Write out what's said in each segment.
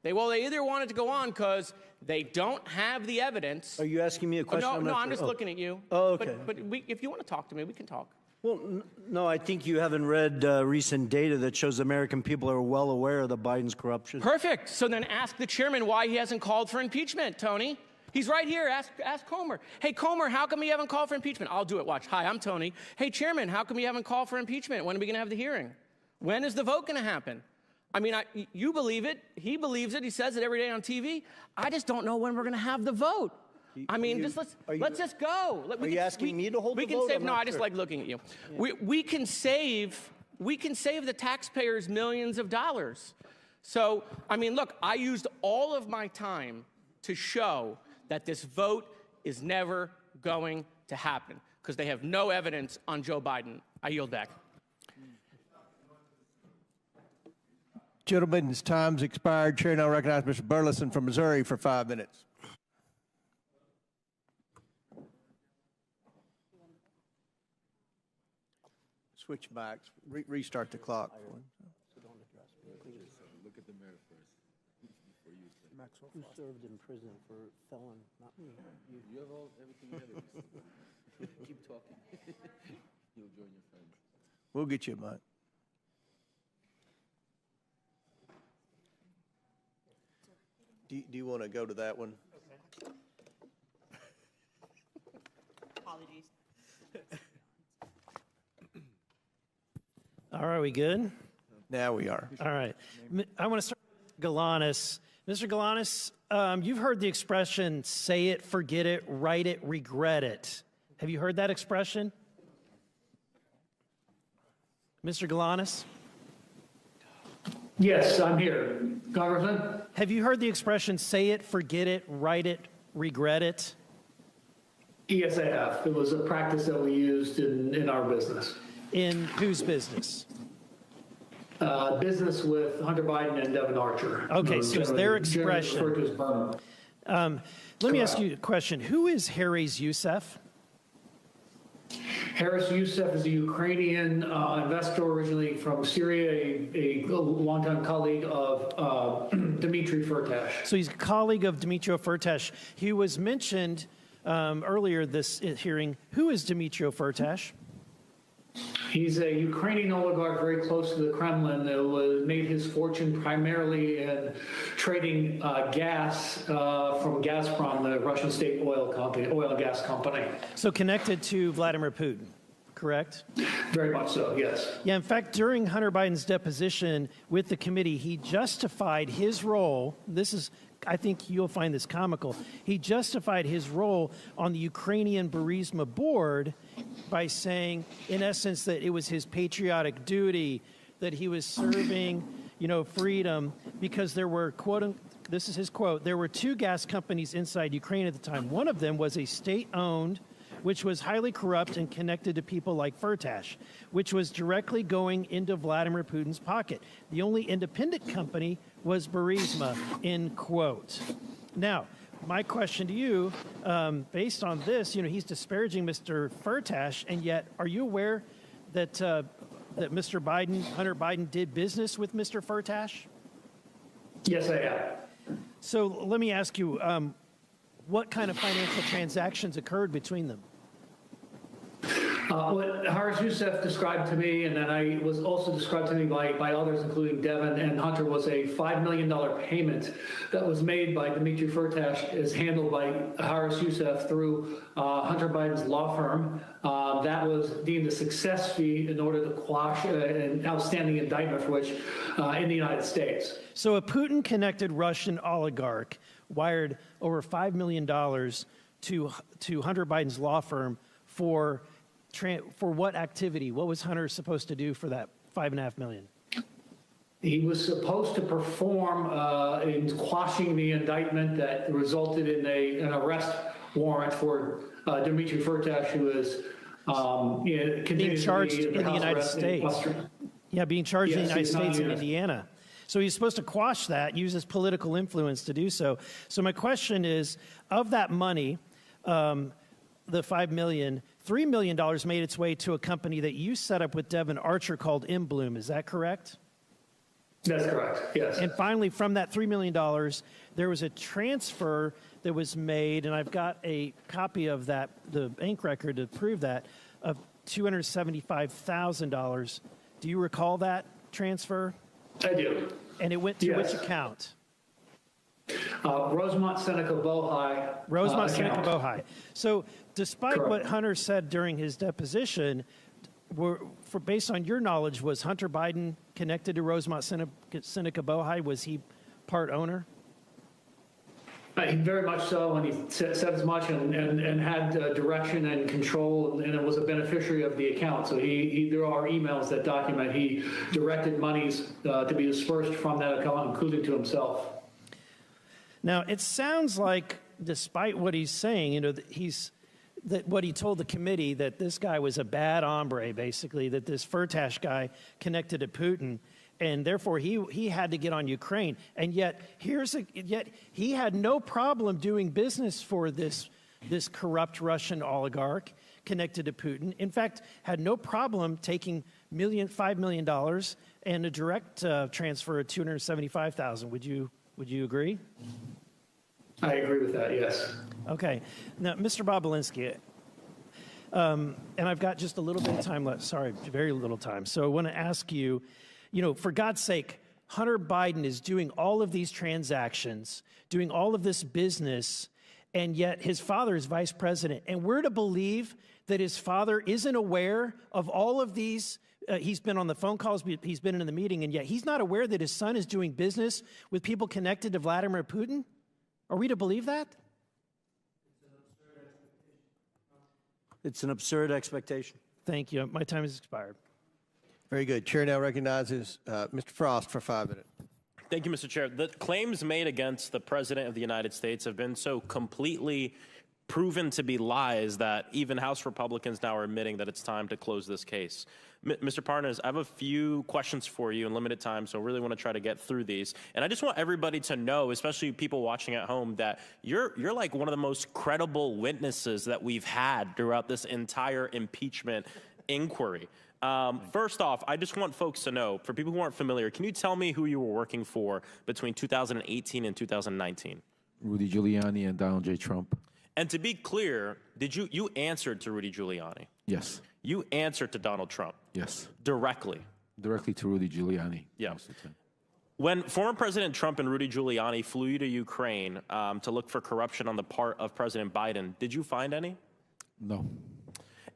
They either want it to go on because they don't have the evidence. Are you asking me a question? Oh, no, I'm just looking at you. Oh, okay. But if you want to talk to me, we can talk. Well, no, I think you haven't read recent data that shows American people are well aware of the Biden's corruption. Perfect. So then ask the chairman why he hasn't called for impeachment, Tony. He's right here. Ask Comer. Hey, Comer, how come you haven't called for impeachment? I'll do it. Watch. Hi, I'm Tony. Hey, chairman, how come you haven't called for impeachment? When are we going to have the hearing? When is the vote going to happen? I mean, you believe it. He believes it. He says it every day on TV. I just don't know when we're going to have the vote. I mean, let's just go. Are you asking me to hold the vote? No, I just like looking at you. Yeah. We can save the taxpayers millions of dollars. So, I mean, look, I used all of my time to show that this vote is never going to happen because they have no evidence on Joe Biden. I yield back. Gentlemen's time's expired. Chair now recognizes Mr. Burleson from Missouri for 5 minutes. Switch backs. Restart the clock. Look at the mayor first before you say. Who served in prison for felon? Not me. You have everything together. Keep talking. You'll join your friends. We'll get you a mic. Do you want to go to that one? Okay. Apologies. All right, we good? Now we are. All right. I want to start with Galanis. Mr. Galanis, you've heard the expression, say it, forget it, write it, regret it. Have you heard that expression? Mr. Galanis? Yes, I'm here. Congressman? Have you heard the expression, say it, forget it, write it, regret it? Yes, I have. It was a practice that we used in our business. In whose business? Business with Hunter Biden and Devin Archer. Okay, so it's their expression. Let me ask you a question. Who is Harris Youssef? Harris Youssef is a Ukrainian investor originally from Syria, a longtime colleague of Dmitry Firtash. So he's a colleague of Dmitry Firtash. He was mentioned earlier this hearing. Who is Dmitry Firtash? He's a Ukrainian oligarch very close to the Kremlin that made his fortune primarily in trading gas from Gazprom, the Russian state oil and gas company. So connected to Vladimir Putin, correct? Very much so, yes. Yeah, in fact, during Hunter Biden's deposition with the committee, he justified his role. I think you'll find this comical. He justified his role on the Ukrainian Burisma board by saying, in essence, that it was his patriotic duty, that he was serving, freedom, because there were, this is his quote, there were two gas companies inside Ukraine at the time. One of them was a state-owned, which was highly corrupt and connected to people like Firtash, which was directly going into Vladimir Putin's pocket. The only independent company was Burisma, end quote. Now, my question to you, based on this, he's disparaging Mr. Firtash, and yet, are you aware that that Mr. Biden, Hunter Biden, did business with Mr. Firtash? Yes, I am. So let me ask you, what kind of financial transactions occurred between them? What Harris Youssef described to me, and then I was also described to me by others, including Devin and Hunter, was a $5 million payment that was made by Dmitry Firtash, is handled by Harris Youssef through Hunter Biden's law firm. That was deemed a success fee in order to quash an outstanding indictment for which in the United States. So a Putin-connected Russian oligarch wired over $5 million to Hunter Biden's law firm for what activity? What was Hunter supposed to do for that $5.5 million? He was supposed to perform in quashing the indictment that resulted in an arrest warrant for Dmitry Firtash, who is being charged in the United States. Yeah, being charged in the United States in Indiana. So he's supposed to quash that, use his political influence to do so. So my question is, of that money, the $5 million, $3 million made its way to a company that you set up with Devin Archer called Inbloom. Is that correct? That's correct, yes. And finally, from that $3 million, there was a transfer that was made, and I've got a copy of that, the bank record to prove that, of $275,000. Do you recall that transfer? I do. And it went to which account? Rosemont Seneca Bohai. Rosemont Seneca Bohai. So despite Correct. what Hunter said during his deposition, based on your knowledge, was Hunter Biden connected to Rosemont Seneca Bohai? Was he part owner? Very much so, and he said as much and had direction and control, and was a beneficiary of the account. So there are emails that document he directed monies to be dispersed from that account, including to himself. Now, it sounds like, despite what he's saying, that what he told the committee, that this guy was a bad hombre, basically, that this Firtash guy connected to Putin, and therefore he had to get on Ukraine. And yet he had no problem doing business for this corrupt Russian oligarch connected to Putin. In fact, had no problem taking $5 million and a direct transfer of $275,000. Would you agree? I agree with that, yes. Okay. Now, Mr. Bobulinski, and I've got just a little bit of time left. Sorry, very little time. So I want to ask you, for God's sake, Hunter Biden is doing all of these transactions, doing all of this business, and yet his father is vice president. And we're to believe that his father isn't aware of all of these. He's been on the phone calls, he's been in the meeting, and yet he's not aware that his son is doing business with people connected to Vladimir Putin? Are we to believe that? It's an absurd expectation. Thank you. My time has expired. Very good. Chair now recognizes Mr. Frost for 5 minutes. Thank you, Mr. Chair. The claims made against the President of the United States have been so completely proven to be lies that even House Republicans now are admitting that it's time to close this case. Mr. Parnis, I have a few questions for you in limited time, so I really want to try to get through these. And I just want everybody to know, especially people watching at home, that you're like one of the most credible witnesses that we've had throughout this entire impeachment inquiry. First off, I just want folks to know, for people who aren't familiar, can you tell me who you were working for between 2018 and 2019? Rudy Giuliani and Donald J. Trump. And to be clear, you answered to Rudy Giuliani? Yes. You answered to Donald Trump? Yes. Directly? Directly to Rudy Giuliani. Yeah. When former President Trump and Rudy Giuliani flew you to Ukraine to look for corruption on the part of President Biden, did you find any? No.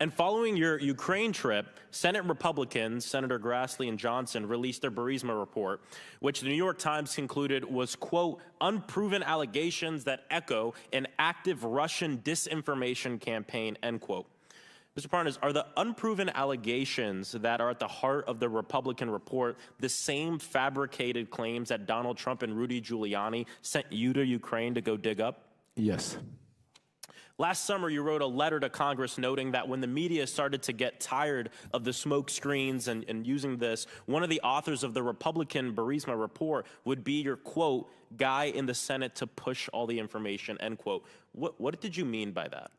And following your Ukraine trip, Senate Republicans, Senator Grassley and Johnson, released their Burisma report, which the New York Times concluded was, quote, unproven allegations that echo an active Russian disinformation campaign, end quote. Mr. Parnis, are the unproven allegations that are at the heart of the Republican report the same fabricated claims that Donald Trump and Rudy Giuliani sent you to Ukraine to go dig up? Yes. Last summer, you wrote a letter to Congress noting that when the media started to get tired of the smoke screens and using this, one of the authors of the Republican Burisma report would be your, quote, guy in the Senate to push all the information, end quote. What did you mean by that?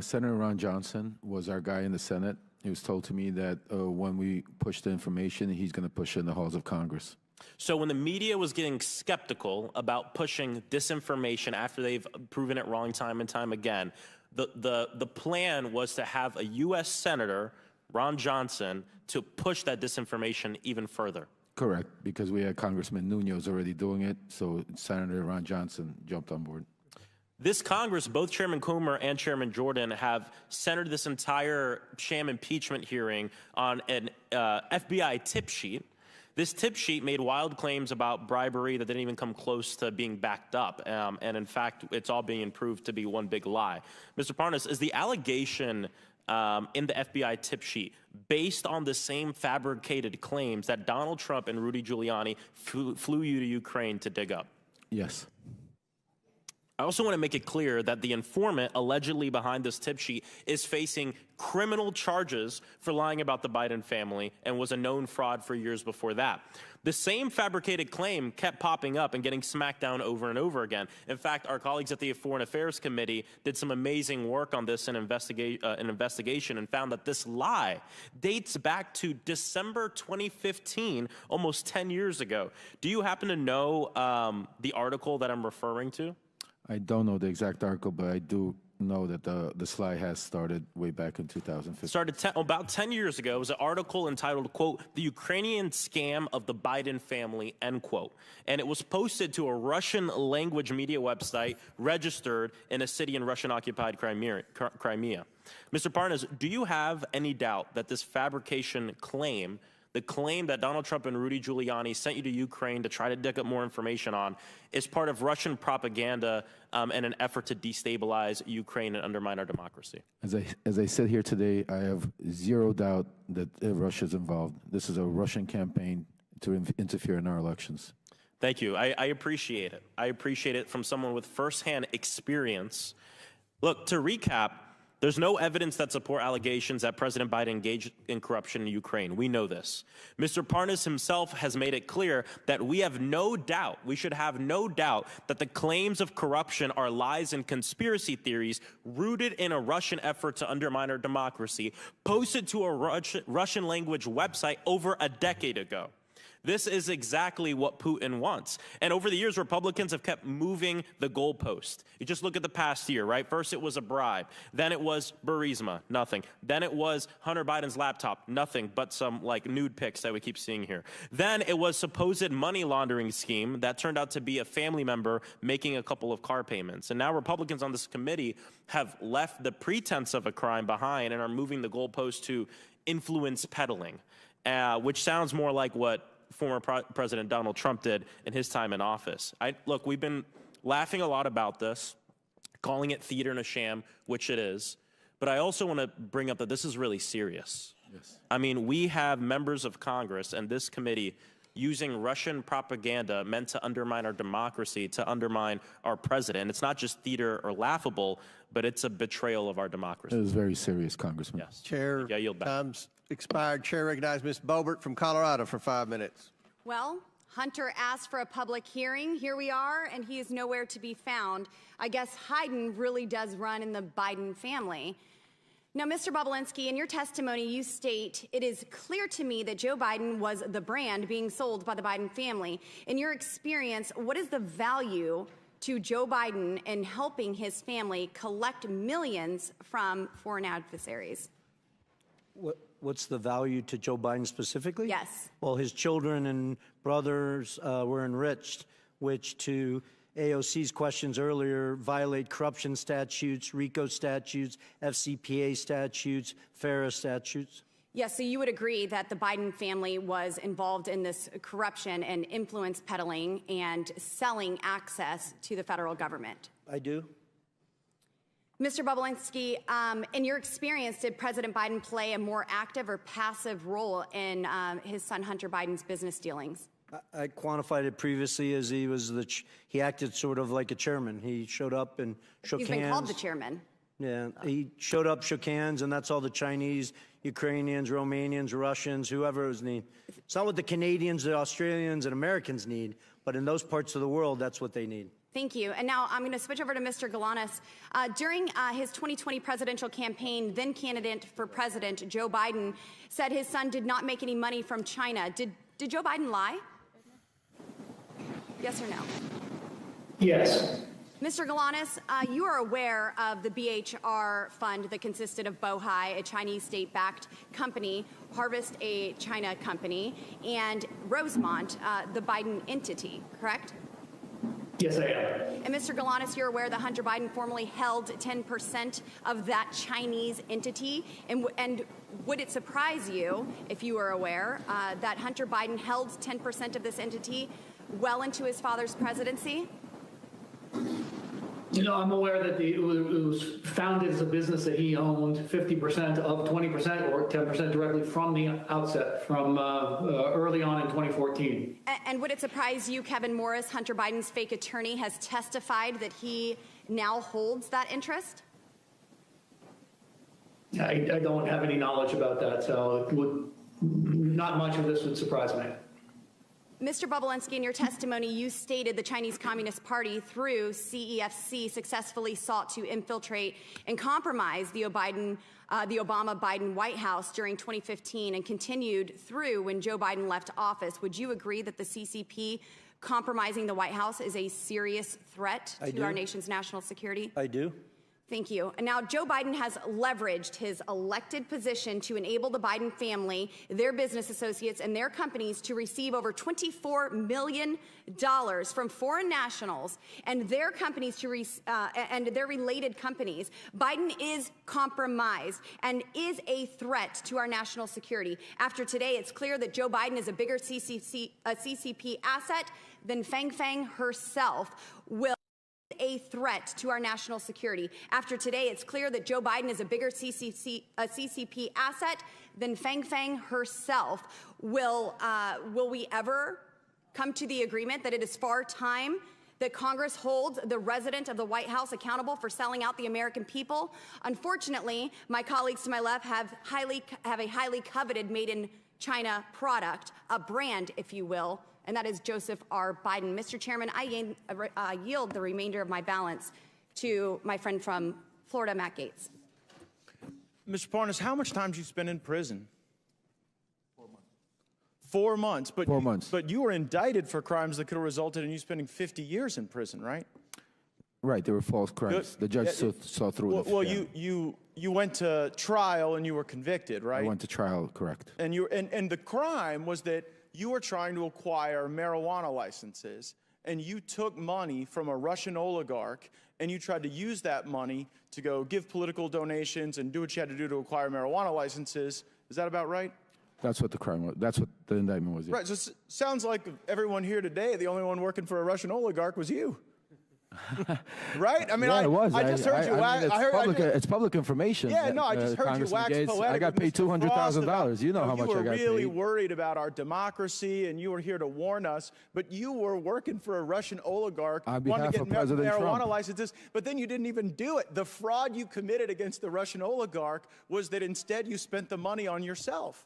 Senator Ron Johnson was our guy in the Senate. It was told to me that when we push the information, he's going to push it in the halls of Congress. So when the media was getting skeptical about pushing disinformation after they've proven it wrong time and time again, the plan was to have a U.S. Senator, Ron Johnson, to push that disinformation even further. Correct, because we had Congressman Nunes already doing it, so Senator Ron Johnson jumped on board. This Congress, both Chairman Comer and Chairman Jordan, have centered this entire sham impeachment hearing on an FBI tip sheet. This tip sheet made wild claims about bribery that didn't even come close to being backed up. And in fact, it's all being proved to be one big lie. Mr. Parnis, is the allegation in the FBI tip sheet based on the same fabricated claims that Donald Trump and Rudy Giuliani flew you to Ukraine to dig up? Yes. I also want to make it clear that the informant allegedly behind this tip sheet is facing criminal charges for lying about the Biden family and was a known fraud for years before that. The same fabricated claim kept popping up and getting smacked down over and over again. In fact, our colleagues at the Foreign Affairs Committee did some amazing work on this in investigation and found that this lie dates back to December 2015, almost 10 years ago. Do you happen to know the article that I'm referring to? I don't know the exact article, but I do know that the slide has started way back in 2015. Started about 10 years ago. It was an article entitled, quote, "The Ukrainian Scam of the Biden Family," end quote. And it was posted to a Russian language media website registered in a city in Russian-occupied Crimea. Mr. Parnis, do you have any doubt that this fabrication claim, the claim that Donald Trump and Rudy Giuliani sent you to Ukraine to try to dig up more information on, is part of Russian propaganda and an effort to destabilize Ukraine and undermine our democracy? As I said here today, I have zero doubt that Russia's involved. This is a Russian campaign to interfere in our elections. Thank you. I appreciate it. I appreciate it from someone with firsthand experience. Look, to recap, there's no evidence that support allegations that President Biden engaged in corruption in Ukraine. We know this. Mr. Parnis himself has made it clear that we have no doubt, we should have no doubt, that the claims of corruption are lies and conspiracy theories rooted in a Russian effort to undermine our democracy, posted to a Russian language website over a decade ago. This is exactly what Putin wants. And over the years, Republicans have kept moving the goalpost. You just look at the past year, right? First, it was a bribe. Then it was Burisma, nothing. Then it was Hunter Biden's laptop, nothing but some like nude pics that we keep seeing here. Then it was supposed money laundering scheme that turned out to be a family member making a couple of car payments. And now Republicans on this committee have left the pretense of a crime behind and are moving the goalpost to influence peddling, which sounds more like what former President Donald Trump did in his time in office. Look, we've been laughing a lot about this, calling it theater and a sham, which it is. But I also want to bring up that this is really serious. Yes. I mean, we have members of Congress and this committee using Russian propaganda meant to undermine our democracy, to undermine our president. It's not just theater or laughable, but it's a betrayal of our democracy. It is very serious, Congressman. Yes. Chair, I yield back. time's expired. Chair recognizes Ms. Boebert from Colorado for 5 minutes. Well, Hunter asked for a public hearing. Here we are, and he is nowhere to be found. I guess Hayden really does run in the Biden family. Now, Mr. Bobulinski, in your testimony, you state, "It is clear to me that Joe Biden was the brand being sold by the Biden family." In your experience, what is the value to Joe Biden in helping his family collect millions from foreign adversaries? What's the value to Joe Biden specifically? Yes. Well, his children and brothers were enriched, which to AOC's questions earlier violate corruption statutes, RICO statutes, FCPA statutes, FARA statutes. Yes, so you would agree that the Biden family was involved in this corruption and influence peddling and selling access to the federal government? I do. Mr. Bobulinski, in your experience, did President Biden play a more active or passive role in his son Hunter Biden's business dealings? I quantified it previously as he acted sort of like a chairman. He showed up and shook hands. He's been called the chairman. Yeah, he showed up, shook hands, and that's all the Chinese, Ukrainians, Romanians, Russians, whoever is need. It's not what the Canadians, the Australians, and Americans need, but in those parts of the world, that's what they need. Thank you. And now I'm going to switch over to Mr. Galanis. During his 2020 presidential campaign, then candidate for president Joe Biden said his son did not make any money from China. Did Joe Biden lie? Yes or no? Yes. Mr. Galanis, you are aware of the BHR fund that consisted of Bohai, a Chinese state-backed company, Harvest, a China company, and Rosemont, the Biden entity, correct? Yes, I am. And Mr. Galanis, you're aware that Hunter Biden formerly held 10% of that Chinese entity. And would it surprise you, if you were aware, that Hunter Biden held 10% of this entity well into his father's presidency? You know, I'm aware that it was founded as a business that he owned 50% of 20% or 10% directly from the outset, from early on in 2014. And would it surprise you, Kevin Morris, Hunter Biden's fake attorney, has testified that he now holds that interest? I don't have any knowledge about that, so not much of this would surprise me. Mr. Bobulinski, in your testimony, you stated the Chinese Communist Party, through CEFC, successfully sought to infiltrate and compromise the Obama-Biden White House during 2015 and continued through when Joe Biden left office. Would you agree that the CCP compromising the White House is a serious threat to our nation's national security? I do. Thank you. And now Joe Biden has leveraged his elected position to enable the Biden family, their business associates, and their companies to receive over $24 million from foreign nationals and their companies and their related companies. Biden is compromised and is a threat to our national security. After today, it's clear that Joe Biden is a bigger CCP asset than Fang Fang herself will. A threat to our national security. After today, it's clear that Joe Biden is a bigger CCP asset than Fang Fang herself. Will we ever come to the agreement that it is far time that Congress holds the resident of the White House accountable for selling out the American people? Unfortunately, my colleagues to my left have a highly coveted made in China product, a brand, if you will, and that is Joseph R. Biden. Mr. Chairman, I yield the remainder of my balance to my friend from Florida, Matt Gaetz. Mr. Parnis, how much time did you spend in prison? 4 months. 4 months. But you were indicted for crimes that could have resulted in you spending 50 years in prison, right? Right, they were false crimes. The judge saw through it. Well, you went to trial and you were convicted, right? I went to trial, correct. And the crime was that you were trying to acquire marijuana licenses, and you took money from a Russian oligarch, and you tried to use that money to go give political donations and do what you had to do to acquire marijuana licenses. Is that about right? That's what the crime was. That's what the indictment was. Yeah. Right. So it sounds like everyone here today, the only one working for a Russian oligarch was you. Right? I mean, yeah, it was. I just heard you. It's public information. Yeah, no, I just heard you wax poetic. I got paid $200,000. You know how much I got paid. You were really worried about our democracy, and you were here to warn us. But you were working for a Russian oligarch, wanting to get marijuana licenses. But then you didn't even do it. The fraud you committed against the Russian oligarch was that instead you spent the money on yourself.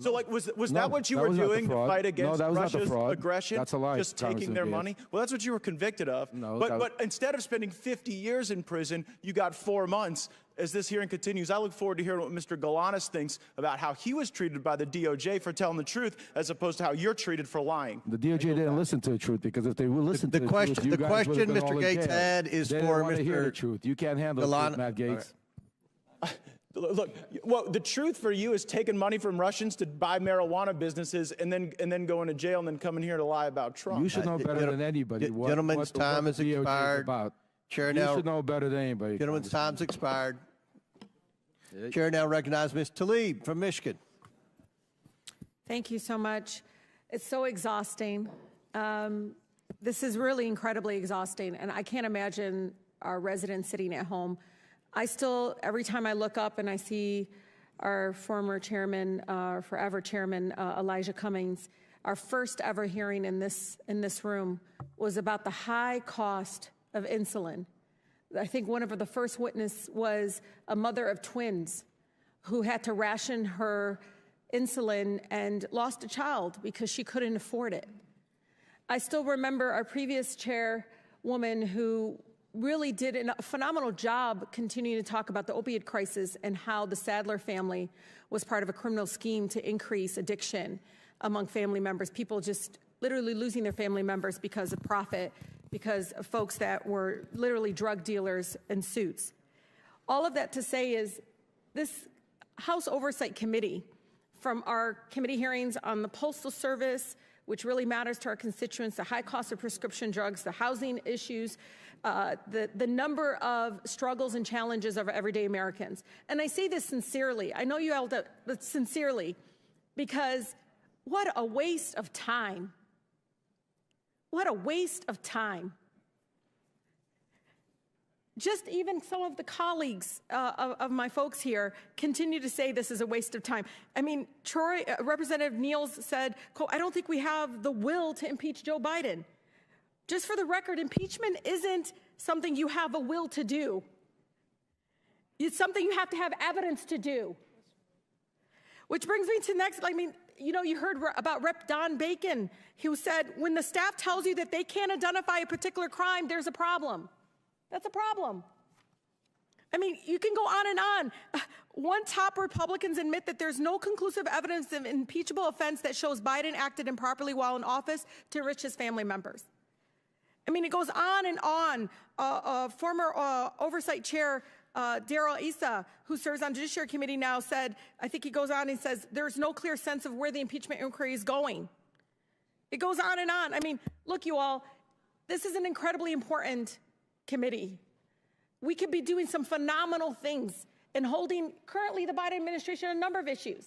So, like, was that what you were doing to fight against Russia's aggression? That's a lie. Just taking their money? Well, that's what you were convicted of. No, but instead of spending 50 years in prison, you got 4 months. As this hearing continues, I look forward to hearing what Mr. Galanis thinks about how he was treated by the DOJ for telling the truth, as opposed to how you're treated for lying. The DOJ didn't listen to the truth, because if they would listen to the truth, you the guys question Mr. Gaetz had is for Mr. Hear the truth. You can't handle the truth, Matt Gaetz. Look, well, the truth for you is taking money from Russians to buy marijuana businesses and then going to jail and then coming here to lie about Trump. You should know better than anybody gentlemen's time has expired. Chair now, you should know better than anybody. Gentlemen's time's expired. Chair now recognizes Ms. Tlaib from Michigan. Thank you so much. It's so exhausting. This is really incredibly exhausting, and I can't imagine our residents sitting at home. I still, every time I look up and I see our former chairman, forever chairman, Elijah Cummings, our first ever hearing in this room was about the high cost of insulin. I think one of the first witnesses was a mother of twins who had to ration her insulin and lost a child because she couldn't afford it. I still remember our previous chairwoman who really did a phenomenal job continuing to talk about the opioid crisis and how the Sadler family was part of a criminal scheme to increase addiction among family members, people just literally losing their family members because of profit, because of folks that were literally drug dealers in suits. All of that to say is this House Oversight Committee, from our committee hearings on the Postal Service, which really matters to our constituents, the high cost of prescription drugs, the housing issues, the number of struggles and challenges of everyday Americans. And I say this sincerely. I know you all do, but sincerely, because what a waste of time. What a waste of time. just even some of the colleagues of my folks here continue to say this is a waste of time. I mean, Representative Niels said, quote, "I don't think we have the will to impeach Joe Biden." Just for the record, impeachment isn't something you have a will to do. It's something you have to have evidence to do. Which brings me to next, I mean, you know, you heard about Rep. Don Bacon, who said, when the staff tells you that they can't identify a particular crime, there's a problem. That's a problem. I mean, you can go on and on. One top Republicans admit that there's no conclusive evidence of impeachable offense that shows Biden acted improperly while in office to enrich his family members. I mean, it goes on and on. Former Oversight Chair Darrell Issa, who serves on Judiciary Committee now, said, I think he goes on and says, there's no clear sense of where the impeachment inquiry is going. It goes on and on. I mean, look, you all, this is an incredibly important committee. We could be doing some phenomenal things and holding currently the Biden administration a number of issues.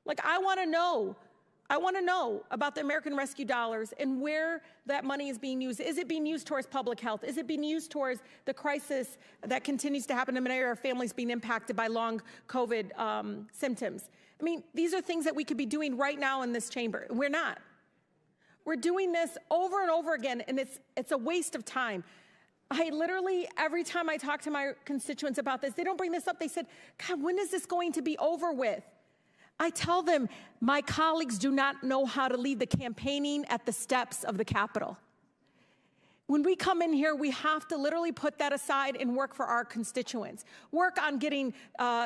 Like, I want to know about the American Rescue dollars and where that money is being used. Is it being used towards public health? Is it being used towards the crisis that continues to happen in many of our families being impacted by long COVID symptoms? I mean, these are things that we could be doing right now in this chamber. We're not. We're doing this over and over again, and it's a waste of time. I literally, every time I talk to my constituents about this, they don't bring this up. They said, God, when is this going to be over with? I tell them, my colleagues do not know how to lead the campaigning at the steps of the Capitol. When we come in here, we have to literally put that aside and work for our constituents. Work on getting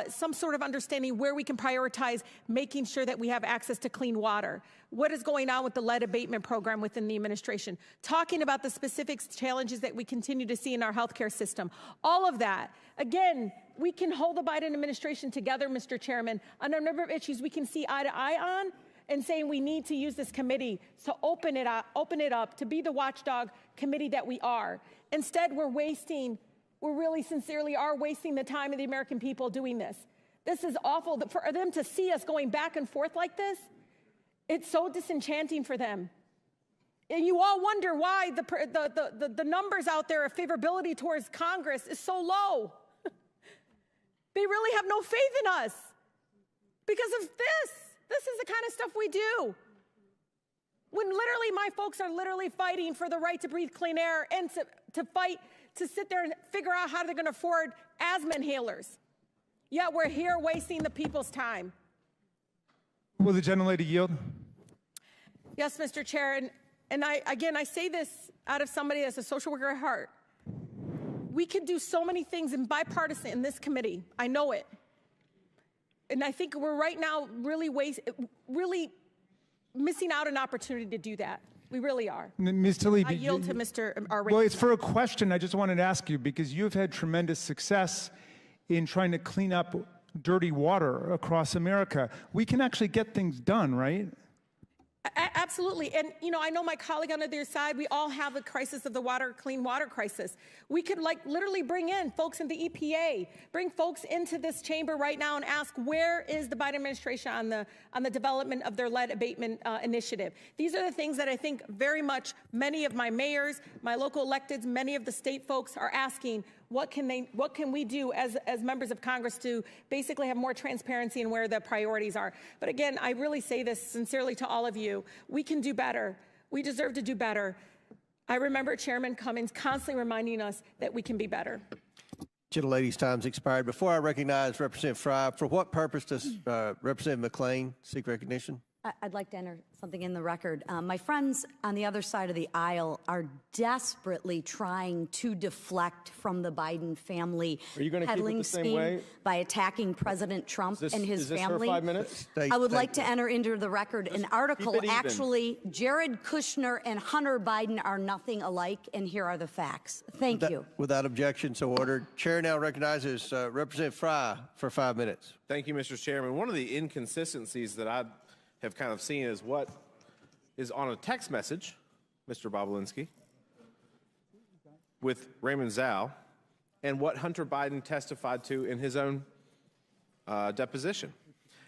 some sort of understanding where we can prioritize making sure that we have access to clean water. What is going on with the lead abatement program within the administration? Talking about the specific challenges that we continue to see in our healthcare system. All of that. Again, we can hold the Biden administration together, Mr. Chairman, on a number of issues we can see eye to eye on, and saying we need to use this committee to open it up to be the watchdog committee that we are. Instead, we really sincerely are wasting the time of the American people doing this. This is awful. For them to see us going back and forth like this, it's so disenchanting for them. And you all wonder why the numbers out there of favorability towards Congress is so low. They really have no faith in us because of this. This is the kind of stuff we do. When literally my folks are literally fighting for the right to breathe clean air and to sit there and figure out how they're going to afford asthma inhalers. Yet we're here wasting the people's time. Will the gentlelady yield? Yes, Mr. Chair. And I say this out of somebody that's a social worker at heart. We could do so many things in bipartisan in this committee. I know it. And I think we're right now really missing out an opportunity to do that. We really are. Ms. Tlaib, I yield to Mr. Well, it's for a question I just wanted to ask you, because you've had tremendous success in trying to clean up dirty water across America. We can actually get things done, right? Absolutely. And, you know, I know my colleague on the other side, we all have a crisis of the clean water crisis. We could literally bring in folks in the EPA, bring folks into this chamber right now and ask, where is the Biden administration on the development of their lead abatement initiative? These are the things that I think very much many of my mayors, my local electeds, many of the state folks are asking, what can we do as members of Congress to basically have more transparency in where the priorities are? But again, I really say this sincerely to all of you. We can do better. We deserve to do better. I remember Chairman Cummings constantly reminding us that we can be better. Gentlelady's time's expired. Before I recognize Representative Fry, for what purpose does Representative McClain seek recognition? I'd like to enter something in the record. My friends on the other side of the aisle are desperately trying to deflect from the Biden family peddling scheme by attacking President Trump and his family. 5 minutes? I would like to enter into the record an article. Actually, Jared Kushner and Hunter Biden are nothing alike, and here are the facts. Thank you. Without objection, so ordered. Chair now recognizes Representative Fry for 5 minutes. Thank you, Mr. Chairman. One of the inconsistencies that I have kind of seen is what is on a text message, Mr. Bobulinski, with Raymond Zhao, and what Hunter Biden testified to in his own deposition.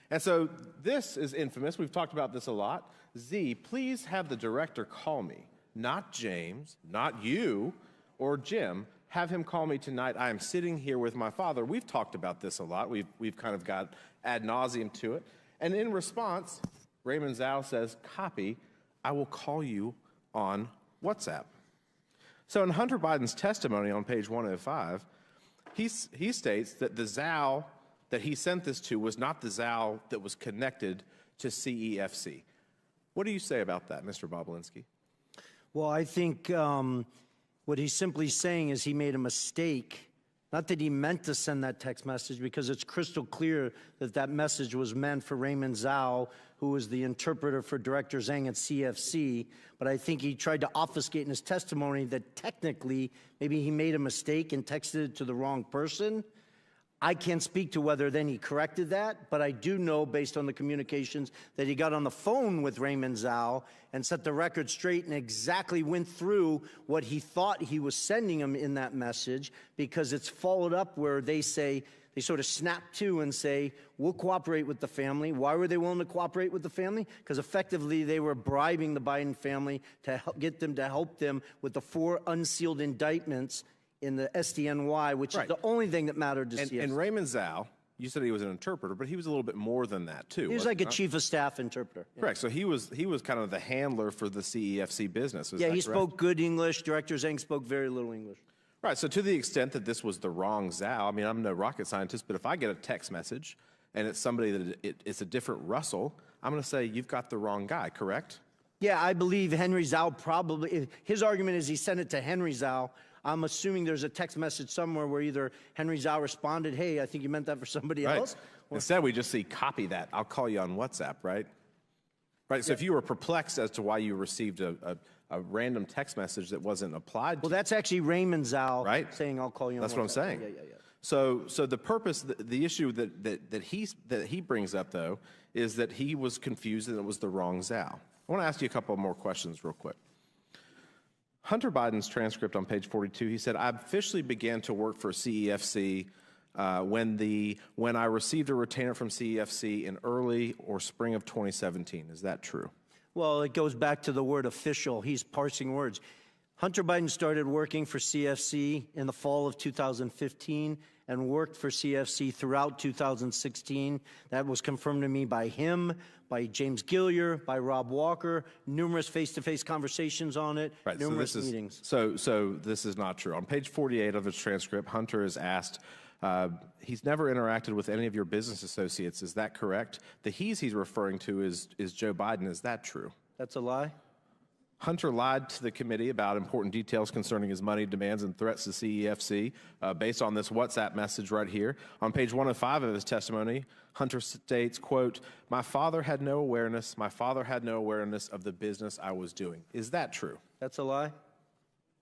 And so this is infamous. We've talked about this a lot. Z, please have the director call me, not James, not you, or Jim. have him call me tonight. I am sitting here with my father. We've talked about this a lot. We've kind of got ad nauseum to it. And in response, Raymond Zhao says, copy, I will call you on WhatsApp. So in Hunter Biden's testimony on page 105, he states that the Zhao that he sent this to was not the Zhao that was connected to CEFC. What do you say about that, Mr. Bobulinski? Well, I think what he's simply saying is he made a mistake. Not that he meant to send that text message, because it's crystal clear that that message was meant for Raymond Zhao, who was the interpreter for Director Zhang at CFC. But I think he tried to obfuscate in his testimony that technically maybe he made a mistake and texted it to the wrong person. I can't speak to whether then he corrected that, but I do know, based on the communications, that he got on the phone with Raymond Zhao and set the record straight and exactly went through what he thought he was sending him in that message, because it's followed up where they say, they sort of snap to and say, we'll cooperate with the family. Why were they willing to cooperate with the family? Because effectively they were bribing the Biden family to get them to help them with the 4 unsealed indictments in the SDNY, which is the only thing that mattered to CFC. And Raymond Zhao, you said he was an interpreter, but he was a little bit more than that, too. He was like a chief of staff interpreter. Yeah. Correct. So he was kind of the handler for the CEFC business. Yeah, he spoke good English. Director Zhang spoke very little English. Right. So to the extent that this was the wrong Zhao, I mean, I'm no rocket scientist, but if I get a text message and it's somebody that it's a different Russell, I'm going to say, you've got the wrong guy, correct? Yeah, I believe Henry Zhao probably, his argument is he sent it to Henry Zhao. I'm assuming there's a text message somewhere where either Henry Zhao responded, hey, I think you meant that for somebody else. Instead, we just see, copy that. I'll call you on WhatsApp, right? Right. So if you were perplexed as to why you received a random text message that wasn't applied to, well, that's actually Raymond Zhao saying, I'll call you on WhatsApp. That's what I'm saying. Yeah. So the purpose, the issue that he brings up, though, is that he was confused and it was the wrong Zhao. I want to ask you a couple more questions real quick. Hunter Biden's transcript on page 42, he said, I officially began to work for CEFC when I received a retainer from CEFC in early or spring of 2017. Is that true? Well, it goes back to the word official. He's parsing words. Hunter Biden started working for CFC in the fall of 2015 and worked for CFC throughout 2016. That was confirmed to me by him, by James Gilliar, by Rob Walker, numerous face-to-face conversations on it, numerous meetings. So this is not true. On page 48 of his transcript, Hunter is asked, he's never interacted with any of your business associates. Is that correct? The he's referring to is Joe Biden. Is that true? That's a lie. Hunter lied to the committee about important details concerning his money demands and threats to CEFC based on this WhatsApp message right here. On page 105 of his testimony, Hunter states, quote, my father had no awareness of the business I was doing. Is that true? That's a lie.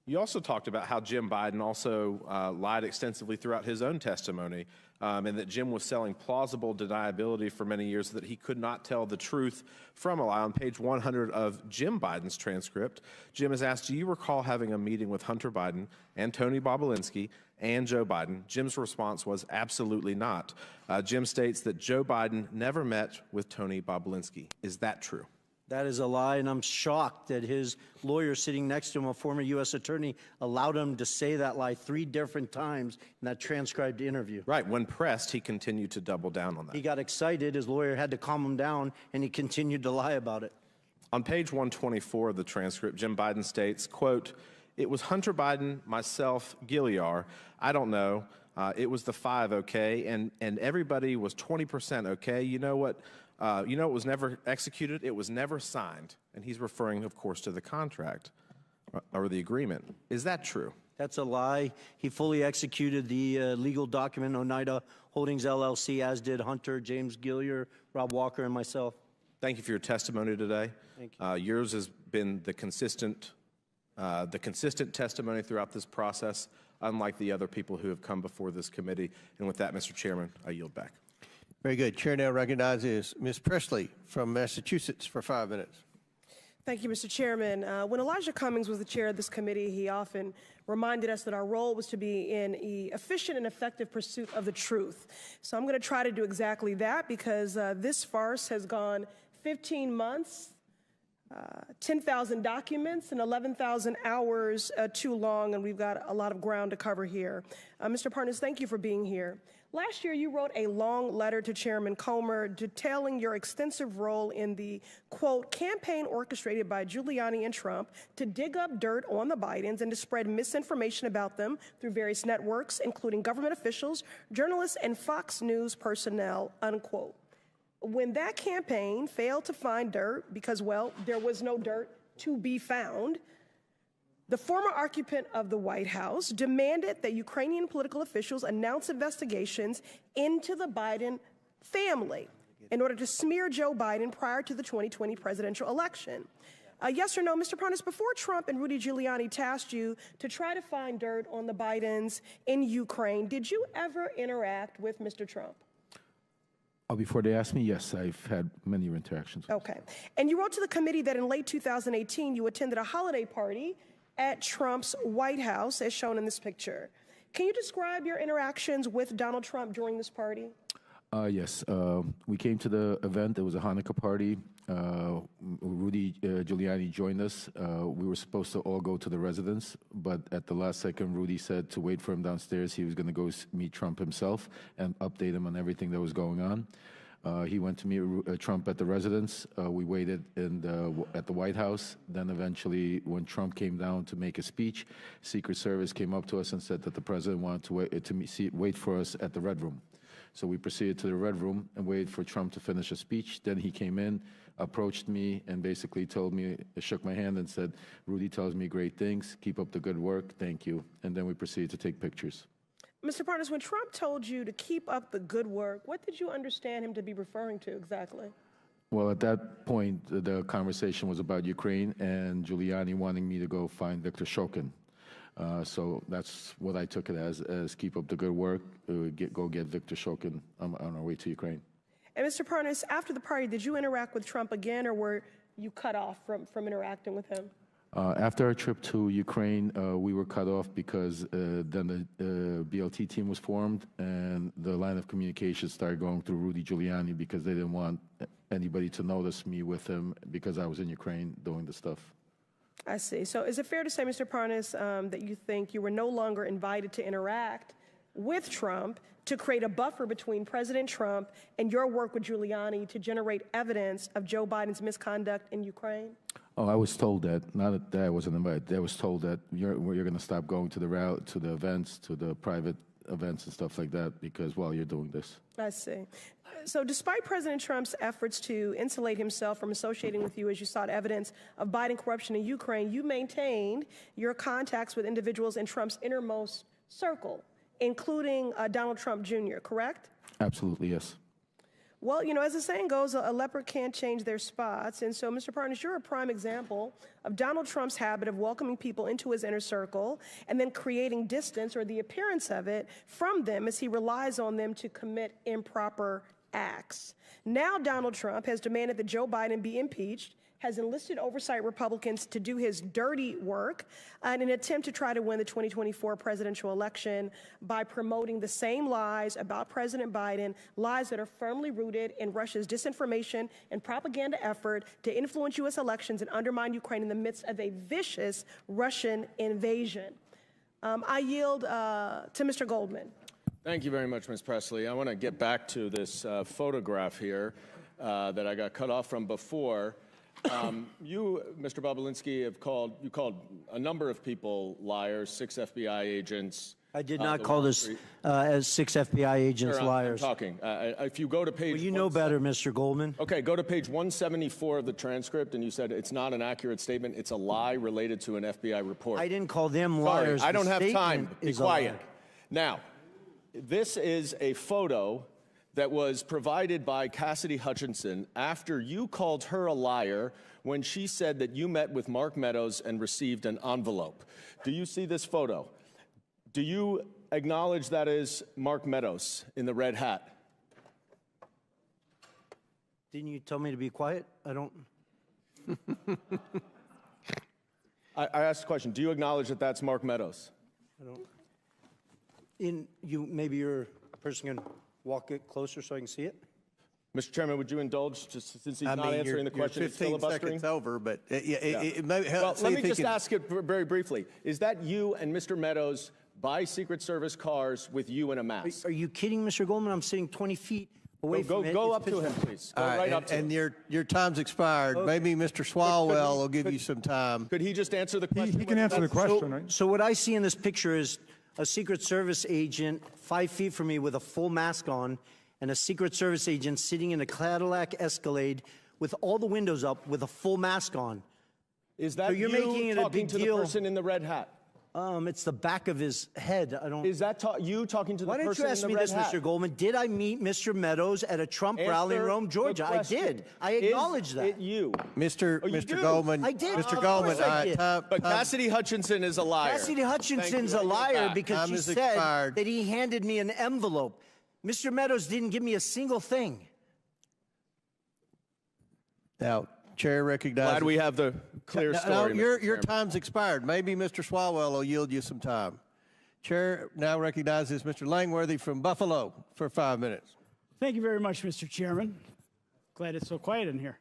You also talked about how Jim Biden also lied extensively throughout his own testimony, and that Jim was selling plausible deniability for many years so that he could not tell the truth from a lie. On page 100 of Jim Biden's transcript, Jim is asked, do you recall having a meeting with Hunter Biden and Tony Bobulinski and Joe Biden? Jim's response was absolutely not. Jim states that Joe Biden never met with Tony Bobulinski. Is that true? That is a lie, and I'm shocked that his lawyer sitting next to him, a former U.S. attorney, allowed him to say that lie 3 different times in that transcribed interview. Right. When pressed, he continued to double down on that. He got excited. His lawyer had to calm him down, and he continued to lie about it. On page 124 of the transcript, Jim Biden states, quote, it was Hunter Biden, myself, Gilliar. I don't know. It was the 5, okay? And everybody was 20% okay. You know what? It was never executed. It was never signed. And he's referring, of course, to the contract or the agreement. Is that true? That's a lie. He fully executed the legal document, Oneida Holdings LLC, as did Hunter, James Gilliar, Rob Walker, and myself. Thank you for your testimony today. Thank you. Yours has been the consistent testimony throughout this process, unlike the other people who have come before this committee. And with that, Mr. Chairman, I yield back. Very good. Chair now recognizes Ms. Presley from Massachusetts for 5 minutes. Thank you, Mr. Chairman. When Elijah Cummings was the chair of this committee, he often reminded us that our role was to be in an efficient and effective pursuit of the truth. So I'm going to try to do exactly that, because this farce has gone 15 months 10,000 documents and 11,000 hours too long, and we've got a lot of ground to cover here. Mr. Parnis, thank you for being here. Last year, you wrote a long letter to Chairman Comer detailing your extensive role in the, quote, campaign orchestrated by Giuliani and Trump to dig up dirt on the Bidens and to spread misinformation about them through various networks, including government officials, journalists, and Fox News personnel, unquote. When that campaign failed to find dirt because, well, there was no dirt to be found, the former occupant of the White House demanded that Ukrainian political officials announce investigations into the Biden family in order to smear Joe Biden prior to the 2020 presidential election. Yes or no, Mr. Parnis, before Trump and Rudy Giuliani tasked you to try to find dirt on the Bidens in Ukraine, did you ever interact with Mr. Trump? Before they asked me, yes, I've had many interactions. Okay. And you wrote to the committee that in late 2018, you attended a holiday party at Trump's White House, as shown in this picture. Can you describe your interactions with Donald Trump during this party? Yes. We came to the event. It was a Hanukkah party. Rudy Giuliani joined us. We were supposed to all go to the residence, but at the last second, Rudy said to wait for him downstairs. He was going to go meet Trump himself and update him on everything that was going on. He went to meet Trump at the residence. We waited at the White House. Then eventually, when Trump came down to make a speech, Secret Service came up to us and said that the president wanted to wait for us at the Red Room. So we proceeded to the Red Room and waited for Trump to finish a speech. Then he came in, approached me, and basically told me, shook my hand and said, "Rudy tells me great things. Keep up the good work. Thank you." And then we proceeded to take pictures. Mr. Parnis, when Trump told you to keep up the good work, what did you understand him to be referring to exactly? Well, at that point, the conversation was about Ukraine and Giuliani wanting me to go find Viktor Shokin. So that's what I took it as keep up the good work, go get Viktor Shokin on our way to Ukraine. And Mr. Parnis, after the party, did you interact with Trump again, or were you cut off from interacting with him? After our trip to Ukraine, we were cut off because then the BLT team was formed and the line of communication started going through Rudy Giuliani because they didn't want anybody to notice me with him because I was in Ukraine doing the stuff. I see. So is it fair to say, Mr. Parnis, that you think you were no longer invited to interact with Trump to create a buffer between President Trump and your work with Giuliani to generate evidence of Joe Biden's misconduct in Ukraine? Oh, I was told that. Not that I wasn't invited. I was told that you're going to stop going to the events, to the private events and stuff like that because, well, you're doing this. I see. So despite President Trump's efforts to insulate himself from associating with you as you sought evidence of Biden corruption in Ukraine, you maintained your contacts with individuals in Trump's innermost circle, including Donald Trump Jr., correct? Absolutely, yes. Well, you know, as the saying goes, a leopard can't change their spots. And so, Mr. Parnis, you're a prime example of Donald Trump's habit of welcoming people into his inner circle and then creating distance or the appearance of it from them as he relies on them to commit improper acts. Now, Donald Trump has demanded that Joe Biden be impeached, has enlisted oversight Republicans to do his dirty work in an attempt to try to win the 2024 presidential election by promoting the same lies about President Biden, lies that are firmly rooted in Russia's disinformation and propaganda effort to influence U.S. elections and undermine Ukraine in the midst of a vicious Russian invasion. I yield to Mr. Goldman. Thank you very much, Ms. Presley. I want to get back to this photograph here that I got cut off from before. You, Mr. Bobulinski, called a number of people liars, 6 FBI agents. I did not call this as 6 FBI agents liars. I'm talking. If you go to page... Well, you know better, Mr. Goldman. Okay, go to page 174 of the transcript, and you said it's not an accurate statement. It's a lie related to an FBI report. I didn't call them liars. Sorry, I don't have time. Be quiet. Lie. Now, this is a photo that was provided by Cassidy Hutchinson after you called her a liar when she said that you met with Mark Meadows and received an envelope. Do you see this photo? Do you acknowledge that is Mark Meadows in the red hat? Didn't you tell me to be quiet? I don't... I asked the question, do you acknowledge that that's Mark Meadows? I don't... Maybe your person can walk it closer so I can see it? Mr. Chairman, would you indulge, just since he's not answering the question, you're 15 it's filibustering? seconds over, but it may well, let me just ask it very briefly. Is that you and Mr. Meadows buy Secret Service cars with you in a mask? Are you kidding, Mr. Goldman? I'm sitting 20 feet away from it. Go up to him, please. Go right up to him. And your time's expired. Okay. Maybe Mr. Swalwell will give you some time. Could he just answer the question? He can answer the question, right? So what I see in this picture is a Secret Service agent 5 feet from me with a full mask on, and a Secret Service agent sitting in a Cadillac Escalade with all the windows up with a full mask on. Is that so you're making it a big deal? The person in the red hat? It's the back of his head. I don't. Is that you talking to the person in the red hat? Why don't you ask me this, Mr. Goldman? Did I meet Mr. Meadows at a Trump rally in Rome, Georgia? I did. I acknowledge that. Is it you? Mr. Goldman. I did. Mr. Goldman. But Cassidy Hutchinson is a liar. Cassidy Hutchinson's a liar because she said that he handed me an envelope. Mr. Meadows didn't give me a single thing. Now, Chair recognizes. Glad we have the clear story. Your time's expired. Maybe Mr. Swalwell will yield you some time. Chair now recognizes Mr. Langworthy from Buffalo for 5 minutes. Thank you very much, Mr. Chairman. Glad it's so quiet in here.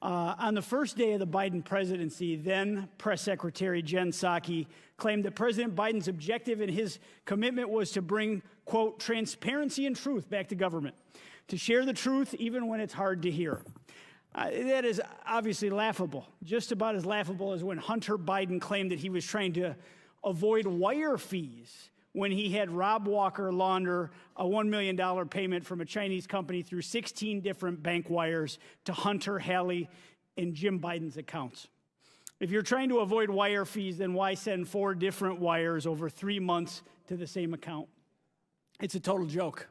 On the first day of the Biden presidency, then Press Secretary Jen Psaki claimed that President Biden's objective and his commitment was to bring, quote, transparency and truth back to government, to share the truth even when it's hard to hear. That is obviously laughable, just about as laughable as when Hunter Biden claimed that he was trying to avoid wire fees when he had Rob Walker launder a $1 million payment from a Chinese company through 16 different bank wires to Hunter, Hallie, and Jim Biden's accounts. If you're trying to avoid wire fees, then why send 4 different wires over 3 months to the same account? It's a total joke.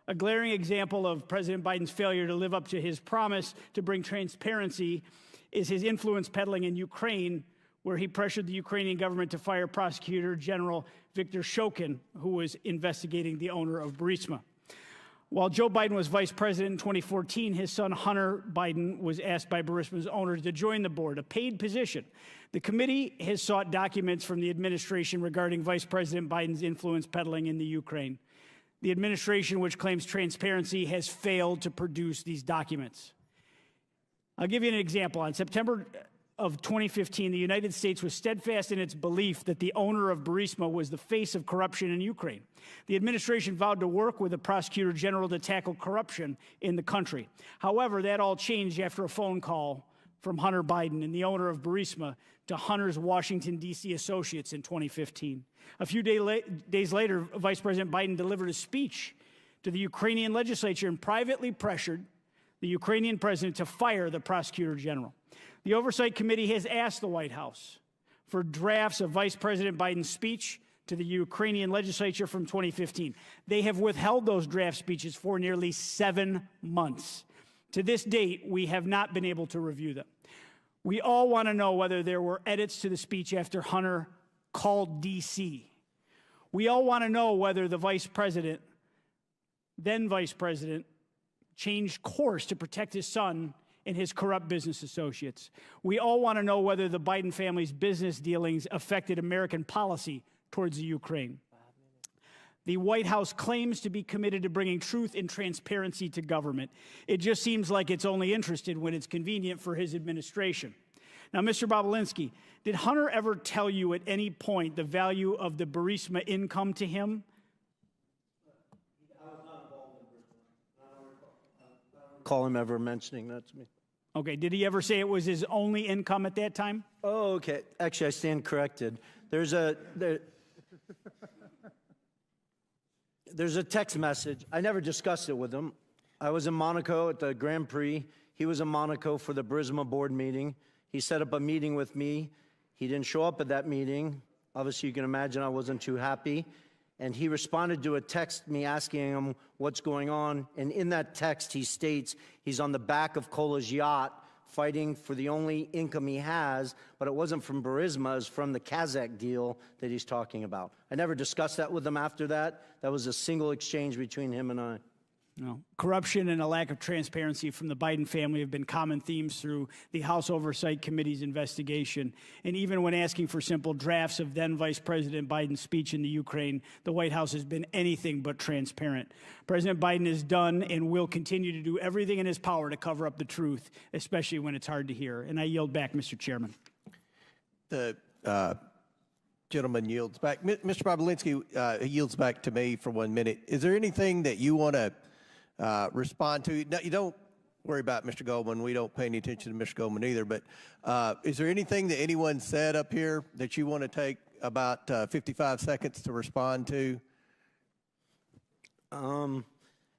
A glaring example of President Biden's failure to live up to his promise to bring transparency is his influence peddling in Ukraine, where he pressured the Ukrainian government to fire Prosecutor General Viktor Shokin, who was investigating the owner of Burisma. While Joe Biden was vice president in 2014, his son Hunter Biden was asked by Burisma's owners to join the board, a paid position. The committee has sought documents from the administration regarding Vice President Biden's influence peddling in the Ukraine. The administration, which claims transparency, has failed to produce these documents. I'll give you an example. On September of 2015, the United States was steadfast in its belief that the owner of Burisma was the face of corruption in Ukraine. The administration vowed to work with the Prosecutor General to tackle corruption in the country. However, that all changed after a phone call from Hunter Biden and the owner of Burisma to Hunter's Washington, D.C. associates in 2015. A few days later, Vice President Biden delivered a speech to the Ukrainian legislature and privately pressured the Ukrainian president to fire the Prosecutor General. The Oversight Committee has asked the White House for drafts of Vice President Biden's speech to the Ukrainian legislature from 2015. They have withheld those draft speeches for nearly 7 months. To this date, we have not been able to review them. We all want to know whether there were edits to the speech after Hunter called D.C. We all want to know whether the vice president, then vice president, changed course to protect his son and his corrupt business associates. We all want to know whether the Biden family's business dealings affected American policy towards the Ukraine. The White House claims to be committed to bringing truth and transparency to government. It just seems like it's only interested when it's convenient for his administration. Now, Mr. Bobulinski, did Hunter ever tell you at any point the value of the Burisma income to him? I was not involved in Burisma. I don't recall him ever mentioning that to me. Okay, did he ever say it was his only income at that time? Oh, okay. Actually, I stand corrected. There's a text message. I never discussed it with him. I was in Monaco at the Grand Prix. He was in Monaco for the Burisma board meeting. He set up a meeting with me. He didn't show up at that meeting. Obviously, you can imagine I wasn't too happy. And he responded to a text me asking him what's going on. And in that text, he states he's on the back of Kola's yacht fighting for the only income he has, but it wasn't from Burisma, it was from the Kazakh deal that he's talking about. I never discussed that with him after that. That was a single exchange between him and I. No. Corruption and a lack of transparency from the Biden family have been common themes through the House Oversight Committee's investigation. And even when asking for simple drafts of then Vice President Biden's speech in the Ukraine, the White House has been anything but transparent. President Biden has done and will continue to do everything in his power to cover up the truth, especially when it's hard to hear. And I yield back, Mr. Chairman. The gentleman yields back. Mr. Bobulinski yields back to me for 1 minute. Is there anything that you want to respond to? No, you don't worry about Mr. Goldman. We don't pay any attention to Mr. Goldman either. But is there anything that anyone said up here that you want to take about 55 seconds to respond to?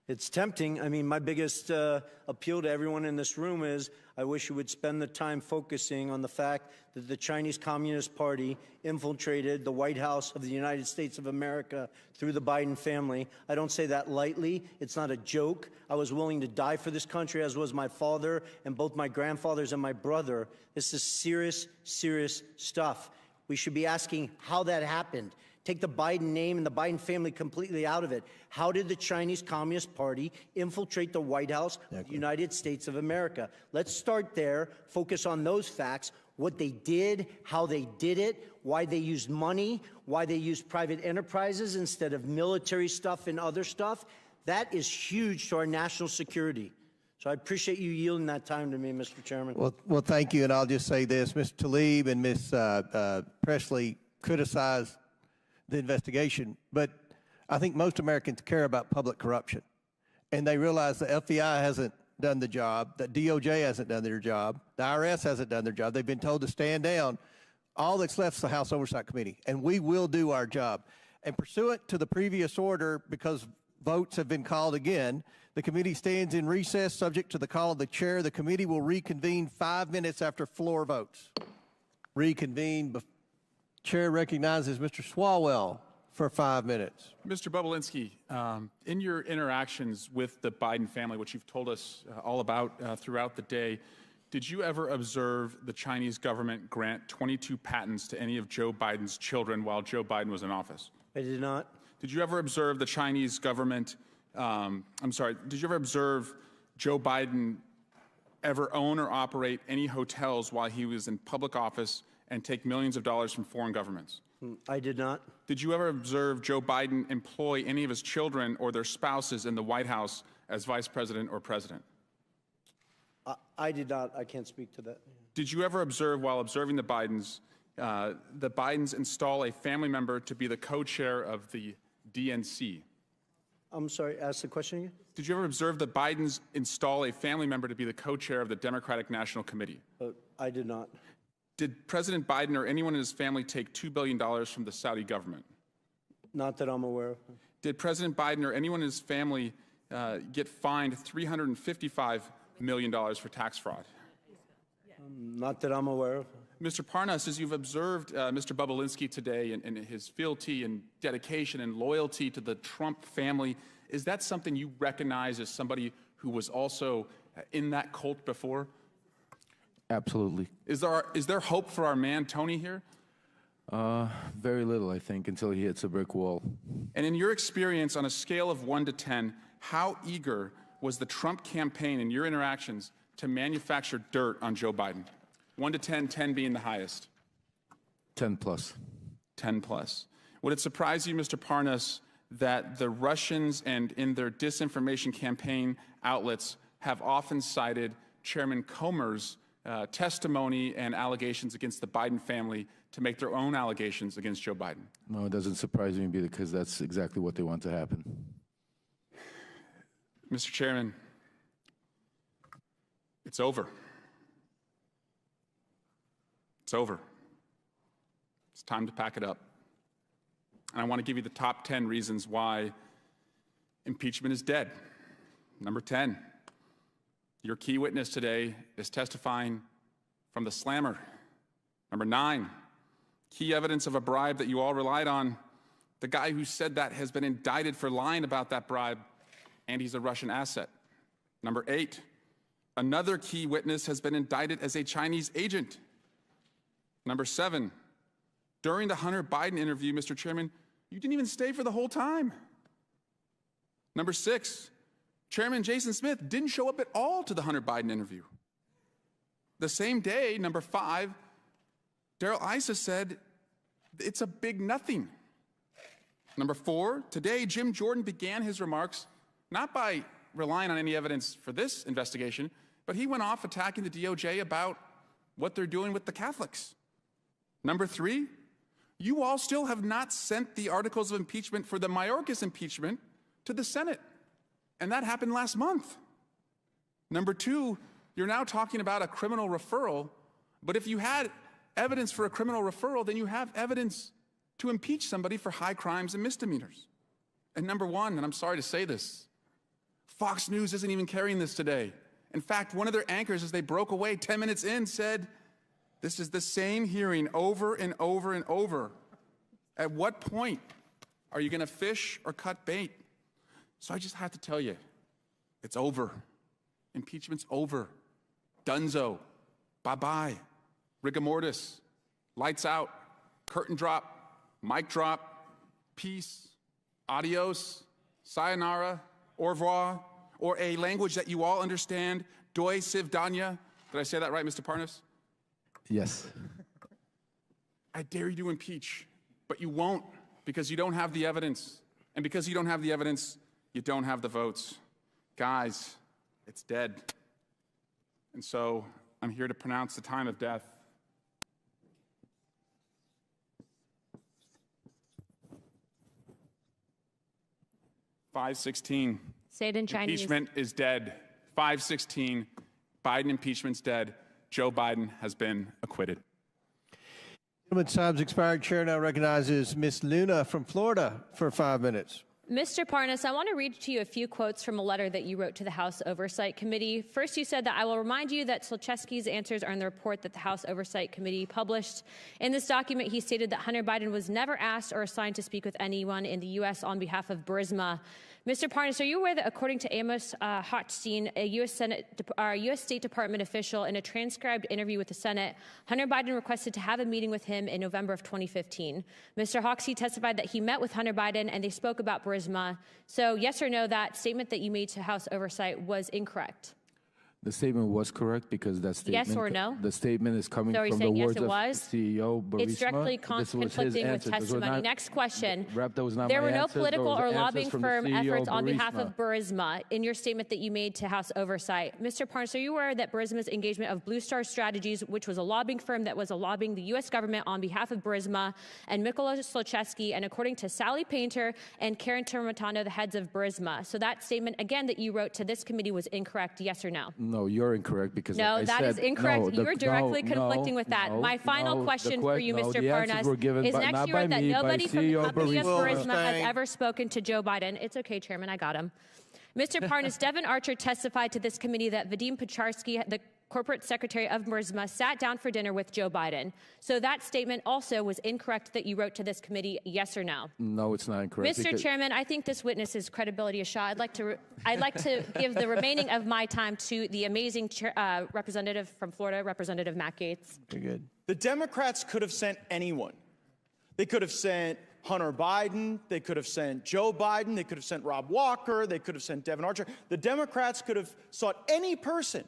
It's tempting. I mean, my biggest appeal to everyone in this room is I wish you would spend the time focusing on the fact that the Chinese Communist Party infiltrated the White House of the United States of America through the Biden family. I don't say that lightly. It's not a joke. I was willing to die for this country, as was my father and both my grandfathers and my brother. This is serious, serious stuff. We should be asking how that happened. Take the Biden name and the Biden family completely out of it. How did the Chinese Communist Party infiltrate the White House of the United States of America? Let's start there, focus on those facts, what they did, how they did it, why they used money, why they used private enterprises instead of military stuff and other stuff. That is huge to our national security. So I appreciate you yielding that time to me, Mr. Chairman. Well, thank you, and I'll just say this. Ms. Tlaib and Ms. Presley criticized the investigation, but I think most Americans care about public corruption, and they realize the FBI hasn't done the job, that DOJ hasn't done their job, the IRS hasn't done their job. They've been told to stand down. All that's left is the House Oversight Committee, and we will do our job. And pursuant to the previous order, because votes have been called again, the committee stands in recess subject to the call of the chair. The committee will reconvene 5 minutes after floor votes. Reconvene. Chair recognizes Mr. Swalwell for 5 minutes. Mr. Bobulinski, in your interactions with the Biden family, which you've told us all about throughout the day, did you ever observe the Chinese government grant 22 patents to any of Joe Biden's children while Joe Biden was in office? I did not. Did you ever observe the Chinese government, did you ever observe Joe Biden ever own or operate any hotels while he was in public office and take millions of dollars from foreign governments? I did not. Did you ever observe Joe Biden employ any of his children or their spouses in the White House as vice president or president? I did not. I can't speak to that. Did you ever observe, while observing the Bidens install a family member to be the co-chair of the DNC? I'm sorry, ask the question again? Did you ever observe the Bidens install a family member to be the co-chair of the Democratic National Committee? I did not. Did President Biden or anyone in his family take $2 billion from the Saudi government? Not that I'm aware of. Did President Biden or anyone in his family get fined $355 million for tax fraud? Not that I'm aware of. Mr. Parnis, as you've observed Mr. Bobulinski today and his fealty and dedication and loyalty to the Trump family, is that something you recognize as somebody who was also in that cult before? Absolutely. Is there hope for our man Tony here? Very little, I think, until he hits a brick wall. And in your experience, on a scale of 1 to 10, how eager was the Trump campaign in your interactions to manufacture dirt on Joe Biden? 1 to 10, 10 being the highest. 10 plus. 10 plus. Would it surprise you, Mr. Parnis, that the Russians and in their disinformation campaign outlets have often cited Chairman Comer's testimony and allegations against the Biden family to make their own allegations against Joe Biden? No, it doesn't surprise me because that's exactly what they want to happen. Mr. Chairman, it's over. It's over. It's time to pack it up. And I want to give you the top 10 reasons why impeachment is dead. Number 10. Your key witness today is testifying from the slammer. Number 9, key evidence of a bribe that you all relied on. The guy who said that has been indicted for lying about that bribe, and he's a Russian asset. Number 8, another key witness has been indicted as a Chinese agent. Number 7, during the Hunter Biden interview, Mr. Chairman, you didn't even stay for the whole time. Number 6, Chairman Jason Smith didn't show up at all to the Hunter Biden interview. The same day, number 5, Darrell Issa said it's a big nothing. Number 4, today Jim Jordan began his remarks not by relying on any evidence for this investigation, but he went off attacking the DOJ about what they're doing with the Catholics. Number 3, you all still have not sent the articles of impeachment for the Mayorkas impeachment to the Senate, and that happened last month. Number 2, you're now talking about a criminal referral, but if you had evidence for a criminal referral, then you have evidence to impeach somebody for high crimes and misdemeanors. And number 1, and I'm sorry to say this, Fox News isn't even carrying this today. In fact, one of their anchors, as they broke away 10 minutes in, said, this is the same hearing over and over and over. At what point are you going to fish or cut bait? So I just have to tell you, it's over. Impeachment's over. Dunzo. Bye-bye. Rigor mortis. Lights out. Curtain drop. Mic drop. Peace. Adios. Sayonara. Au revoir. Or a language that you all understand. Doi sivdanya. Did I say that right, Mr. Parnis? Yes. I dare you to impeach, but you won't because you don't have the evidence. And because you don't have the evidence, you don't have the votes. Guys, it's dead. And so I'm here to pronounce the time of death. "516. Say it in Chinese. Impeachment is dead. 516. Biden impeachment's dead. Joe Biden has been acquitted." Gentleman's time's expired. Chair now recognizes Ms. Luna from Florida for 5 minutes. Mr. Parnis, I want to read to you a few quotes from a letter that you wrote to the House Oversight Committee. First, you said that I will remind you that Solchesky's answers are in the report that the House Oversight Committee published. In this document, he stated that Hunter Biden was never asked or assigned to speak with anyone in the U.S. on behalf of Burisma. Mr. Parnis, are you aware that according to Amos Hochstein, a U.S. State Department official, in a transcribed interview with the Senate, Hunter Biden requested to have a meeting with him in November of 2015. Mr. Hochstein testified that he met with Hunter Biden and they spoke about Burisma. So yes or no, that statement that you made to House Oversight was incorrect? The statement was correct because that statement. Yes or no? The statement is coming So are you from the saying yes, words it of was? CEO Burisma. It's directly This was his conflicting with answer. Those were testimony. not- Next question. That was not There my were no answers. political Those or answers lobbying from the firm CEO efforts on behalf Burisma. of Burisma in your statement that you made to House Oversight. Mr. Parnis, are you aware that Burisma's engagement of Blue Star Strategies, which was a lobbying firm that was lobbying the U.S. government on behalf of Burisma, and Mykola Solchesky, and according to Sally Painter and Karen Termitano, the heads of Burisma. So that statement, again, that you wrote to this committee was incorrect, yes or no? No, you're incorrect because No, I that said, is incorrect. No, You are directly conflicting with that. My final question for you, Mr. Parnis, is next year that nobody from the company of Burisma has ever spoken to Joe Biden. It's okay, Chairman, I got him. Mr. Parnis, Devin Archer testified to this committee that Vadim Picharsky, the corporate secretary of Burisma, sat down for dinner with Joe Biden. So that statement also was incorrect that you wrote to this committee, yes or no? No, it's not incorrect. Mr. Chairman, I think this witness's credibility is shot. I'd like to give the remaining of my time to the amazing representative from Florida, Representative Matt Gaetz. Very good. The Democrats could have sent anyone. They could have sent Hunter Biden. They could have sent Joe Biden. They could have sent Rob Walker. They could have sent Devin Archer. The Democrats could have sought any person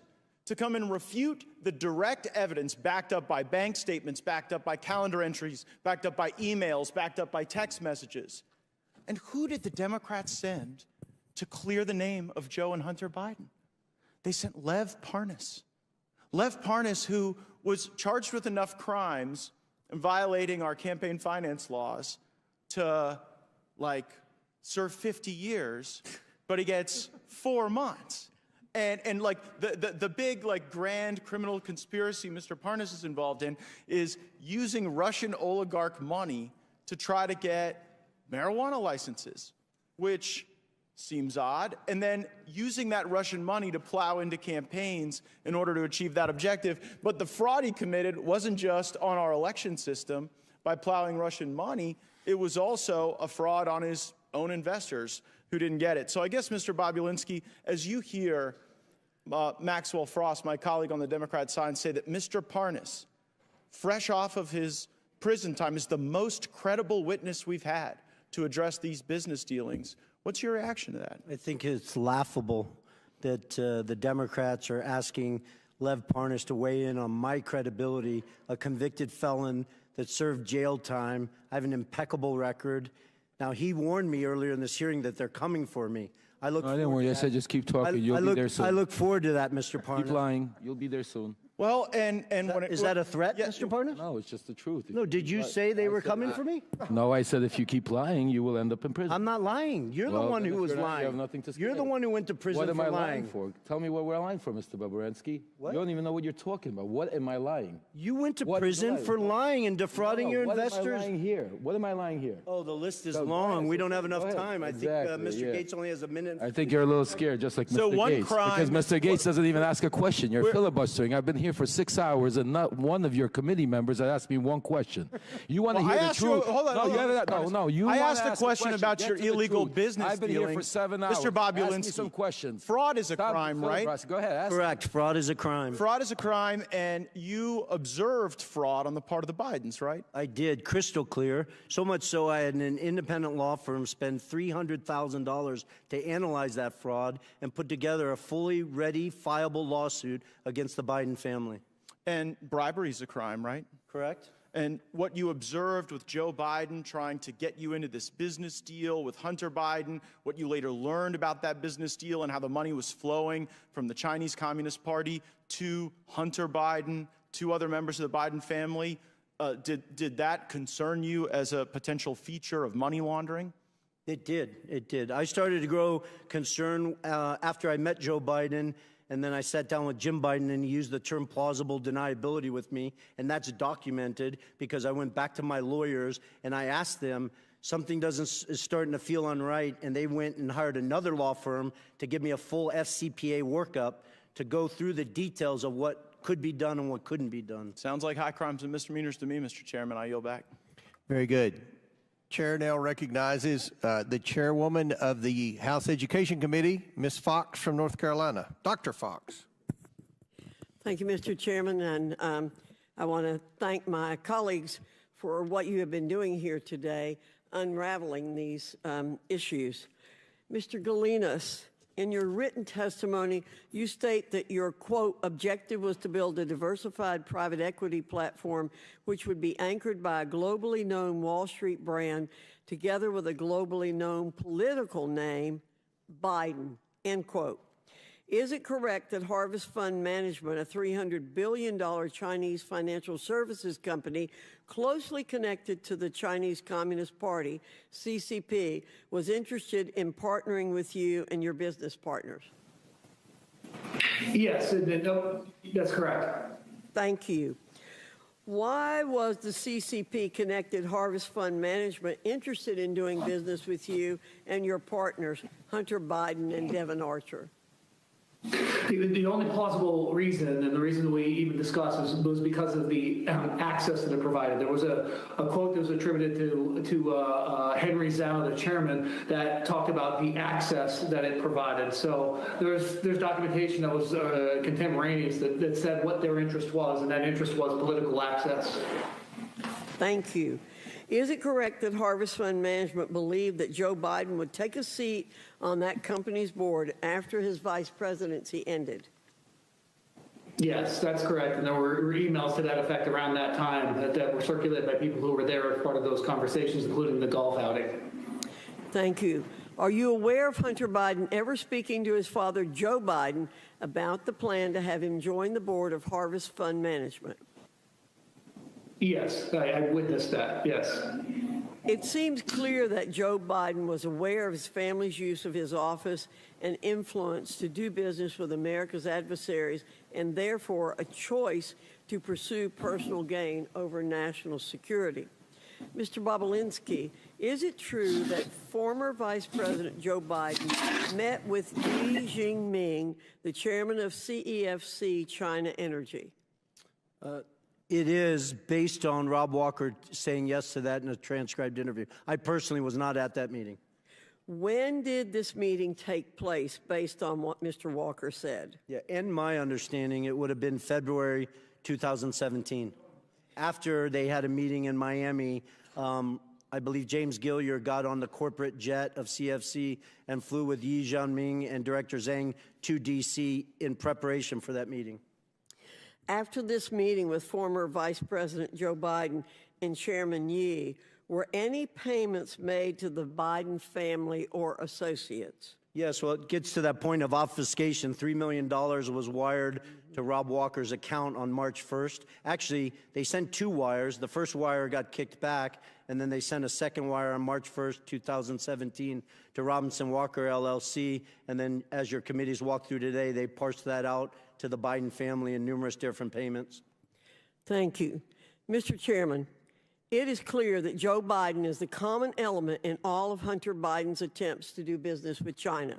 to come and refute the direct evidence backed up by bank statements, backed up by calendar entries, backed up by emails, backed up by text messages. And who did the Democrats send to clear the name of Joe and Hunter Biden? They sent Lev Parnis. Lev Parnis, who was charged with enough crimes and violating our campaign finance laws to, serve 50 years, but he gets 4 months. And the big, grand criminal conspiracy Mr. Parnis is involved in is using Russian oligarch money to try to get marijuana licenses, which seems odd, and then using that Russian money to plow into campaigns in order to achieve that objective. But the fraud he committed wasn't just on our election system by plowing Russian money. It was also a fraud on his own investors who didn't get it. So I guess, Mr. Bobulinski, as you hear Maxwell Frost, my colleague on the Democrat side, say that Mr. Parnis, fresh off of his prison time, is the most credible witness we've had to address these business dealings. What's your reaction to that? I think it's laughable that the Democrats are asking Lev Parnis to weigh in on my credibility, a convicted felon that served jail time. I have an impeccable record. Now, he warned me earlier in this hearing that they're coming for me. I look. No, I didn't worry. I said just keep talking. You'll be there soon. I look forward to that, Mr. Parnis. Keep lying. You'll be there soon. Well, is that a threat, Mr. Parnis? No, it's just the truth. No, did you say they were coming for me? No, I said if you keep lying, you will end up in prison. I'm not lying. You're the one who was lying. You have nothing to say. You're the one who went to prison for lying. What am I lying for? Tell me what we're lying for, Mr. Babarensky. What? You don't even know what you're talking about. What am I lying? You went to prison for lying and defrauding your investors. What am I lying here? What am I lying here? Oh, the list is long. We don't have enough time. I think Mr. Gates only has a minute. I think you're a little scared, just like Mr. Gates. Because Mr. Gates doesn't even ask a question. You're filibustering. I've been here for 6 hours, and not one of your committee members has asked me one question. You want to hear the truth? I asked a question about your illegal business I've been here for 7 hours. Mr. Bobulinski, ask me some questions. Fraud is a crime, right? Go ahead. Ask Correct. Fraud is a crime. Fraud is a crime, and you observed fraud on the part of the Bidens, right? I did, crystal clear. So much so I had an independent law firm spend $300,000 to analyze that fraud and put together a fully ready, fileable lawsuit against the Biden family. And bribery is a crime, right? Correct. And what you observed with Joe Biden trying to get you into this business deal with Hunter Biden, what you later learned about that business deal and how the money was flowing from the Chinese Communist Party to Hunter Biden, to other members of the Biden family, did that concern you as a potential feature of money laundering? It did. It did. I started to grow concern after I met Joe Biden. And then I sat down with Jim Biden, and he used the term plausible deniability with me. And that's documented because I went back to my lawyers and I asked them, something is starting to feel unright. And they went and hired another law firm to give me a full FCPA workup to go through the details of what could be done and what couldn't be done. Sounds like high crimes and misdemeanors to me, Mr. Chairman. I yield back. Very good. Chair now recognizes the chairwoman of the House Education Committee, Ms. Fox from North Carolina. Dr. Fox. Thank you, Mr. Chairman, and I want to thank my colleagues for what you have been doing here today, unraveling these issues. Mr. Galanis, in your written testimony, you state that your, quote, objective was to build a diversified private equity platform which would be anchored by a globally known Wall Street brand together with a globally known political name, Biden, end quote. Is it correct that Harvest Fund Management, a $300 billion Chinese financial services company closely connected to the Chinese Communist Party, CCP, was interested in partnering with you and your business partners? Yes, that's correct. Thank you. Why was the CCP-connected Harvest Fund Management interested in doing business with you and your partners, Hunter Biden and Devon Archer? The only plausible reason, and the reason we even discussed, was because of the access that it provided. There was a quote that was attributed to Henry Zhao, the chairman, that talked about the access that it provided. So there's documentation that was contemporaneous that said what their interest was, and that interest was political access. Thank you. Is it correct that Harvest Fund Management believed that Joe Biden would take a seat on that company's board after his vice presidency ended? Yes, that's correct. And there were emails to that effect around that time that were circulated by people who were there as part of those conversations, including the golf outing. Thank you. Are you aware of Hunter Biden ever speaking to his father, Joe Biden, about the plan to have him join the board of Harvest Fund Management? Yes, I witnessed that, yes. It seems clear that Joe Biden was aware of his family's use of his office and influence to do business with America's adversaries, and therefore a choice to pursue personal gain over national security. Mr. Bobulinski, is it true that former Vice President Joe Biden met with Xi Jinping, the chairman of CEFC China Energy? It is based on Rob Walker saying yes to that in a transcribed interview. I personally was not at that meeting. When did this meeting take place based on what Mr. Walker said? Yeah, in my understanding, it would have been February 2017. After they had a meeting in Miami I believe James Gillier got on the corporate jet of CFC and flew with Yi Jianming and Director Zhang to D.C. in preparation for that meeting. After this meeting with former Vice President Joe Biden and Chairman Yi, were any payments made to the Biden family or associates? Yes, well, it gets to that point of obfuscation. $3 million was wired to Rob Walker's account on March 1st. Actually, they sent 2 wires. The first wire got kicked back, and then they sent a second wire on March 1st, 2017 to Robinson Walker, LLC. And then, as your committees walked through today, they parsed that out to the Biden family in numerous different payments. Thank you. Mr. Chairman, it is clear that Joe Biden is the common element in all of Hunter Biden's attempts to do business with China.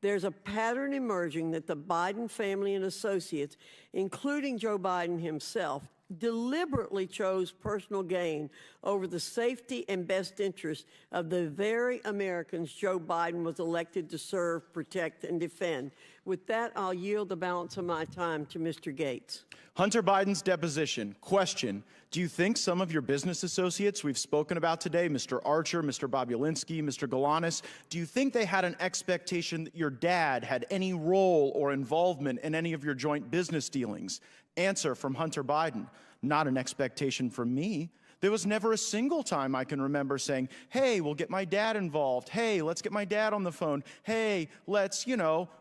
There's a pattern emerging that the Biden family and associates, including Joe Biden himself, deliberately chose personal gain over the safety and best interest of the very Americans Joe Biden was elected to serve, protect, and defend. With that, I'll yield the balance of my time to Mr. Gates. Hunter Biden's deposition. Question: do you think some of your business associates we've spoken about today, Mr. Archer, Mr. Bobulinski, Mr. Galanis, do you think they had an expectation that your dad had any role or involvement in any of your joint business dealings? Answer from Hunter Biden: not an expectation from me. There was never a single time I can remember saying, hey, we'll get my dad involved. Hey, let's get my dad on the phone. Hey, let's,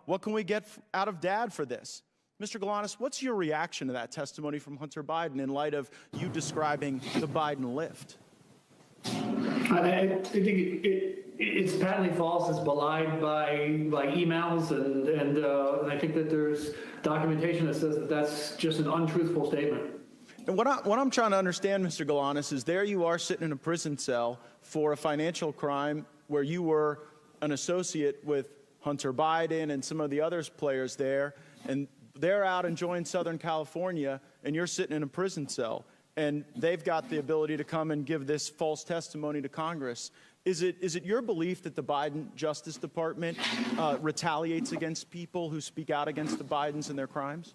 what can we get out of dad for this? Mr. Galanis, what's your reaction to that testimony from Hunter Biden in light of you describing the Biden lift? I think it's patently false. It's belied by emails, and I think that there's documentation that says that that's just an untruthful statement. And what I'm trying to understand, Mr. Galanis, is there you are sitting in a prison cell for a financial crime where you were an associate with Hunter Biden and some of the other players there, and they're out enjoying Southern California, and you're sitting in a prison cell, and they've got the ability to come and give this false testimony to Congress. Is it your belief that the Biden Justice Department retaliates against people who speak out against the Bidens and their crimes?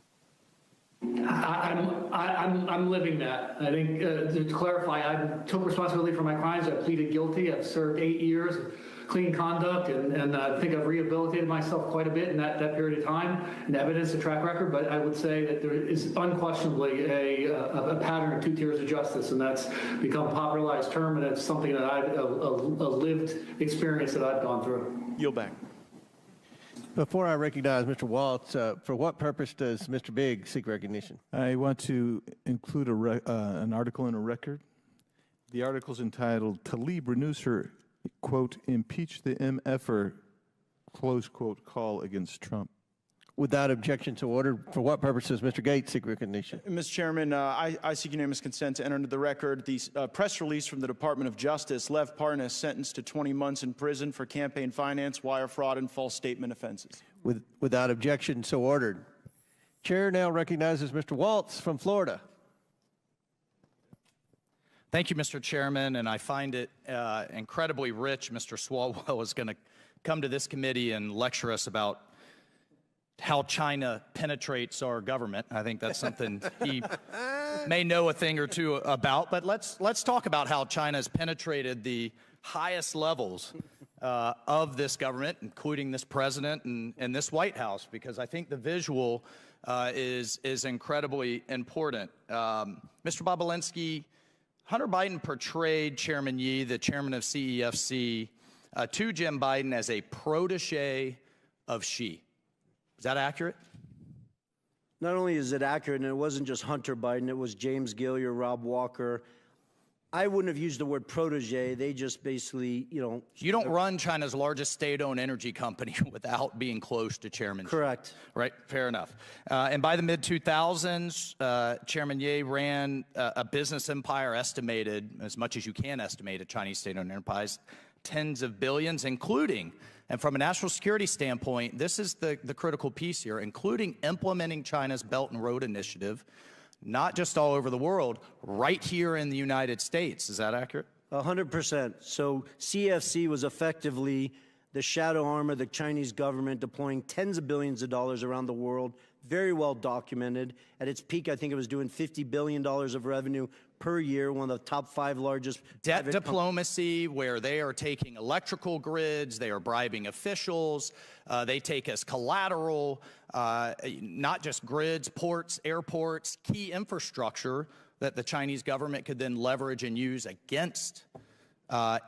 I'm living that. I think to clarify, I took responsibility for my crimes. I pleaded guilty. I've served 8 years of clean conduct, and I think I've rehabilitated myself quite a bit in that period of time, and evidence, a track record. But I would say that there is unquestionably a pattern of 2 tiers of justice, and that's become a popularized term, and it's something that a lived experience that I've gone through. Yield back. Before I recognize Mr. Waltz, for what purpose does Mr. Biggs seek recognition? I want to include an article in a record. The article is entitled, Tlaib renews her, quote, impeach the MFer, close quote, call against Trump. Without objection to order, for what purpose does Mr. Gates seek recognition? Mr. Chairman, I seek unanimous consent to enter into the record the press release from the Department of Justice, Lev Parnis sentenced to 20 months in prison for campaign finance, wire fraud, and false statement offenses. Without objection, so ordered. Chair now recognizes Mr. Waltz from Florida. Thank you, Mr. Chairman, and I find it incredibly rich. Mr. Swalwell is going to come to this committee and lecture us about how China penetrates our government. I think that's something he may know a thing or two about, but let's talk about how China has penetrated the highest levels of this government, including this president and this White House, because I think the visual is incredibly important. Mr. Bobulinski, Hunter Biden portrayed Chairman Yi, the chairman of CEFC, to Jim Biden as a protege of Xi. Is that accurate? Not only is it accurate, and it wasn't just Hunter Biden, it was James Gillier, Rob Walker. I wouldn't have used the word protege. They just basically, You don't run China's largest state-owned energy company without being close to Chairman Xi. Correct. Right, fair enough. And by the mid-2000s, Chairman Ye ran a business empire estimated, as much as you can estimate a Chinese state-owned enterprise, tens of billions, including, and from a national security standpoint, this is the critical piece here, including implementing China's Belt and Road Initiative, not just all over the world, right here in the United States. Is that accurate? 100%. So CFC was effectively the shadow arm of the Chinese government, deploying tens of billions of dollars around the world, very well documented. At its peak, I think it was doing $50 billion of revenue per year, one of the top 5 largest. Debt diplomacy, where they are taking electrical grids, they are bribing officials, they take as collateral, not just grids, ports, airports, key infrastructure that the Chinese government could then leverage and use against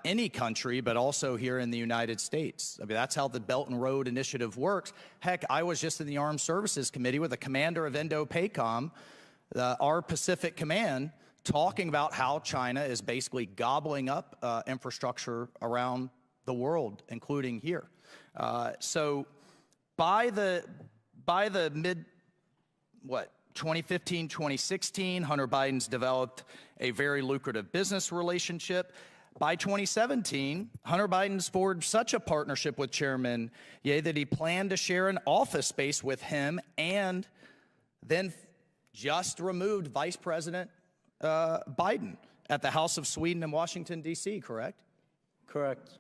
any country, but also here in the United States. I mean, that's how the Belt and Road Initiative works. Heck, I was just in the Armed Services Committee with the commander of Indo-PACOM, our Pacific Command, talking about how China is basically gobbling up infrastructure around the world, including here. So by the mid, 2015, 2016, Hunter Biden's developed a very lucrative business relationship. By 2017, Hunter Biden's forged such a partnership with Chairman Ye that he planned to share an office space with him, and then just removed Vice President Biden at the House of Sweden in Washington, D.C., correct? Correct.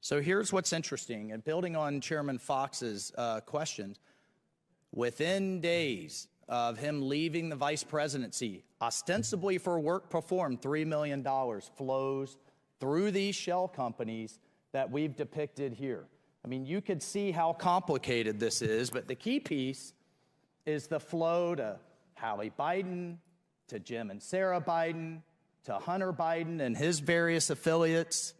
So here's what's interesting, and building on Chairman Fox's questions, within days of him leaving the vice presidency, ostensibly for work performed, $3 million flows through these shell companies that we've depicted here. I mean, you could see how complicated this is, but the key piece is the flow to Hallie Biden, to Jim and Sarah Biden, to Hunter Biden and his various affiliates.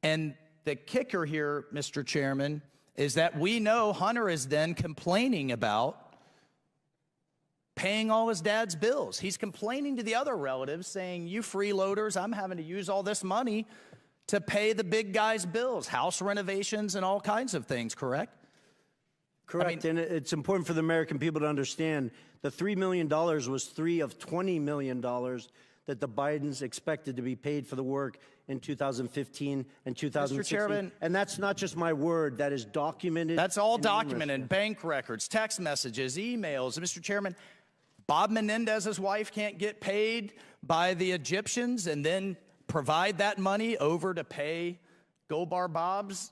And the kicker here, Mr. Chairman, is that we know Hunter is then complaining about paying all his dad's bills. He's complaining to the other relatives saying, you freeloaders, I'm having to use all this money to pay the big guy's bills, house renovations and all kinds of things, correct? Correct, and it's important for the American people to understand the $3 million was 3 of $20 million that the Bidens expected to be paid for the work in 2015 and 2016. Mr. Chairman, and that's not just my word, that is documented. That's all documented, bank records, text messages, emails. Mr. Chairman, Bob Menendez's wife can't get paid by the Egyptians and then provide that money over to pay Goldbar Bob's,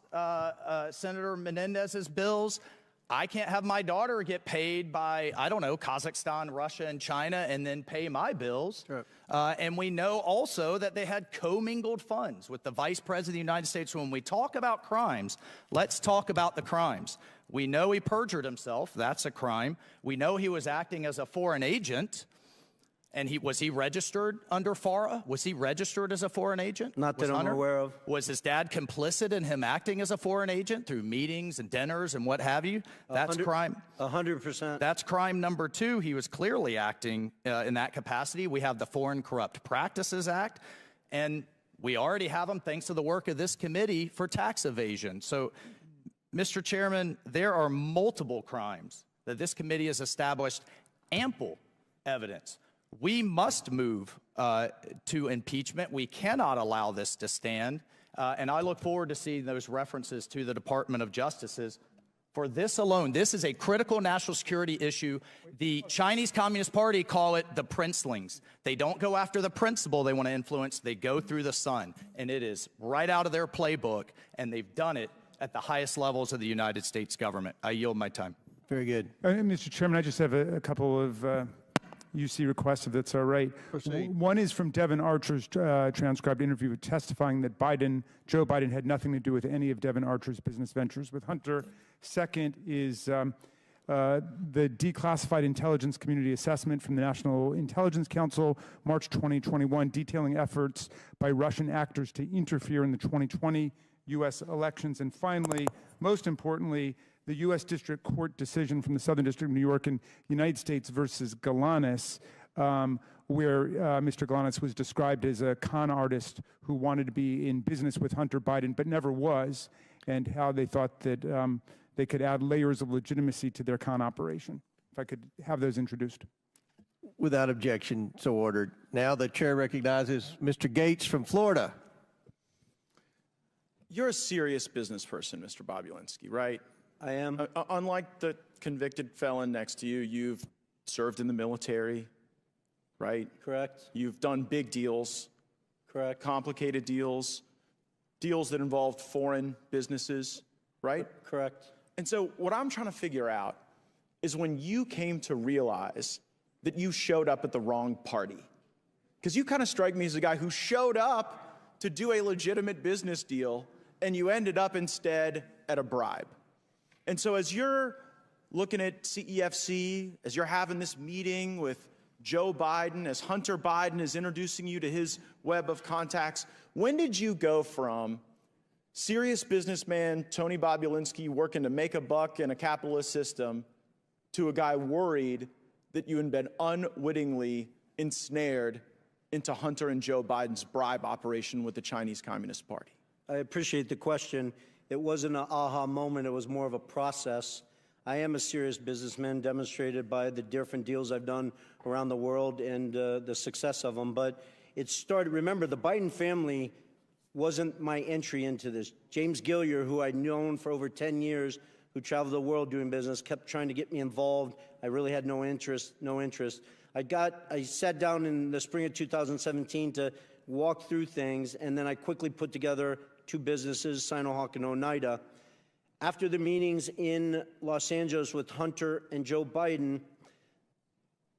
Senator Menendez's bills. I can't have my daughter get paid by, I don't know, Kazakhstan, Russia, and China and then pay my bills. Sure. And we know also that they had commingled funds with the Vice President of the United States. So when we talk about crimes, let's talk about the crimes. We know he perjured himself. That's a crime. We know he was acting as a foreign agent. And was he registered under FARA? Was he registered as a foreign agent? Not that I'm aware of. Was his dad complicit in him acting as a foreign agent through meetings and dinners and what have you? That's crime. 100%. That's crime number 2. He was clearly acting in that capacity. We have the Foreign Corrupt Practices Act, and we already have them thanks to the work of this committee for tax evasion. So, Mr. Chairman, there are multiple crimes that this committee has established ample evidence. We must move to impeachment. We cannot allow this to stand. And I look forward to seeing those references to the Department of Justice's. For this alone, this is a critical national security issue. The Chinese Communist Party call it the princelings. They don't go after the principle they want to influence. They go through the sun. And it is right out of their playbook. And they've done it at the highest levels of the United States government. I yield my time. Very good. Mr. Chairman, I just have a couple of UC requests, if that's all right. One is from Devin Archer's transcribed interview testifying that Joe Biden had nothing to do with any of Devin Archer's business ventures with Hunter. Second is the declassified intelligence community assessment from the National Intelligence Council, March 2021, detailing efforts by Russian actors to interfere in the 2020 U.S. elections. And finally, most importantly, the U.S. District Court decision from the Southern District of New York in United States versus Galanis, where Mr. Galanis was described as a con artist who wanted to be in business with Hunter Biden but never was, and how they thought that they could add layers of legitimacy to their con operation. If I could have those introduced. Without objection, so ordered. Now the chair recognizes Mr. Gates from Florida. You're a serious business person, Mr. Bobulinski, right? I am. Unlike the convicted felon next to you, you've served in the military, right? Correct. You've done big deals. Correct. Complicated deals, deals that involved foreign businesses, right? Correct. And so what I'm trying to figure out is when you came to realize that you showed up at the wrong party? Because you kind of strike me as a guy who showed up to do a legitimate business deal, and you ended up instead at a bribe. And so as you're looking at CEFC, as you're having this meeting with Joe Biden, as Hunter Biden is introducing you to his web of contacts, when did you go from serious businessman Tony Bobulinski working to make a buck in a capitalist system to a guy worried that you had been unwittingly ensnared into Hunter and Joe Biden's bribe operation with the Chinese Communist Party? I appreciate the question. It wasn't an aha moment. It was more of a process. I am a serious businessman, demonstrated by the different deals I've done around the world and the success of them. But it started, remember, the Biden family wasn't my entry into this. James Gillier, who I'd known for over 10 years, who traveled the world doing business, kept trying to get me involved. I really had no interest. I sat down in the spring of 2017 to walk through things, and then I quickly put together two businesses, Sinohawk and Oneida. After the meetings in Los Angeles with Hunter and Joe Biden,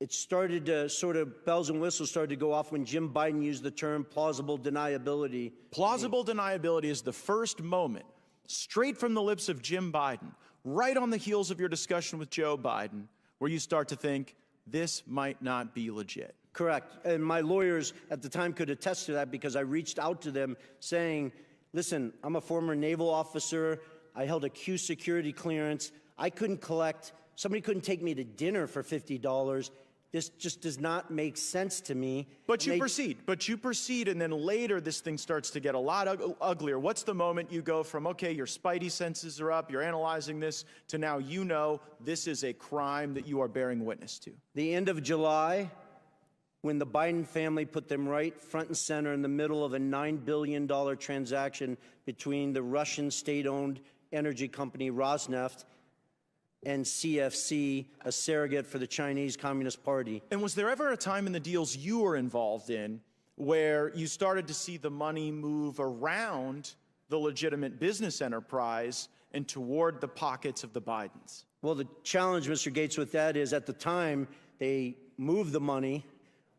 it started to sort of, bells and whistles started to go off when Jim Biden used the term plausible deniability. Plausible deniability is the first moment, straight from the lips of Jim Biden, right on the heels of your discussion with Joe Biden, where you start to think, this might not be legit. Correct. And my lawyers at the time could attest to that, because I reached out to them saying, listen, I'm a former naval officer. I held a Q security clearance. I couldn't collect, somebody couldn't take me to dinner for $50. This just does not make sense to me. But you proceed, and then later this thing starts to get a lot uglier. What's the moment you go from, okay, your spidey senses are up, you're analyzing this, to now you know this is a crime that you are bearing witness to? The end of July, when the Biden family put them right front and center in the middle of a $9 billion transaction between the Russian state-owned energy company Rosneft and CFC, a surrogate for the Chinese Communist Party. And was there ever a time in the deals you were involved in where you started to see the money move around the legitimate business enterprise and toward the pockets of the Bidens? Well, the challenge, Mr. Gates, with that is at the time they moved the money,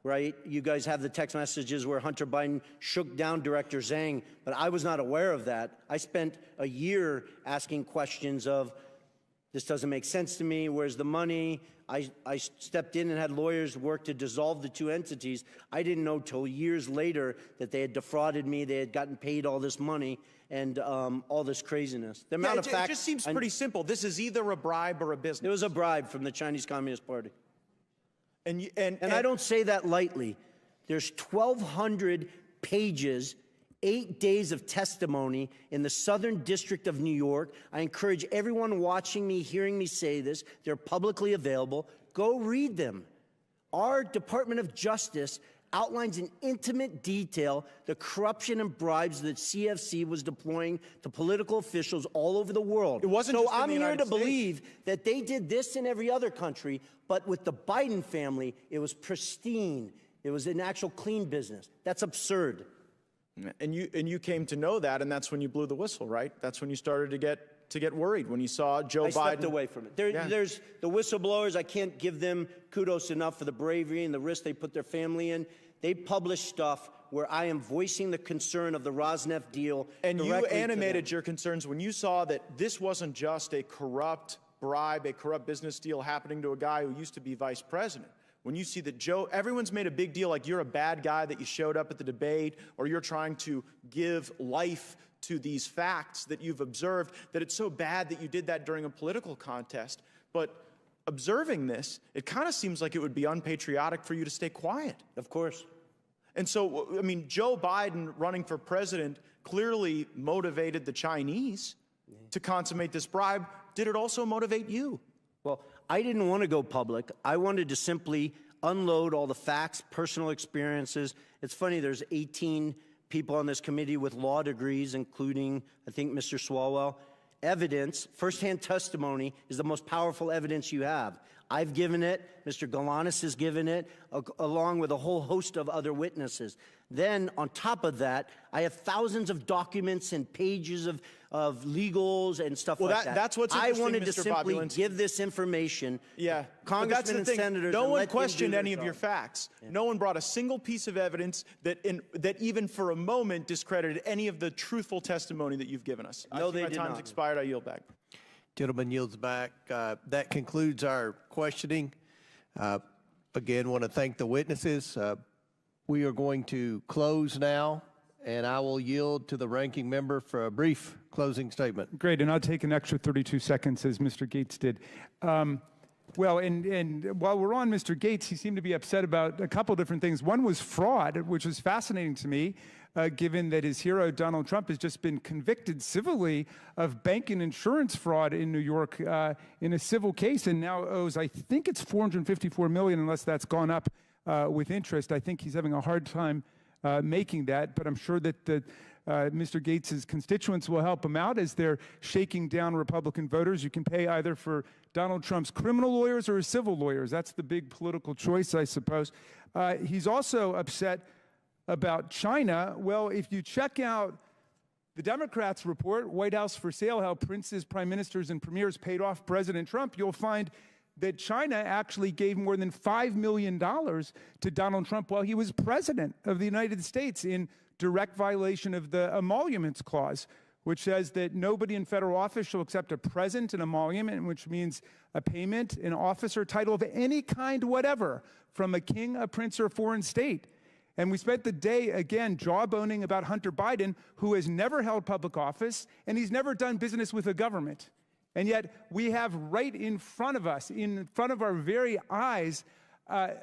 right? You guys have the text messages where Hunter Biden shook down Director Zhang, but I was not aware of that. I spent a year asking questions of, this doesn't make sense to me, where's the money? I stepped in and had lawyers work to dissolve the two entities. I didn't know till years later that they had defrauded me, they had gotten paid all this money, and all this craziness. The amount of facts, it just seems pretty simple. This is either a bribe or a business. It was a bribe from the Chinese Communist Party. And I don't say that lightly. There's 1,200 pages, 8 days of testimony in the Southern District of New York. I encourage everyone watching me, hearing me say this, they're publicly available. Go read them. Our Department of Justice outlines in intimate detail the corruption and bribes that CFC was deploying to political officials all over the world. It wasn't just in the United States. I'm here to believe that they did this in every other country, but with the Biden family, it was pristine. It was an actual clean business. That's absurd. And you came to know that, and that's when you blew the whistle, right? That's when you started to get worried, when you saw Joe Biden. I stepped away from it. There's the whistleblowers. I can't give them kudos enough for the bravery and the risk they put their family in. They publish stuff where I am voicing the concern of the Rosneft deal. And you animated your concerns when you saw that this wasn't just a corrupt bribe, a corrupt business deal happening to a guy who used to be vice president. When you see that Joe, everyone's made a big deal like you're a bad guy that you showed up at the debate, or you're trying to give life to these facts that you've observed, that it's so bad that you did that during a political contest. But observing this, it kind of seems like it would be unpatriotic for you to stay quiet. Of course. And so, I mean, Joe Biden running for president clearly motivated the Chinese to consummate this bribe. Did it also motivate you? Well, I didn't want to go public. I wanted to simply unload all the facts, personal experiences. It's funny, there's 18 people on this committee with law degrees, including, I think, Mr. Swalwell. Evidence, firsthand testimony, is the most powerful evidence you have. I've given it, Mr. Galanis has given it, along with a whole host of other witnesses. Then, on top of that, I have thousands of documents and pages of legals and stuff like that. That's what's I interesting, wanted to Mr. simply Bobulinski. give this information. Yeah, Congressmen and senators. No and one let them questioned do any their of your job. facts. Yeah. No one brought a single piece of evidence that even for a moment discredited any of the truthful testimony that you've given us. No, they did my time's not. expired. I yield back. Gentleman yields back. That concludes our questioning. Again, want to thank the witnesses. We are going to close now, and I will yield to the ranking member for a brief closing statement. Great, and I'll take an extra 32 seconds as Mr. Gates did. Well, and while we're on Mr. Gates, he seemed to be upset about a couple different things. One was fraud, which was fascinating to me, given that his hero, Donald Trump, has just been convicted civilly of bank and insurance fraud in New York in a civil case, and now owes, I think it's $454 million, unless that's gone up with interest. I think he's having a hard time making that, but I'm sure that Mr. Gates' constituents will help him out as they're shaking down Republican voters. You can pay either for Donald Trump's criminal lawyers or his civil lawyers. That's the big political choice, I suppose. He's also upset about China. Well, if you check out the Democrats' report, White House for Sale, how princes, prime ministers, and premiers paid off President Trump, you'll find that China actually gave more than $5 million to Donald Trump while he was president of the United States in direct violation of the Emoluments Clause, which says that nobody in federal office shall accept a present, an emolument, which means a payment, an office or title of any kind whatever from a king, a prince, or a foreign state. And we spent the day, again, jawboning about Hunter Biden, who has never held public office, and he's never done business with a government. And yet we have right in front of us, in front of our very eyes,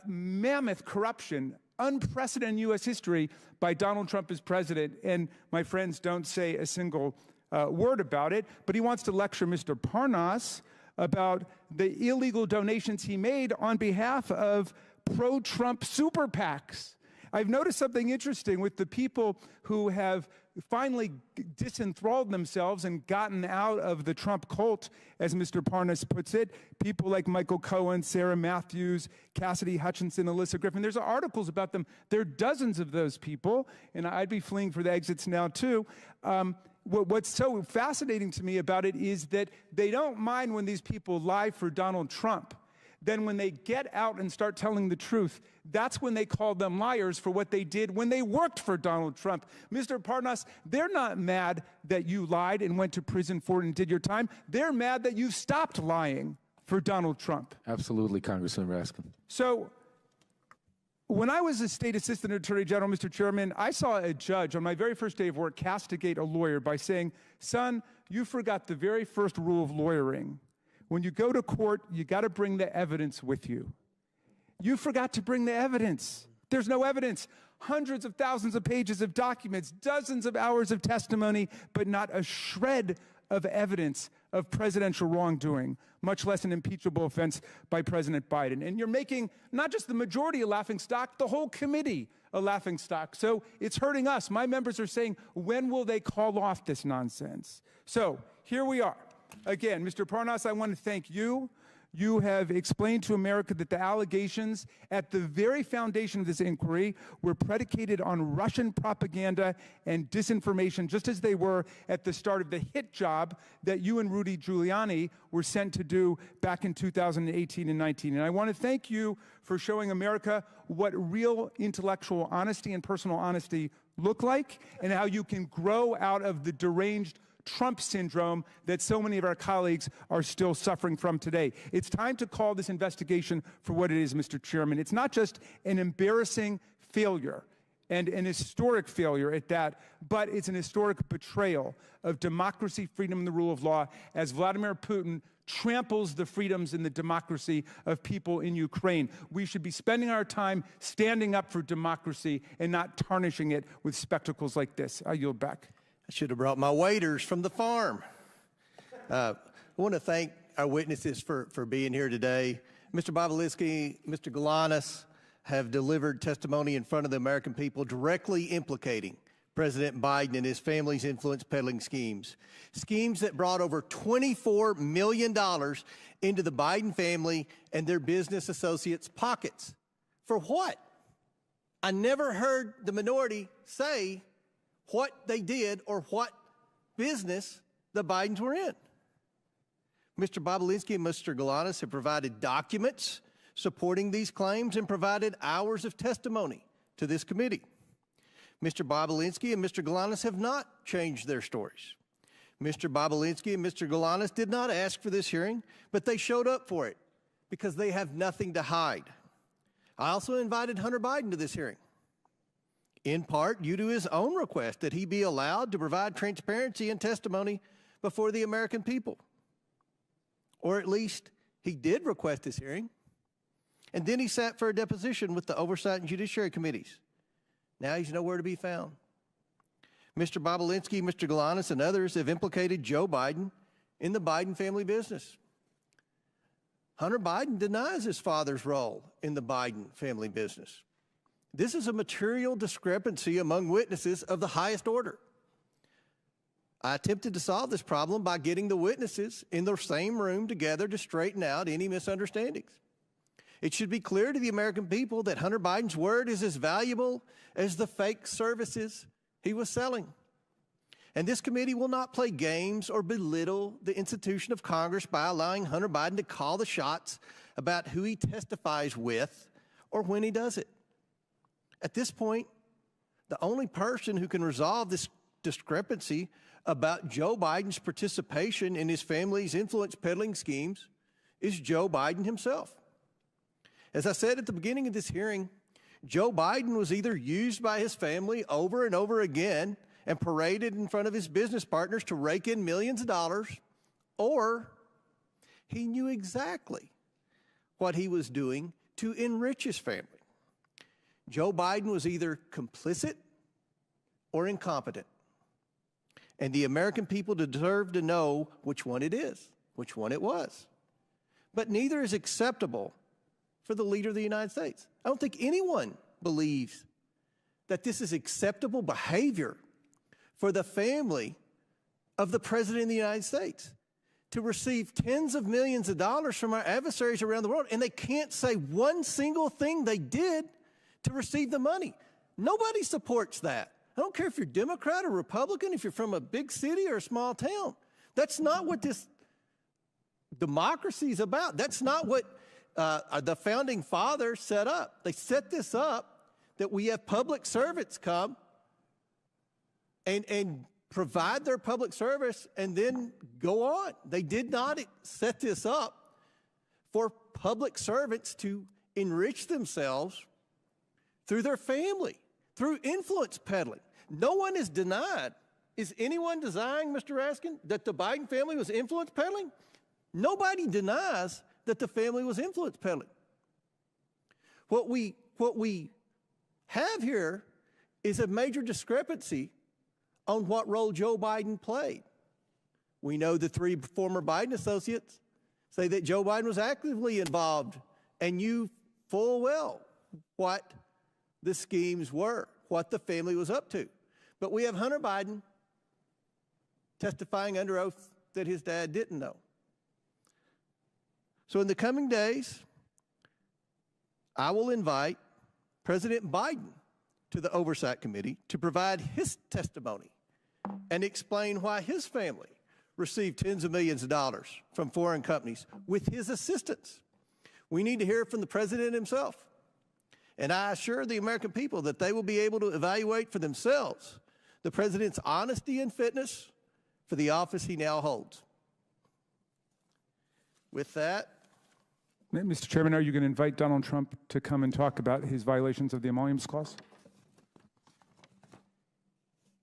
mammoth corruption, unprecedented U.S. history by Donald Trump as president. And my friends don't say a single word about it. But he wants to lecture Mr. Parnis about the illegal donations he made on behalf of pro-Trump super PACs. I've noticed something interesting with the people who have finally disenthralled themselves and gotten out of the Trump cult, as Mr. Parnis puts it. People like Michael Cohen, Sarah Matthews, Cassidy Hutchinson, Alyssa Griffin. There's articles about them. There are dozens of those people, and I'd be fleeing for the exits now, too. What's so fascinating to me about it is that they don't mind when these people lie for Donald Trump. Then when they get out and start telling the truth, that's when they call them liars for what they did when they worked for Donald Trump. Mr. Parnas, they're not mad that you lied and went to prison for it and did your time. They're mad that you stopped lying for Donald Trump. Absolutely, Congressman Raskin. So when I was a state assistant attorney general, Mr. Chairman, I saw a judge on my very first day of work castigate a lawyer by saying, son, you forgot the very first rule of lawyering. When you go to court, you got to bring the evidence with you. You forgot to bring the evidence. There's no evidence. Hundreds of thousands of pages of documents, dozens of hours of testimony, but not a shred of evidence of presidential wrongdoing, much less an impeachable offense by President Biden. And you're making not just the majority a laughingstock, the whole committee a laughingstock. So it's hurting us. My members are saying, when will they call off this nonsense? So here we are. Again, Mr. Parnas, I want to thank you. You have explained to America that the allegations at the very foundation of this inquiry were predicated on Russian propaganda and disinformation, just as they were at the start of the hit job that you and Rudy Giuliani were sent to do back in 2018 and 19. And I want to thank you for showing America what real intellectual honesty and personal honesty look like, and how you can grow out of the deranged Trump syndrome that so many of our colleagues are still suffering from today. It's time to call this investigation for what it is, Mr. Chairman. It's not just an embarrassing failure and an historic failure at that, but it's an historic betrayal of democracy, freedom, and the rule of law as Vladimir Putin tramples the freedoms and the democracy of people in Ukraine. We should be spending our time standing up for democracy and not tarnishing it with spectacles like this. I yield back. I should have brought my waiters from the farm. I want to thank our witnesses for being here today. Mr. Bobulinski, Mr. Galanis have delivered testimony in front of the American people directly implicating President Biden and his family's influence peddling schemes. Schemes that brought over $24 million into the Biden family and their business associates' pockets. For what? I never heard the minority say what they did or what business the Bidens were in. Mr. Bobulinski and Mr. Galanis have provided documents supporting these claims and provided hours of testimony to this committee. Mr. Bobulinski and Mr. Galanis have not changed their stories. Mr. Bobulinski and Mr. Galanis did not ask for this hearing, but they showed up for it because they have nothing to hide. I also invited Hunter Biden to this hearing, in part due to his own request that he be allowed to provide transparency and testimony before the American people. Or at least he did request this hearing, and then he sat for a deposition with the Oversight and Judiciary Committees. Now he's nowhere to be found. Mr. Bobulinski, Mr. Galanis, and others have implicated Joe Biden in the Biden family business. Hunter Biden denies his father's role in the Biden family business. This is a material discrepancy among witnesses of the highest order. I attempted to solve this problem by getting the witnesses in the same room together to straighten out any misunderstandings. It should be clear to the American people that Hunter Biden's word is as valuable as the fake services he was selling. And this committee will not play games or belittle the institution of Congress by allowing Hunter Biden to call the shots about who he testifies with or when he does it. At this point, the only person who can resolve this discrepancy about Joe Biden's participation in his family's influence peddling schemes is Joe Biden himself. As I said at the beginning of this hearing, Joe Biden was either used by his family over and over again and paraded in front of his business partners to rake in millions of dollars, or he knew exactly what he was doing to enrich his family. Joe Biden was either complicit or incompetent. And the American people deserve to know which one it is, which one it was. But neither is acceptable for the leader of the United States. I don't think anyone believes that this is acceptable behavior for the family of the President of the United States to receive tens of millions of dollars from our adversaries around the world, and they can't say one single thing they did to receive the money. Nobody supports that. I don't care if you're Democrat or Republican, if you're from a big city or a small town. That's not what this democracy is about. That's not what the founding fathers set up. They set this up that we have public servants come and provide their public service and then go on. They did not set this up for public servants to enrich themselves through their family, through influence peddling. No one is denied. Is anyone denying, Mr. Raskin, that the Biden family was influence peddling? Nobody denies that the family was influence peddling. What we have here is a major discrepancy on what role Joe Biden played. We know the three former Biden associates say that Joe Biden was actively involved and knew full well what the schemes were, what the family was up to. But we have Hunter Biden testifying under oath that his dad didn't know. So in the coming days, I will invite President Biden to the Oversight Committee to provide his testimony and explain why his family received tens of millions of dollars from foreign companies with his assistance. We need to hear from the President himself. And I assure the American people that they will be able to evaluate for themselves the President's honesty and fitness for the office he now holds. With that, Mr. Chairman, are you going to invite Donald Trump to come and talk about his violations of the Emoluments Clause?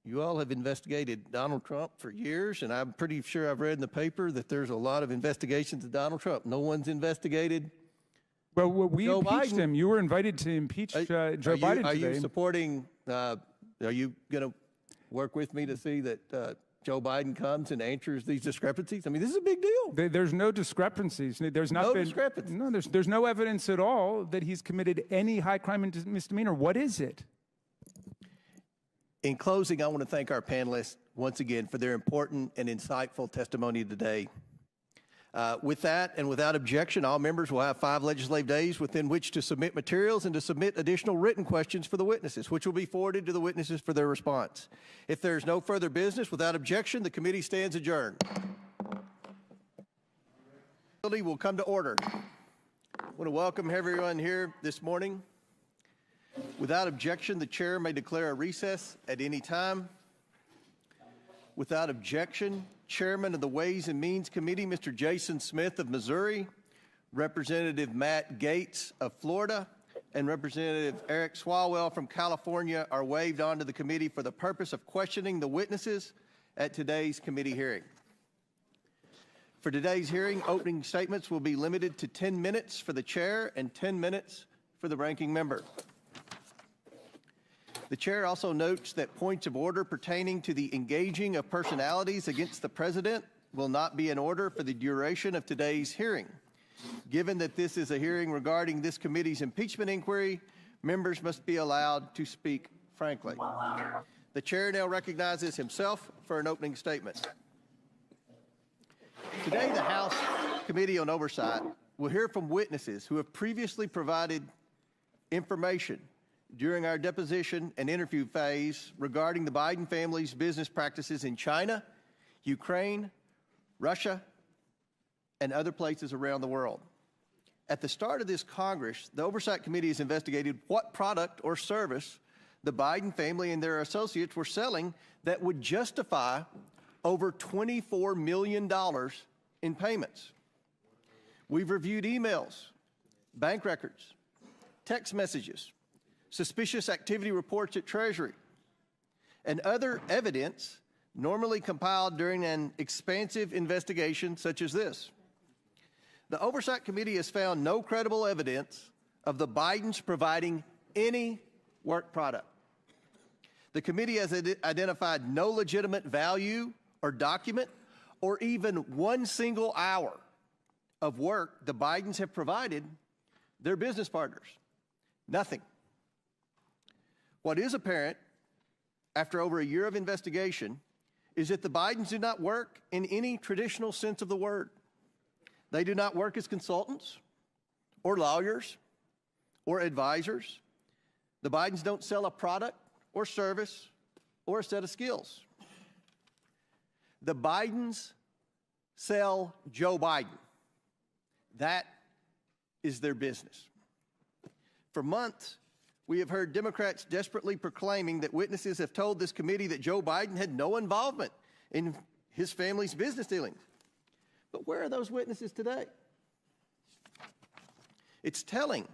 you all have investigated Donald Trump for years, and I'm pretty sure I've read in the paper that there's a lot of investigations of Donald Trump. No one's investigated we Joe impeached Biden. him. You were invited to impeach Joe Biden today. Are you supporting, are you going to work with me to see that Joe Biden comes and answers these discrepancies? I mean, this is a big deal. There's no discrepancies. There's not been discrepancies. No, there's no evidence at all that he's committed any high crime and misdemeanor. What is it? In closing, I want to thank our panelists once again for their important and insightful testimony today. With that and without objection, all members will have 5 legislative days within which to submit materials and to submit additional written questions for the witnesses, which will be forwarded to the witnesses for their response. If there is no further business, without objection, the committee stands adjourned. Will come to order. I want to welcome everyone here this morning. Without objection, the chair may declare a recess at any time. Without objection, Chairman of the Ways and Means Committee, Mr. Jason Smith of Missouri, Representative Matt Gaetz of Florida, and Representative Eric Swalwell from California are waived onto the committee for the purpose of questioning the witnesses at today's committee hearing. For today's hearing, opening statements will be limited to 10 minutes for the chair and 10 minutes for the ranking member. The chair also notes that points of order pertaining to the engaging of personalities against the president will not be in order for the duration of today's hearing. Given that this is a hearing regarding this committee's impeachment inquiry, members must be allowed to speak frankly. The chair now recognizes himself for an opening statement. Today, the House Committee on Oversight will hear from witnesses who have previously provided information during our deposition and interview phase regarding the Biden family's business practices in China, Ukraine, Russia, and other places around the world. At the start of this Congress, the Oversight Committee has investigated what product or service the Biden family and their associates were selling that would justify over $24 million in payments. We've reviewed emails, bank records, text messages, suspicious activity reports at Treasury, and other evidence normally compiled during an expansive investigation such as this. The Oversight Committee has found no credible evidence of the Bidens providing any work product. The committee has identified no legitimate value or document or even one single hour of work the Bidens have provided their business partners. Nothing. What is apparent after over a year of investigation is that the Bidens do not work in any traditional sense of the word. They do not work as consultants or lawyers or advisors. The Bidens don't sell a product or service or a set of skills. The Bidens sell Joe Biden. That is their business. For months, we have heard Democrats desperately proclaiming that witnesses have told this committee that Joe Biden had no involvement in his family's business dealings. But where are those witnesses today? It's telling.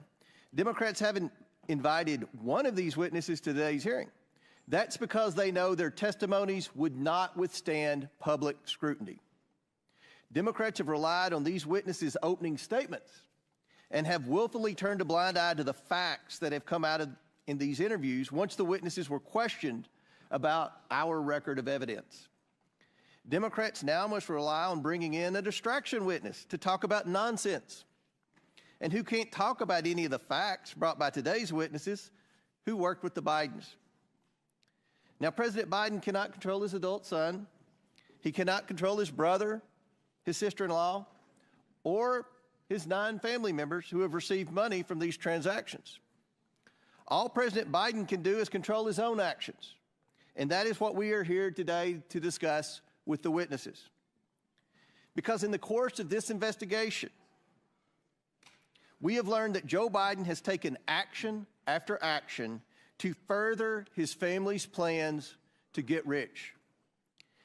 Democrats haven't invited one of these witnesses to today's hearing. That's because they know their testimonies would not withstand public scrutiny. Democrats have relied on these witnesses' opening statements and have willfully turned a blind eye to the facts that have come out in these interviews once the witnesses were questioned about our record of evidence. Democrats now must rely on bringing in a distraction witness to talk about nonsense, and who can't talk about any of the facts brought by today's witnesses who worked with the Bidens. Now, President Biden cannot control his adult son. He cannot control his brother, his sister-in-law, or his 9 family members who have received money from these transactions. All President Biden can do is control his own actions, and that is what we are here today to discuss with the witnesses. Because in the course of this investigation, we have learned that Joe Biden has taken action after action to further his family's plans to get rich.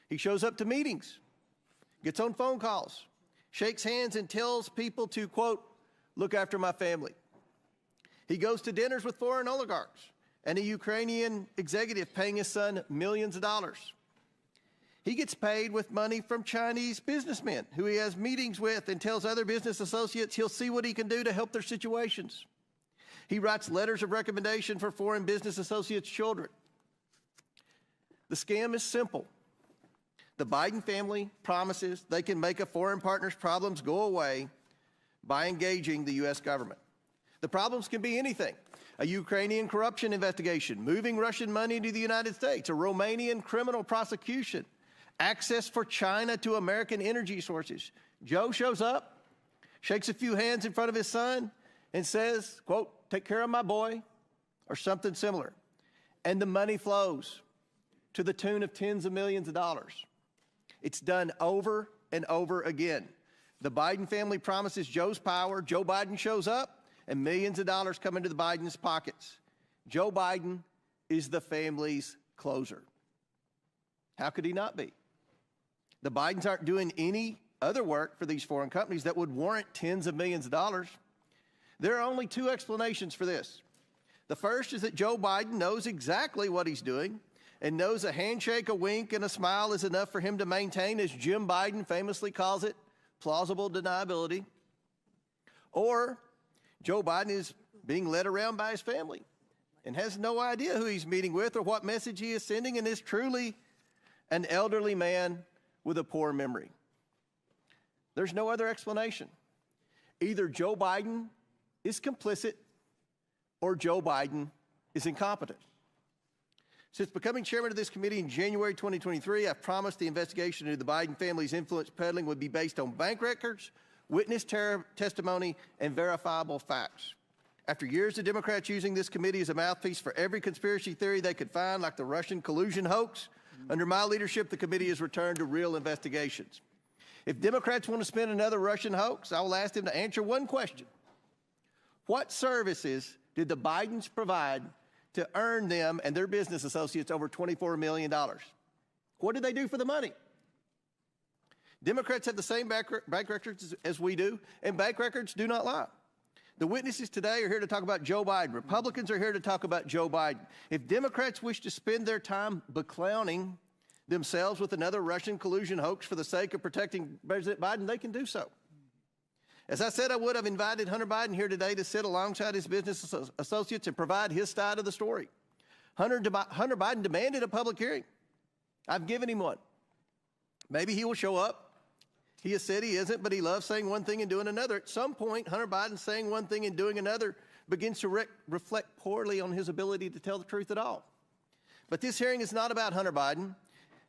He shows up to meetings, gets on phone calls, shakes hands and tells people to, quote, look after my family. He goes to dinners with foreign oligarchs and a Ukrainian executive paying his son millions of dollars. He gets paid with money from Chinese businessmen who he has meetings with and tells other business associates he'll see what he can do to help their situations. He writes letters of recommendation for foreign business associates' children. The scam is simple. The Biden family promises they can make a foreign partner's problems go away by engaging the U.S. government. The problems can be anything: a Ukrainian corruption investigation, moving Russian money to the United States, a Romanian criminal prosecution, access for China to American energy sources, Joe shows up, shakes a few hands in front of his son, and says, quote, "Take care of my boy," or something similar. And the money flows to the tune of tens of millions of dollars. It's done over and over again. The Biden family promises Joe's power. Joe Biden shows up, and millions of dollars come into the Biden's pockets. Joe Biden is the family's closer. How could he not be? The Bidens aren't doing any other work for these foreign companies that would warrant tens of millions of dollars. There are only two explanations for this. The first is that Joe Biden knows exactly what he's doing and knows a handshake, a wink, and a smile is enough for him to maintain, as Jim Biden famously calls it, plausible deniability. Or Joe Biden is being led around by his family and has no idea who he's meeting with or what message he is sending, and is truly an elderly man with a poor memory. There's no other explanation. Either Joe Biden is complicit or Joe Biden is incompetent. Since becoming chairman of this committee in January 2023, I've promised the investigation into the Biden family's influence peddling would be based on bank records, witness testimony, and verifiable facts. After years of Democrats using this committee as a mouthpiece for every conspiracy theory they could find, like the Russian collusion hoax, under my leadership, the committee has returned to real investigations. If Democrats want to spin another Russian hoax, I will ask them to answer one question. What services did the Bidens provide to earn them and their business associates over $24 million? What did they do for the money? Democrats have the same bank records as we do, and bank records do not lie. The witnesses today are here to talk about Joe Biden. Republicans are here to talk about Joe Biden. If Democrats wish to spend their time beclowning themselves with another Russian collusion hoax for the sake of protecting President Biden, they can do so. As I said I would, I've invited Hunter Biden here today to sit alongside his business associates and provide his side of the story. Hunter Biden demanded a public hearing. I've given him one. Maybe he will show up. He has said he isn't, but he loves saying one thing and doing another. At some point, Hunter Biden saying one thing and doing another begins to reflect poorly on his ability to tell the truth at all. But this hearing is not about Hunter Biden.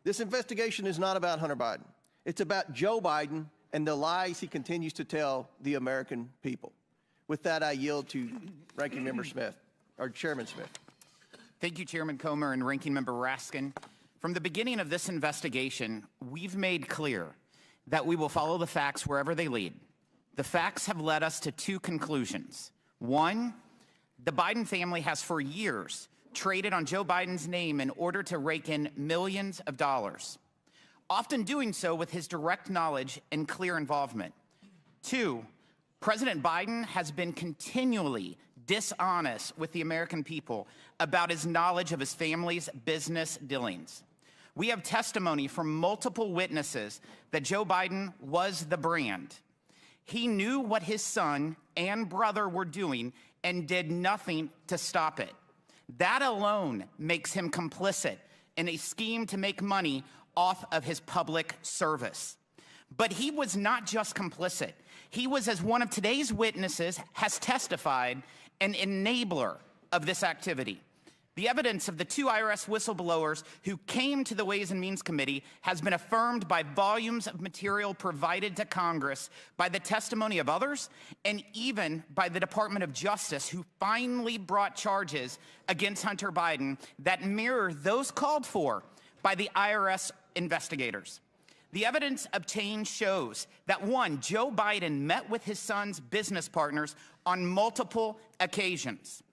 This investigation is not about Hunter Biden. It's about Joe Biden and the lies he continues to tell the American people. With that, I yield to Ranking Member Smith, or Chairman Smith. Thank you, Chairman Comer and Ranking Member Raskin. From the beginning of this investigation, we've made clear that we will follow the facts wherever they lead. The facts have led us to two conclusions. One, the Biden family has for years traded on Joe Biden's name in order to rake in millions of dollars, often doing so with his direct knowledge and clear involvement. Two, President Biden has been continually dishonest with the American people about his knowledge of his family's business dealings. We have testimony from multiple witnesses that Joe Biden was the brand. He knew what his son and brother were doing and did nothing to stop it. That alone makes him complicit in a scheme to make money off of his public service. But he was not just complicit. He was, as one of today's witnesses has testified, an enabler of this activity. The evidence of the two IRS whistleblowers who came to the Ways and Means Committee has been affirmed by volumes of material provided to Congress, by the testimony of others, and even by the Department of Justice, who finally brought charges against Hunter Biden that mirror those called for by the IRS investigators. The evidence obtained shows that, one, Joe Biden met with his son's business partners on multiple occasions.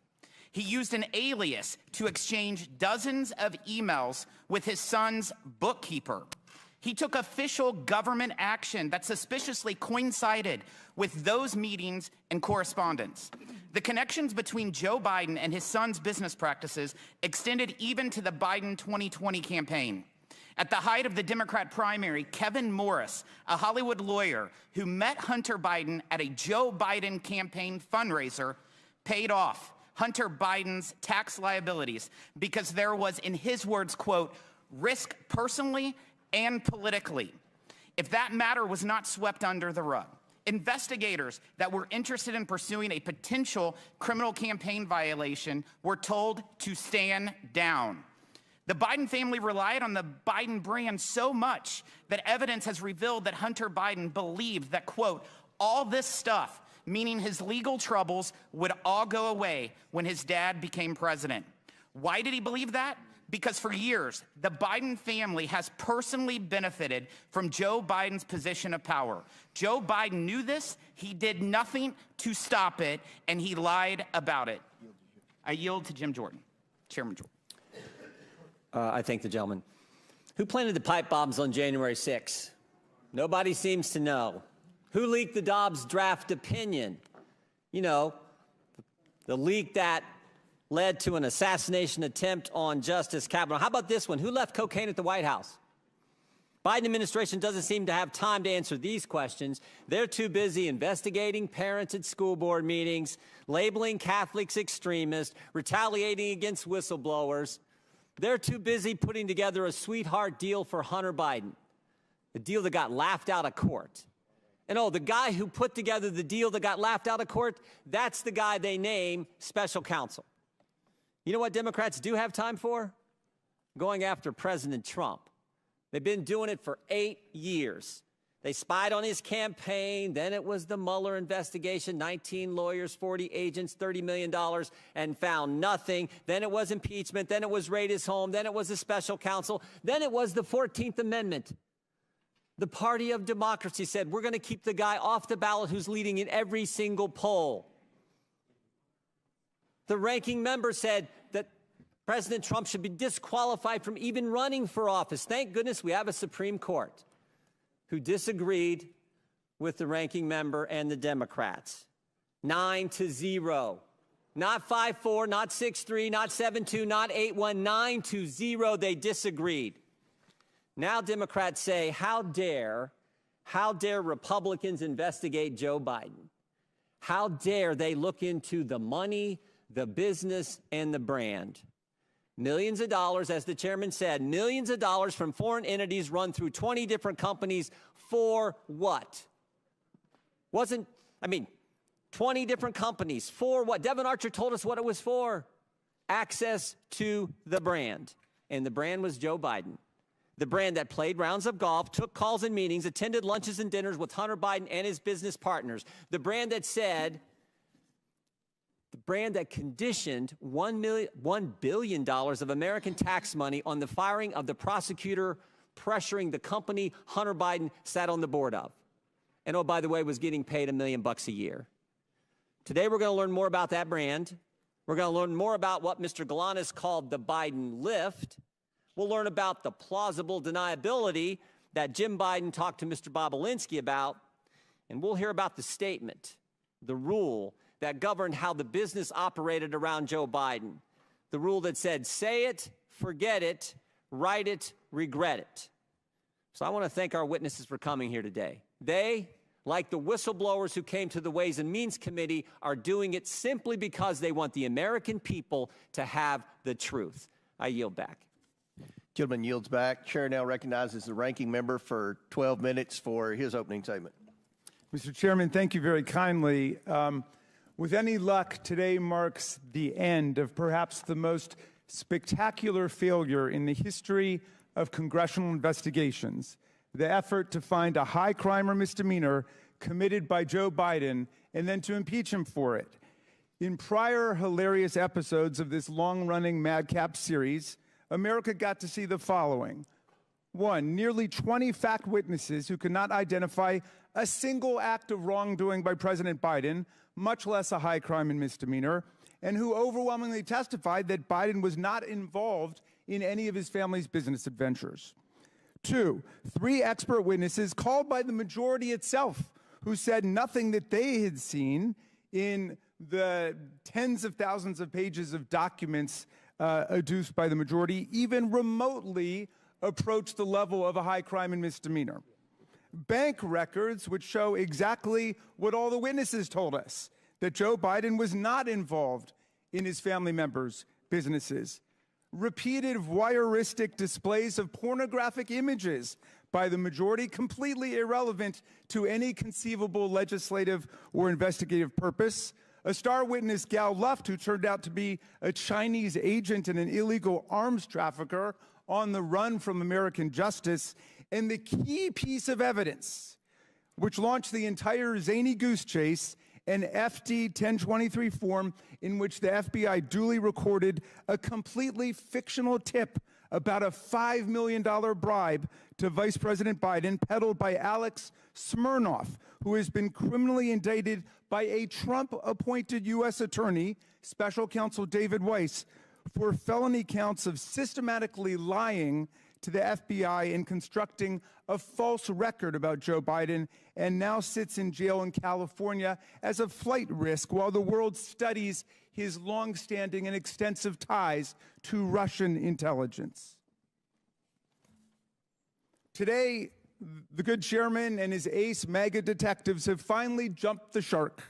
He used an alias to exchange dozens of emails with his son's bookkeeper. He took official government action that suspiciously coincided with those meetings and correspondence. The connections between Joe Biden and his son's business practices extended even to the Biden 2020 campaign. At the height of the Democrat primary, Kevin Morris, a Hollywood lawyer who met Hunter Biden at a Joe Biden campaign fundraiser, paid off Hunter Biden's tax liabilities because there was, in his words, quote, risk personally and politically. If that matter was not swept under the rug, investigators that were interested in pursuing a potential criminal campaign violation were told to stand down. The Biden family relied on the Biden brand so much that evidence has revealed that Hunter Biden believed that, quote, all this stuff, meaning his legal troubles, would all go away when his dad became president. Why did he believe that? Because for years, the Biden family has personally benefited from Joe Biden's position of power. Joe Biden knew this, he did nothing to stop it, and he lied about it. I yield to Jim Jordan, Chairman Jordan. I thank the gentleman. Who planted the pipe bombs on January 6? Nobody seems to know. Who leaked the Dobbs draft opinion? You know, the leak that led to an assassination attempt on Justice Kavanaugh. How about this one? Who left cocaine at the White House? Biden administration doesn't seem to have time to answer these questions. They're too busy investigating parents at school board meetings, labeling Catholics extremists, retaliating against whistleblowers. They're too busy putting together a sweetheart deal for Hunter Biden, a deal that got laughed out of court. And oh, the guy who put together the deal that got laughed out of court, that's the guy they name special counsel. You know what Democrats do have time for? Going after President Trump. They've been doing it for 8 years. They spied on his campaign. Then it was the Mueller investigation, 19 lawyers, 40 agents, $30 million, and found nothing. Then it was impeachment. Then it was raid his home. Then it was a special counsel. Then it was the 14th Amendment. The party of democracy said, we're going to keep the guy off the ballot who's leading in every single poll. The ranking member said that President Trump should be disqualified from even running for office. Thank goodness we have a Supreme Court who disagreed with the ranking member and the Democrats. 9-0. Not 5-4, not 6-3, not 7-2, not 8-1, 9-0. They disagreed. Now Democrats say, how dare Republicans investigate Joe Biden? How dare they look into the money, the business, and the brand? Millions of dollars, as the chairman said, millions of dollars from foreign entities run through 20 different companies for what? 20 different companies for what? Devin Archer told us what it was for. Access to the brand. And the brand was Joe Biden. The brand that played rounds of golf, took calls and meetings, attended lunches and dinners with Hunter Biden and his business partners. The brand that said, the brand that conditioned $1 billion of American tax money on the firing of the prosecutor pressuring the company Hunter Biden sat on the board of. And oh, by the way, was getting paid $1 million a year. Today, we're going to learn more about that brand. We're going to learn more about what Mr. Galanis called the Biden lift. We'll learn about the plausible deniability that Jim Biden talked to Mr. Bobulinski about. And we'll hear about the statement, the rule that governed how the business operated around Joe Biden. The rule that said, say it, forget it, write it, regret it. So I want to thank our witnesses for coming here today. They, like the whistleblowers who came to the Ways and Means Committee, are doing it simply because they want the American people to have the truth. I yield back. Gentleman yields back. Chair now recognizes the ranking member for 12 minutes for his opening statement. Mr. Chairman, thank you very kindly. With any luck, today marks the end of perhaps the most spectacular failure in the history of congressional investigations, the effort to find a high crime or misdemeanor committed by Joe Biden and then to impeach him for it. In prior hilarious episodes of this long-running madcap series, America got to see the following. 1, nearly 20 fact witnesses who could not identify a single act of wrongdoing by President Biden, much less a high crime and misdemeanor, and who overwhelmingly testified that Biden was not involved in any of his family's business adventures. 2, 3 expert witnesses called by the majority itself who said nothing that they had seen in the tens of thousands of pages of documents adduced by the majority even remotely approached the level of a high crime and misdemeanor. Bank records which show exactly what all the witnesses told us, that Joe Biden was not involved in his family members' businesses. Repeated voyeuristic displays of pornographic images by the majority, completely irrelevant to any conceivable legislative or investigative purpose. A star witness, Gal Luft, who turned out to be a Chinese agent and an illegal arms trafficker on the run from American justice, and the key piece of evidence which launched the entire zany goose chase, an FD 1023 form in which the FBI duly recorded a completely fictional tip about a $5 million bribe to Vice President Biden, peddled by Alex Smirnoff, who has been criminally indicted by a Trump-appointed U.S. attorney, Special Counsel David Weiss, for felony counts of systematically lying to the FBI and constructing a false record about Joe Biden, and now sits in jail in California as a flight risk while the world studies his long-standing and extensive ties to Russian intelligence. Today, the good chairman and his ace MAGA detectives have finally jumped the shark.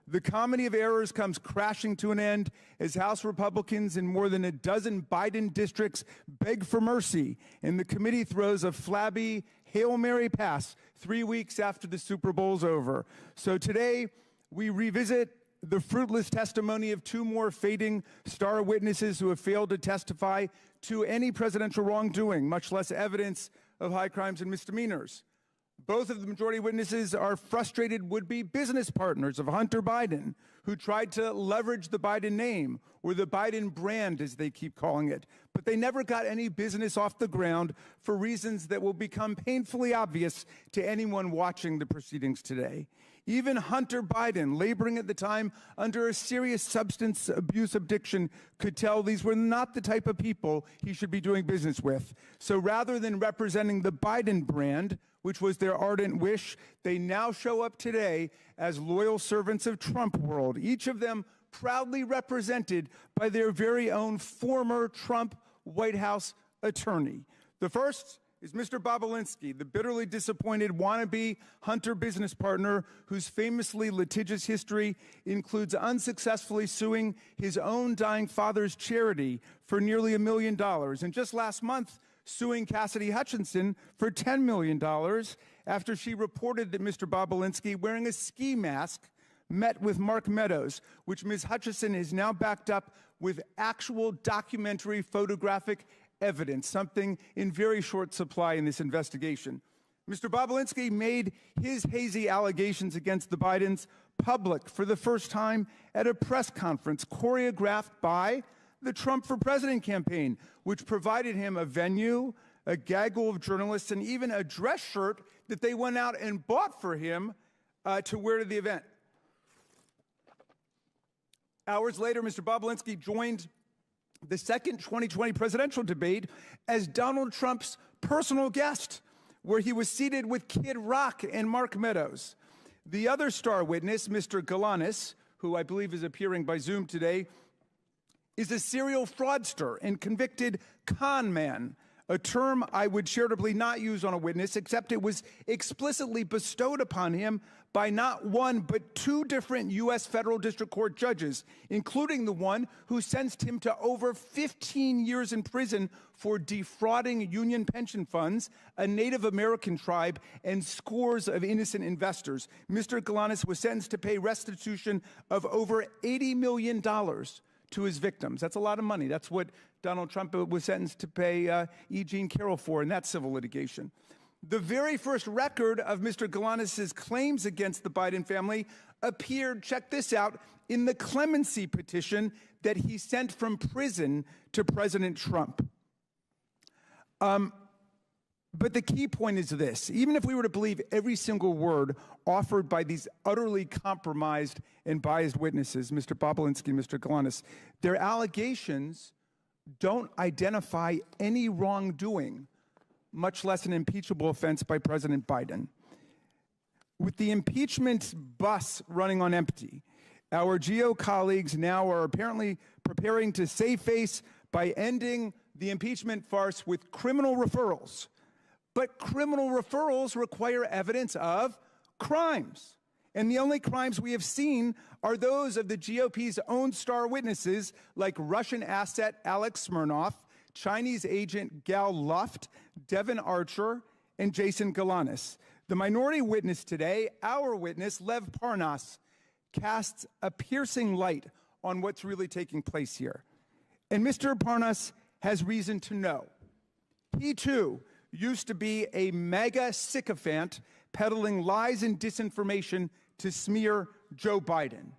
The comedy of errors comes crashing to an end as House Republicans in more than a dozen Biden districts beg for mercy, and the committee throws a flabby Hail Mary pass 3 weeks after the Super Bowl's over. So today, we revisit the fruitless testimony of two more fading star witnesses who have failed to testify to any presidential wrongdoing, much less evidence of high crimes and misdemeanors. Both of the majority witnesses are frustrated would-be business partners of Hunter Biden, who tried to leverage the Biden name, or the Biden brand, as they keep calling it. But they never got any business off the ground for reasons that will become painfully obvious to anyone watching the proceedings today. Even Hunter Biden, laboring at the time under a serious substance abuse addiction, could tell these were not the type of people he should be doing business with. So rather than representing the Biden brand, which was their ardent wish, they now show up today as loyal servants of Trump world, each of them proudly represented by their very own former Trump White House attorney. The first is Mr. Bobulinski, the bitterly disappointed wannabe Hunter business partner whose famously litigious history includes unsuccessfully suing his own dying father's charity for nearly $1 million, and just last month suing Cassidy Hutchinson for $10 million after she reported that Mr. Bobulinski, wearing a ski mask, met with Mark Meadows, which Ms. Hutchinson has now backed up with actual documentary photographic evidence, something in very short supply in this investigation. Mr. Bobulinski made his hazy allegations against the Bidens public for the first time at a press conference choreographed by the Trump for President campaign, which provided him a venue, a gaggle of journalists, and even a dress shirt that they went out and bought for him to wear to the event. Hours later, Mr. Bobulinski joined the second 2020 presidential debate as Donald Trump's personal guest, where he was seated with Kid Rock and Mark Meadows. The other star witness, Mr. Galanis, who I believe is appearing by Zoom today, is a serial fraudster and convicted con man, a term I would charitably not use on a witness, except it was explicitly bestowed upon him by not one but two different U.S. federal district court judges, including the one who sentenced him to over 15 years in prison for defrauding union pension funds, a Native American tribe, and scores of innocent investors. Mr. Galanis was sentenced to pay restitution of over $80 million to his victims. That's a lot of money. That's what Donald Trump was sentenced to pay E. Jean Carroll for in that civil litigation. The very first record of Mr. Galanis' claims against the Biden family appeared, check this out, in the clemency petition that he sent from prison to President Trump. But the key point is this: even if we were to believe every single word offered by these utterly compromised and biased witnesses, Mr. Bobulinski and Mr. Galanis, their allegations don't identify any wrongdoing, much less an impeachable offense by President Biden. With the impeachment bus running on empty, our GO colleagues now are apparently preparing to save face by ending the impeachment farce with criminal referrals. But criminal referrals require evidence of crimes. And the only crimes we have seen are those of the GOP's own star witnesses, like Russian asset Alex Smirnoff, Chinese agent Gal Luft, Devin Archer, and Jason Galanis. The minority witness today, our witness, Lev Parnis, casts a piercing light on what's really taking place here. And Mr. Parnis has reason to know. He, too, used to be a mega sycophant peddling lies and disinformation to smear Joe Biden.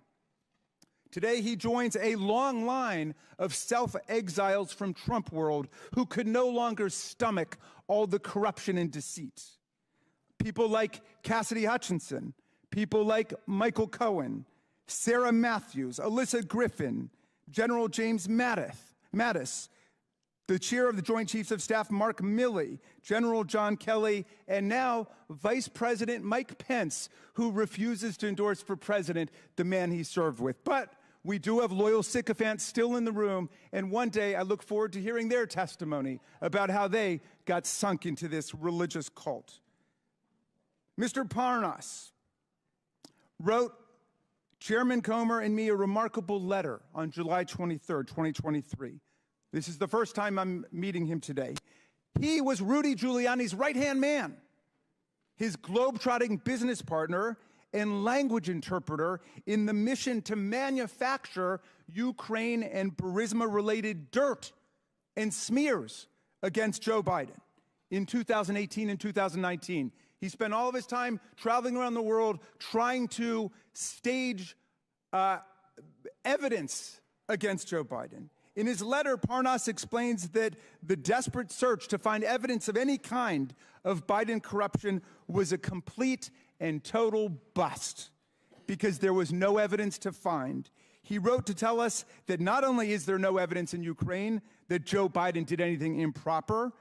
Today, he joins a long line of self-exiles from Trump world who could no longer stomach all the corruption and deceit. People like Cassidy Hutchinson, people like Michael Cohen, Sarah Matthews, Alyssa Griffin, General James Mattis, the chair of the Joint Chiefs of Staff, Mark Milley, General John Kelly, and now Vice President Mike Pence, who refuses to endorse for president the man he served with. But we do have loyal sycophants still in the room, and one day I look forward to hearing their testimony about how they got sunk into this religious cult. Mr. Parnis wrote Chairman Comer and me a remarkable letter on July 23rd, 2023. This is the first time I'm meeting him today. He was Rudy Giuliani's right-hand man, his globe-trotting business partner and language interpreter in the mission to manufacture Ukraine and Burisma-related dirt and smears against Joe Biden in 2018 and 2019. He spent all of his time traveling around the world trying to stage evidence against Joe Biden. In his letter, Parnis explains that the desperate search to find evidence of any kind of Biden corruption was a complete and total bust because there was no evidence to find. He wrote to tell us that not only is there no evidence in Ukraine that Joe Biden did anything improper,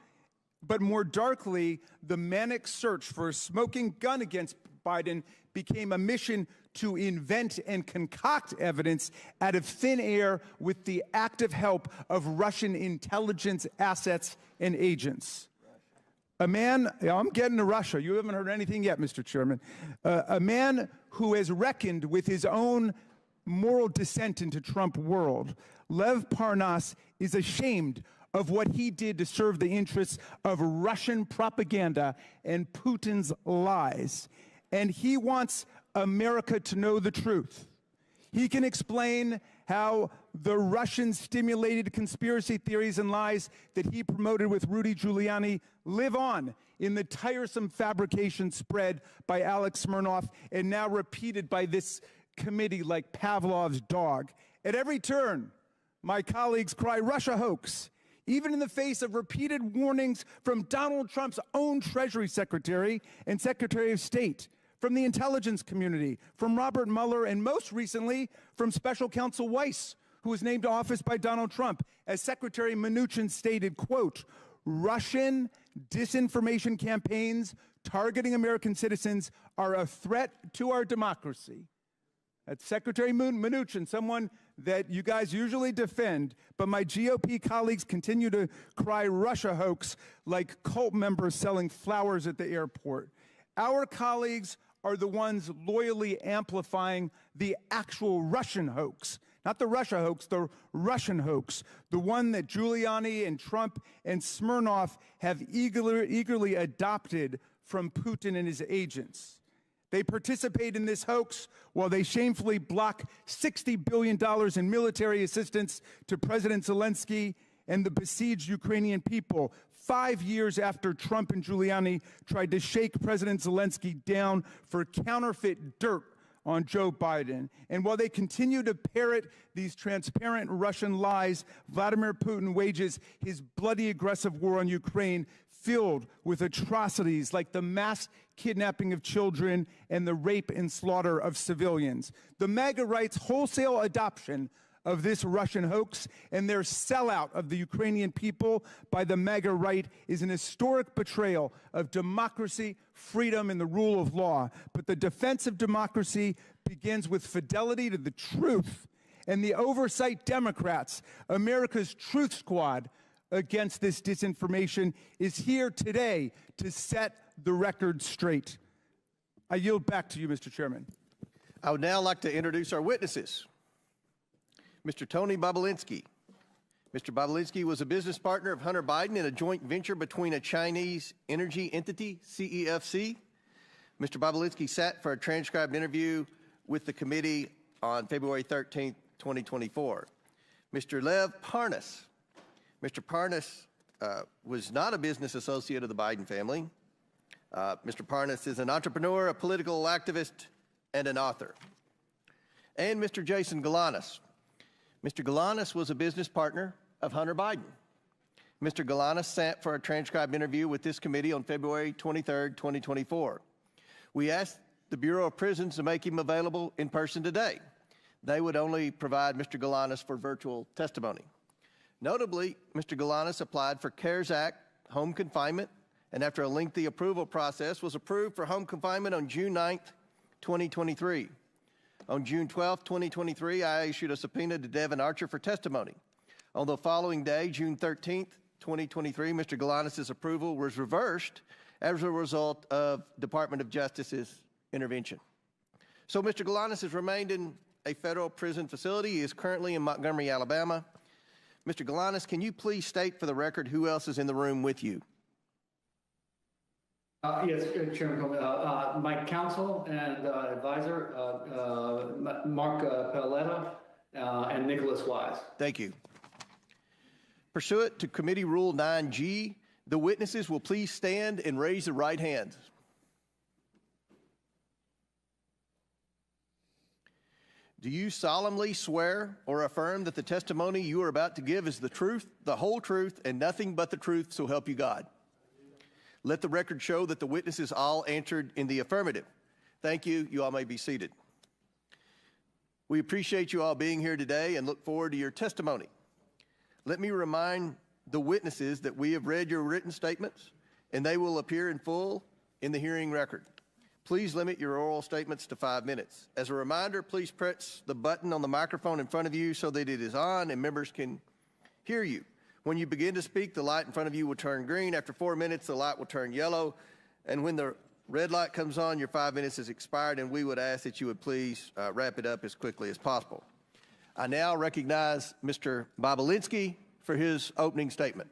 but more darkly, the manic search for a smoking gun against Biden became a mission to invent and concoct evidence out of thin air with the active help of Russian intelligence assets and agents. A man, I'm getting to Russia. You haven't heard anything yet, Mr. Chairman. A man who has reckoned with his own moral descent into Trump world. Lev Parnis is ashamed of what he did to serve the interests of Russian propaganda and Putin's lies. And he wants America to know the truth. He can explain how the Russian-stimulated conspiracy theories and lies that he promoted with Rudy Giuliani live on in the tiresome fabrication spread by Alex Smirnoff and now repeated by this committee like Pavlov's dog. At every turn, my colleagues cry Russia hoax, even in the face of repeated warnings from Donald Trump's own Treasury Secretary and Secretary of State, from the intelligence community, from Robert Mueller, and most recently from Special Counsel Weiss, who was named to office by Donald Trump. As Secretary Mnuchin stated, quote, Russian disinformation campaigns targeting American citizens are a threat to our democracy. That's Secretary Mnuchin, someone that you guys usually defend, but my GOP colleagues continue to cry Russia hoax like cult members selling flowers at the airport. Our colleagues are the ones loyally amplifying the actual Russian hoax. Not the Russia hoax, the Russian hoax, the one that Giuliani and Trump and Smirnoff have eagerly adopted from Putin and his agents. They participate in this hoax while they shamefully block $60 billion in military assistance to President Zelensky and the besieged Ukrainian people 5 years after Trump and Giuliani tried to shake President Zelensky down for counterfeit dirt on Joe Biden. And while they continue to parrot these transparent Russian lies, Vladimir Putin wages his bloody aggressive war on Ukraine filled with atrocities like the mass kidnapping of children and the rape and slaughter of civilians. The MAGA right's wholesale adoption of this Russian hoax and their sellout of the Ukrainian people by the MAGA right is an historic betrayal of democracy, freedom, and the rule of law. But the defense of democracy begins with fidelity to the truth, and the oversight Democrats, America's truth squad against this disinformation, is here today to set the record straight. I yield back to you, Mr. Chairman. I would now like to introduce our witnesses. Mr. Tony Bobulinski. Mr. Bobulinski was a business partner of Hunter Biden in a joint venture between a Chinese energy entity, CEFC. Mr. Bobulinski sat for a transcribed interview with the committee on February 13th, 2024. Mr. Lev Parnis. Mr. Parnis was not a business associate of the Biden family. Mr. Parnis is an entrepreneur, a political activist, and an author. And Mr. Jason Galanis. Mr. Galanis was a business partner of Hunter Biden. Mr. Galanis sat for a transcribed interview with this committee on February 23rd, 2024. We asked the Bureau of Prisons to make him available in person today. They would only provide Mr. Galanis for virtual testimony. Notably, Mr. Galanis applied for CARES Act home confinement, and after a lengthy approval process, was approved for home confinement on June 9th, 2023. On June 12th, 2023, I issued a subpoena to Devin Archer for testimony. On the following day, June 13th, 2023, Mr. Galanis' approval was reversed as a result of Department of Justice's intervention. So Mr. Galanis has remained in a federal prison facility. He is currently in Montgomery, Alabama. Mr. Galanis, can you please state for the record who else is in the room with you? Yes, Chairman Comer. My counsel and advisor, Mark Paletta, and Nicholas Wise. Thank you. Pursuant to Committee Rule 9G, the witnesses will please stand and raise their right hands. Do you solemnly swear or affirm that the testimony you are about to give is the truth, the whole truth, and nothing but the truth, so help you God? Let the record show that the witnesses all answered in the affirmative. Thank you. You all may be seated. We appreciate you all being here today and look forward to your testimony. Let me remind the witnesses that we have read your written statements and they will appear in full in the hearing record. Please limit your oral statements to 5 minutes. As a reminder, please press the button on the microphone in front of you so that it is on and members can hear you. When you begin to speak, the light in front of you will turn green. After 4 minutes, the light will turn yellow. And when the red light comes on, your 5 minutes is expired, and we would ask that you would please wrap it up as quickly as possible. I now recognize Mr. Bobulinski for his opening statement.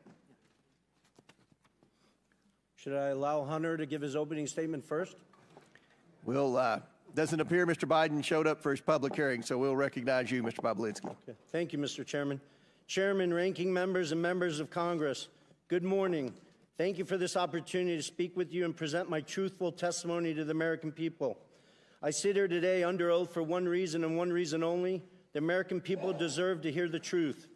Should I allow Hunter to give his opening statement first? Doesn't appear Mr. Biden showed up for his public hearing, so we'll recognize you, Mr. Bobulinski. Okay. Thank you, Mr. Chairman. Chairman, ranking members, and members of Congress, good morning. Thank you for this opportunity to speak with you and present my truthful testimony to the American people. I sit here today under oath for one reason and one reason only. The American people deserve to hear the truth.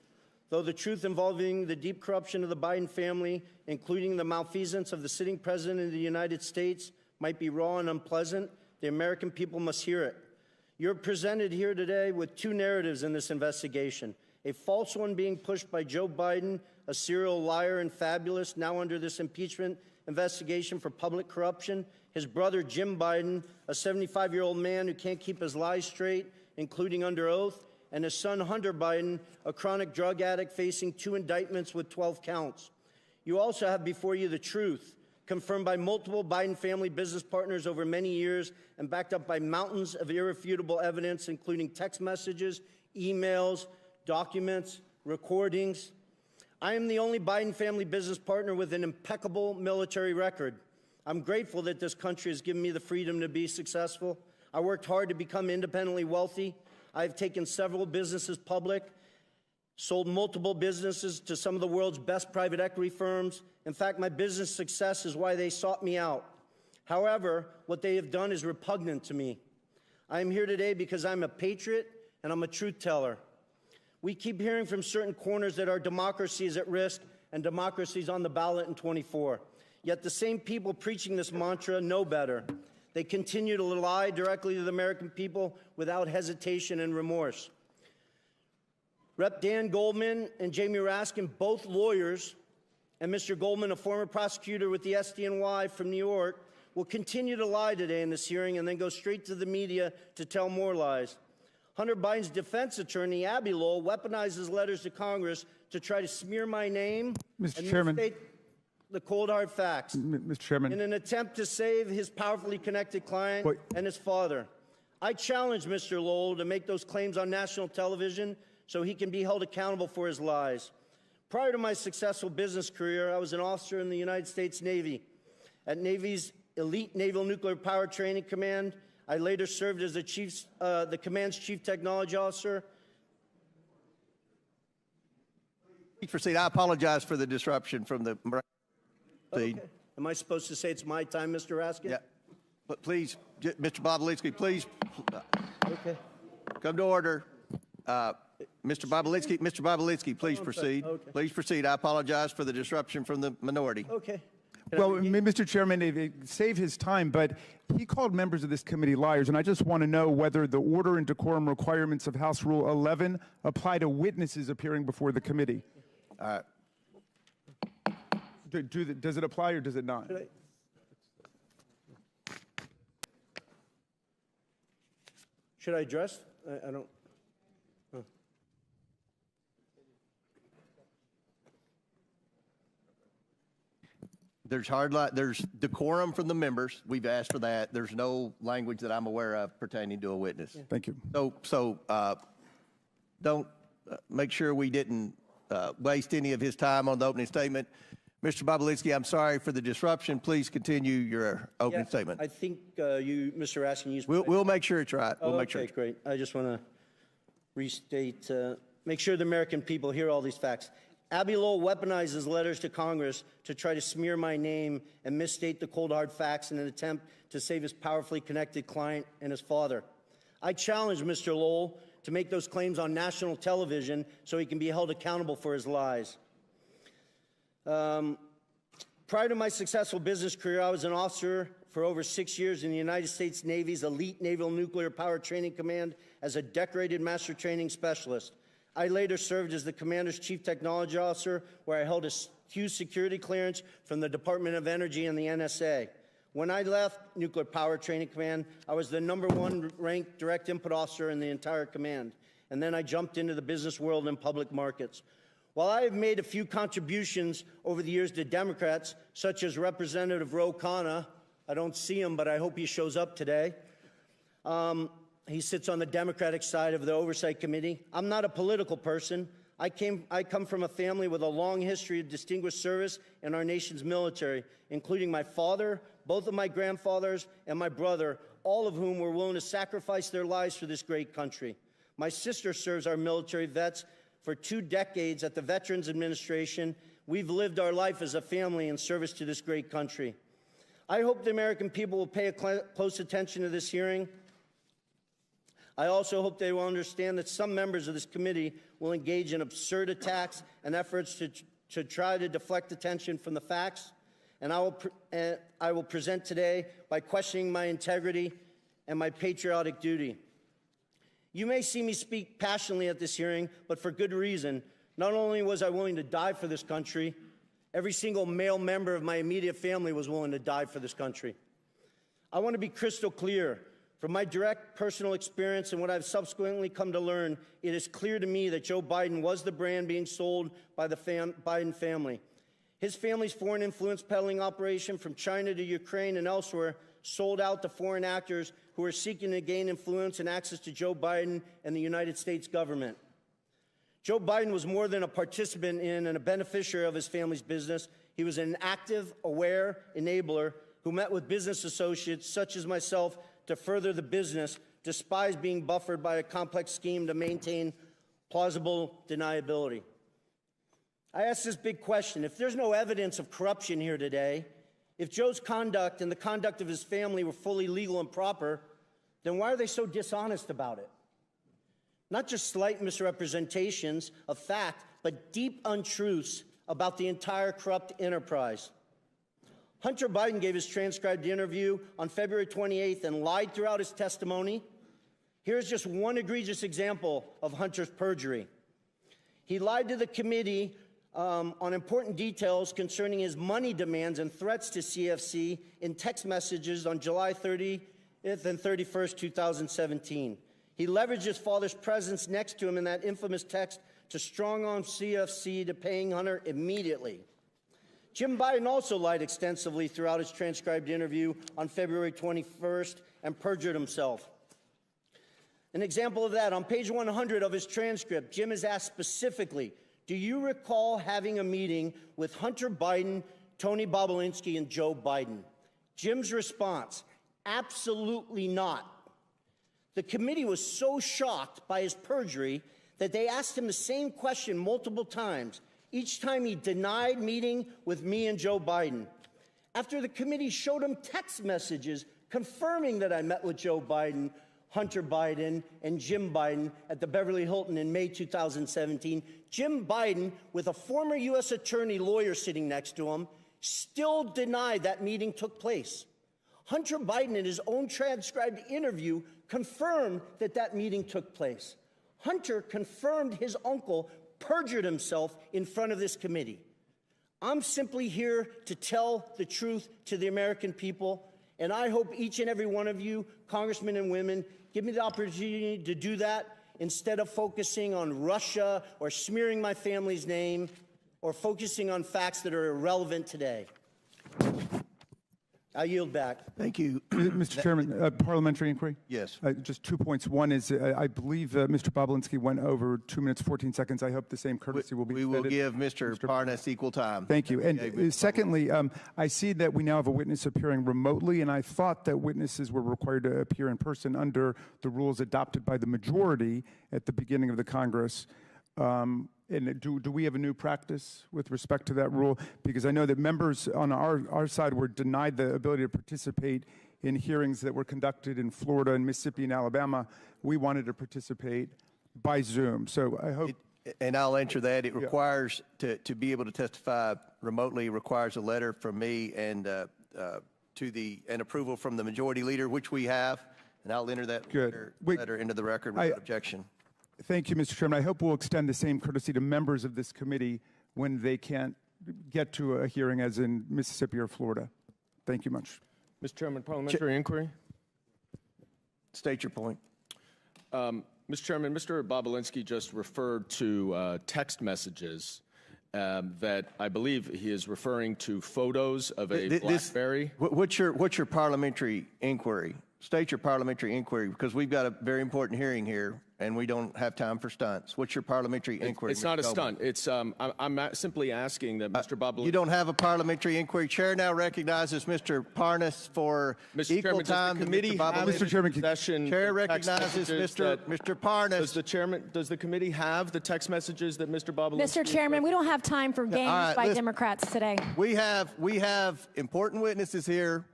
Though the truth involving the deep corruption of the Biden family, including the malfeasance of the sitting president of the United States, might be raw and unpleasant, the American people must hear it. You're presented here today with two narratives in this investigation. A false one being pushed by Joe Biden, a serial liar and fabulous, now under this impeachment investigation for public corruption. His brother, Jim Biden, a 75-year-old man who can't keep his lies straight, including under oath. And his son, Hunter Biden, a chronic drug addict facing 2 indictments with 12 counts. You also have before you the truth, confirmed by multiple Biden family business partners over many years and backed up by mountains of irrefutable evidence, including text messages, emails, documents, recordings. I am the only Biden family business partner with an impeccable military record. I'm grateful that this country has given me the freedom to be successful. I worked hard to become independently wealthy. I've taken several businesses public, sold multiple businesses to some of the world's best private equity firms. In fact, my business success is why they sought me out. However, what they have done is repugnant to me. I am here today because I'm a patriot and I'm a truth teller. We keep hearing from certain corners that our democracy is at risk and democracy is on the ballot in 24. Yet the same people preaching this mantra know better. They continue to lie directly to the American people without hesitation and remorse. Rep. Dan Goldman and Jamie Raskin, both lawyers, and Mr. Goldman, a former prosecutor with the SDNY from New York, will continue to lie today in this hearing and then go straight to the media to tell more lies. Hunter Biden's defense attorney, Abby Lowell, weaponizes letters to Congress to try to smear my name Mr. and Chairman. misstate the cold hard facts Mr. Chairman. in an attempt to save his powerfully connected client and his father. I challenge Mr. Lowell to make those claims on national television so he can be held accountable for his lies. Prior to my successful business career, I was an officer in the United States Navy. At Navy's elite Naval Nuclear Power Training Command, I later served as the command's chief technology officer. Please proceed. I apologize for the disruption from the. Okay. Am I supposed to say it's my time, Mr. Raskin? Yeah. But please, Mr. Bobulinski, please. Okay. Come to order. Mr. Bobulinski, please proceed. Okay. Please proceed. I apologize for the disruption from the minority. Okay. Well, Mr. Chairman, save his time, but he called members of this committee liars, and I just want to know whether the order and decorum requirements of House Rule 11 apply to witnesses appearing before the committee. All right. Does it apply or does it not? Should I address? I don't. There's decorum from the members. We've asked for that. There's no language that I'm aware of pertaining to a witness. Yeah. Thank you. So don't make sure we didn't waste any of his time on the opening statement. Mr. Bobulinski, I'm sorry for the disruption. Please continue your opening statement. I think you, Mr. Raskin, used. We'll make sure it's right. We'll make sure. Okay, great. I just want to restate, make sure the American people hear all these facts. Abby Lowell weaponizes letters to Congress to try to smear my name and misstate the cold hard facts in an attempt to save his powerfully connected client and his father. I challenge Mr. Lowell to make those claims on national television so he can be held accountable for his lies. Prior to my successful business career, I was an officer for over 6 years in the United States Navy's elite Naval Nuclear Power Training Command as a decorated master training specialist. I later served as the commander's chief technology officer, where I held a huge security clearance from the Department of Energy and the NSA. When I left Nuclear Power Training Command, I was the #1 ranked direct input officer in the entire command. And then I jumped into the business world and public markets. While I have made a few contributions over the years to Democrats, such as Representative Ro Khanna, I don't see him, but I hope he shows up today. He sits on the Democratic side of the Oversight Committee. I'm not a political person. I come from a family with a long history of distinguished service in our nation's military, including my father, both of my grandfathers, and my brother, all of whom were willing to sacrifice their lives for this great country. My sister serves our military vets for 2 decades at the Veterans Administration. We've lived our life as a family in service to this great country. I hope the American people will pay close attention to this hearing. I also hope they will understand that some members of this committee will engage in absurd attacks and efforts to try to deflect attention from the facts. And I will present today by questioning my integrity and my patriotic duty. You may see me speak passionately at this hearing, but for good reason. Not only was I willing to die for this country, every single male member of my immediate family was willing to die for this country. I want to be crystal clear. From my direct personal experience and what I've subsequently come to learn, it is clear to me that Joe Biden was the brand being sold by the Biden family. His family's foreign influence peddling operation from China to Ukraine and elsewhere sold out to foreign actors who are seeking to gain influence and access to Joe Biden and the United States government. Joe Biden was more than a participant in and a beneficiary of his family's business. He was an active, aware enabler who met with business associates such as myself to further the business, despite being buffered by a complex scheme to maintain plausible deniability. I ask this big question. If there's no evidence of corruption here today, if Joe's conduct and the conduct of his family were fully legal and proper, then why are they so dishonest about it? Not just slight misrepresentations of fact, but deep untruths about the entire corrupt enterprise. Hunter Biden gave his transcribed interview on February 28th and lied throughout his testimony. Here's just one egregious example of Hunter's perjury. He lied to the committee on important details concerning his money demands and threats to CFC in text messages on July 30th and 31st, 2017. He leveraged his father's presence next to him in that infamous text to strong-arm CFC to paying Hunter immediately. Jim Biden also lied extensively throughout his transcribed interview on February 21st and perjured himself. An example of that, on page 100 of his transcript, Jim is asked specifically, do you recall having a meeting with Hunter Biden, Tony Bobulinski, and Joe Biden? Jim's response, absolutely not. The committee was so shocked by his perjury that they asked him the same question multiple times. Each time he denied meeting with me and Joe Biden. After the committee showed him text messages confirming that I met with Joe Biden, Hunter Biden, and Jim Biden at the Beverly Hilton in May 2017, Jim Biden, with a former U.S. attorney lawyer sitting next to him, still denied that meeting took place. Hunter Biden, in his own transcribed interview, confirmed that that meeting took place. Hunter confirmed his uncle perjured himself in front of this committee. I'm simply here to tell the truth to the American people, and I hope each and every one of you, congressmen and women, give me the opportunity to do that instead of focusing on Russia or smearing my family's name or focusing on facts that are irrelevant today. I yield back. Thank you. Mr. Chairman, parliamentary inquiry? Yes. Just 2 points. One is I believe Mr. Bobulinski went over 2 minutes, 14 seconds. I hope the same courtesy will be We will give Mr. Parnis equal time. Thank you. And secondly, I see that we now have a witness appearing remotely, and I thought that witnesses were required to appear in person under the rules adopted by the majority at the beginning of the Congress. And do we have a new practice with respect to that rule? Because I know that members on our side were denied the ability to participate in hearings that were conducted in Florida and Mississippi and Alabama. We wanted to participate by Zoom. So I hope... And I'll answer that. It requires, to be able to testify remotely, requires a letter from me and an approval from the majority leader, which we have. And I'll enter that letter into the record without objection. Thank you, Mr. Chairman. I hope we'll extend the same courtesy to members of this committee when they can't get to a hearing as in Mississippi or Florida. Thank you much. Mr. Chairman, parliamentary inquiry. State your point. Mr. Chairman, Mr. Bobulinski just referred to text messages that I believe he is referring to photos of a BlackBerry. What's your parliamentary inquiry? State your parliamentary inquiry, because we've got a very important hearing here, and we don't have time for stunts. What's your parliamentary inquiry? It's not a stunt. It's I'm simply asking that Mr. Bobulinski. You don't have a parliamentary inquiry. Chair now recognizes Mr. Parnis for equal time. Mr. Chairman, Chair recognizes Mr. Parnis. Does the committee have the text messages that Mr. Bobulinski? Mr. Chairman, we don't have time for games by Democrats today. We have important witnesses here.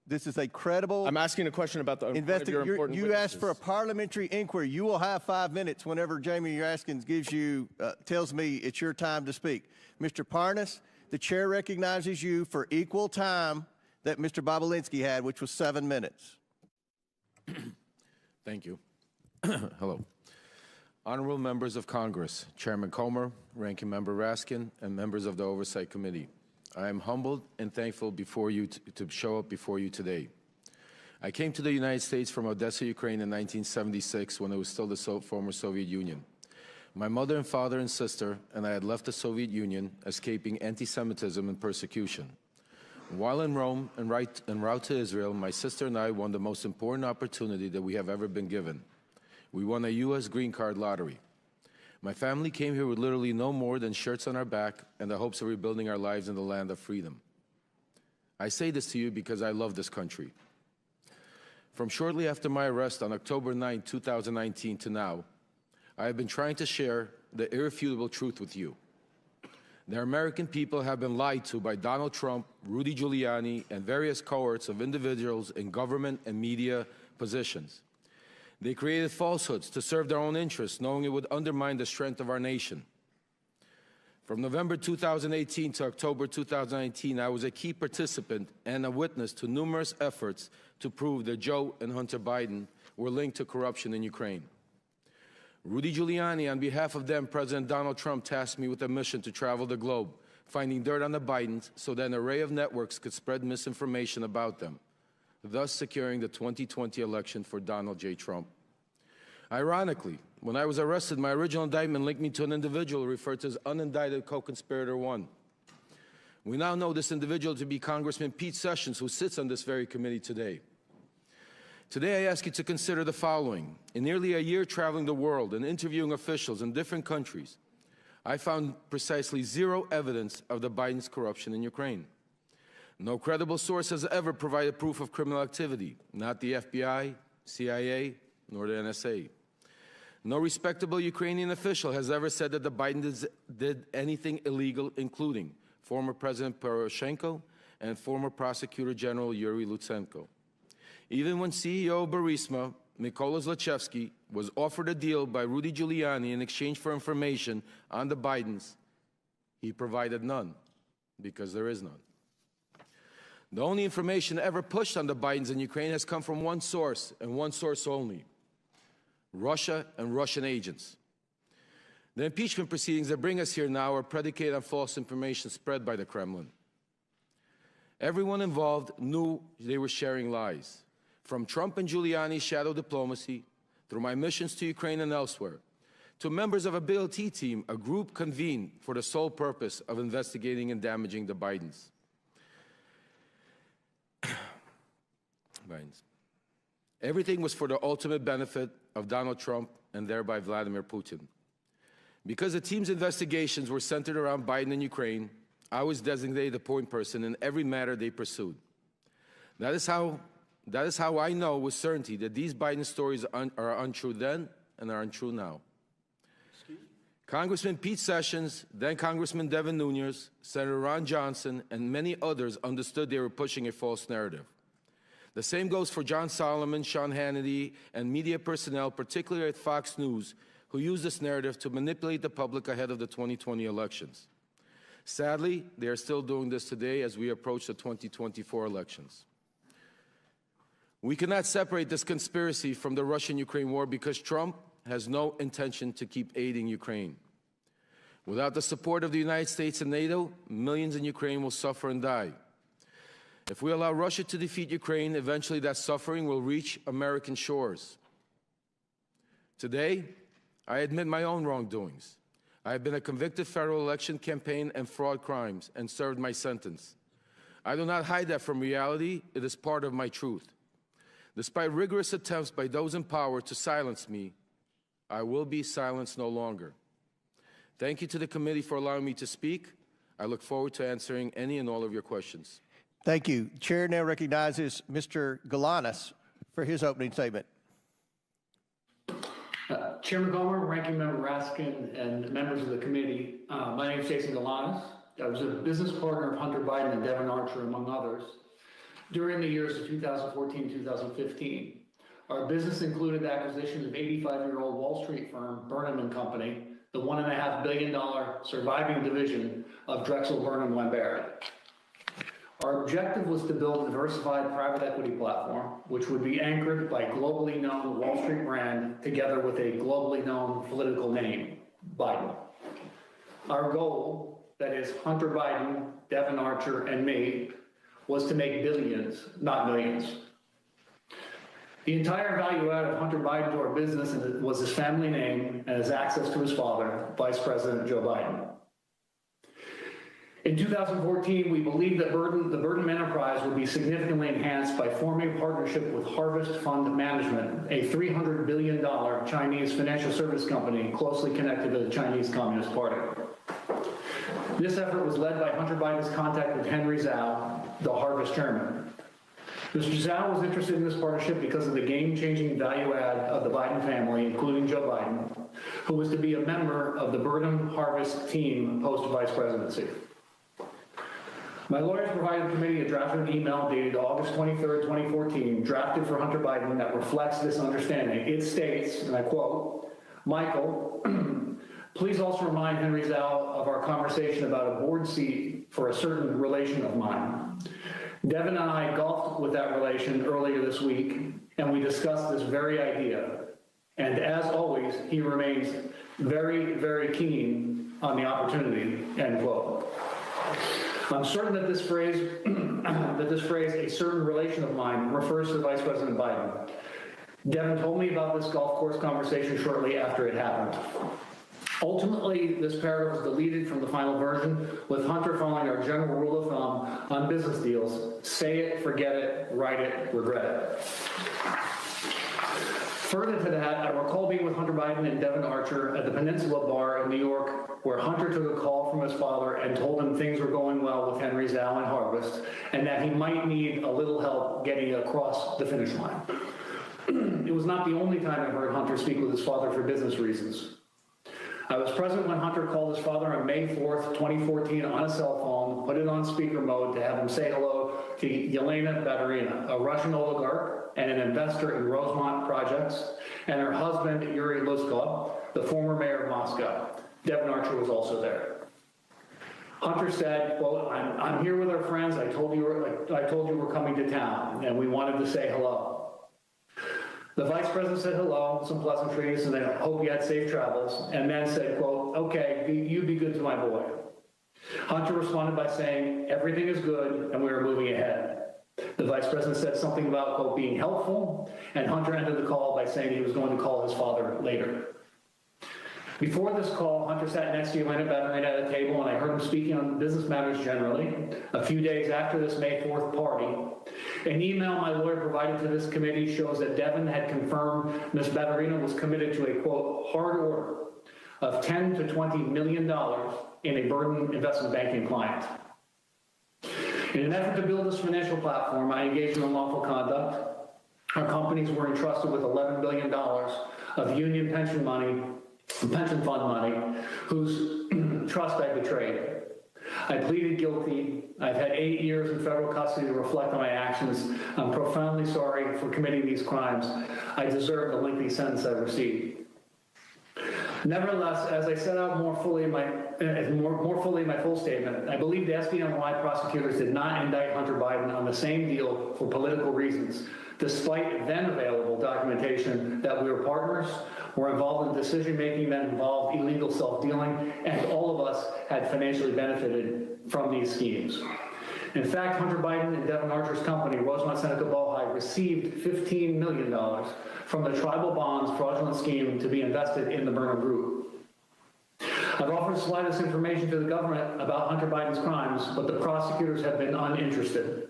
This is a credible... I'm asking a question about the important You asked for a parliamentary inquiry. You will have 5 minutes whenever Jamie Raskins tells me it's your time to speak. Mr. Parnis, the chair recognizes you for equal time that Mr. Bobulinski had, which was 7 minutes. Thank you. Hello. Honorable members of Congress, Chairman Comer, Ranking Member Raskin, and members of the Oversight Committee. I am humbled and thankful before you to show up before you today. I came to the United States from Odessa, Ukraine in 1976 when it was still the former Soviet Union. My mother and father and sister and I had left the Soviet Union, escaping anti-Semitism and persecution. While in Rome en route to Israel, my sister and I won the most important opportunity that we have ever been given. We won a U.S. green card lottery. My family came here with literally no more than shirts on our back and the hopes of rebuilding our lives in the land of freedom. I say this to you because I love this country. From shortly after my arrest on October 9, 2019 to now, I have been trying to share the irrefutable truth with you. The American people have been lied to by Donald Trump, Rudy Giuliani, and various cohorts of individuals in government and media positions. They created falsehoods to serve their own interests, knowing it would undermine the strength of our nation. From November 2018 to October 2019, I was a key participant and a witness to numerous efforts to prove that Joe and Hunter Biden were linked to corruption in Ukraine. Rudy Giuliani, on behalf of then President Donald Trump, tasked me with a mission to travel the globe, finding dirt on the Bidens so that an array of networks could spread misinformation about them, thus securing the 2020 election for Donald J. Trump. Ironically, when I was arrested, my original indictment linked me to an individual referred to as unindicted co-conspirator 1. We now know this individual to be Congressman Pete Sessions, who sits on this very committee today. Today, I ask you to consider the following. In nearly a year traveling the world and interviewing officials in different countries, I found precisely zero evidence of the Biden's corruption in Ukraine. No credible source has ever provided proof of criminal activity, not the FBI, CIA, nor the NSA. No respectable Ukrainian official has ever said that the Bidens did anything illegal, including former President Poroshenko and former Prosecutor General Yuri Lutsenko. Even when CEO of Burisma, Mykola Zlochevsky, was offered a deal by Rudy Giuliani in exchange for information on the Bidens, he provided none, because there is none. The only information ever pushed on the Bidens in Ukraine has come from one source, and one source only: Russia and Russian agents. The impeachment proceedings that bring us here now are predicated on false information spread by the Kremlin. Everyone involved knew they were sharing lies. From Trump and Giuliani's shadow diplomacy, through my missions to Ukraine and elsewhere, to members of a BLT team, a group convened for the sole purpose of investigating and damaging the Bidens. Everything was for the ultimate benefit of Donald Trump and thereby Vladimir Putin. Because the team's investigations were centered around Biden and Ukraine, I was designated the point person in every matter they pursued. That is how I know with certainty that these Biden stories are untrue then and are untrue now. Congressman Pete Sessions, then Congressman Devin Nunes, Senator Ron Johnson, and many others understood they were pushing a false narrative. The same goes for John Solomon, Sean Hannity, and media personnel, particularly at Fox News, who used this narrative to manipulate the public ahead of the 2020 elections. Sadly, they are still doing this today as we approach the 2024 elections. We cannot separate this conspiracy from the Russian-Ukraine war because Trump has no intention to keep aiding Ukraine. Without the support of the United States and NATO, millions in Ukraine will suffer and die. If we allow Russia to defeat Ukraine, eventually that suffering will reach American shores. Today, I admit my own wrongdoings. I have been a convicted federal election campaign and fraud crimes and served my sentence. I do not hide that from reality. It is part of my truth. Despite rigorous attempts by those in power to silence me, I will be silenced no longer. Thank you to the committee for allowing me to speak. I look forward to answering any and all of your questions. Thank you. Chair now recognizes Mr. Galanis for his opening statement. Chairman Comer, Ranking Member Raskin, and members of the committee, my name is Jason Galanis. I was a business partner of Hunter Biden and Devin Archer, among others, during the years of 2014-2015. Our business included the acquisition of 85-year-old Wall Street firm Burnham & Company, the $1.5 billion surviving division of Drexel Burnham Lambert. Our objective was to build a diversified private equity platform, which would be anchored by globally known Wall Street brand together with a globally known political name, Biden. Our goal, that is Hunter Biden, Devin Archer, and me, was to make billions, not millions. The entire value add of Hunter Biden to our business was his family name and his access to his father, Vice President Joe Biden. In 2014, we believed that the Burnham enterprise would be significantly enhanced by forming a partnership with Harvest Fund Management, a $300 billion Chinese financial service company closely connected to the Chinese Communist Party. This effort was led by Hunter Biden's contact with Henry Zhao, the Harvest chairman. Mr. Zhao was interested in this partnership because of the game-changing value add of the Biden family, including Joe Biden, who was to be a member of the Burnham Harvest team post-vice presidency. My lawyers provided the committee a drafted email dated August 23rd, 2014, drafted for Hunter Biden that reflects this understanding. It states, and I quote, "Michael, please also remind Henry Zhao of our conversation about a board seat for a certain relation of mine. Devin and I golfed with that relation earlier this week, and we discussed this very idea. And as always, he remains very, very keen on the opportunity," end quote. I'm certain that this phrase, a certain relation of mine, refers to Vice President Biden. Devin told me about this golf course conversation shortly after it happened. Ultimately, this paragraph was deleted from the final version, with Hunter following our general rule of thumb on business deals: say it, forget it, write it, regret it. Further to that, I recall being with Hunter Biden and Devin Archer at the Peninsula Bar in New York, where Hunter took a call from his father and told him things were going well with Henry Zhao and Harvest, and that he might need a little help getting across the finish line. It was not the only time I heard Hunter speak with his father for business reasons. I was present when Hunter called his father on May 4th, 2014 on a cell phone, put it on speaker mode to have him say hello to Yelena Baturina, a Russian oligarch and an investor in Rosemont projects, and her husband, Yuri Luzkov, the former mayor of Moscow. Devin Archer was also there. Hunter said, quote, I'm here with our friends. I told you we're coming to town, and we wanted to say hello. The vice president said hello, some pleasantries, and then hope you had safe travels, and then said, quote, okay, you be good to my boy. Hunter responded by saying, everything is good, and we are moving ahead. The vice president said something about, quote, being helpful, and Hunter ended the call by saying he was going to call his father later. Before this call, Hunter sat next to Yelena Baturina at a table, and I heard him speaking on business matters generally. A few days after this May 4th party, an email my lawyer provided to this committee shows that Devin had confirmed Ms. Baturina was committed to a, quote, hard order of $10 to $20 million in a burden investment banking client. In an effort to build this financial platform, I engaged in unlawful conduct. Our companies were entrusted with $11 billion of union pension fund money, whose trust I betrayed. I pleaded guilty. I've had 8 years in federal custody to reflect on my actions. I'm profoundly sorry for committing these crimes. I deserve the lengthy sentence I received. Nevertheless, as I set out more fully in my full statement, I believe the SDNY prosecutors did not indict Hunter Biden on the same deal for political reasons, despite then available documentation that we were partners, were involved in decision-making that involved illegal self-dealing, and all of us had financially benefited from these schemes. In fact, Hunter Biden and Devin Archer's company, Rosemont Seneca Bohai, received $15 million from the tribal bonds fraudulent scheme to be invested in the Burnham Group. I've offered to supply this information to the government about Hunter Biden's crimes, but the prosecutors have been uninterested.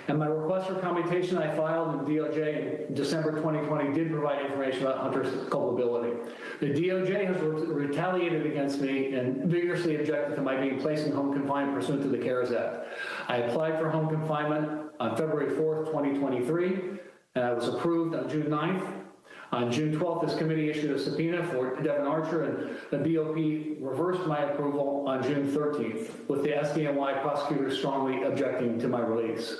And my request for commutation I filed in DOJ in December 2020 did provide information about Hunter's culpability. The DOJ has retaliated against me and vigorously objected to my being placed in home confinement pursuant to the CARES Act. I applied for home confinement on February 4th, 2023, and I was approved on June 9th. On June 12th, this committee issued a subpoena for Devin Archer, and the BOP reversed my approval on June 13th, with the SDNY prosecutors strongly objecting to my release.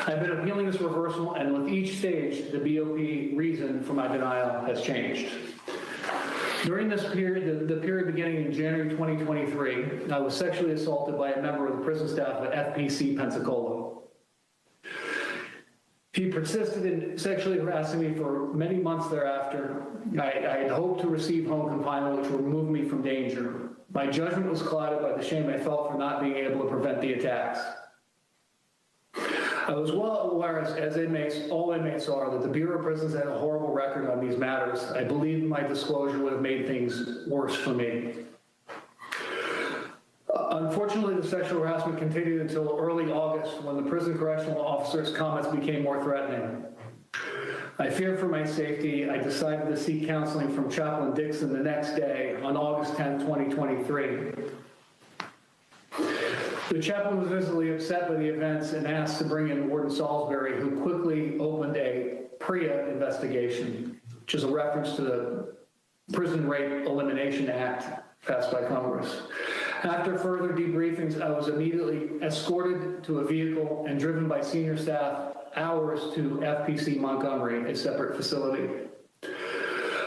I've been appealing this reversal, and with each stage, the BOP reason for my denial has changed. During this period, the period beginning in January 2023, I was sexually assaulted by a member of the prison staff at FPC Pensacola. He persisted in sexually harassing me for many months thereafter. I had hoped to receive home confinement, which would remove me from danger. My judgment was clouded by the shame I felt for not being able to prevent the attacks. I was well aware, as inmates, all inmates are, that the Bureau of Prisons had a horrible record on these matters. I believe my disclosure would have made things worse for me. Unfortunately, the sexual harassment continued until early August, when the prison correctional officer's comments became more threatening. I feared for my safety. I decided to seek counseling from Chaplain Dixon the next day, on August 10, 2023. The chaplain was visibly upset by the events and asked to bring in Warden Salisbury, who quickly opened a PREA investigation, which is a reference to the Prison Rape Elimination Act passed by Congress. After further debriefings, I was immediately escorted to a vehicle and driven by senior staff hours to FPC Montgomery, a separate facility.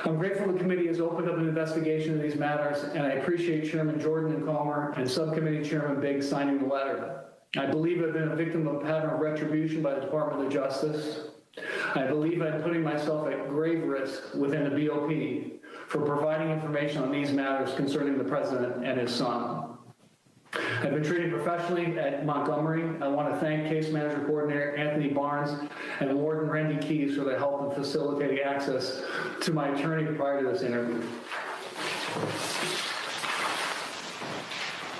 I'm grateful the committee has opened up an investigation of these matters, and I appreciate Chairman Jordan and Comer and Subcommittee Chairman Biggs signing the letter. I believe I've been a victim of a pattern of retribution by the Department of Justice. I believe I'm putting myself at grave risk within the BOP for providing information on these matters concerning the president and his son. I've been treated professionally at Montgomery. I want to thank Case Manager Coordinator Anthony Barnes and Warden Randy Keys for their help in facilitating access to my attorney prior to this interview.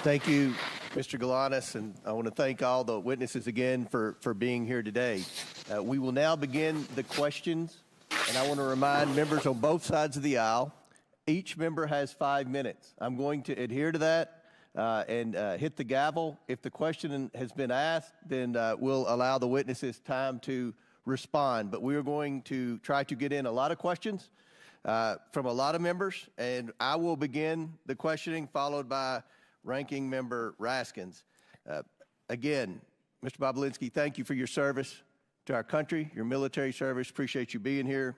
Thank you, Mr. Galanis, and I want to thank all the witnesses again for being here today. We will now begin the questions, and I want to remind members on both sides of the aisle, each member has 5 minutes. I'm going to adhere to that. And hit the gavel. If the question has been asked, then we'll allow the witnesses time to respond, but we are going to try to get in a lot of questions from a lot of members, and I will begin the questioning, followed by Ranking Member Raskins. Again, Mr. Bobulinski, thank you for your service to our country, your military service. Appreciate you being here.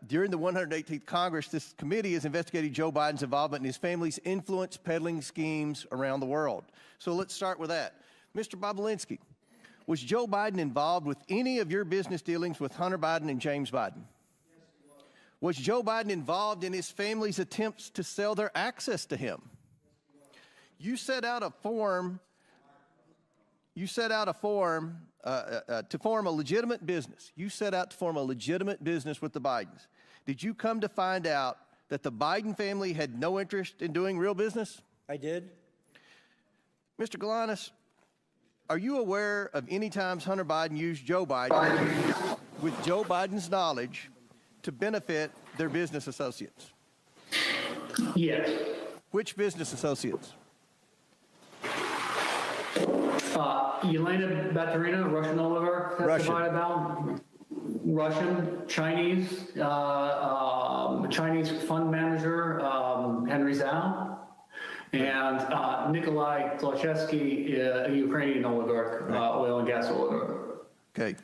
During the 118th Congress, this committee has investigated Joe Biden's involvement in his family's influence peddling schemes around the world. So let's start with that. Mr. Bobulinski, was Joe Biden involved with any of your business dealings with Hunter Biden and James Biden? Was Joe Biden involved in his family's attempts to sell their access to him? You set out a form to form a legitimate business. You set out to form a legitimate business with the Bidens. Did you come to find out that the Biden family had no interest in doing real business? I did. Mr. Galanis, are you aware of any times Hunter Biden used Joe Biden with Joe Biden's knowledge to benefit their business associates? Yes. Which business associates? Yelena Baturina, Russian oligarch, testified about. Russian, Chinese, Chinese fund manager, Henry Zhao, and Nikolai Zlochevsky, a Ukrainian oligarch, oil and gas oligarch. Okay.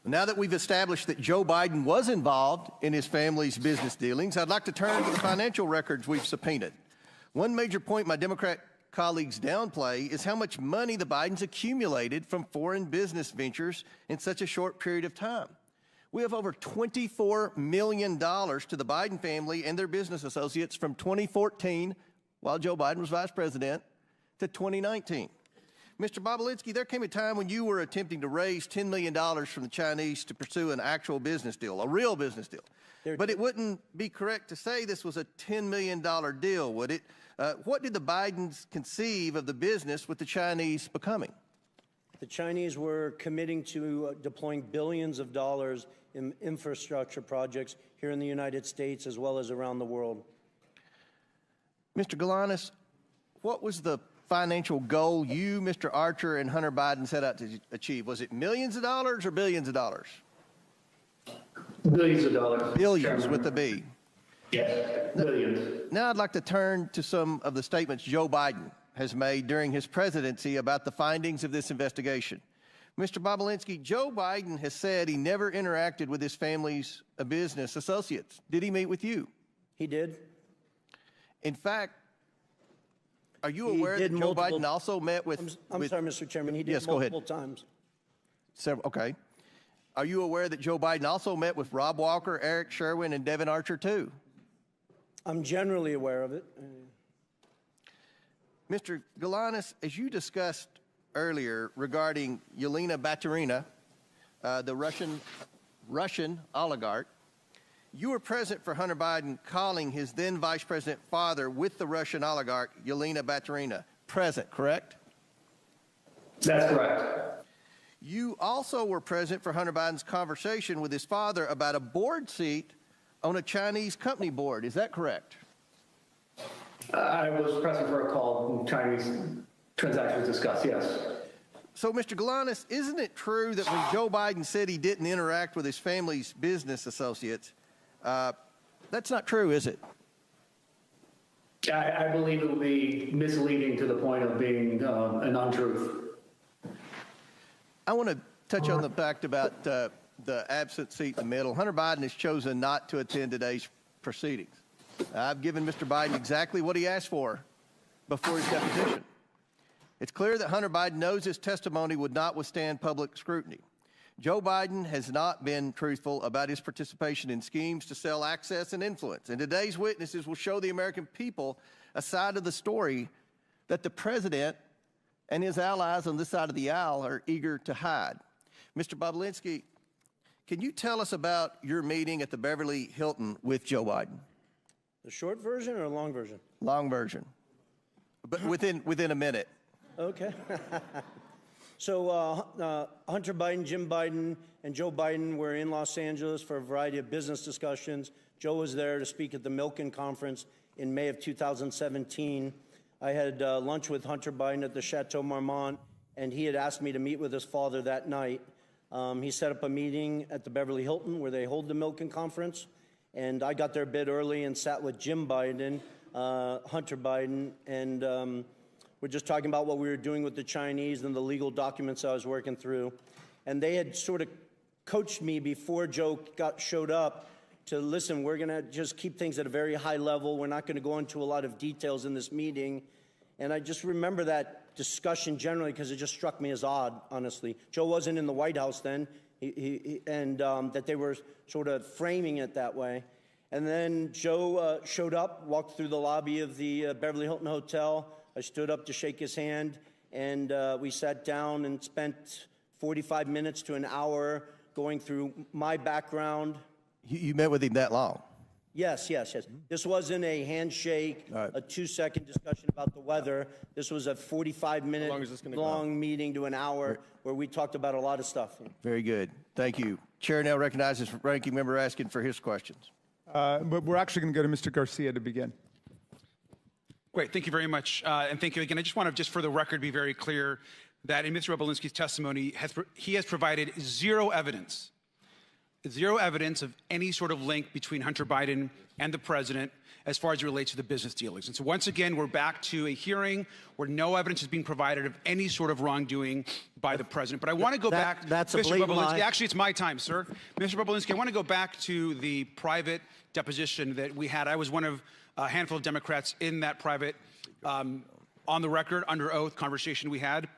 Now that we've established that Joe Biden was involved in his family's business dealings, I'd like to turn to the financial records we've subpoenaed. One major point my Democrat colleagues downplay is how much money the Bidens accumulated from foreign business ventures in such a short period of time. We have over $24 million to the Biden family and their business associates from 2014, while Joe Biden was vice president, to 2019. Mr. Bobulinski, there came a time when you were attempting to raise $10 million from the Chinese to pursue an actual business deal, a real business deal. But it wouldn't be correct to say this was a $10 million deal, would it? What did the Bidens conceive of the business with the Chinese becoming? The Chinese were committing to deploying billions of dollars in infrastructure projects here in the United States as well as around the world. Mr. Galanis, what was the financial goal you, Mr. Archer, and Hunter Biden set out to achieve? Was it millions of dollars or billions of dollars? Billions of dollars. Billions with a B. Yes, billions. Now I'd like to turn to some of the statements Joe Biden has made during his presidency about the findings of this investigation. Mr. Bobulinski, Joe Biden has said he never interacted with his family's business associates. Did he meet with you? He did. In fact, are you aware that Joe Biden also met with... I'm sorry, Mr. Chairman. He did multiple times. Okay. Are you aware that Joe Biden also met with Rob Walker, Eric Sherwin, and Devin Archer, too? I'm generally aware of it. Mr. Galanis, as you discussed earlier regarding Yelena Baturina, the Russian oligarch, you were present for Hunter Biden calling his then Vice President father with the Russian oligarch, Yelena Baturina. Present, correct? That's correct. You also were present for Hunter Biden's conversation with his father about a board seat on a Chinese company board. Is that correct? I was present for a call when Chinese transactions discussed, yes. So, Mr. Galanis, isn't it true that when Joe Biden said he didn't interact with his family's business associates, that's not true, is it? I believe it would be misleading to the point of being an untruth. I want to touch on the fact about the absent seat in the middle. Hunter Biden has chosen not to attend today's proceedings. I've given Mr. Biden exactly what he asked for before his deposition. It's clear that Hunter Biden knows his testimony would not withstand public scrutiny. Joe Biden has not been truthful about his participation in schemes to sell access and influence. And today's witnesses will show the American people a side of the story that the president and his allies on this side of the aisle are eager to hide. Mr. Bobulinski, can you tell us about your meeting at the Beverly Hilton with Joe Biden? The short version or a long version? Long version, but within a minute. Okay. So Hunter Biden, Jim Biden, and Joe Biden were in Los Angeles for a variety of business discussions. Joe was there to speak at the Milken Conference in May of 2017. I had lunch with Hunter Biden at the Chateau Marmont, and he had asked me to meet with his father that night. He set up a meeting at the Beverly Hilton where they hold the Milken Conference. And I got there a bit early and sat with Jim Biden, Hunter Biden, and we're just talking about what we were doing with the Chinese and the legal documents I was working through. And they had sort of coached me before Joe showed up to, listen, we're going to just keep things at a very high level. We're not going to go into a lot of details in this meeting. And I just remember that discussion generally because it just struck me as odd, honestly. Joe wasn't in the White House then, and that they were sort of framing it that way. And then Joe showed up, walked through the lobby of the Beverly Hilton Hotel. I stood up to shake his hand, and we sat down and spent 45 minutes to an hour going through my background. You met with him that long? Yes. This wasn't a handshake, a 2-second discussion about the weather. This was a 45-minute long meeting to an hour where we talked about a lot of stuff. Very good. Thank you. Chair now recognizes Ranking Member Raskin for his questions. But we're actually going to go to Mr. Garcia to begin. Great. Thank you very much. And thank you again. I just want to, just for the record, be very clear that in Mr. Bobulinski's testimony, he has provided zero evidence of any sort of link between Hunter Biden and the president as far as it relates to the business dealings. And so once again, we're back to a hearing where no evidence is being provided of any sort of wrongdoing by the president. But I want to go back. That's a Mr. blatant Bobulinski, lie. actually, it's my time, sir. Mr. Bobulinski, I want to go back to the private deposition that we had. I was one of a handful of Democrats in that private, on the record, under oath conversation we had.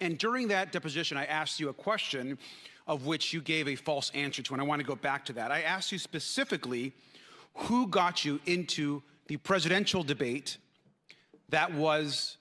And during that deposition, I asked you a question of which you gave a false answer to, and I want to go back to that. I asked you specifically who got you into the presidential debate that was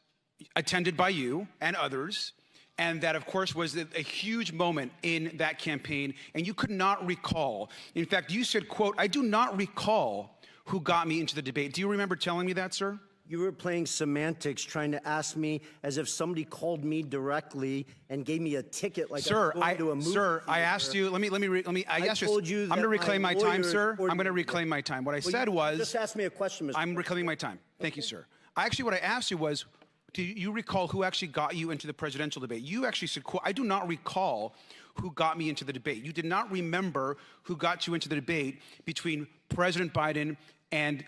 attended by you and others, and that, of course, was a huge moment in that campaign, and you could not recall. In fact, you said, quote, "I do not recall who got me into the debate." Do you remember telling me that, sir? You were playing semantics, trying to ask me as if somebody called me directly and gave me a ticket, like sir, I was going to a movie sir, theater. I asked you. I told you. I'm going to reclaim my time, sir. I'm going to reclaim my time. What I said was. Just ask me a question, Mr. I'm reclaiming my time. Thank you, sir. Actually, what I asked you was, do you recall who actually got you into the presidential debate? You actually said, quote, "I do not recall who got me into the debate." You did not remember who got you into the debate between President Biden and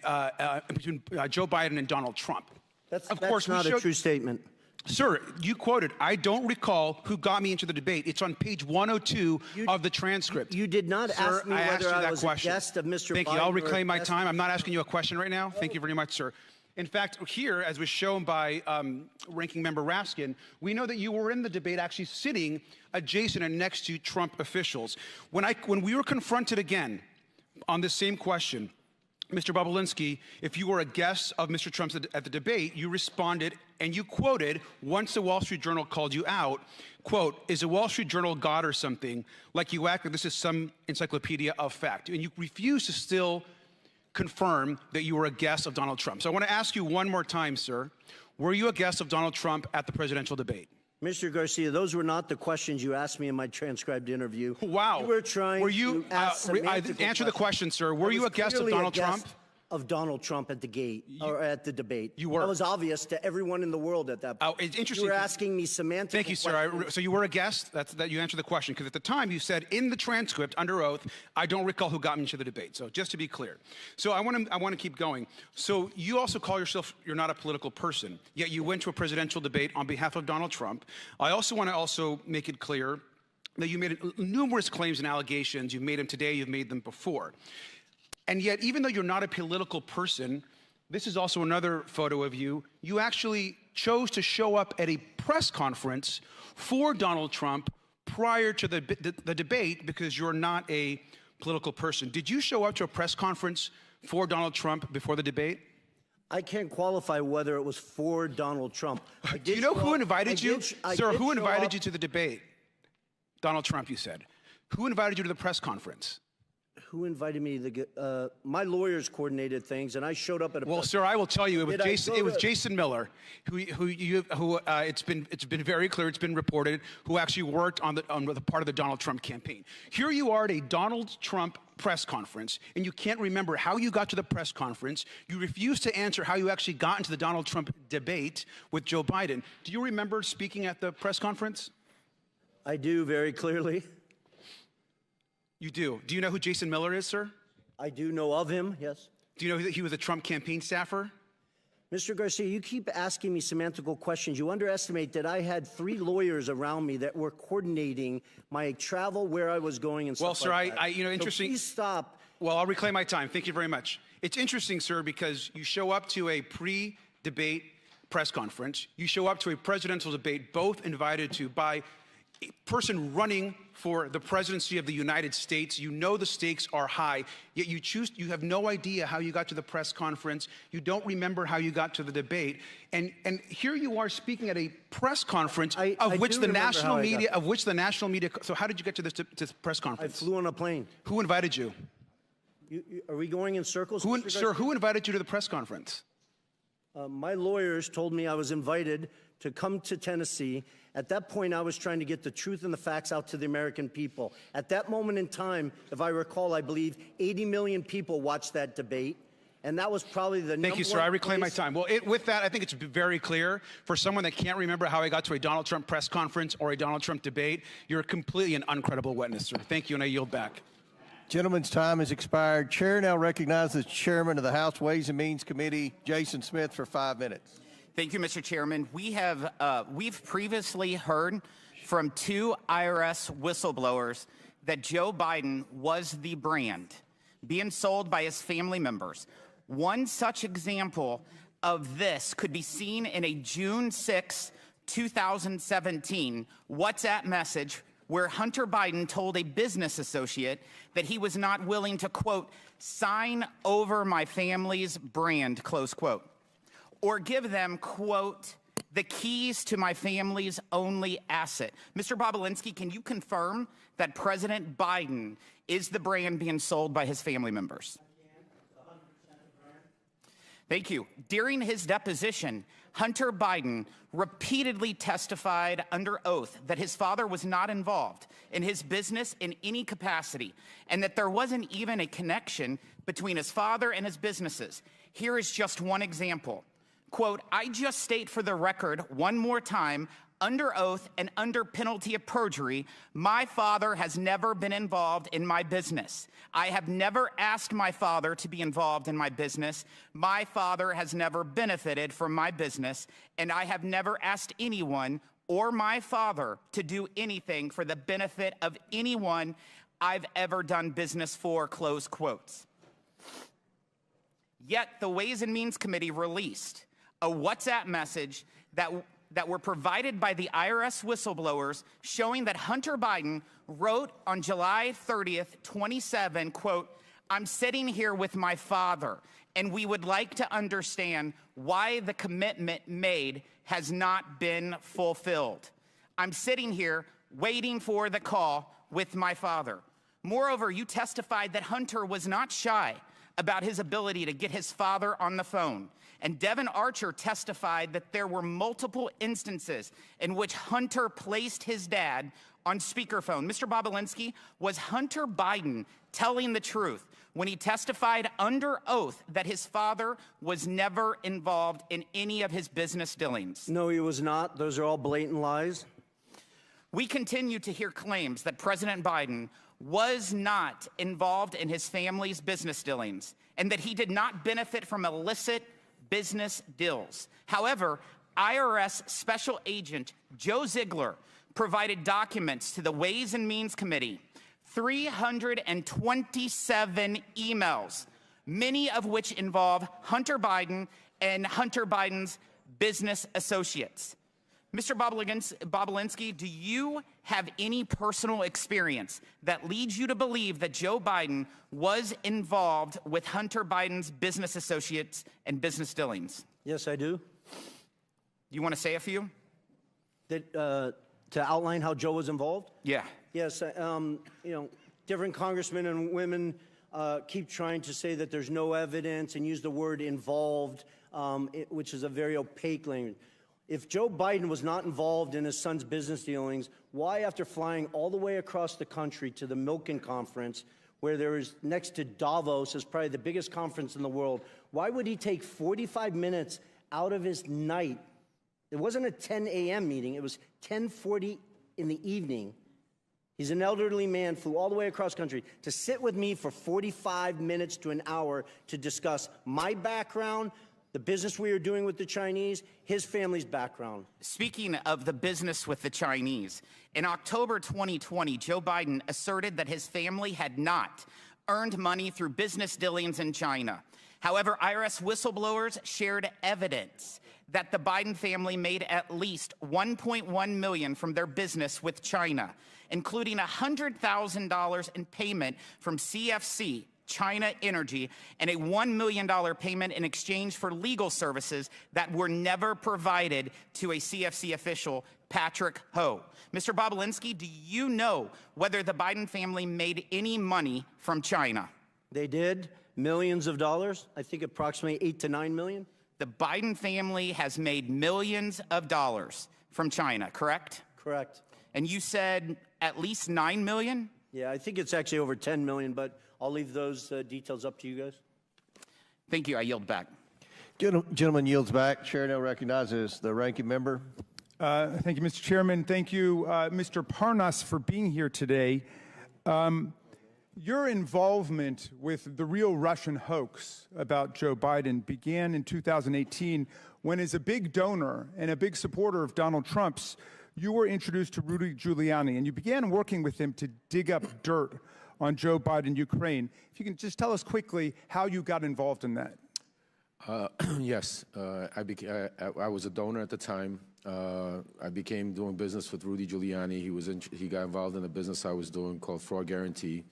between Joe Biden and Donald Trump. That's not a true statement. Sir, you quoted, "I don't recall who got me into the debate." It's on page 102 of the transcript. You did not ask me whether I was a guest of Mr. Biden. Thank you. I'll reclaim my time. I'm not asking you a question right now. Thank you very much, sir. In fact, here, as was shown by Ranking Member Raskin, we know that you were in the debate actually sitting adjacent and next to Trump officials. When we were confronted again on this same question, Mr. Bobulinski, if you were a guest of Mr. Trump's at the debate, you responded and you quoted, once the Wall Street Journal called you out, quote, "Is the Wall Street Journal God or something? Like you act like this is some encyclopedia of fact." And you refuse to still confirm that you were a guest of Donald Trump. So I want to ask you one more time, sir. Were you a guest of Donald Trump at the presidential debate? Mr. Garcia, those were not the questions you asked me in my transcribed interview. Wow. You were trying to ask answer the question, sir. Were you a guest of Donald Trump? Of Donald Trump at the gate, or at the debate. You were. That was obvious to everyone in the world at that point. Oh, it's interesting. You were asking me semantic Thank you, sir. So you were a guest? That you answered the question. Because at the time you said in the transcript, under oath, "I don't recall who got me into the debate." So just to be clear. So I want to keep going. So you also call yourself, you're not a political person, yet you went to a presidential debate on behalf of Donald Trump. I also want to make it clear that you made numerous claims and allegations. You've made them today, you've made them before. And yet, even though you're not a political person, this is also another photo of you. You actually chose to show up at a press conference for Donald Trump prior to the debate because you're not a political person. Did you show up to a press conference for Donald Trump before the debate? I can't qualify whether it was for Donald Trump. Do you know who invited you? Sir, who invited you to the debate? Donald Trump, you said. Who invited you to the press conference? Who invited me to my lawyers coordinated things, and I showed up at a. Well, sir, I will tell you, it was Jason Miller, who it's been very clear, it's been reported, who actually worked on the part of the Donald Trump campaign. Here you are at a Donald Trump press conference, and you can't remember how you got to the press conference. You refuse to answer how you actually got into the Donald Trump debate with Joe Biden. Do you remember speaking at the press conference? I do very clearly. You do. Do you know who Jason Miller is, sir? I do know of him, yes. Do you know that he was a Trump campaign staffer? Mr. Garcia, you keep asking me semantical questions. You underestimate that I had 3 lawyers around me that were coordinating my travel, where I was going, and stuff Well, sir, like that. interesting. So please stop. Well, I'll reclaim my time. Thank you very much. It's interesting, sir, because you show up to a pre-debate press conference. You show up to a presidential debate, both invited to by a person running for the presidency of the United States. You know the stakes are high, yet you have no idea how you got to the press conference. You don't remember how you got to the debate. And here you are speaking at a press conference of which the national media, so how did you get to this press conference? I flew on a plane. Who invited you? Are we going in circles? Sir, who invited you to the press conference? My lawyers told me I was invited to come to Tennessee. At that point, I was trying to get the truth and the facts out to the American people. At that moment in time, if I recall, I believe 80 million people watched that debate. And that was probably the Thank you, sir. I reclaim my time. Well, with that, I think it's very clear for someone that can't remember how I got to a Donald Trump press conference or a Donald Trump debate, you're completely an uncredible witness, sir. Thank you, and I yield back. Gentleman's time has expired. Chair now recognizes the Chairman of the House Ways and Means Committee, Jason Smith, for 5 minutes. Thank you, Mr. Chairman. We've previously heard from 2 IRS whistleblowers that Joe Biden was the brand being sold by his family members. One such example of this could be seen in a June 6, 2017 WhatsApp message where Hunter Biden told a business associate that he was not willing to, quote, sign over my family's brand, close quote, or give them, quote, the keys to my family's only asset. Mr. Bobulinski, can you confirm that President Biden is the brand being sold by his family members? Thank you. During his deposition, Hunter Biden repeatedly testified under oath that his father was not involved in his business in any capacity, and that there wasn't even a connection between his father and his businesses. Here is just one example. Quote, I just state for the record one more time, under oath and under penalty of perjury, my father has never been involved in my business. I have never asked my father to be involved in my business. My father has never benefited from my business, and I have never asked anyone or my father to do anything for the benefit of anyone I've ever done business for, close quotes. Yet the Ways and Means Committee released a WhatsApp message that were provided by the IRS whistleblowers showing that Hunter Biden wrote on July 30th, 27, quote, I'm sitting here with my father, and we would like to understand why the commitment made has not been fulfilled. I'm sitting here waiting for the call with my father. Moreover, you testified that Hunter was not shy about his ability to get his father on the phone. And Devin Archer testified that there were multiple instances in which Hunter placed his dad on speakerphone. Mr. Bobulinski, was Hunter Biden telling the truth when he testified under oath that his father was never involved in any of his business dealings? No, he was not. Those are all blatant lies. We continue to hear claims that President Biden was not involved in his family's business dealings and that he did not benefit from illicit business deals. However, IRS Special Agent Joe Ziegler provided documents to the Ways and Means Committee, 327 emails, many of which involve Hunter Biden and Hunter Biden's business associates. Mr. Bobulinski, do you have any personal experience that leads you to believe that Joe Biden was involved with Hunter Biden's business associates and business dealings? Yes, I do. You want to say a few? To outline how Joe was involved? Yeah. Yes, different congressmen and women keep trying to say that there's no evidence and use the word involved, which is a very opaque language. If Joe Biden was not involved in his son's business dealings, why, after flying all the way across the country to the Milken Conference, where there is next to Davos, is probably the biggest conference in the world, why would he take 45 minutes out of his night? It wasn't a 10 a.m. meeting. It was 10:40 in the evening. He's an elderly man, flew all the way across country to sit with me for 45 minutes to an hour to discuss my background, the business we are doing with the Chinese, his family's background. Speaking of the business with the Chinese, in October 2020, Joe Biden asserted that his family had not earned money through business dealings in China. However, IRS whistleblowers shared evidence that the Biden family made at least $1.1 million from their business with China, including $100,000 in payment from CFC, China Energy, and a $1 million payment in exchange for legal services that were never provided to a CFC official, Patrick Ho. Mr. Bobulinski, do you know whether the Biden family made any money from China? They did, millions of dollars, I think approximately 8 to 9 million. The Biden family has made millions of dollars from China, correct? Correct. And you said at least 9 million? Yeah, I think it's actually over 10 million, but I'll leave those details up to you guys. Thank you. I yield back. Gentleman yields back. Chair now recognizes the ranking member. Thank you, Mr. Chairman. Thank you, Mr. Parnis, for being here today. Your involvement with the real Russian hoax about Joe Biden began in 2018 when, as a big donor and a big supporter of Donald Trump's, you were introduced to Rudy Giuliani, and you began working with him to dig up dirt on Joe Biden, Ukraine. If you can just tell us quickly how you got involved in that. Yes, I was a donor at the time. I began doing business with Rudy Giuliani. He got involved in a business I was doing called Fraud Guarantee.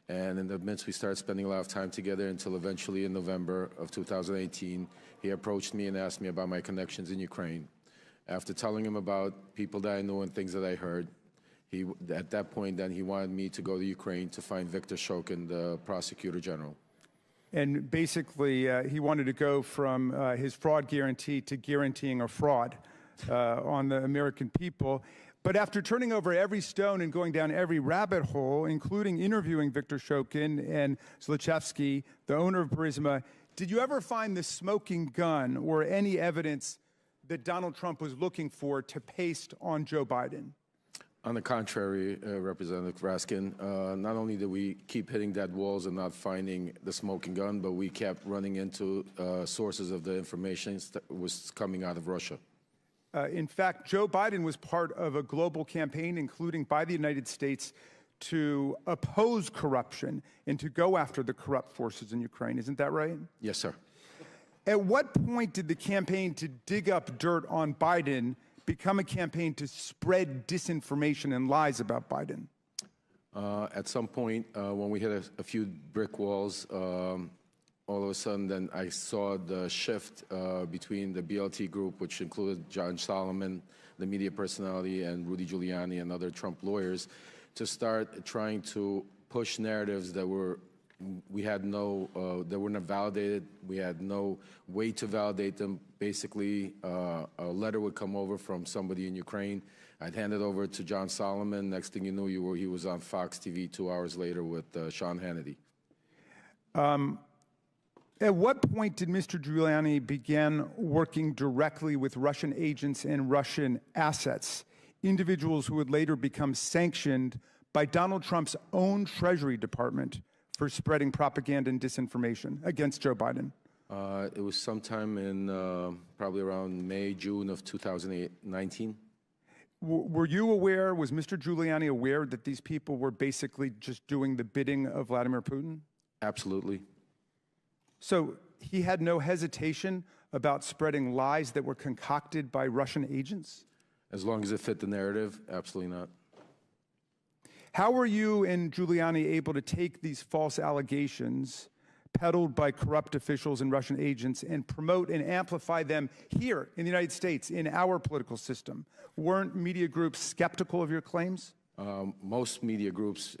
And in the midst, we started spending a lot of time together until eventually in November of 2018, he approached me and asked me about my connections in Ukraine. After telling him about people that I knew and things that I heard, at that point, then he wanted me to go to Ukraine to find Viktor Shokin, the prosecutor general. And basically, he wanted to go from his fraud guarantee to guaranteeing a fraud on the American people. But after turning over every stone and going down every rabbit hole, including interviewing Viktor Shokin and Zlochevsky, the owner of Burisma, did you ever find the smoking gun or any evidence that Donald Trump was looking for to paste on Joe Biden? On the contrary, Representative Raskin, not only did we keep hitting dead walls and not finding the smoking gun, but we kept running into sources of the information that was coming out of Russia. In fact, Joe Biden was part of a global campaign, including by the United States, to oppose corruption and to go after the corrupt forces in Ukraine. Isn't that right? Yes, sir. At what point did the campaign to dig up dirt on Biden become a campaign to spread disinformation and lies about Biden? At some point, when we hit a few brick walls, all of a sudden, then I saw the shift between the BLT group, which included John Solomon, the media personality, and Rudy Giuliani and other Trump lawyers, to start trying to push narratives that were that were not validated. We had no way to validate them. Basically, a letter would come over from somebody in Ukraine. I'd hand it over to John Solomon. Next thing you knew, he was on Fox TV 2 hours later with Sean Hannity. At what point did Mr. Giuliani begin working directly with Russian agents and Russian assets, individuals who would later become sanctioned by Donald Trump's own Treasury Department for spreading propaganda and disinformation against Joe Biden? It was sometime in probably around May, June of 2019. Were you aware, was Mr. Giuliani aware that these people were basically just doing the bidding of Vladimir Putin? Absolutely. So he had no hesitation about spreading lies that were concocted by Russian agents? As long as it fit the narrative, absolutely not. How were you and Giuliani able to take these false allegations peddled by corrupt officials and Russian agents and promote and amplify them here in the United States, in our political system? Weren't media groups skeptical of your claims? Most media groups,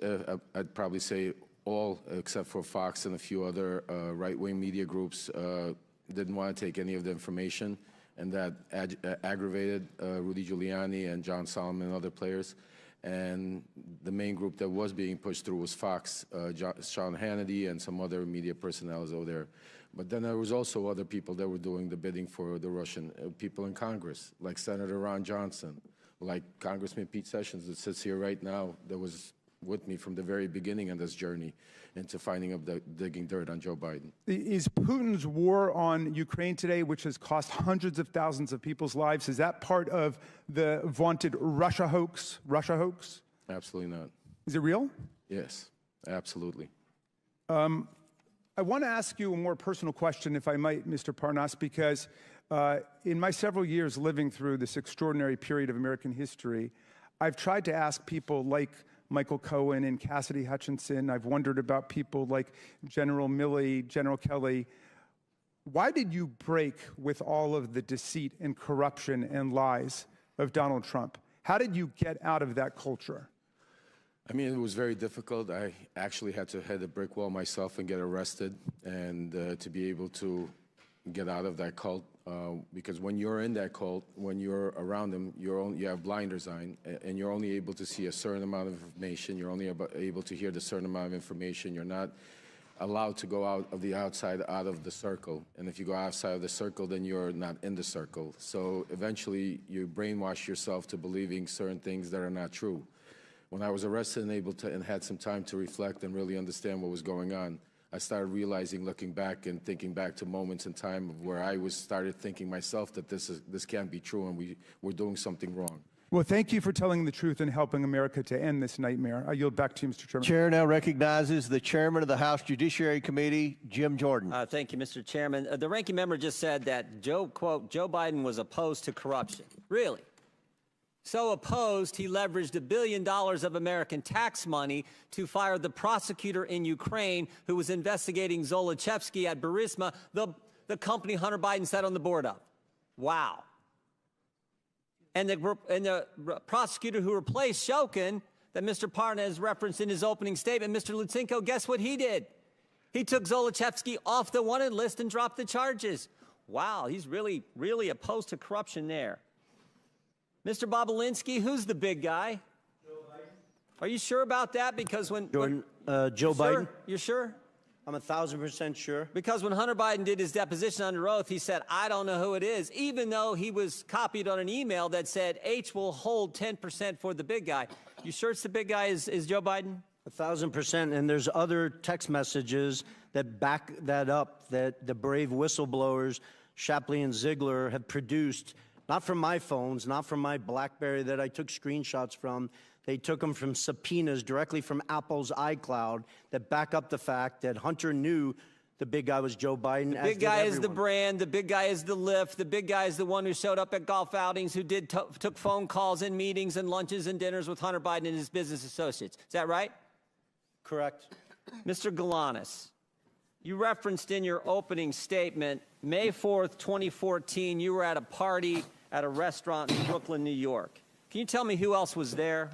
I'd probably say all except for Fox and a few other right-wing media groups, didn't want to take any of the information, and that aggravated Rudy Giuliani and John Solomon and other players. And the main group that was being pushed through was Fox, Sean Hannity, and some other media personnel over there. But then there was also other people that were doing the bidding for the Russian people in Congress, like Senator Ron Johnson, like Congressman Pete Sessions that sits here right now, that was with me from the very beginning on this journey into finding digging dirt on Joe Biden. Is Putin's war on Ukraine today, which has cost hundreds of thousands of people's lives, is that part of the vaunted Russia hoax? Absolutely not. Is it real? Yes, absolutely. I want to ask you a more personal question, if I might, Mr. Parnis, because in my several years living through this extraordinary period of American history, I've tried to ask people like Michael Cohen and Cassidy Hutchinson. I've wondered about people like General Milley, General Kelly. Why did you break with all of the deceit and corruption and lies of Donald Trump? How did you get out of that culture? I mean, it was very difficult. I actually had to hit a brick wall myself and get arrested, and to be able to get out of that cult, because when you're in that cult, when you're around them, you have blinders on, and you're only able to see a certain amount of information. You're only able to hear the certain amount of information. You're not allowed to go out of the circle. And if you go outside of the circle, then you're not in the circle. So eventually, you brainwash yourself to believing certain things that are not true. When I was arrested and had some time to reflect and really understand what was going on, I started realizing, looking back and thinking back to moments in time of where I started thinking myself that this can't be true and we're doing something wrong. Well, thank you for telling the truth and helping America to end this nightmare. I yield back to you, Mr. Chairman. Chair now recognizes the chairman of the House Judiciary Committee, Jim Jordan. Thank you, Mr. Chairman. The ranking member just said that, quote, Joe Biden was opposed to corruption. Really? So opposed, he leveraged $1 billion of American tax money to fire the prosecutor in Ukraine who was investigating Zolochevsky at Burisma, the company Hunter Biden sat on the board of. Wow. And the prosecutor who replaced Shokin, that Mr. Parnis referenced in his opening statement, Mr. Lutsenko, guess what he did? He took Zolochevsky off the wanted list and dropped the charges. Wow, he's really, really opposed to corruption there. Mr. Bobolinsky, who's the big guy? Joe Biden. Are you sure about that? Because when Jordan, Joe Biden. You're sure? I'm 1,000% sure. Because when Hunter Biden did his deposition under oath, he said, I don't know who it is, even though he was copied on an email that said H will hold 10% for the big guy. You sure it's the big guy is Joe Biden? 1,000%. And there's other text messages that back that up, that the brave whistleblowers, Shapley and Ziegler, have produced. Not from my phones, not from my BlackBerry that I took screenshots from. They took them from subpoenas directly from Apple's iCloud that back up the fact that Hunter knew the big guy was Joe Biden. The big guy is the brand. The big guy is the lift. The big guy is the one who showed up at golf outings, who took phone calls and meetings and lunches and dinners with Hunter Biden and his business associates. Is that right? Correct. Mr. Galanis, you referenced in your opening statement, May 4th, 2014, you were at a party at a restaurant in Brooklyn, New York. Can you tell me who else was there?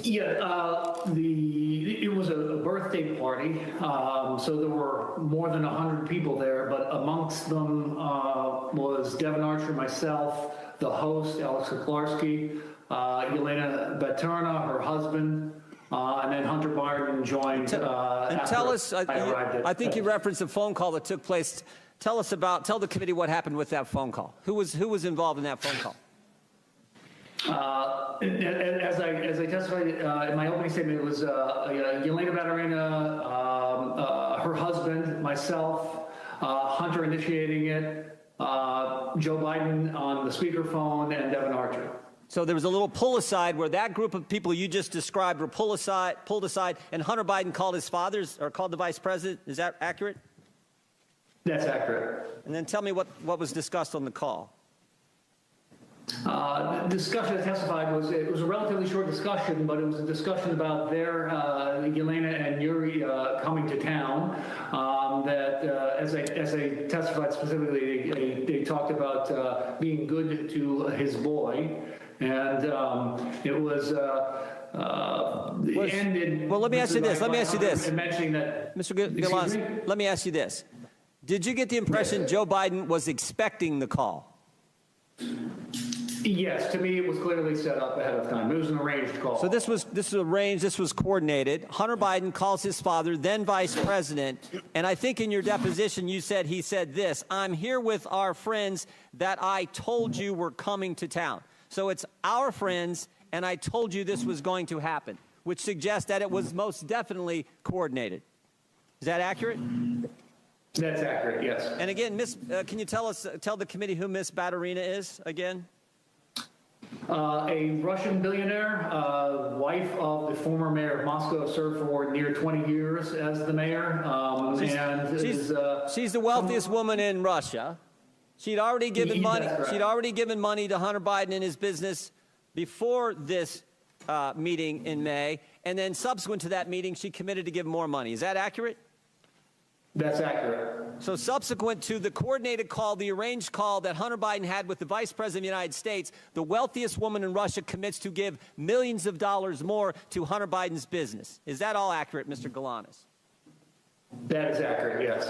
Yeah, it was a birthday party, so there were more than 100 people there, but amongst them was Devin Archer, myself, the host, Alex Kuklarski, Yelena Baturna, her husband, and then Hunter Biden joined. And tell us, I think you referenced a phone call that took place. Tell the committee what happened with that phone call. Who was involved in that phone call? As I testified in my opening statement, it was Yelena Baturina, her husband, myself, Hunter initiating it, Joe Biden on the speakerphone, and Devin Archer. So there was a little pull aside where that group of people you just described were pulled aside, and Hunter Biden called his fathers or called the vice president. Is that accurate? That's accurate. And then tell me what was discussed on the call. The discussion I testified was a relatively short discussion, but it was a discussion about their Yelena and Yuri coming to town. That as I testified specifically, they talked about being good to his boy, and it was. Ended. Well, let me ask you this. Mentioning that, Mr. Galanis, let me ask you this. Did you get the impression Joe Biden was expecting the call? Yes, to me, it was clearly set up ahead of time. It was an arranged call. So this was arranged, this was coordinated. Hunter Biden calls his father, then vice president, and I think in your deposition you said he said this, "I'm here with our friends that I told you were coming to town." So it's our friends, and I told you this was going to happen, which suggests that it was most definitely coordinated. Is that accurate? That's accurate, yes. And again, can you tell the committee who Miss Baturina is again? A Russian billionaire, wife of the former mayor of Moscow, served for near 20 years as the mayor. She's the wealthiest woman in Russia. She'd already given money. She'd already given money to Hunter Biden and his business before this meeting in May, and then subsequent to that meeting, she committed to give more money. Is that accurate? That's accurate. So subsequent to the coordinated call, the arranged call that Hunter Biden had with the Vice President of the United States, the wealthiest woman in Russia commits to give millions of dollars more to Hunter Biden's business. Is that all accurate, Mr. Galanis? That is accurate, yes.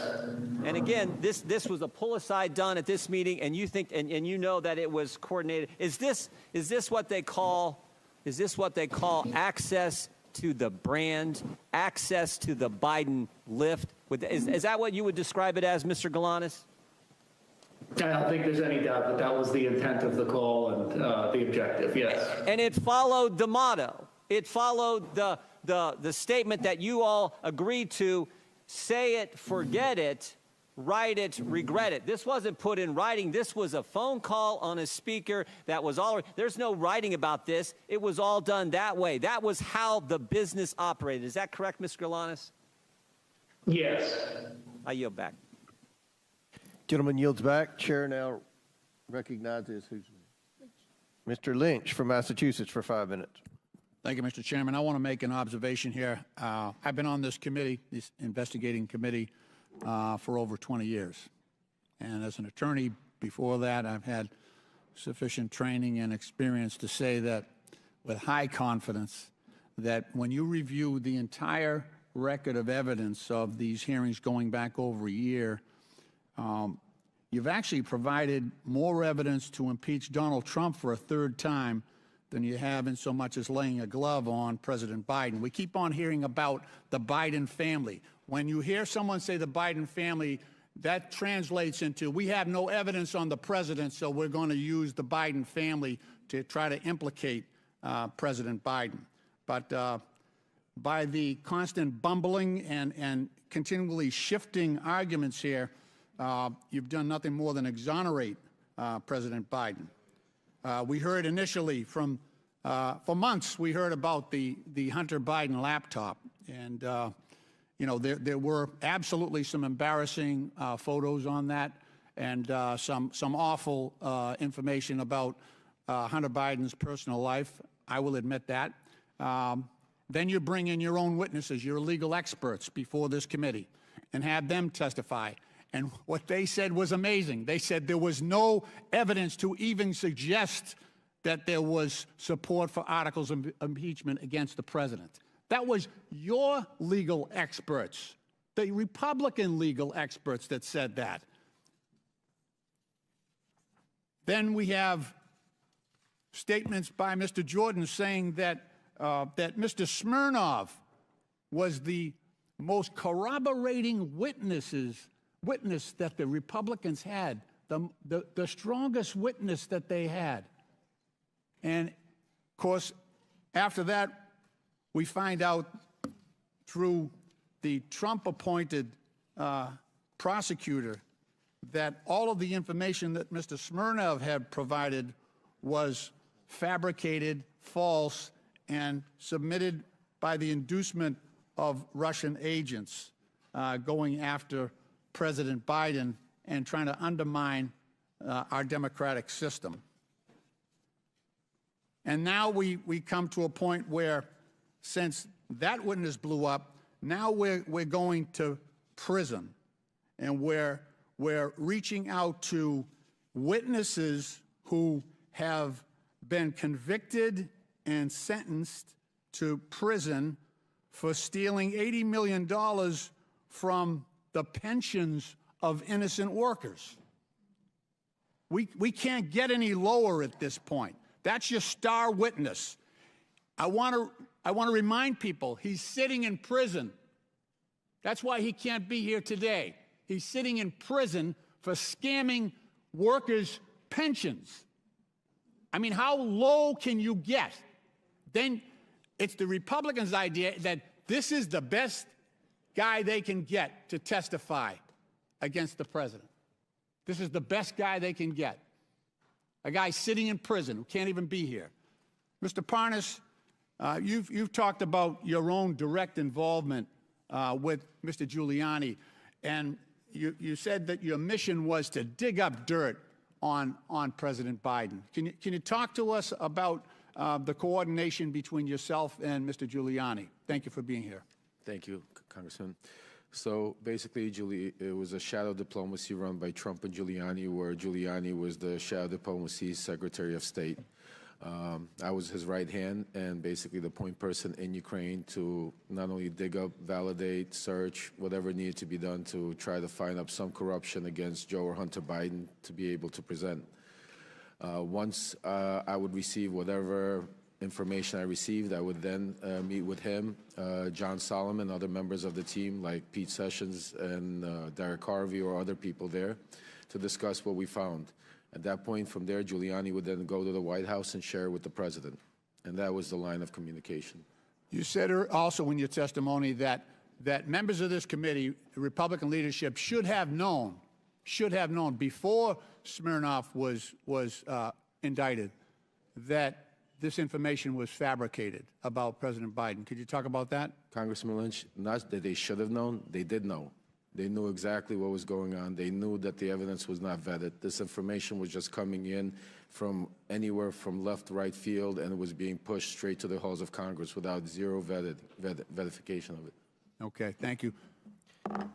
And again, this was a pull-aside done at this meeting, and you think and you know that it was coordinated. Is this what they call access to the brand, access to the Biden lift? Is that what you would describe it as, Mr. Galanis? I don't think there's any doubt that that was the intent of the call and the objective, yes. And it followed the motto. It followed the statement that you all agreed to: say it, forget it, write it, regret it. This wasn't put in writing. This was a phone call on a speaker that was all. There's no writing about this. It was all done that way. That was how the business operated. Is that correct, Mr. Galanis? Yes. I yield back. Gentleman yields back. Chair now recognizes Mr. Lynch from Massachusetts for 5 minutes. Thank you, Mr. Chairman. I want to make an observation here. I've been on this committee, this investigating committee, for over 20 years. And as an attorney before that, I've had sufficient training and experience to say that with high confidence that when you review the entire record of evidence of these hearings going back over a year, you've actually provided more evidence to impeach Donald Trump for a third time than you have in so much as laying a glove on President Biden. We keep on hearing about the Biden family. When you hear someone say the Biden family, that translates into we have no evidence on the president, so we're going to use the Biden family to try to implicate President Biden. But by the constant bumbling and continually shifting arguments here, you've done nothing more than exonerate President Biden. We heard initially for months, we heard about the Hunter Biden laptop. And, you know, there were absolutely some embarrassing photos on that and some awful information about Hunter Biden's personal life. I will admit that. Then you bring in your own witnesses, your legal experts before this committee and have them testify. And what they said was amazing. They said there was no evidence to even suggest that there was support for articles of impeachment against the president. That was your legal experts, the Republican legal experts that said that. Then we have statements by Mr. Jordan saying that Mr. Smirnov was the most corroborating witness that the Republicans had, the strongest witness that they had. And, of course, after that, we find out through the Trump-appointed prosecutor that all of the information that Mr. Smirnov had provided was fabricated, false, and submitted by the inducement of Russian agents going after President Biden and trying to undermine our democratic system. And now we come to a point where, since that witness blew up, now we're going to prison, and we're reaching out to witnesses who have been convicted and sentenced to prison for stealing $80 million from the pensions of innocent workers. We can't get any lower at this point. That's your star witness. I want to remind people he's sitting in prison. That's why he can't be here today. He's sitting in prison for scamming workers' pensions. I mean, how low can you get? Then it's the Republicans' idea that this is the best guy they can get to testify against the president. This is the best guy they can get. A guy sitting in prison who can't even be here. Mr. Parnis, you've talked about your own direct involvement with Mr. Giuliani, and you said that your mission was to dig up dirt on President Biden. Can you talk to us about the coordination between yourself and Mr. Giuliani? Thank you for being here. Thank you, Congressman. So basically, it was a shadow diplomacy run by Trump and Giuliani, where Giuliani was the shadow diplomacy Secretary of State. I was his right hand and basically the point person in Ukraine to not only dig up, validate, search, whatever needed to be done to try to find up some corruption against Joe or Hunter Biden to be able to present. Once I would receive whatever information I received, I would then meet with him, John Solomon, other members of the team like Pete Sessions and Derek Harvey or other people there to discuss what we found. At that point, from there, Giuliani would then go to the White House and share with the president. And that was the line of communication. You said also in your testimony that members of this committee, the Republican leadership, should have known before Smirnov was indicted that this information was fabricated about President Biden. Could you talk about that? Congressman Lynch, not that they should have known, they did know. They knew exactly what was going on. They knew that the evidence was not vetted. This information was just coming in from anywhere from left to right field, and it was being pushed straight to the halls of Congress without zero verification of it. Okay, thank you.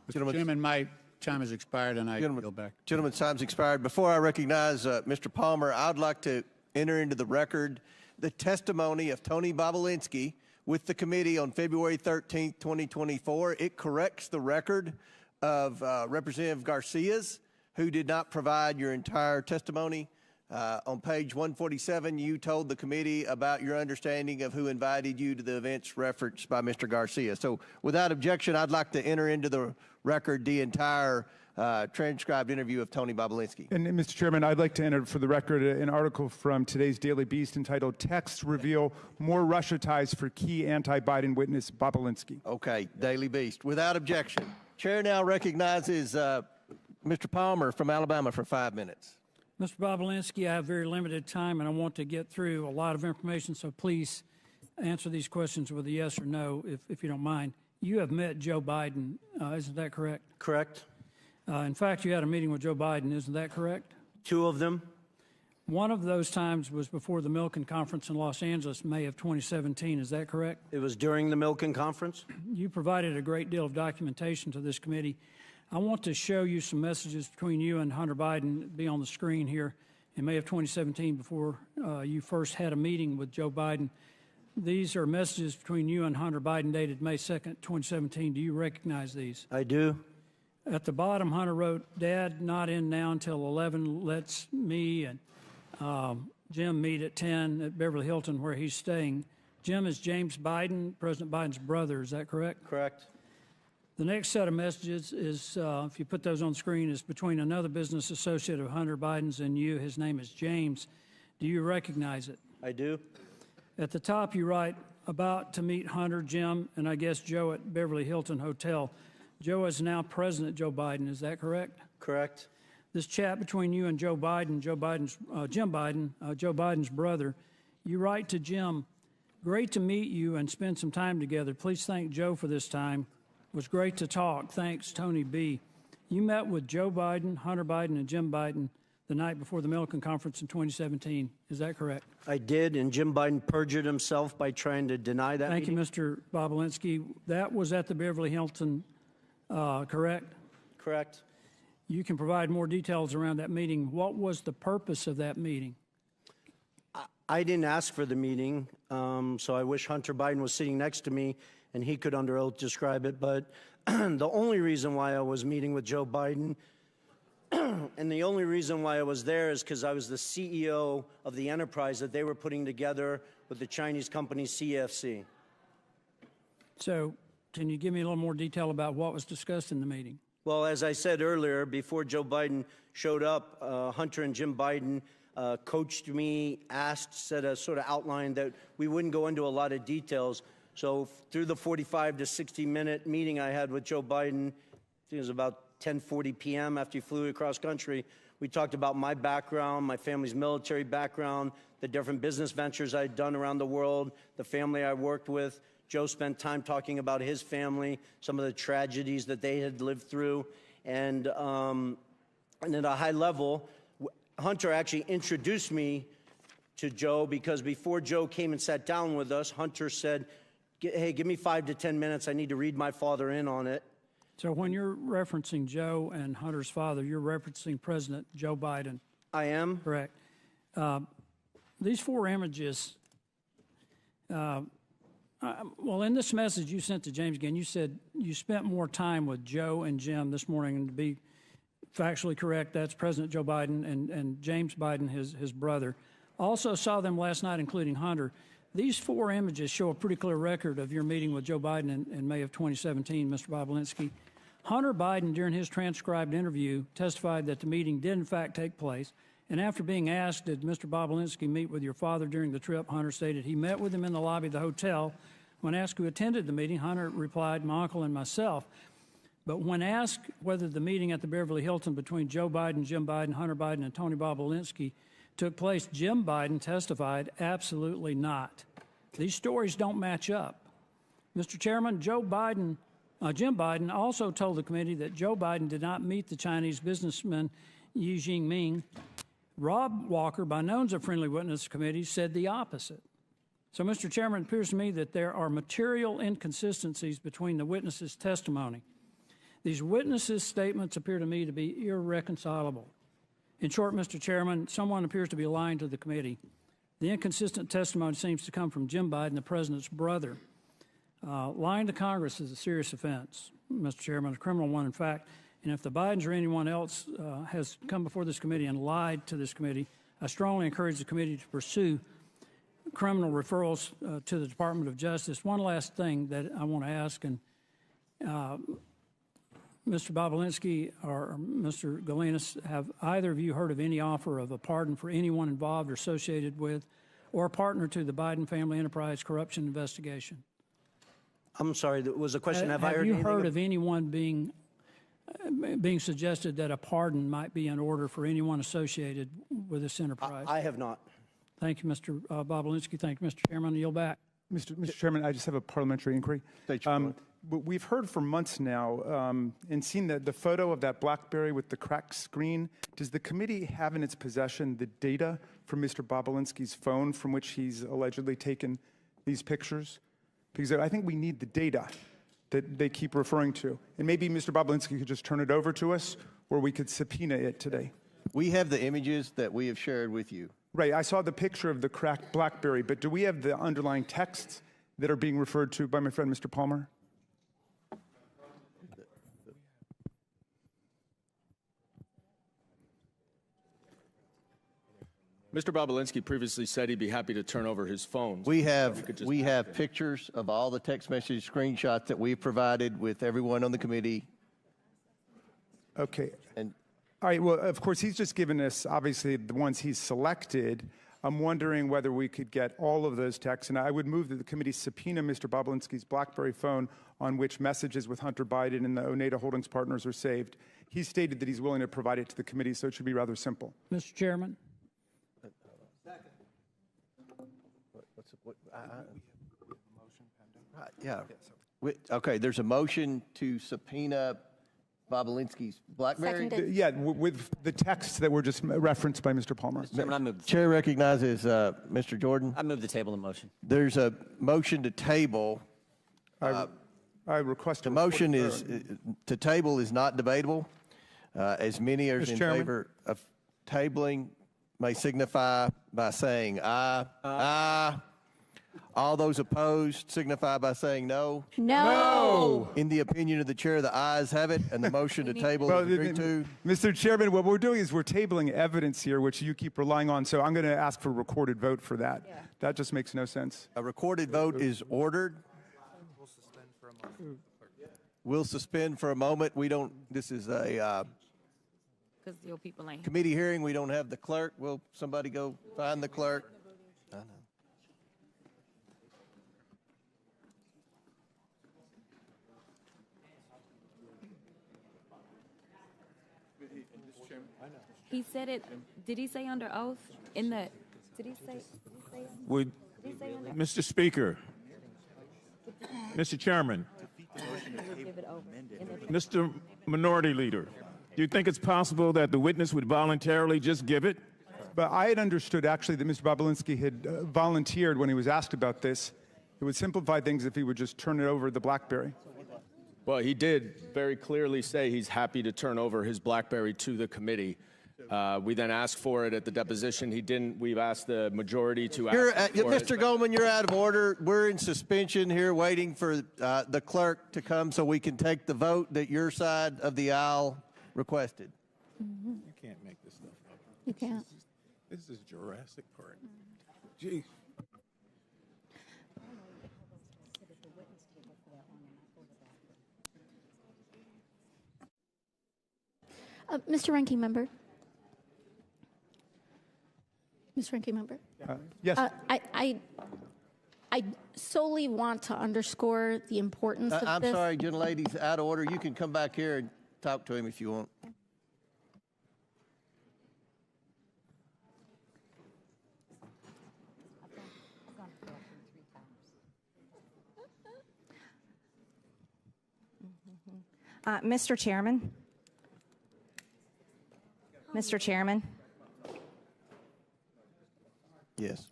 Mr. Chairman, my time has expired, and I yield back. Gentleman's time's expired. Before I recognize Mr. Palmer, I'd like to enter into the record the testimony of Tony Bobulinski with the committee on February 13th, 2024. It corrects the record of Representative Garcia's, who did not provide your entire testimony. On page 147, you told the committee about your understanding of who invited you to the events referenced by Mr. Garcia. So without objection, I'd like to enter into the record the entire transcribed interview of Tony Bobulinski. And Mr. Chairman, I'd like to enter for the record an article from today's Daily Beast entitled "Texts Reveal More Russia Ties for Key Anti-Biden Witness Bobulinski." Okay, Daily Beast. Without objection. Chair now recognizes Mr. Palmer from Alabama for 5 minutes. Mr. Bobulinski, I have very limited time, and I want to get through a lot of information, so please answer these questions with a yes or no, if you don't mind. You have met Joe Biden, isn't that correct? Correct. In fact, you had a meeting with Joe Biden, isn't that correct? 2 of them. One of those times was before the Milken Conference in Los Angeles, May of 2017, is that correct? It was during the Milken Conference. You provided a great deal of documentation to this committee. I want to show you some messages between you and Hunter Biden, be on the screen here, in May of 2017 before you first had a meeting with Joe Biden. These are messages between you and Hunter Biden dated May 2nd, 2017. Do you recognize these? I do. At the bottom, Hunter wrote, "Dad, not in now until 11. Let's me and Jim meet at 10 at Beverly Hilton where he's staying." Jim is James Biden, President Biden's brother. Is that correct? Correct. The next set of messages is, if you put those on the screen, is between another business associate of Hunter Biden's and you. His name is James. Do you recognize it? I do. At the top, you write, "About to meet Hunter, Jim, and I guess Joe at Beverly Hilton Hotel." Joe is now President Joe Biden. Is that correct? Correct. This chat between you and Joe Biden, Jim Biden, Joe Biden's brother, you write to Jim, "Great to meet you and spend some time together. Please thank Joe for this time. It was great to talk. Thanks, Tony B." You met with Joe Biden, Hunter Biden, and Jim Biden the night before the Milken Conference in 2017. Is that correct? I did, and Jim Biden perjured himself by trying to deny that Thank meeting. you, Mr. Bobulinski. That was at the Beverly Hilton, correct? Correct. You can provide more details around that meeting. What was the purpose of that meeting? I didn't ask for the meeting, so I wish Hunter Biden was sitting next to me and he could under oath describe it. But the only reason why I was meeting with Joe Biden And the only reason why I was there is because I was the CEO of the enterprise that they were putting together with the Chinese company CFC. So can you give me a little more detail about what was discussed in the meeting? Well, as I said earlier, before Joe Biden showed up, Hunter and Jim Biden coached me, said a sort of outline that we wouldn't go into a lot of details. So through the 45 to 60-minute meeting I had with Joe Biden, I think it was about 10:40 p.m. after he flew across country, we talked about my background, my family's military background, the different business ventures I'd done around the world, the family I worked with. Joe spent time talking about his family, some of the tragedies that they had lived through. And at a high level, Hunter actually introduced me to Joe because before Joe came and sat down with us, Hunter said, hey, give me 5 to 10 minutes. I need to read my father in on it. So when you're referencing Joe and Hunter's father, you're referencing President Joe Biden. I am. Correct. These 4 images, well, in this message you sent to James again, you said you spent more time with Joe and Jim this morning, and to be factually correct, that's President Joe Biden and James Biden, his brother. Also saw them last night, including Hunter. These 4 images show a pretty clear record of your meeting with Joe Biden in May of 2017, Mr. Bobulinski. Hunter Biden, during his transcribed interview, testified that the meeting did in fact take place. And after being asked, did Mr. Bobulinski meet with your father during the trip, Hunter stated he met with him in the lobby of the hotel. When asked who attended the meeting, Hunter replied, my uncle and myself. But when asked whether the meeting at the Beverly Hilton between Joe Biden, Jim Biden, Hunter Biden, and Tony Bobulinski took place, Jim Biden testified, absolutely not. These stories don't match up. Mr. Chairman, Jim Biden also told the committee that Joe Biden did not meet the Chinese businessman Xi Jinping. Rob Walker, by known as a friendly witness committee, said the opposite. So, Mr. Chairman, it appears to me that there are material inconsistencies between the witnesses' testimony. These witnesses' statements appear to me to be irreconcilable. In short, Mr. Chairman, someone appears to be lying to the committee. The inconsistent testimony seems to come from Jim Biden, the president's brother. Lying to Congress is a serious offense, Mr. Chairman, a criminal one, in fact. And if the Bidens or anyone else has come before this committee and lied to this committee, I strongly encourage the committee to pursue criminal referrals to the Department of Justice. One last thing that I want to ask, and Mr. Bobulinski or Mr. Galanis, have either of you heard of any offer of a pardon for anyone involved or associated with or a partner to the Biden family enterprise corruption investigation? I'm sorry, there was a question. Have you heard of anyone being suggested that a pardon might be in order for anyone associated with this enterprise? I have not. Thank you, Mr. Bobulinski. Thank you, Mr. Chairman. I yield back. Mr. Chairman, I just have a parliamentary inquiry. We've heard for months now and seen the photo of that BlackBerry with the cracked screen. Does the committee have in its possession the data from Mr. Bobulinski's phone from which he's allegedly taken these pictures? Because I think we need the data that they keep referring to. And maybe Mr. Bobulinski could just turn it over to us, or we could subpoena it today. We have the images that we have shared with you. Right, I saw the picture of the cracked BlackBerry, but do we have the underlying texts that are being referred to by my friend Mr. Palmer? Mr. Bobulinski previously said he'd be happy to turn over his phone. We have pictures of all the text message screenshots that we've provided with everyone on the committee. Okay. And all right, well, of course, he's just given us, obviously, the ones he's selected. I'm wondering whether we could get all of those texts, and I would move that the committee subpoena Mr. Bobulinski's BlackBerry phone on which messages with Hunter Biden and the Oneida Holdings partners are saved. He stated that he's willing to provide it to the committee, so it should be rather simple. Mr. Chairman. Yeah. Okay, there's a motion to subpoena Bobulinski's BlackBerry. Yeah, with the texts that were just referenced by Mr. Palmer. Chair recognizes Mr. Jordan. I move the table the motion. There's a motion to table. I request the motion is to table is not debatable. As many are in favor of tabling may signify by saying aye. Aye. All those opposed signify by saying no. No. In the opinion of the chair, the ayes have it, and the motion to table is agreed to. Mr. Chairman, what we're doing is we're tabling evidence here, which you keep relying on, so I'm going to ask for a recorded vote for that. Yeah. That just makes no sense. A recorded vote is ordered. We'll suspend for a moment. We don't, this is a committee hearing. We don't have the clerk. Will somebody go find the clerk? I know. He said it. Did he say under oath? In the. Did he say? Would, Mr. Speaker, Mr. Chairman, Mr. Minority Leader, do you think it's possible that the witness would voluntarily just give it? But I had understood actually that Mr. Bobulinski had volunteered when he was asked about this. It would simplify things if he would just turn it over the BlackBerry. Well, he did very clearly say he's happy to turn over his BlackBerry to the committee. We then asked for it at the deposition. He didn't. We've asked the majority to ask for Mr. it. Goldman, you're out of order. We're in suspension here waiting for the clerk to come so we can take the vote that your side of the aisle requested. You can't make this stuff up. You can't. This is Jurassic Park. Gee. Mr. Ranking Member. Mr. Ranking Member. Yes. I solely want to underscore the importance of I'm this. sorry, gentlelady's out of order. You can come back here and talk to him if you want. Mr. Chairman. Mr. Chairman. Yes.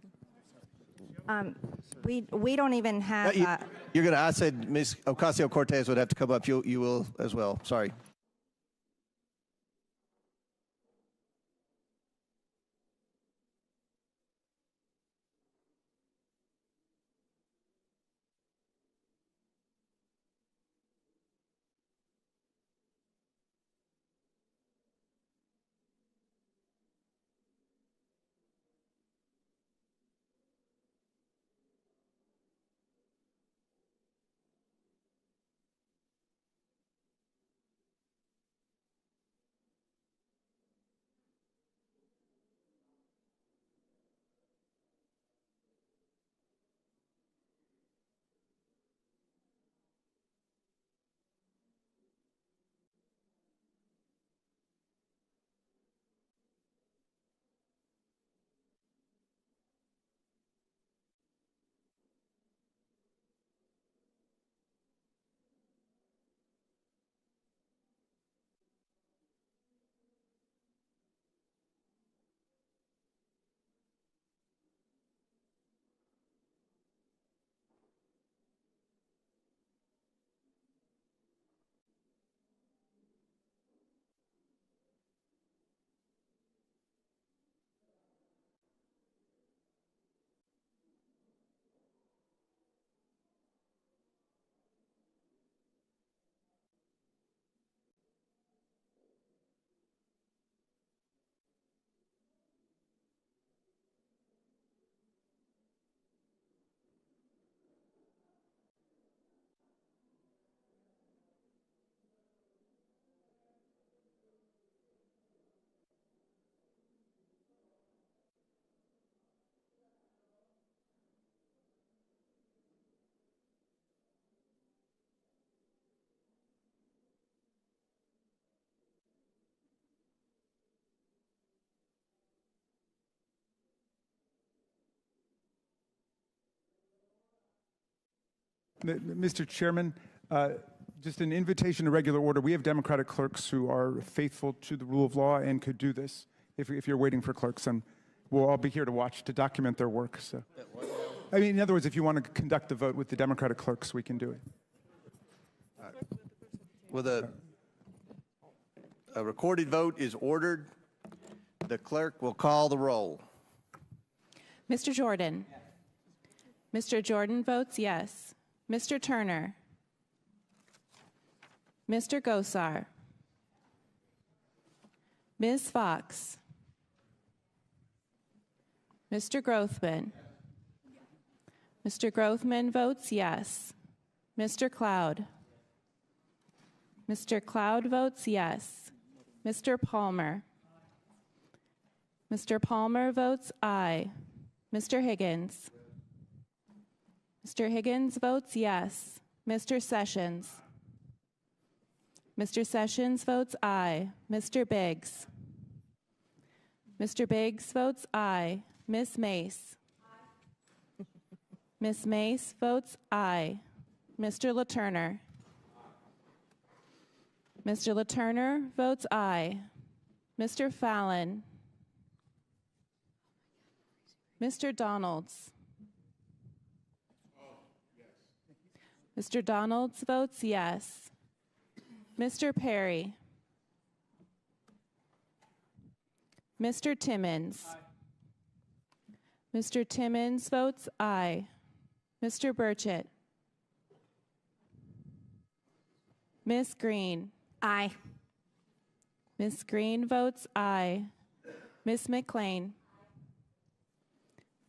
We don't even have. You're going to. I said Ms. Ocasio-Cortez would have to come up. You will as well. Sorry. Mr. Chairman, just an invitation to regular order. We have Democratic clerks who are faithful to the rule of law and could do this if you're waiting for clerks. And we'll all be here to watch, to document their work. So, I mean, in other words, if you want to conduct the vote with the Democratic clerks, we can do it. Well, a recorded vote is ordered. The clerk will call the roll. Mr. Jordan. Mr. Jordan votes yes. Mr. Turner. Mr. Gosar. Ms. Fox. Mr. Grothman. Mr. Grothman votes yes. Mr. Cloud. Mr. Cloud votes yes. Mr. Palmer. Mr. Palmer votes aye. Mr. Higgins. Mr. Higgins votes yes. Mr. Sessions. Mr. Sessions votes aye. Mr. Biggs. Mr. Biggs votes aye. Ms. Mace. Ms. Mace votes aye. Mr. LaTurner. Mr. LaTurner votes aye. Mr. Fallon. Mr. Donalds. Mr. Donalds votes yes. Mr. Perry. Mr. Timmons. Mr. Timmons votes aye. Mr. Burchett. Ms. Green. Aye. Ms. Green votes aye. Ms. McLean.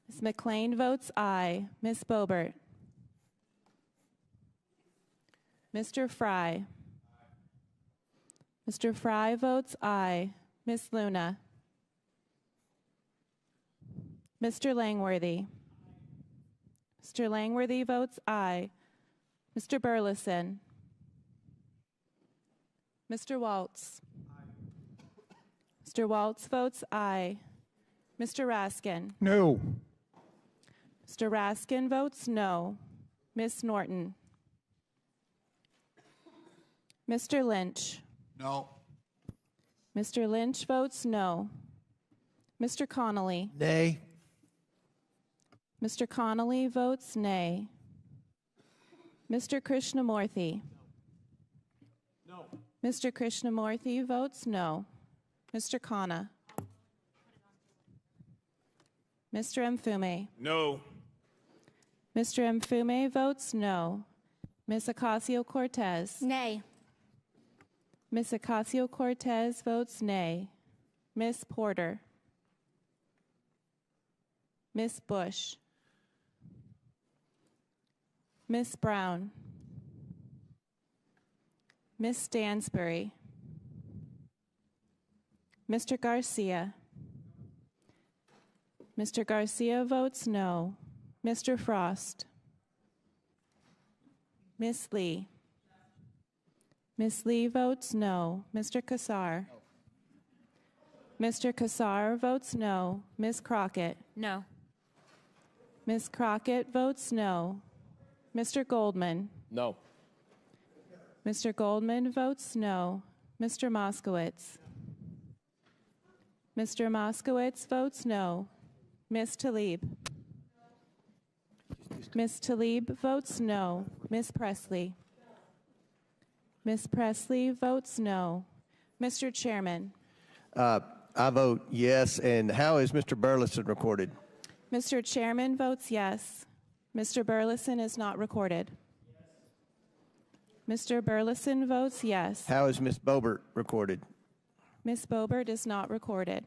Ms. McLean votes aye. Ms. Boebert. Mr. Fry. Mr. Fry votes aye. Ms. Luna. Mr. Langworthy. Mr. Langworthy votes aye. Mr. Burleson. Mr. Waltz. Mr. Waltz votes aye. Mr. Raskin. No. Mr. Raskin votes no. Ms. Norton. Mr. Lynch. No. Mr. Lynch votes no. Mr. Connolly. Nay. Mr. Connolly votes nay. Mr. Krishnamurthy. No. Mr. Krishnamurthy votes no. Mr. Khanna. Mr. Mfume. No. Mr. Mfume votes no. Ms. Ocasio-Cortez. Nay. Ms. Ocasio-Cortez votes nay. Ms. Porter. Ms. Bush. Ms. Brown. Ms. Stansbury. Mr. Garcia. Mr. Garcia votes no. Mr. Frost. Ms. Lee. Ms. Lee votes no. Mr. Kassar. Mr. Kassar votes no. Ms. Crockett. No. Ms. Crockett votes no. Mr. Goldman. No. Mr. Goldman votes no. Mr. Moskowitz. Mr. Moskowitz votes no. Ms. Tlaib. Ms. Tlaib votes no. Ms. Presley. Ms. Presley votes no. Mr. Chairman. I vote yes. And how is Mr. Burleson recorded? Mr. Chairman votes yes. Mr. Burleson is not recorded. Mr. Burleson votes yes. How is Ms. Boebert recorded? Ms. Boebert is not recorded.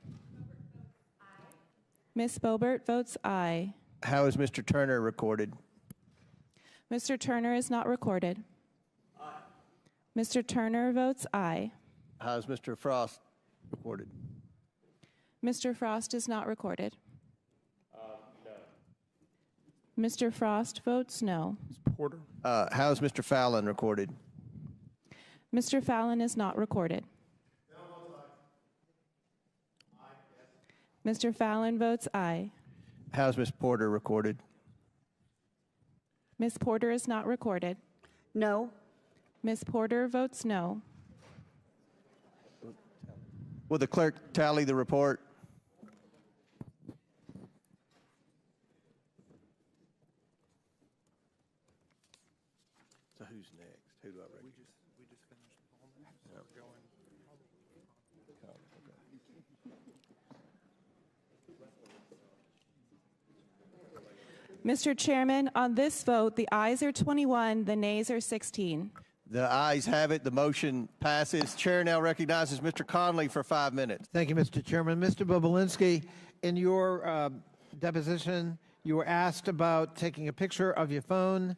Ms. Boebert votes aye. How is Mr. Turner recorded? Mr. Turner is not recorded. Mr. Turner votes aye. How is Mr. Frost recorded? Mr. Frost is not recorded. Mr. Frost votes no. Porter. How is Mr. Fallon recorded? Mr. Fallon is not recorded. Mr. Fallon votes aye. How is Ms. Porter recorded? Ms. Porter is not recorded. No. Ms. Porter votes no. Will the clerk tally the report? So who's next? Who do I recognize? We just finished all that. Yep. Mr. Chairman, on this vote, the ayes are 21, the nays are 16. The ayes have it. The motion passes. Chair now recognizes Mr. Conley for 5 minutes. Thank you, Mr. Chairman. Mr. Bobulinski, in your deposition, you were asked about taking a picture of your phone,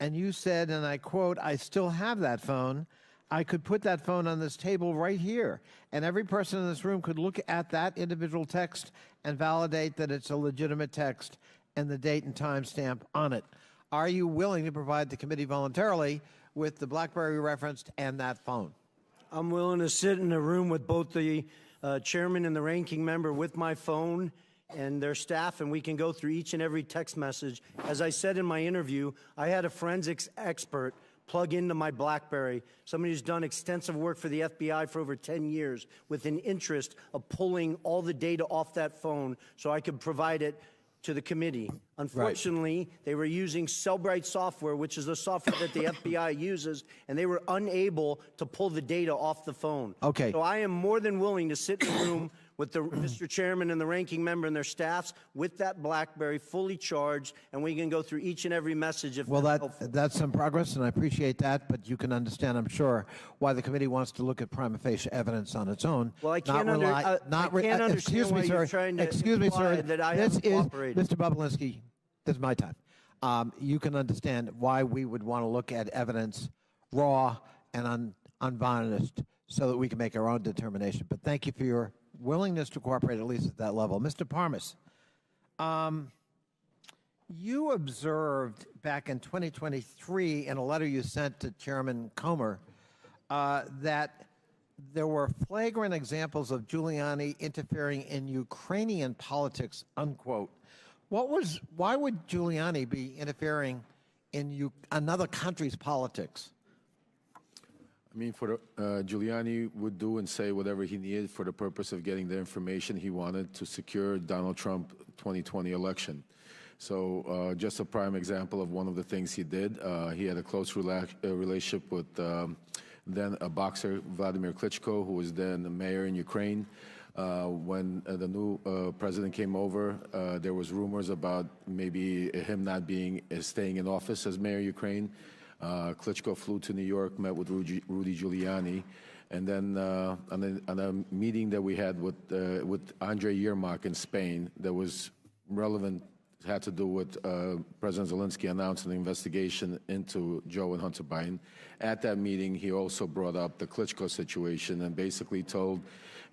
and you said, and I quote, "I still have that phone. I could put that phone on this table right here, and every person in this room could look at that individual text and validate that it's a legitimate text and the date and time stamp on it." Are you willing to provide the committee voluntarily with the BlackBerry referenced and that phone? I'm willing to sit in a room with both the chairman and the ranking member with my phone and their staff, and we can go through each and every text message. As I said in my interview, I had a forensics expert plug into my BlackBerry, somebody who's done extensive work for the FBI for over 10 years with an interest of pulling all the data off that phone so I could provide it to the committee. Unfortunately, they were using Cellbrite software, which is the software that the FBI uses, and they were unable to pull the data off the phone. Okay. So I am more than willing to sit in a room with the Mr. Chairman and the ranking member and their staffs with that BlackBerry fully charged, and we can go through each and every message if Well, that's helpful. that's some progress, and I appreciate that, but you can understand, I'm sure, why the committee wants to look at prima facie evidence on its own. Well, I can't understand excuse why me, you're sir. trying to Excuse me, imply sir. that I This haven't is, cooperated. Mr. Bobulinski, this is my time. You can understand why we would want to look at evidence raw and unvarnished so that we can make our own determination. But thank you for your willingness to cooperate, at least at that level. Mr. Parnis, you observed back in 2023 in a letter you sent to Chairman Comer that there were flagrant examples of Giuliani interfering in Ukrainian politics, unquote. Why would Giuliani be interfering in another country's politics? I mean, Giuliani would do and say whatever he needed for the purpose of getting the information he wanted to secure Donald Trump 2020 election. So just a prime example of one of the things he did, he had a close relationship with then a boxer, Vladimir Klitschko, who was then the mayor in Ukraine. When the new president came over, there was rumors about maybe him not staying in office as mayor of Ukraine. Klitschko flew to New York, met with Rudy Giuliani, and then on a meeting that we had with Andrei Yermak in Spain that was relevant, had to do with President Zelensky announced an investigation into Joe and Hunter Biden. At that meeting, he also brought up the Klitschko situation and basically told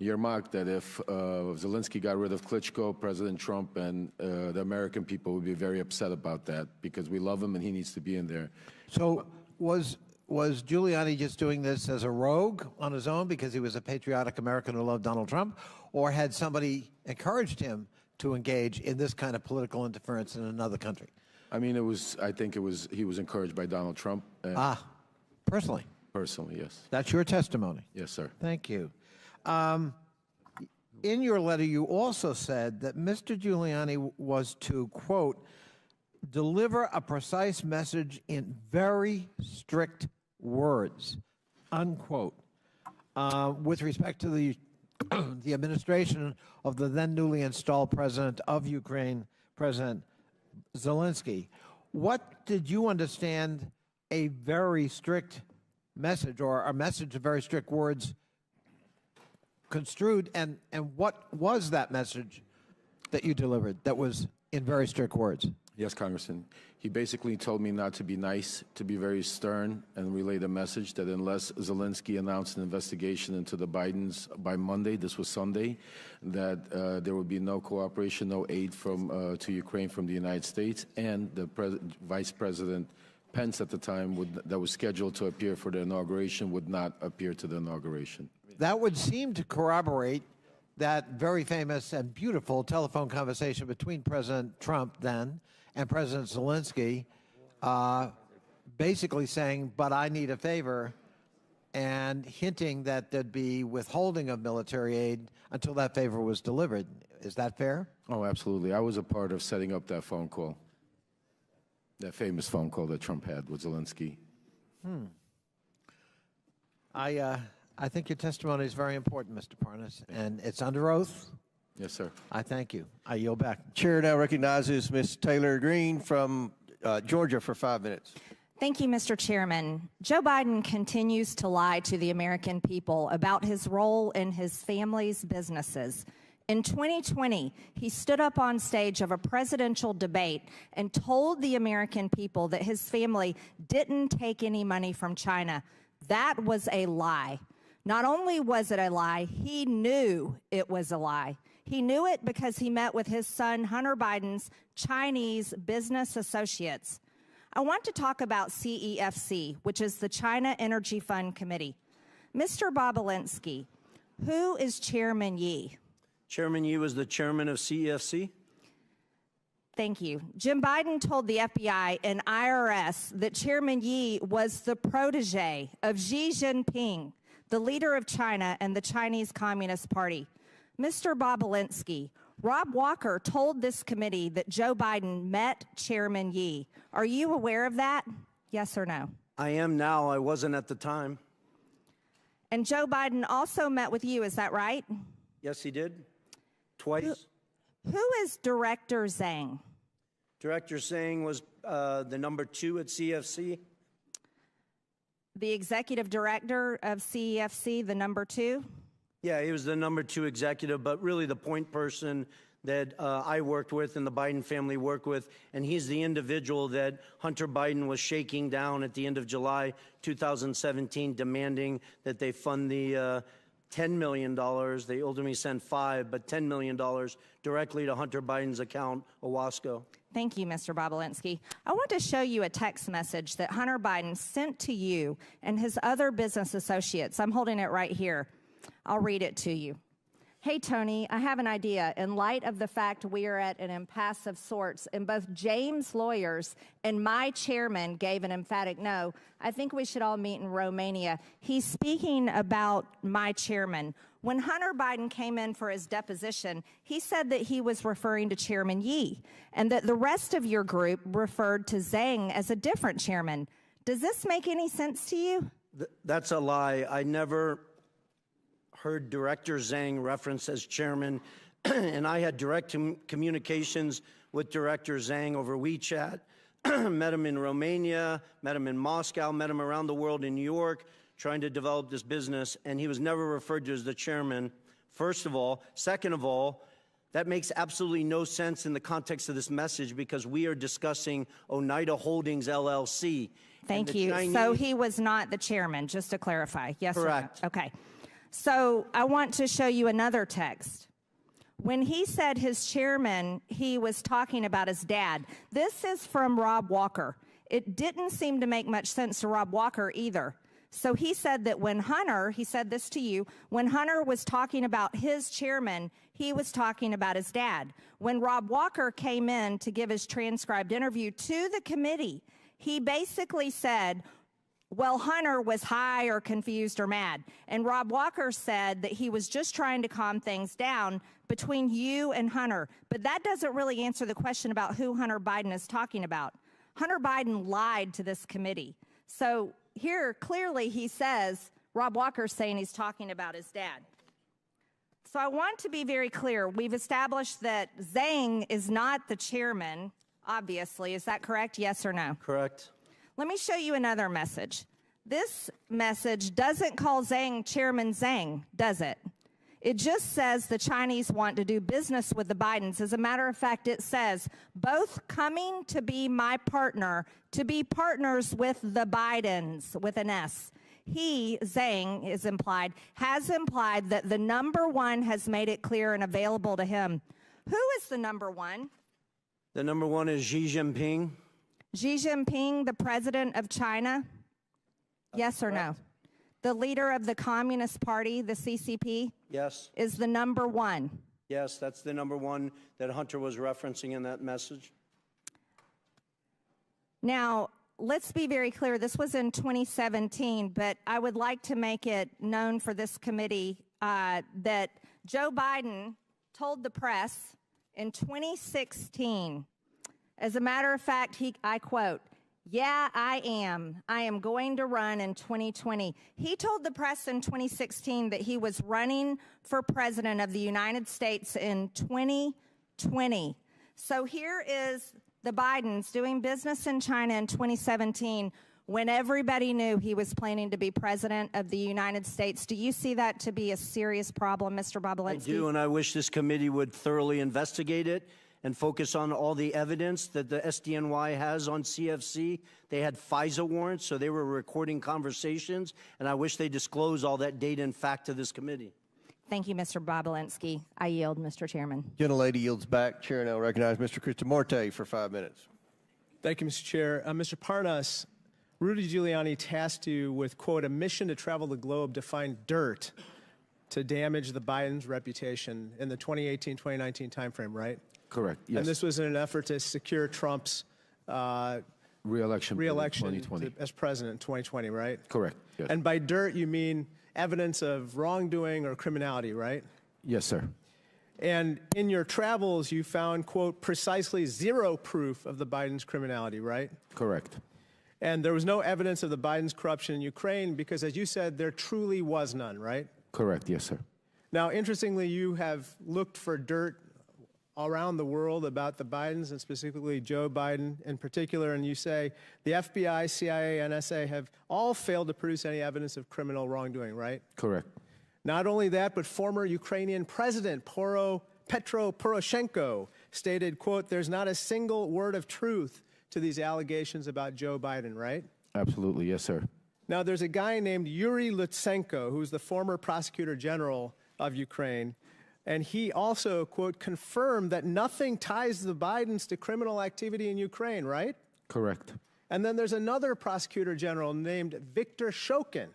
Yermak that if Zelensky got rid of Klitschko, President Trump and the American people would be very upset about that because we love him and he needs to be in there. So was Giuliani just doing this as a rogue on his own because he was a patriotic American who loved Donald Trump, or had somebody encouraged him to engage in this kind of political interference in another country? I mean, I think he was encouraged by Donald Trump. Personally? Personally, yes. That's your testimony? Yes, sir. Thank you. In your letter, you also said that Mr. Giuliani was to, quote, deliver a precise message in very strict words, unquote, with respect to the administration of the then newly installed president of Ukraine, President Zelensky. What did you understand a very strict message, or a message of very strict words, construed, and what was that message that you delivered that was in very strict words? Yes, Congressman. He basically told me not to be nice, to be very stern, and relay the message that unless Zelensky announced an investigation into the Bidens by Monday, this was Sunday, that there would be no cooperation, no aid to Ukraine from the United States, and the Vice President Pence at the time that was scheduled to appear for the inauguration would not appear to the inauguration. That would seem to corroborate that very famous and beautiful telephone conversation between President Trump then and President Zelensky, basically saying, but I need a favor, and hinting that there'd be withholding of military aid until that favor was delivered. Is that fair? Oh, absolutely. I was a part of setting up that phone call, that famous phone call that Trump had with Zelensky. I think your testimony is very important, Mr. Parnis, and it's under oath. Yes, sir. I thank you. I yield back. Chair now recognizes Ms. Taylor Greene from Georgia for 5 minutes. Thank you, Mr. Chairman. Joe Biden continues to lie to the American people about his role in his family's businesses. In 2020, he stood up on stage of a presidential debate and told the American people that his family didn't take any money from China. That was a lie. Not only was it a lie, he knew it was a lie. He knew it because he met with his son Hunter Biden's Chinese business associates. I want to talk about CEFC, which is the China Energy Fund Committee. Mr. Bobolinsky, who is Chairman Yi? Chairman Yi was the chairman of CEFC. Thank you. Jim Biden told the FBI and IRS that Chairman Yi was the protege of Xi Jinping, the leader of China and the Chinese Communist Party. Mr. Bobolinsky, Rob Walker told this committee that Joe Biden met Chairman Yi. Are you aware of that? Yes or no? I am now. I wasn't at the time. And Joe Biden also met with you, is that right? Yes, he did. Twice. Who is Director Zhang? Director Zhang was the number 2 at CFC. The executive director of CEFC, the number 2? Yeah, he was the number 2 executive, but really the point person that I worked with and the Biden family worked with, and he's the individual that Hunter Biden was shaking down at the end of July 2017, demanding that they fund the $10 million. They ultimately sent 5, but $10 million directly to Hunter Biden's account, Owasco. Thank you, Mr. Bobolinsky. I want to show you a text message that Hunter Biden sent to you and his other business associates. I'm holding it right here. I'll read it to you. Hey, Tony, I have an idea. In light of the fact we are at an impasse of sorts, and both James' lawyers and my chairman gave an emphatic no, I think we should all meet in Romania. He's speaking about my chairman. When Hunter Biden came in for his deposition, he said that he was referring to Chairman Yi, and that the rest of your group referred to Zhang as a different chairman. Does this make any sense to you? That's a lie. I never heard Director Zhang referenced as chairman, and I had direct communications with Director Zhang over WeChat, met him in Romania, met him in Moscow, met him around the world in New York, trying to develop this business, and he was never referred to as the chairman, first of all. Second of all, that makes absolutely no sense in the context of this message because we are discussing Oneida Holdings, LLC. Thank you. So he was not the chairman, just to clarify. Yes, correct. Or no? Okay. So I want to show you another text. When he said his chairman, he was talking about his dad. This is from Rob Walker. It didn't seem to make much sense to Rob Walker either. So he said that when Hunter, he said this to you, when Hunter was talking about his chairman, he was talking about his dad. When Rob Walker came in to give his transcribed interview to the committee, he basically said, well, Hunter was high or confused or mad. And Rob Walker said that he was just trying to calm things down between you and Hunter. But that doesn't really answer the question about who Hunter Biden is talking about. Hunter Biden lied to this committee. So here, clearly, he says, Rob Walker's saying he's talking about his dad. So I want to be very clear. We've established that Zhang is not the chairman, obviously. Is that correct? Yes or no? Correct. Let me show you another message. This message doesn't call Zhang Chairman Zhang, does it? It just says the Chinese want to do business with the Bidens. As a matter of fact, it says, both coming to be my partner, to be partners with the Bidens, with an S. He, Zhang, is implied, has implied that the number 1 has made it clear and available to him. Who is the number 1? The number 1 is Xi Jinping. Xi Jinping, the president of China? Yes or no? The leader of the Communist Party, the CCP? Yes. Is the number 1? Yes, that's the number 1 that Hunter was referencing in that message. Now, let's be very clear. This was in 2017, but I would like to make it known for this committee that Joe Biden told the press in 2016, as a matter of fact, I quote, Yeah, I am. I am going to run in 2020. He told the press in 2016 that he was running for president of the United States in 2020. So here is the Bidens doing business in China in 2017 when everybody knew he was planning to be president of the United States. Do you see that to be a serious problem, Mr. Bobulinski? I do, and I wish this committee would thoroughly investigate it and focus on all the evidence that the SDNY has on CFC. They had FISA warrants, so they were recording conversations, and I wish they disclose all that data and fact to this committee. Thank you, Mr. Bobulinski. I yield, Mr. Chairman. Gentlelady yields back. Chair now recognizes Mr. Krishnamurti for 5 minutes. Thank you, Mr. Chair. Mr. Parnis, Rudy Giuliani tasked you with, quote, a mission to travel the globe to find dirt to damage the Biden's reputation in the 2018-2019 timeframe, right? Correct, yes. And this was in an effort to secure Trump's re-election as president in 2020, right? Correct, yes. And by dirt, you mean evidence of wrongdoing or criminality, right? Yes, sir. And in your travels, you found, quote, precisely zero proof of the Biden's criminality, right? Correct. And there was no evidence of the Biden's corruption in Ukraine because, as you said, there truly was none, right? Correct, yes, sir. Now, interestingly, you have looked for dirt around the world about the Bidens and specifically Joe Biden in particular, and you say the FBI, CIA, NSA have all failed to produce any evidence of criminal wrongdoing, right? Correct. Not only that, but former Ukrainian President Petro Poroshenko stated, quote, there's not a single word of truth to these allegations about Joe Biden, right? Absolutely, yes, sir. Now, there's a guy named Yuri Lutsenko, who's the former prosecutor general of Ukraine, and he also, quote, confirmed that nothing ties the Bidens to criminal activity in Ukraine, right? Correct. And then there's another prosecutor general named Viktor Shokin,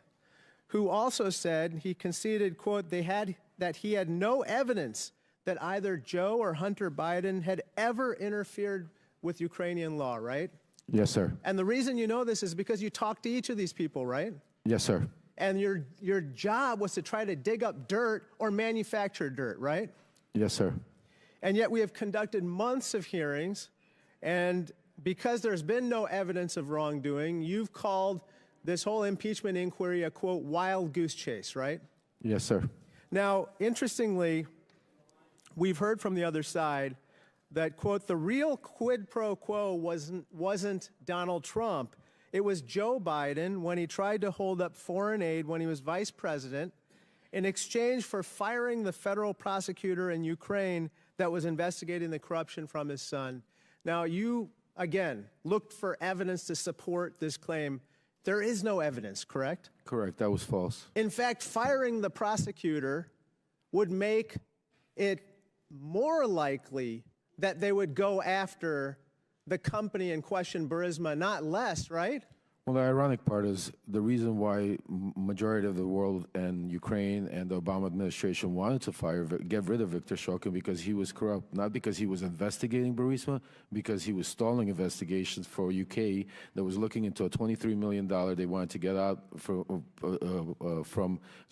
who also said he conceded, quote, that he had no evidence that either Joe or Hunter Biden had ever interfered with Ukrainian law, right? Yes, sir. And the reason you know this is because you talked to each of these people, right? Yes, sir. And your job was to try to dig up dirt or manufacture dirt, right? Yes, sir. And yet we have conducted months of hearings, and because there's been no evidence of wrongdoing, you've called this whole impeachment inquiry a, quote, wild goose chase, right? Yes, sir. Now, interestingly, we've heard from the other side that, quote, the real quid pro quo wasn't Donald Trump. It was Joe Biden when he tried to hold up foreign aid when he was vice president in exchange for firing the federal prosecutor in Ukraine that was investigating the corruption from his son. Now, you, again, looked for evidence to support this claim. There is no evidence, correct? Correct. That was false. In fact, firing the prosecutor would make it more likely that they would go after the company in question, Burisma, not less, right? Well, the ironic part is the reason why majority of the world and Ukraine and the Obama administration wanted to get rid of Viktor Shokin because he was corrupt, not because he was investigating Burisma, because he was stalling investigations for UK that was looking into a $23 million they wanted to get out from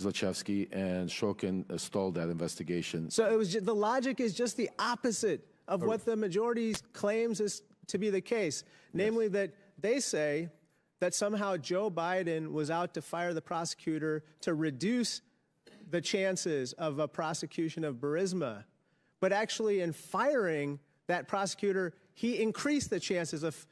Zlochevsky, and Shokin stalled that investigation. So it was the logic is just the opposite of what the majority claims is to be the case, namely that they say that somehow Joe Biden was out to fire the prosecutor to reduce the chances of a prosecution of Burisma. But actually, in firing that prosecutor, he increased the chances of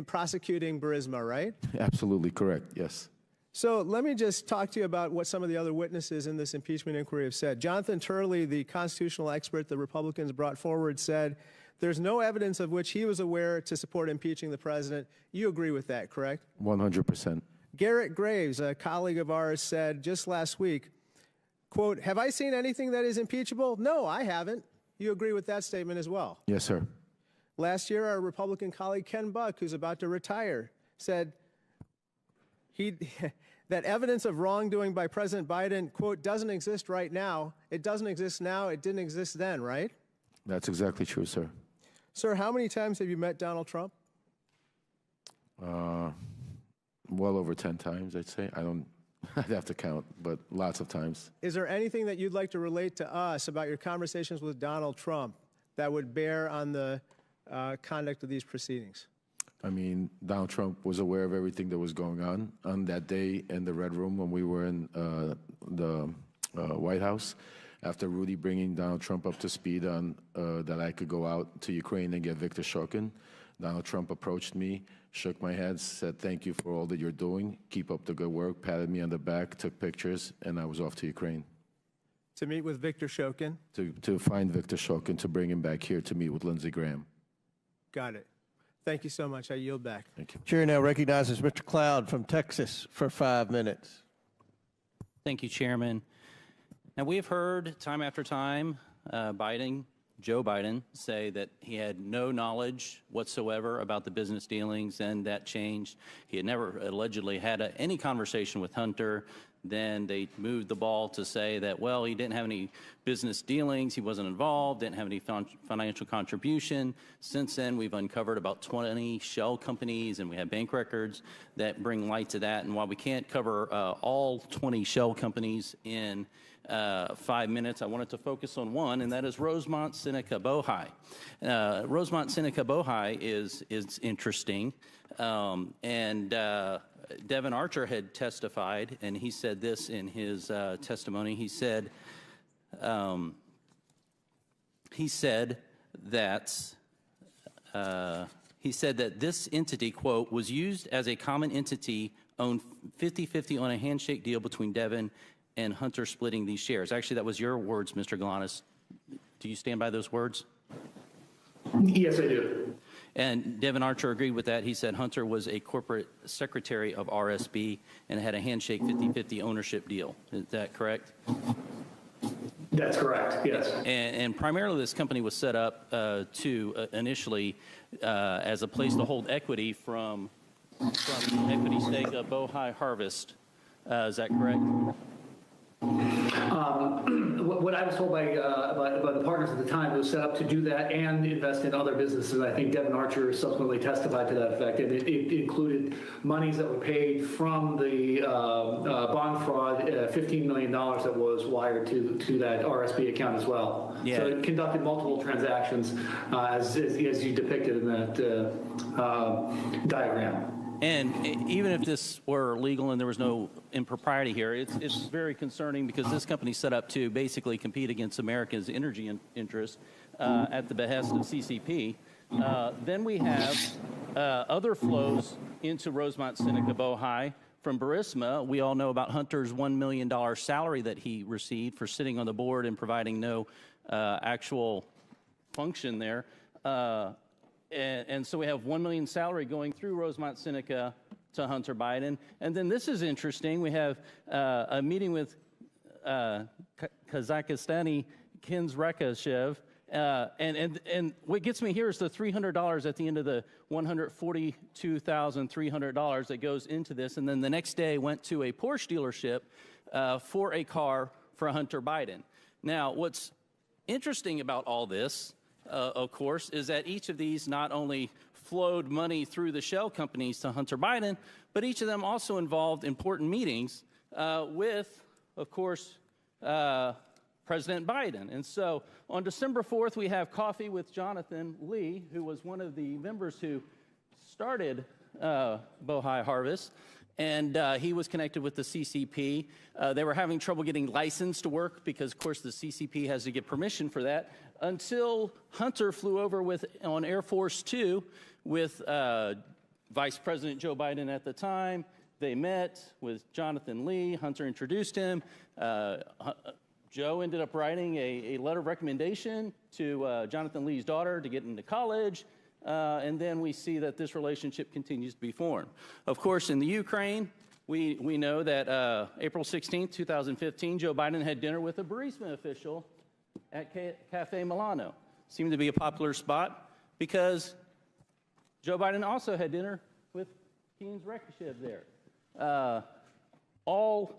prosecuting Burisma, right? Absolutely correct, yes. So let me just talk to you about what some of the other witnesses in this impeachment inquiry have said. Jonathan Turley, the constitutional expert the Republicans brought forward, said there's no evidence of which he was aware to support impeaching the president. You agree with that, correct? 100%. Garrett Graves, a colleague of ours, said just last week, quote, have I seen anything that is impeachable? No, I haven't. You agree with that statement as well? Yes, sir. Last year, our Republican colleague Ken Buck, who's about to retire, said that evidence of wrongdoing by President Biden, quote, doesn't exist right now. It doesn't exist now. It didn't exist then, right? That's exactly true, sir. Sir, how many times have you met Donald Trump? Well over 10 times, I'd say. I'd have to count, but lots of times. Is there anything that you'd like to relate to us about your conversations with Donald Trump that would bear on the conduct of these proceedings? I mean, Donald Trump was aware of everything that was going on that day in the Red Room when we were in the White House. After Rudy bringing Donald Trump up to speed on that I could go out to Ukraine and get Viktor Shokin, Donald Trump approached me, shook my hand, said, "Thank you for all that you're doing. Keep up the good work," patted me on the back, took pictures, and I was off to Ukraine. To meet with Viktor Shokin? To find Viktor Shokin, to bring him back here to meet with Lindsey Graham. Got it. Thank you so much. I yield back. Thank you. Chair now recognizes Mr. Cloud from Texas for 5 minutes. Thank you, Chairman. Now, we've heard time after time Joe Biden, say that he had no knowledge whatsoever about the business dealings, and that changed. He had never allegedly had any conversation with Hunter. Then they moved the ball to say that, well, he didn't have any business dealings, he wasn't involved, didn't have any financial contribution. Since then, we've uncovered about 20 shell companies, and we have bank records that bring light to that. And while we can't cover all 20 shell companies in 5 minutes, I wanted to focus on one, and that is Rosemont Seneca Bohai. Rosemont Seneca Bohai is interesting, and Devin Archer had testified, and he said this in his testimony. He said that this entity, quote, was used as a common entity, owned 50-50 on a handshake deal between Devin and Hunter splitting these shares. Actually, that was your words, Mr. Galanis. Do you stand by those words? Yes, I do. And Devin Archer agreed with that. He said Hunter was a corporate secretary of RSB and had a handshake 50-50 ownership deal. Is that correct? That's correct, yes. And primarily this company was set up initially as a place to hold equity from the equity stake of Bohai Harvest. Is that correct? What I was told by the partners at the time, it was set up to do that and invest in other businesses. I think Devin Archer subsequently testified to that effect, and it included monies that were paid from the bond fraud, $15 million that was wired to that RSB account as well. Yeah. So it conducted multiple transactions as you depicted in that diagram. And even if this were legal and there was no impropriety here, it's very concerning because this company set up to basically compete against America's energy interests at the behest of CCP. Then we have other flows into Rosemont Seneca Bohai from Burisma. We all know about Hunter's $1 million salary that he received for sitting on the board and providing no actual function there. And so we have $1 million salary going through Rosemont Seneca to Hunter Biden. And then this is interesting. We have a meeting with Kazakhstani Kins Rekashev. And what gets me here is the $300 at the end of the $142,300 that goes into this. And then the next day went to a Porsche dealership for a car for Hunter Biden. Now, what's interesting about all this, of course, is that each of these not only flowed money through the shell companies to Hunter Biden, but each of them also involved important meetings with, of course, President Biden. And so on December 4th, we have coffee with Jonathan Lee, who was one of the members who started Bohai Harvest. And he was connected with the CCP. They were having trouble getting licensed to work because, of course, the CCP has to get permission for that, until Hunter flew over on Air Force Two with Vice President Joe Biden at the time. They met with Jonathan Lee. Hunter introduced him. Joe ended up writing a letter of recommendation to Jonathan Lee's daughter to get into college. And then we see that this relationship continues to be formed. Of course, in the Ukraine, we know that April 16th, 2015, Joe Biden had dinner with a Burisma official at Cafe Milano. Seemed to be a popular spot because Joe Biden also had dinner with Kins Rekashev there. All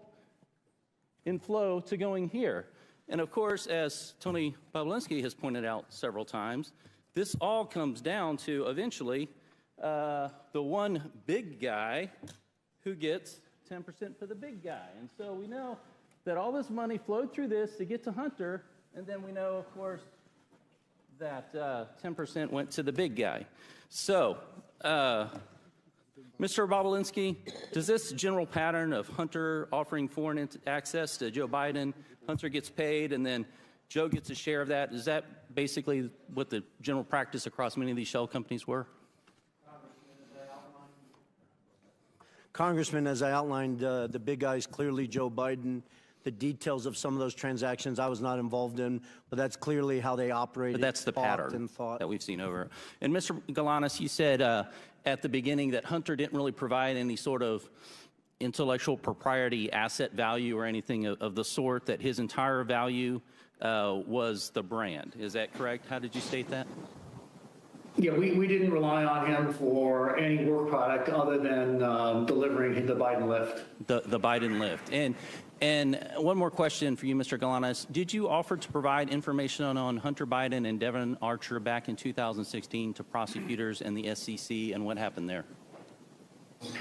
in flow to going here. And of course, as Tony Pawlinski has pointed out several times, this all comes down to eventually the one big guy who gets 10% for the big guy. And so we know that all this money flowed through this to get to Hunter, and then we know, of course, that 10% went to the big guy. So Mr. Bobulinski, does this general pattern of Hunter offering foreign access to Joe Biden, Hunter gets paid, and then Joe gets a share of that, is that basically what the general practice across many of these shell companies were? Congressman, as I outlined, the big guys, clearly Joe Biden. The details of some of those transactions I was not involved in, but that's clearly how they operated. But that's the pattern that we've seen over. And Mr. Galanis, you said at the beginning that Hunter didn't really provide any sort of intellectual propriety asset value or anything of the sort, that his entire value was the brand. Is that correct? How did you state that? Yeah, we didn't rely on him for any work product other than delivering the Biden lift. The Biden lift. And one more question for you, Mr. Galanis. Did you offer to provide information on Hunter Biden and Devon Archer back in 2016 to prosecutors and the SEC, and what happened there?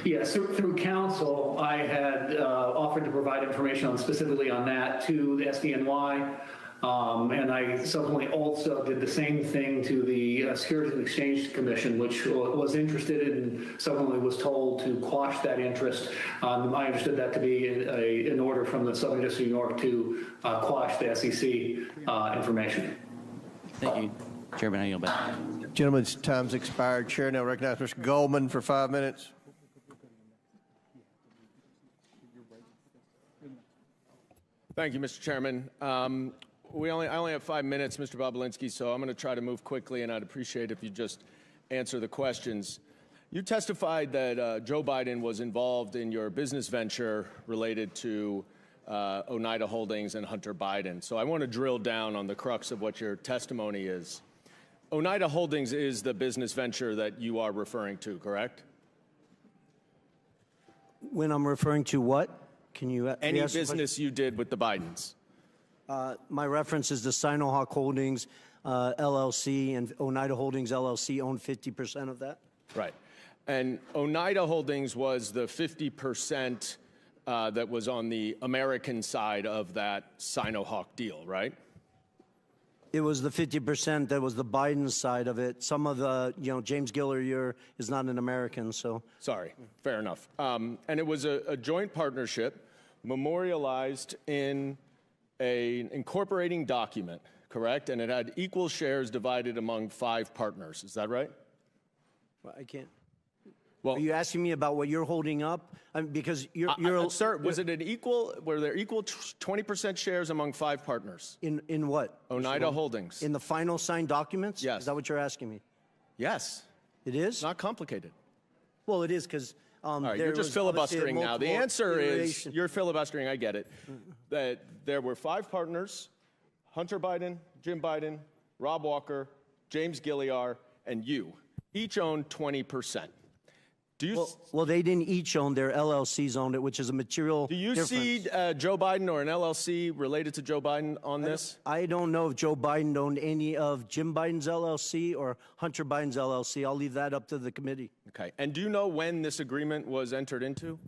Yes, through counsel, I had offered to provide information specifically on that to the SDNY. And I subsequently also did the same thing to the Securities and Exchange Commission, which was interested in and subsequently was told to quash that interest. I understood that to be an order from the Southern District of New York to quash the SEC information. Thank you. Chairman, I yield back. Gentlemen's time's expired. Chair now recognizes Mr. Goldman for 5 minutes. Thank you, Mr. Chairman. I only have 5 minutes, Mr. Bobulinski, so I'm going to try to move quickly, and I'd appreciate if you just answer the questions. You testified that Joe Biden was involved in your business venture related to Oneida Holdings and Hunter Biden. So I want to drill down on the crux of what your testimony is. Oneida Holdings is the business venture that you are referring to, correct? When I'm referring to what? Can you Any business you did with the Bidens? My reference is the Sinohawk Holdings LLC, and Oneida Holdings LLC owned 50% of that. Right. And Oneida Holdings was the 50% that was on the American side of that Sinohawk deal, right? It was the 50% that was the Biden side of it. Some of the, James Gillier is not an American, so. Sorry, fair enough. And it was a joint partnership memorialized in an incorporating document, correct? And it had equal shares divided among 5 partners. Is that right? Well, I can't. Well, are you asking me about what you're holding up? Because you're sir, was it an equal? Were there equal 20% shares among 5 partners? In what? Oneida Holdings. In the final signed documents? Yes. Is that what you're asking me? Yes. It is? It's not complicated. Well, it is because. All right, you're just filibustering now. The answer is you're filibustering. I get it. That there were 5 partners: Hunter Biden, Jim Biden, Rob Walker, James Gilliar, and you. Each owned 20%. Do you? Well, they didn't each own. Their LLCs owned it, which is a material. Do you see Joe Biden or an LLC related to Joe Biden on this? I don't know if Joe Biden owned any of Jim Biden's LLC or Hunter Biden's LLC. I'll leave that up to the committee. Okay. And do you know when this agreement was entered into?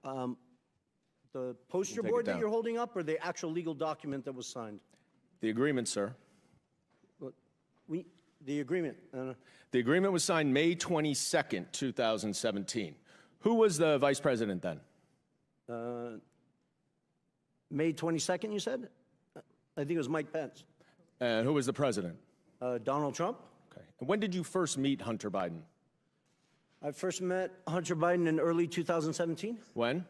The poster board that you're holding up, or the actual legal document that was signed? The agreement, sir. The agreement. The agreement was signed May 22nd, 2017. Who was the vice president then? May 22nd, you said? I think it was Mike Pence. And who was the president? Donald Trump. Okay. And when did you first meet Hunter Biden? I first met Hunter Biden in early 2017. When?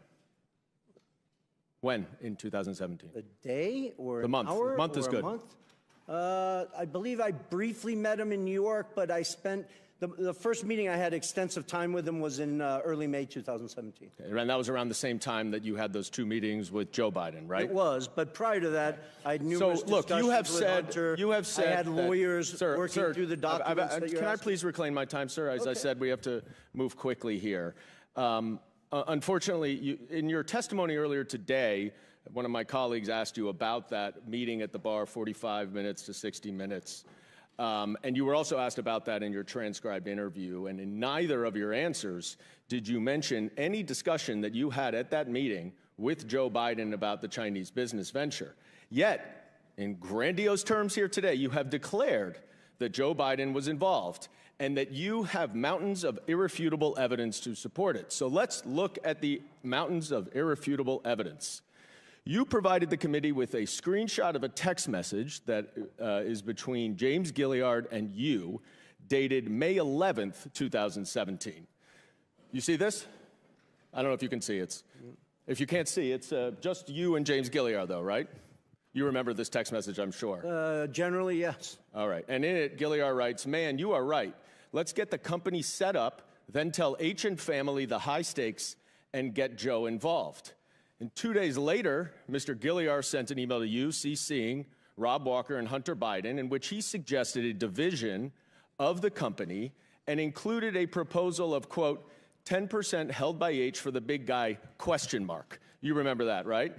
When in 2017? A day or the month? An hour Month is or good. A month? I believe I briefly met him in New York, but I spent the first meeting I had extensive time with him was in early May 2017. Okay, and that was around the same time that you had those 2 meetings with Joe Biden, right? It was, but prior to that, I had numerous discussions with Hunter. You have said I had lawyers working through the documents that you're Can I asking? please reclaim my time, sir? As I said, we have to move quickly here. Unfortunately, in your testimony earlier today, one of my colleagues asked you about that meeting at the bar, 45 minutes to 60 minutes. And you were also asked about that in your transcribed interview. And in neither of your answers did you mention any discussion that you had at that meeting with Joe Biden about the Chinese business venture. Yet, in grandiose terms here today, you have declared that Joe Biden was involved. and that you have mountains of irrefutable evidence to support it. So let's look at the mountains of irrefutable evidence. You provided the committee with a screenshot of a text message that is between James Gilliard and you, dated May 11th, 2017. You see this? I don't know if you can see it. If you can't see, it's just you and James Gilliard, though, right? You remember this text message, I'm sure. Generally, yes. All right. And in it, Gilliard writes, "Man, you are right. Let's get the company set up, then tell H and family the high stakes and get Joe involved." And 2 days later, Mr. Gilliard sent an email to you, CCing Rob Walker and Hunter Biden, in which he suggested a division of the company and included a proposal of, quote, 10% held by H for the big guy, question mark. You remember that, right?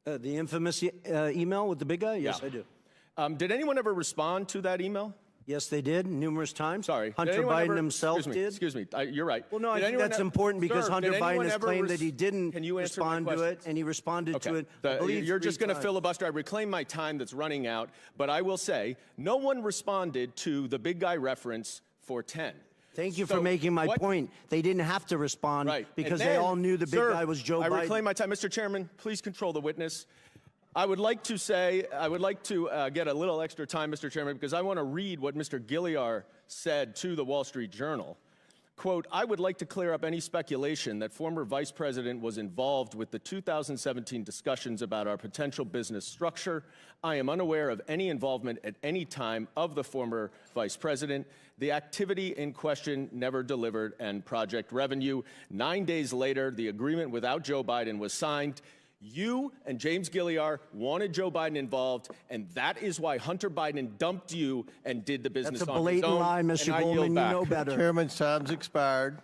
The infamous email with the big guy? Yes, Yeah. I do. Did anyone ever respond to that email? Yes, they did, numerous times. Sorry. Hunter Biden himself did. Excuse me. You're right. Well, no, I Did think anyone that's important because Sir, Hunter did Biden anyone has ever claimed that he didn't Can you answer my respond to it, questions? and he responded to it, I believe, You're just going to times. filibuster. I reclaim my time that's running out, but I will say no one responded to the big guy reference for 10. Thank you for making my point. They didn't have to respond because they all knew the big guy was Joe Biden. I reclaim my time. Mr. Chairman, please control the witness. I would like to get a little extra time, Mr. Chairman, because I want to read what Mr. Gilliard said to the Wall Street Journal. Quote, "I would like to clear up any speculation that former Vice President was involved with the 2017 discussions about our potential business structure. I am unaware of any involvement at any time of the former Vice President. The activity in question never delivered and project revenue. 9 days later, the agreement without Joe Biden was signed. You and James Gilliard wanted Joe Biden involved, and that is why Hunter Biden dumped you and did the business That's a on his blatant own. lie, Mr. And I yield Goldman. You back. know better. Chairman's time's expired.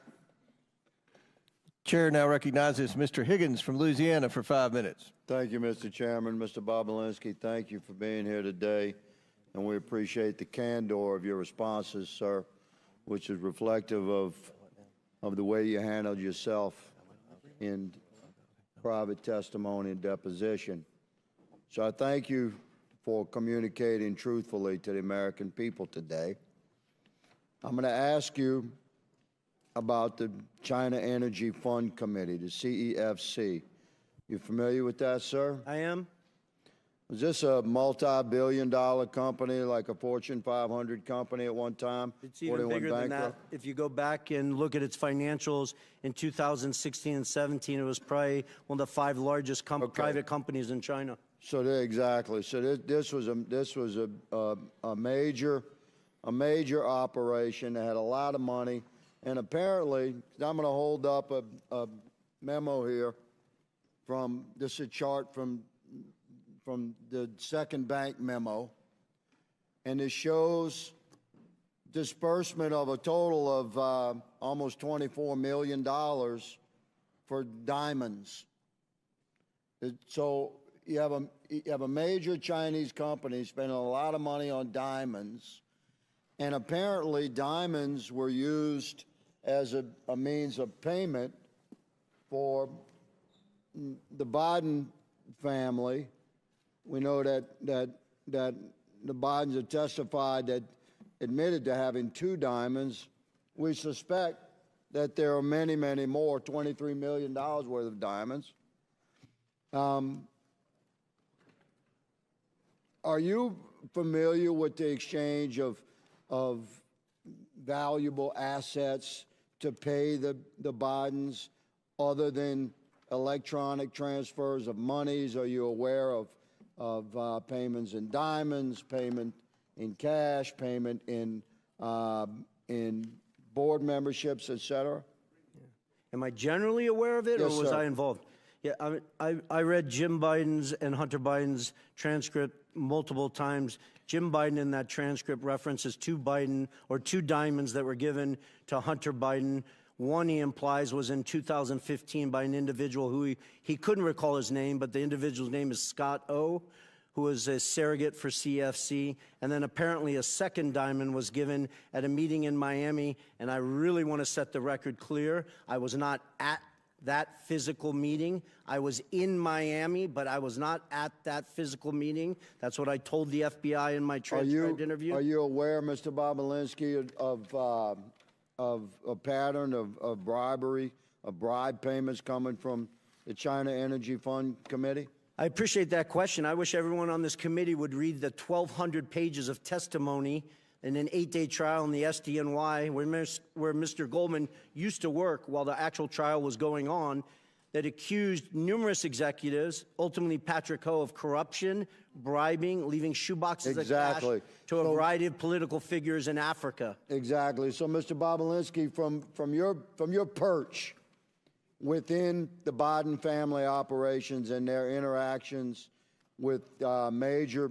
Chair now recognizes Mr. Higgins from Louisiana for 5 minutes. Thank you, Mr. Chairman. Mr. Bobolinsky, thank you for being here today, and we appreciate the candor of your responses, sir, which is reflective of the way you handled yourself in private testimony and deposition. So I thank you for communicating truthfully to the American people today. I'm going to ask you about the China Energy Fund Committee, the CEFC. You familiar with that, sir? I am. Was this a multi-billion-dollar company, like a Fortune 500 company at one time? It's even bigger than that. If you go back and look at its financials in 2016 and 17, it was probably one of the 5 largest private companies in China. So exactly. So this was a major operation that had a lot of money, and apparently, I'm going to hold up a memo here from this is a chart from the second bank memo, and it shows disbursement of a total of almost $24 million for diamonds. So you have a major Chinese company spending a lot of money on diamonds, and apparently diamonds were used as a means of payment for the Biden family. We know that the Bidens have testified that admitted to having 2 diamonds. We suspect that there are many, many more, $23 million worth of diamonds. Are you familiar with the exchange of valuable assets to pay the Bidens other than electronic transfers of monies? Are you aware of payments in diamonds, payment in cash, payment in board memberships, et cetera? Am I generally aware of it, Yes, or was sir. I involved? Yeah, I read Jim Biden's and Hunter Biden's transcript multiple times. Jim Biden in that transcript references 2 diamonds that were given to Hunter Biden. One, he implies, was in 2015 by an individual who he couldn't recall his name, but the individual's name is Scott O., who was a surrogate for CFC. And then apparently a second diamond was given at a meeting in Miami. And I really want to set the record clear. I was not at that physical meeting. I was in Miami, but I was not at that physical meeting. That's what I told the FBI in my transcribed interview. Are you aware, Mr. Bobulinski, of a pattern of bribery, of bribe payments coming from the China Energy Fund Committee? I appreciate that question. I wish everyone on this committee would read the 1,200 pages of testimony in an 8-day trial in the SDNY where Mr. Goldman used to work while the actual trial was going on, that accused numerous executives, ultimately Patrick Ho, of corruption, bribing, leaving shoeboxes of cash to a variety of political figures in Africa. Exactly. So, Mr. Bobulinski, from your perch within the Biden family operations and their interactions with major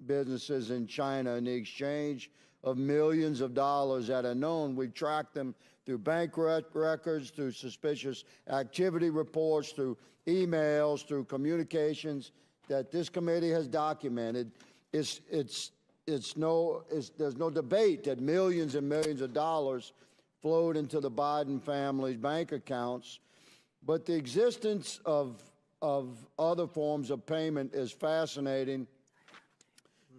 businesses in China and the exchange of millions of dollars that are known, we've tracked them through bank records, through suspicious activity reports, through emails, through communications that this committee has documented. There's no debate that millions and millions of dollars flowed into the Biden family's bank accounts. But the existence of other forms of payment is fascinating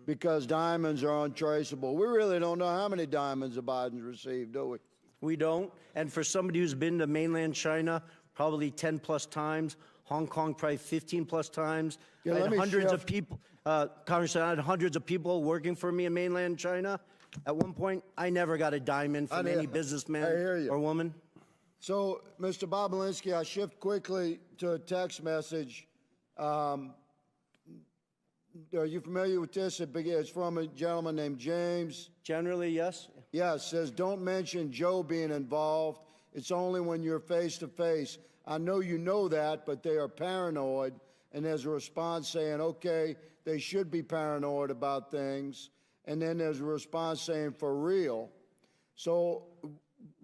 because diamonds are untraceable. We really don't know how many diamonds the Bidens received, do we? We don't. And for somebody who's been to mainland China probably 10 plus times, Hong Kong probably 15 plus times, I had hundreds of people, Congressman, I had hundreds of people working for me in mainland China. At one point, I never got a diamond from any businessman or woman. So, Mr. Bobulinski, I shift quickly to a text message. Are you familiar with this? It's from a gentleman named James. Generally, yes. Yes, says, don't mention Joe being involved. It's only when you're face to face. I know you know that, but they are paranoid. And there's a response saying, okay, they should be paranoid about things. And then there's a response saying, for real. So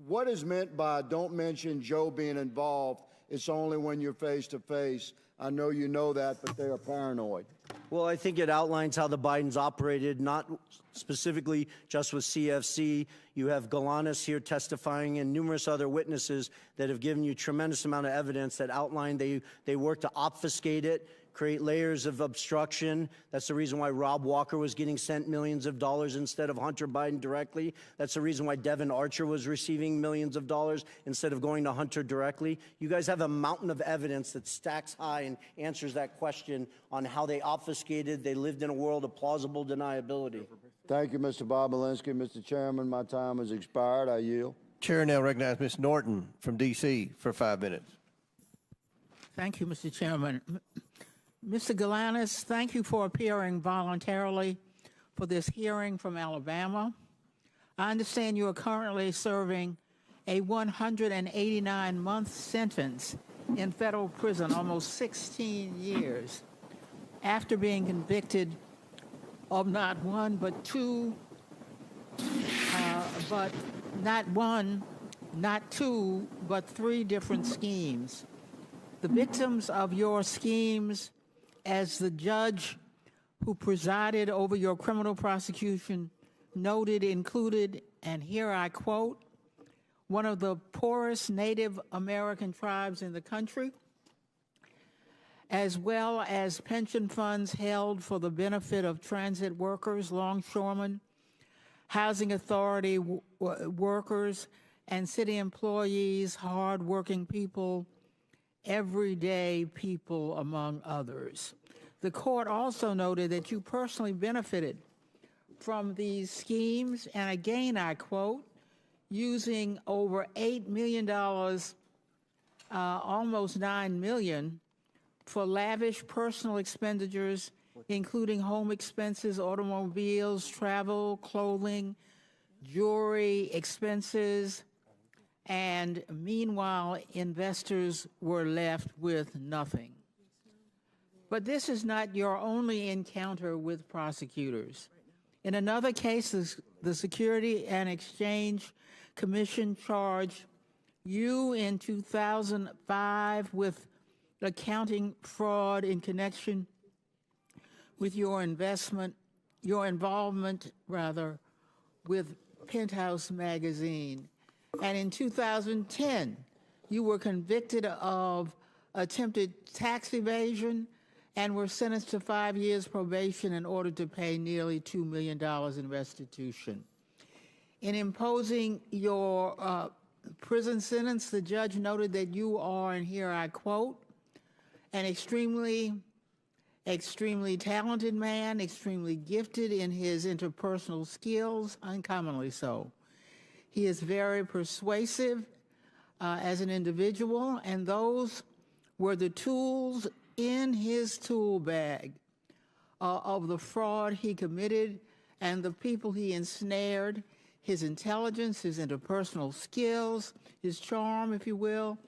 what is meant by don't mention Joe being involved? It's only when you're face to face. I know you know that, but they are paranoid. Well, I think it outlines how the Bidens operated, not specifically just with CFC. You have Galanis here testifying and numerous other witnesses that have given you tremendous amount of evidence that outline they worked to obfuscate it, create layers of obstruction. That's the reason why Rob Walker was getting sent millions of dollars instead of Hunter Biden directly. That's the reason why Devin Archer was receiving millions of dollars instead of going to Hunter directly. You guys have a mountain of evidence that stacks high and answers that question on how they obfuscated. They lived in a world of plausible deniability. Thank you, Mr. Bobulinski. Mr. Chairman, my time has expired. I yield. Chair now recognizes Ms. Norton from D.C. for 5 minutes. Thank you, Mr. Chairman. Mr. Galanis, thank you for appearing voluntarily for this hearing from Alabama. I understand you are currently serving a 189-month sentence in federal prison, almost 16 years, after being convicted of not one, but two, but not one, not two, but three different schemes. The victims of your schemes, as the judge who presided over your criminal prosecution noted, included, and here I quote, one of the poorest Native American tribes in the country, as well as pension funds held for the benefit of transit workers, longshoremen, housing authority workers, and city employees, hardworking people, everyday people, among others. The court also noted that you personally benefited from these schemes, and again I quote, using over $8 million, almost $9 million, for lavish personal expenditures, including home expenses, automobiles, travel, clothing, jewelry expenses, and meanwhile, investors were left with nothing. But this is not your only encounter with prosecutors. In another case, the Security and Exchange Commission charged you in 2005 with accounting fraud in connection with your involvement with Penthouse magazine. And in 2010, You were convicted of attempted tax evasion and were sentenced to 5 years probation in order to pay nearly $2 million in restitution. In imposing your prison sentence, the judge noted that you are, and here I quote, an extremely talented man, extremely gifted in his interpersonal skills, uncommonly so. He is very persuasive as an individual, and those were the tools in his tool bag of the fraud he committed and the people he ensnared, his intelligence, his interpersonal skills, his charm, if you will.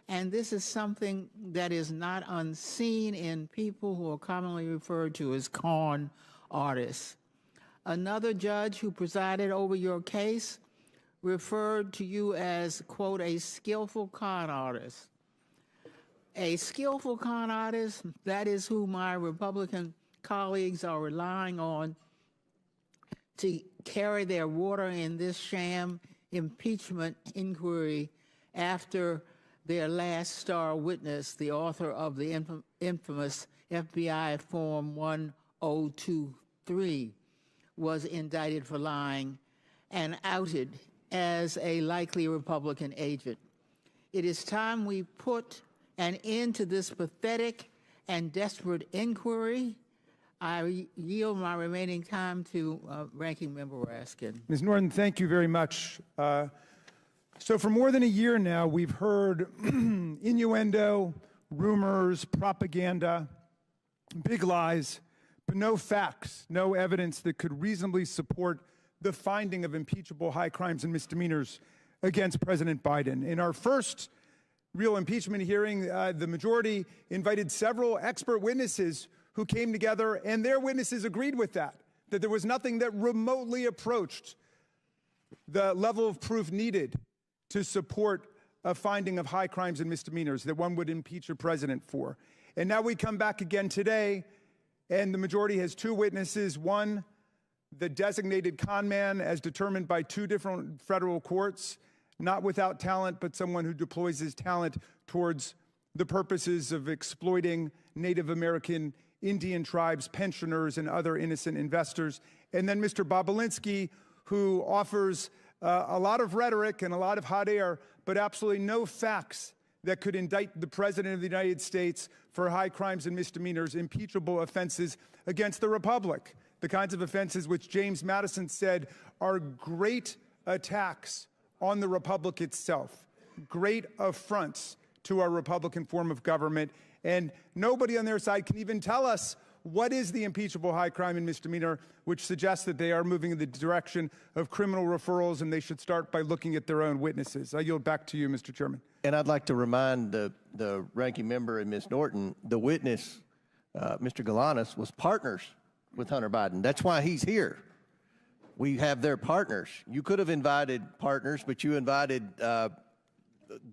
And this is something that is not unseen in people who are commonly referred to as con artists. Another judge who presided over your case referred to you as, quote, a skillful con artist. A skillful con artist, that is who my Republican colleagues are relying on to carry their water in this sham impeachment inquiry after their last star witness, the author of the infamous FBI Form 1023, was indicted for lying and outed as a likely Republican agent. It is time we put an end to this pathetic and desperate inquiry. I yield my remaining time to Ranking Member Raskin. Ms. Norton, thank you very much. So for more than a year now, we've heard innuendo, rumors, propaganda, big lies, but no facts, no evidence that could reasonably support the finding of impeachable high crimes and misdemeanors against President Biden. In our first real impeachment hearing, the majority invited several expert witnesses who came together, and their witnesses agreed with that there was nothing that remotely approached the level of proof needed to support a finding of high crimes and misdemeanors that one would impeach a president for. And now we come back again today, and the majority has two witnesses. One, the designated con man as determined by two different federal courts, not without talent, but someone who deploys his talent towards the purposes of exploiting Native American Indian tribes, pensioners, and other innocent investors. And then Mr. Bobulinski, who offers a lot of rhetoric and a lot of hot air, but absolutely no facts that could indict the President of the United States for high crimes and misdemeanors, impeachable offenses against the Republic, the kinds of offenses which James Madison said are great attacks on the Republic itself, great affronts to our Republican form of government. And nobody on their side can even tell us what is the impeachable high crime and misdemeanor, which suggests that they are moving in the direction of criminal referrals, and they should start by looking at their own witnesses. I yield back to you, Mr. Chairman. And I'd like to remind the ranking member and Ms. Norton, the witness, Mr. Galanis, was partners with Hunter Biden. That's why he's here. We have their partners. You could have invited partners, but you invited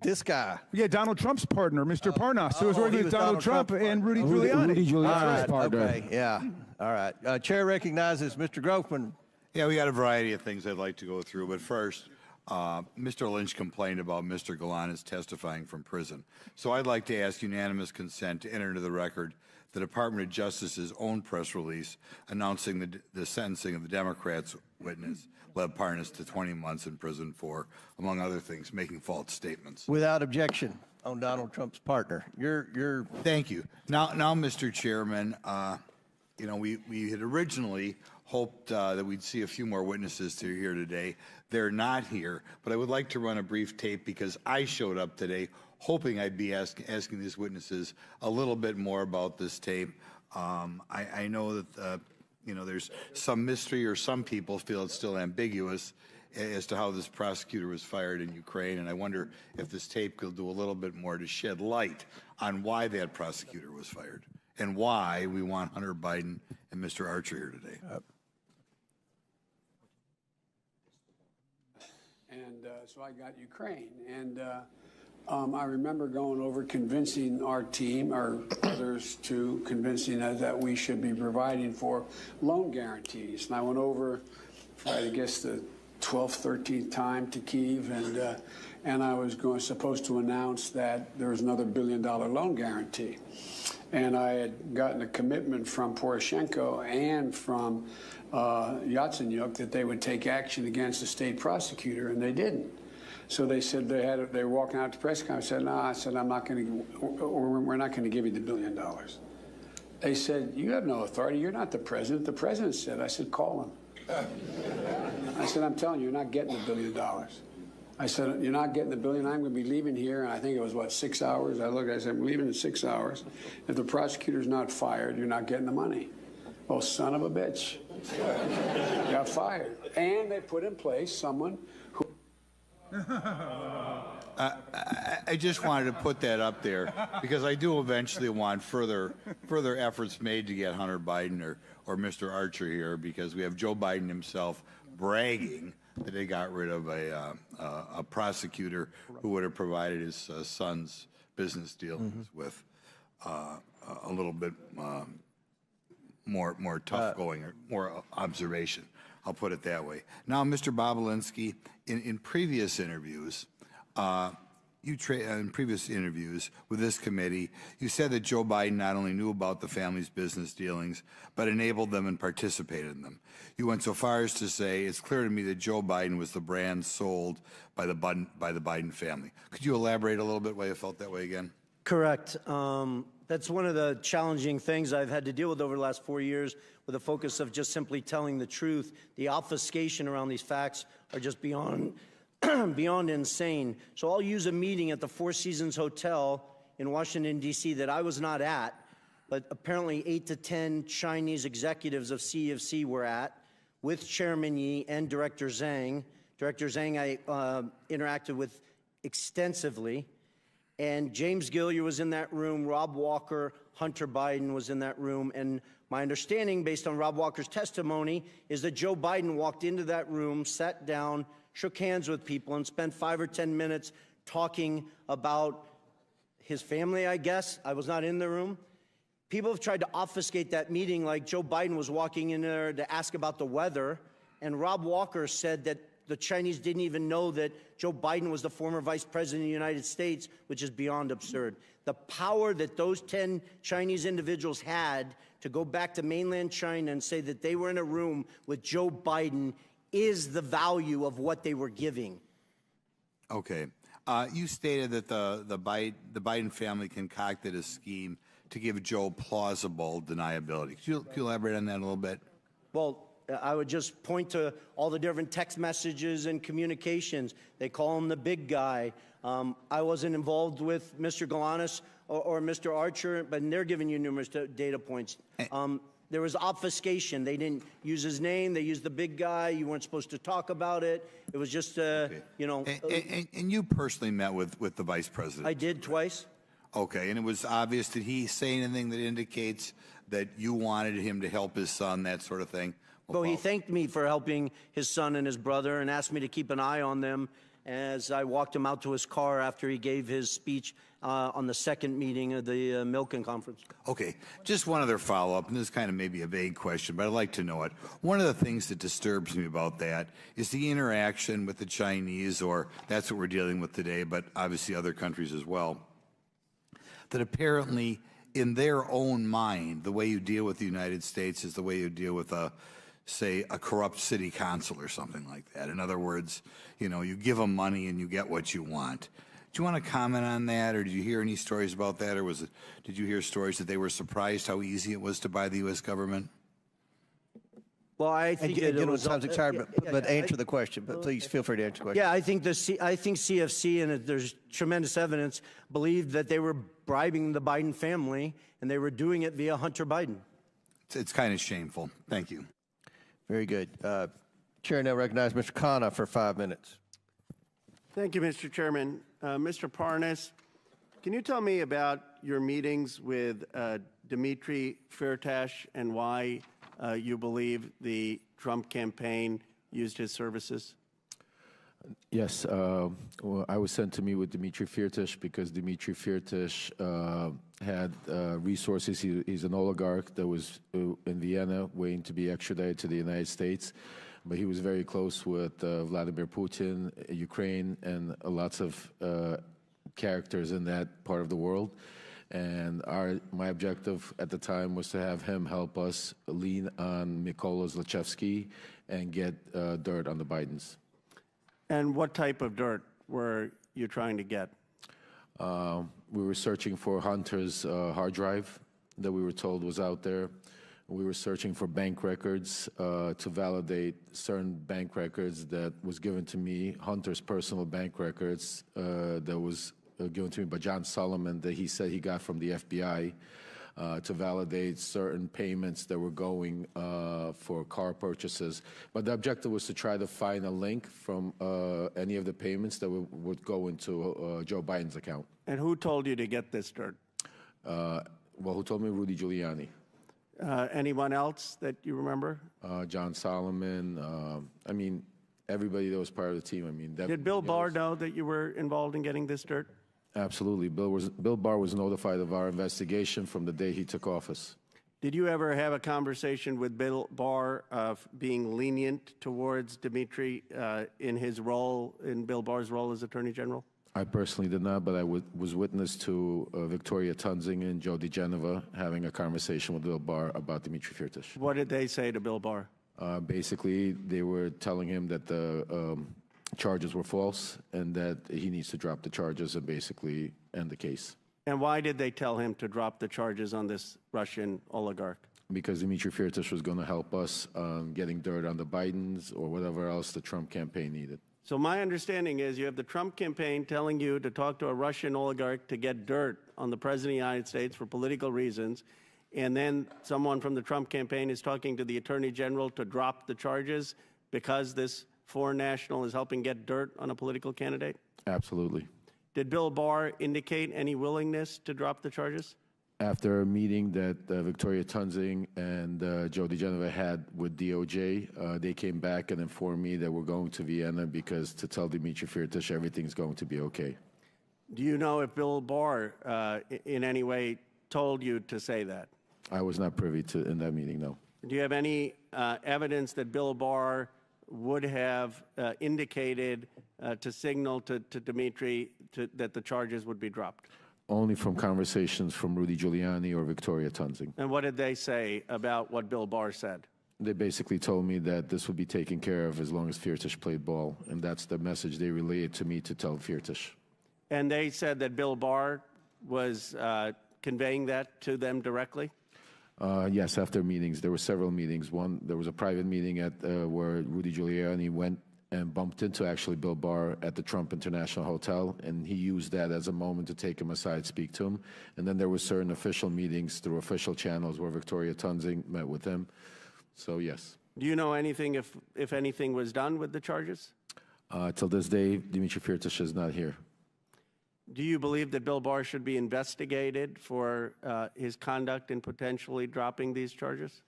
this guy. Yeah, Donald Trump's partner, Mr. Parnis, who was working with Donald Trump and Rudy Giuliani. Rudy Giuliani's partner. Okay, yeah. All right. Chair recognizes Mr. Groffman. Yeah, we got a variety of things I'd like to go through, but first, Mr. Lynch complained about Mr. Galanis testifying from prison. So I'd like to ask unanimous consent to enter into the record the Department of Justice's own press release announcing the sentencing of the Democrats' witness, Lev Parnis, to 20 months in prison for, among other things, making false statements. Without objection on Donald Trump's partner. Thank you. Now, Mr. Chairman, you know, we had originally hoped that we'd see a few more witnesses to here today. They're not here, but I would like to run a brief tape because I showed up today hoping I'd be asking these witnesses a little bit more about this tape. I know that, you know, there's some mystery, or some people feel it's still ambiguous as to how this prosecutor was fired in Ukraine, and I wonder if this tape could do a little bit more to shed light on why that prosecutor was fired and why we want Hunter Biden and Mr. Archer here today. And so I got Ukraine, and I remember going over convincing our team, or others too, convincing us that we should be providing for loan guarantees. And I went over, I guess, the 12th, 13th time to Kyiv, and I was supposed to announce that there was another $1 billion loan guarantee. And I had gotten a commitment from Poroshenko and from Yatsenyuk that they would take action against the state prosecutor, and they didn't. So they said they were walking out to press conference. I said, no, I said, I'm not going to, we're not going to give you the $1 billion. They said, you have no authority. You're not the president. The president said. I said, call him. I said, I'm telling you, you're not getting the $1 billion. I said, you're not getting the $1 billion. I'm going to be leaving here. And I think it was, what, 6 hours? I looked, I said, I'm leaving in 6 hours. If the prosecutor's not fired, you're not getting the money. Oh, son of a bitch. Got fired. And they put in place someone who... I just wanted to put that up there because I do eventually want further efforts made to get Hunter Biden or Mr. Archer here, because we have Joe Biden himself bragging that they got rid of a prosecutor who would have provided his son's business dealings with a little bit more tough going, or more observation. I'll put it that way. Now, Mr. Bobulinski, in previous interviews, in previous interviews with this committee, you said that Joe Biden not only knew about the family's business dealings, but enabled them and participated in them. You went so far as to say, it's clear to me that Joe Biden was the brand sold by the Biden family. Could you elaborate a little bit why you felt that way again? Correct. That's one of the challenging things I've had to deal with over the last 4 years, with a focus of just simply telling the truth. The obfuscation around these facts are just beyond insane. So I'll use a meeting at the Four Seasons Hotel in Washington, D.C. that I was not at, but apparently 8 to 10 Chinese executives of CEFC were at, with Chairman Yi and Director Zhang. Director Zhang I interacted with extensively. And James Gilliar was in that room, Rob Walker, Hunter Biden was in that room. And my understanding, based on Rob Walker's testimony, is that Joe Biden walked into that room, sat down, shook hands with people, and spent 5 or 10 minutes talking about his family, I guess. I was not in the room. People have tried to obfuscate that meeting like Joe Biden was walking in there to ask about the weather, and Rob Walker said that the Chinese didn't even know that Joe Biden was the former vice president of the United States, which is beyond absurd. The power that those 10 Chinese individuals had to go back to mainland China and say that they were in a room with Joe Biden is the value of what they were giving. Okay. You stated that the Biden family concocted a scheme to give Joe plausible deniability. Could you elaborate on that a little bit? Well, I would just point to all the different text messages and communications. They call him the big guy. I wasn't involved with Mr. Galanis or Mr. Archer, but they're giving you numerous data points. There was obfuscation. They didn't use his name. They used the big guy. You weren't supposed to talk about it. It was just, you know. And you personally met with the vice president? I did twice. Okay, and it was obvious. Did he say anything that indicates that you wanted him to help his son, that sort of thing? Well, he thanked me for helping his son and his brother and asked me to keep an eye on them as I walked him out to his car after he gave his speech on the second meeting of the Milken Conference. Okay, just one other follow-up, and this is kind of maybe a vague question, but I'd like to know it. One of the things that disturbs me about that is the interaction with the Chinese, or that's what we're dealing with today, but obviously other countries as well, that apparently in their own mind, the way you deal with the United States is the way you deal with say, a corrupt city council or something like that. In other words, you know, you give them money and you get what you want. Do you want to comment on that, or did you hear any stories about that, or did you hear stories that they were surprised how easy it was to buy the U.S. government? Well, I think it was time's expired, but answer the question. But please feel free to answer the question. Yeah, I think CFC, and there's tremendous evidence, believed that they were bribing the Biden family, and they were doing it via Hunter Biden. It's kind of shameful. Thank you. Very good. Chair now recognizes Mr. Khanna for 5 minutes. Thank you, Mr. Chairman. Mr. Parnis, can you tell me about your meetings with Dmitry Firtash and why you believe the Trump campaign used his services? Yes, well, I was sent to meet with Dmitry Firtash because Dmitry Firtash had resources. He's an oligarch that was in Vienna waiting to be extradited to the United States. but he was very close with Vladimir Putin, Ukraine, and lots of characters in that part of the world. And my objective at the time was to have him help us lean on Mykola Zlochevsky and get dirt on the Bidens. And what type of dirt were you trying to get? We were searching for Hunter's hard drive that we were told was out there. We were searching for bank records to validate certain bank records that was given to me, Hunter's personal bank records that was given to me by John Solomon that he said he got from the FBI to validate certain payments that were going for car purchases. But the objective was to try to find a link from any of the payments that would go into Joe Biden's account. And who told you to get this dirt? Well, who told me? Rudy Giuliani. Anyone else that you remember? John Solomon. I mean, everybody that was part of the team. I mean, did Bill Barr know that you were involved in getting this dirt? Absolutely. Bill Barr was notified of our investigation from the day he took office. Did you ever have a conversation with Bill Barr of being lenient towards Dmitry in his role, in Bill Barr's role as Attorney General? I personally did not, but I was witness to Victoria Tunzing and Joe DeGeneva having a conversation with Bill Barr about Dmitry Firtash. What did they say to Bill Barr? Basically, they were telling him that the charges were false and that he needs to drop the charges and basically end the case. And why did they tell him to drop the charges on this Russian oligarch? Because Dmitry Firtash was going to help us getting dirt on the Bidens or whatever else the Trump campaign needed. So my understanding is you have the Trump campaign telling you to talk to a Russian oligarch to get dirt on the President of the United States for political reasons, and then someone from the Trump campaign is talking to the Attorney General to drop the charges because this foreign national is helping get dirt on a political candidate? Absolutely. Did Bill Barr indicate any willingness to drop the charges? After a meeting that Victoria Tunzing and Joe DeGeneva had with DOJ, they came back and informed me that we're going to Vienna because to tell Dmitry Firtash everything's going to be okay. Do you know if Bill Barr in any way told you to say that? I was not privy to in that meeting, no. Do you have any evidence that Bill Barr would have indicated to signal to Dmitry that the charges would be dropped? Only from conversations from Rudy Giuliani or Victoria Tunzing. And what did they say about what Bill Barr said? They basically told me that this would be taken care of as long as Firtash played ball, and that's the message they relayed to me to tell Firtash. And they said that Bill Barr was conveying that to them directly? Yes, after meetings. There were several meetings. There was a private meeting at where Rudy Giuliani went and bumped into actually Bill Barr at the Trump International Hotel, and he used that as a moment to take him aside, speak to him. And then there were certain official meetings through official channels where Victoria Tunzing met with him. So, yes. Do you know anything, if anything was done with the charges? Till this day, Dmitry Firtash is not here. Do you believe that Bill Barr should be investigated for his conduct in potentially dropping these charges?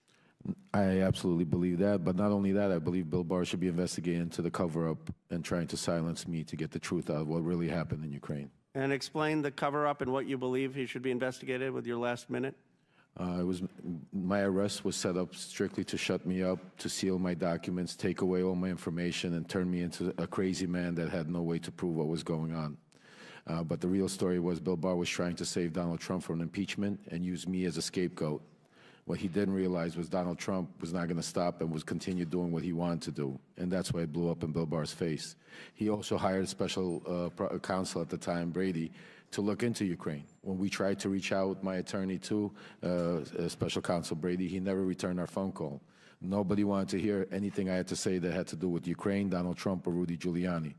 I absolutely believe that, but not only that, I believe Bill Barr should be investigated into the cover-up and trying to silence me to get the truth out of what really happened in Ukraine. And explain the cover-up and what you believe he should be investigated with your last minute. My arrest was set up strictly to shut me up, to seal my documents, take away all my information, and turn me into a crazy man that had no way to prove what was going on. But the real story was Bill Barr was trying to save Donald Trump from impeachment and use me as a scapegoat. What he didn't realize was Donald Trump was not going to stop and was continue doing what he wanted to do. And that's why it blew up in Bill Barr's face. He also hired special counsel at the time, Brady, to look into Ukraine. When we tried to reach out, my attorney to special counsel Brady, he never returned our phone call. Nobody wanted to hear anything I had to say that had to do with Ukraine, Donald Trump, or Rudy Giuliani.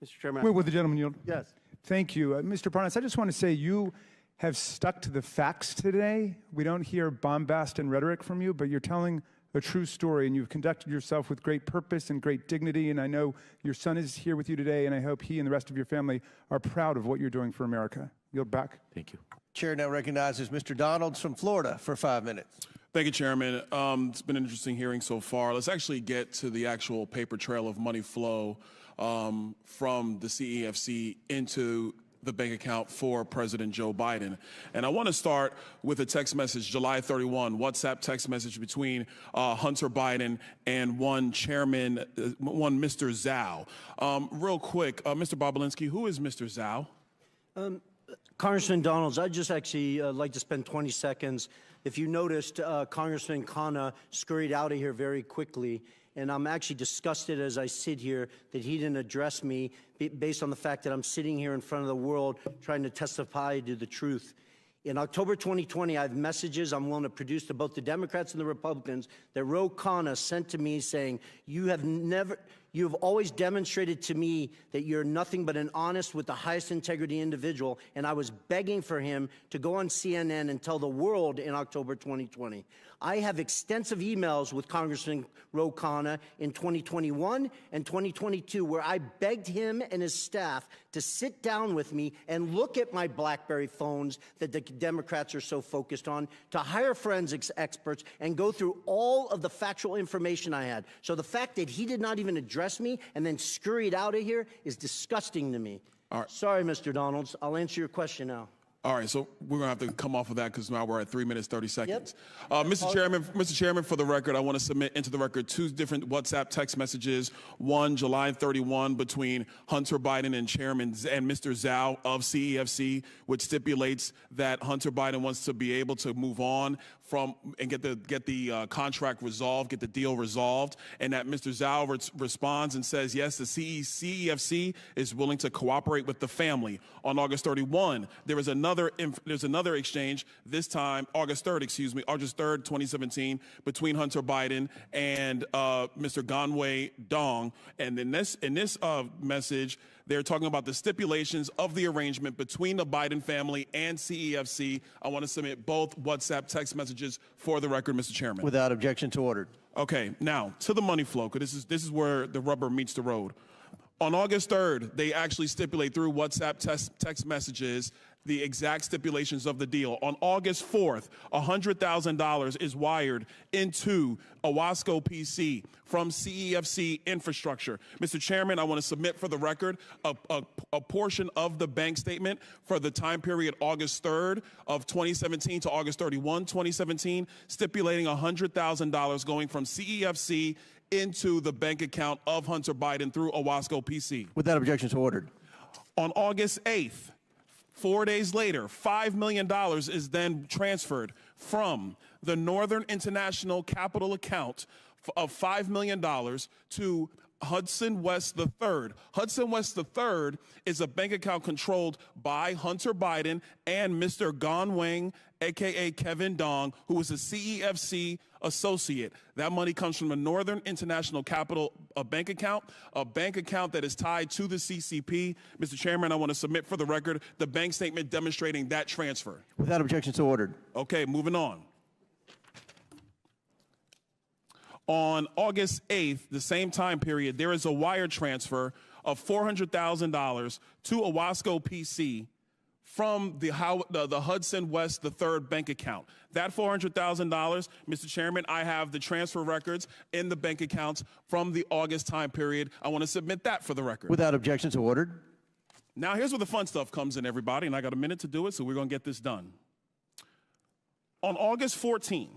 Mr. Chairman. Wait, will the gentleman yield? Yes. Thank you. Mr. Parnis, I just want to say you have stuck to the facts today. We don't hear bombast and rhetoric from you, but you're telling a true story, and you've conducted yourself with great purpose and great dignity, and I know your son is here with you today, and I hope he and the rest of your family are proud of what you're doing for America. Yield back. Thank you. Chair now recognizes Mr. Donalds from Florida for 5 minutes. Thank you, Chairman. It's been an interesting hearing so far. Let's actually get to the actual paper trail of money flow from the CEFC into the bank account for President Joe Biden. And I want to start with a text message, July 31, WhatsApp text message between Hunter Biden and one Mr. Zhao. Real quick, Mr. Bobulinski, who is Mr. Zhao? Congressman Donalds, I'd just actually like to spend 20 seconds. If you noticed, Congressman Khanna scurried out of here very quickly, and I'm actually disgusted as I sit here that he didn't address me based on the fact that I'm sitting here in front of the world trying to testify to the truth. In October 2020, I have messages I'm willing to produce to both the Democrats and the Republicans that Ro Khanna sent to me saying, you have always demonstrated to me that you're nothing but an honest with the highest integrity individual, and I was begging for him to go on CNN and tell the world in October 2020. I have extensive emails with Congressman Ro Khanna in 2021 and 2022 where I begged him and his staff to sit down with me and look at my BlackBerry phones that the Democrats are so focused on, to hire forensics experts and go through all of the factual information I had. So the fact that he did not even address me and then scurried out of here is disgusting to me. All right. Sorry, Mr. Donalds. I'll answer your question now. All right, so we're going to have to come off of that because now we're at 3 minutes, 30 seconds. Yep. Mr. Chairman, for the record, I want to submit into the record 2 different WhatsApp text messages. One, July 31, between Hunter Biden and Mr. Zhao of CEFC, which stipulates that Hunter Biden wants to be able to move on from and get the contract resolved, get the deal resolved, and that Mr. Zhao responds and says, yes, the CEFC is willing to cooperate with the family. On August 31, there's another exchange, this time August 3rd, 2017, between Hunter Biden and Mr. Ganwei Dong. And in this message, they're talking about the stipulations of the arrangement between the Biden family and CEFC. I want to submit both WhatsApp text messages for the record, Mr. Chairman. Without objection to order. Okay, now to the money flow, because this is where the rubber meets the road. On August 3rd, they actually stipulate through WhatsApp text messages the exact stipulations of the deal. On August 4th, $100,000 is wired into Owasco PC from CEFC infrastructure. Mr. Chairman, I want to submit for the record a portion of the bank statement for the time period August 3rd of 2017 to August 31, 2017, stipulating $100,000 going from CEFC into the bank account of Hunter Biden through Owasco PC. Without objection to ordered. On August 8th, 4 days later, $5 million is then transferred from the Northern International Capital account of $5 million to Hudson West III. Hudson West III is a bank account controlled by Hunter Biden and Mr. Ganwei, a.k.a. Kevin Dong, who is a CEFC associate. That money comes from the Northern International Capital bank account that is tied to the CCP. Mr. Chairman, I want to submit for the record the bank statement demonstrating that transfer. Without objection to ordered. Okay, moving on. On August 8th, the same time period, there is a wire transfer of $400,000 to Owasco PC from the Hudson West III bank account. That $400,000, Mr. Chairman, I have the transfer records in the bank accounts from the August time period. I want to submit that for the record. Without objection to ordered. Now, here's where the fun stuff comes in, everybody, and I got a minute to do it, so we're going to get this done. On August 14th,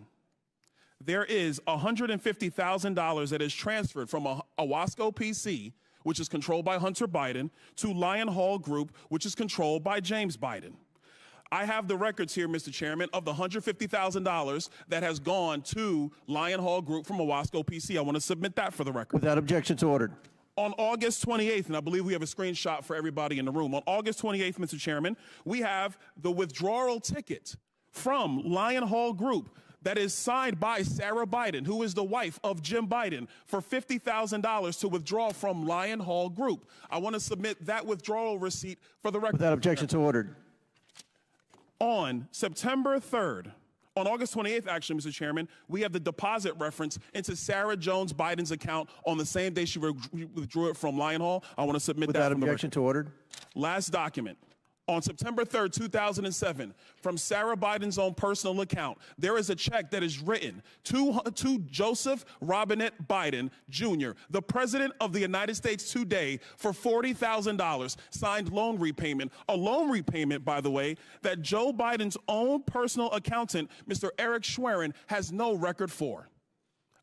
there is $150,000 that is transferred from Owasco PC, which is controlled by Hunter Biden, to Lion Hall Group, which is controlled by James Biden. I have the records here, Mr. Chairman, of the $150,000 that has gone to Lion Hall Group from Owasco PC. I want to submit that for the record. Without objection to ordered. On August 28th, and I believe we have a screenshot for everybody in the room. On August 28th, Mr. Chairman, we have the withdrawal ticket from Lion Hall Group that is signed by Sarah Biden, who is the wife of Jim Biden, for $50,000 to withdraw from Lion Hall Group. I want to submit that withdrawal receipt for the record. Without objection to ordered. On September 3rd, on August 28th, actually, Mr. Chairman, we have the deposit reference into Sarah Jones Biden's account on the same day she withdrew it from Lion Hall. I want to submit that. Without objection to ordered. Last document. On September 3rd, 2007, from Sarah Biden's own personal account, there is a check that is written to Joseph Robinette Biden, Jr., the President of the United States today, for $40,000, signed loan repayment. A loan repayment, by the way, that Joe Biden's own personal accountant, Mr. Eric Schwerin, has no record for.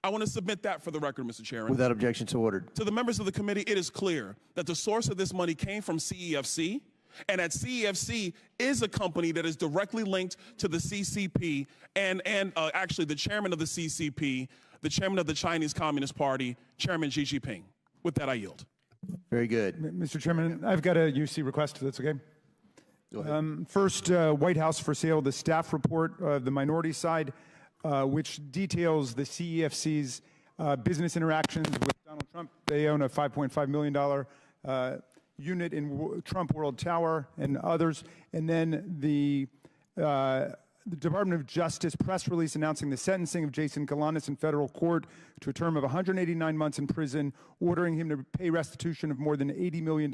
I want to submit that for the record, Mr. Chairman. Without objection, so ordered. To the members of the committee, it is clear that the source of this money came from CEFC, and that CEFC is a company that is directly linked to the CCP and actually the chairman of the CCP, the chairman of the Chinese Communist Party, Chairman Xi Jinping. With that, I yield. Very good. Mr. Chairman, I've got a UC request, if that's okay. Go ahead. First, White House for sale, the staff report of the minority side, which details the CEFC's business interactions with Donald Trump. They own a $5.5 million unit in Trump World Tower and others. And then the Department of Justice press release announcing the sentencing of Jason Galanis in federal court to a term of 189 months in prison, ordering him to pay restitution of more than $80 million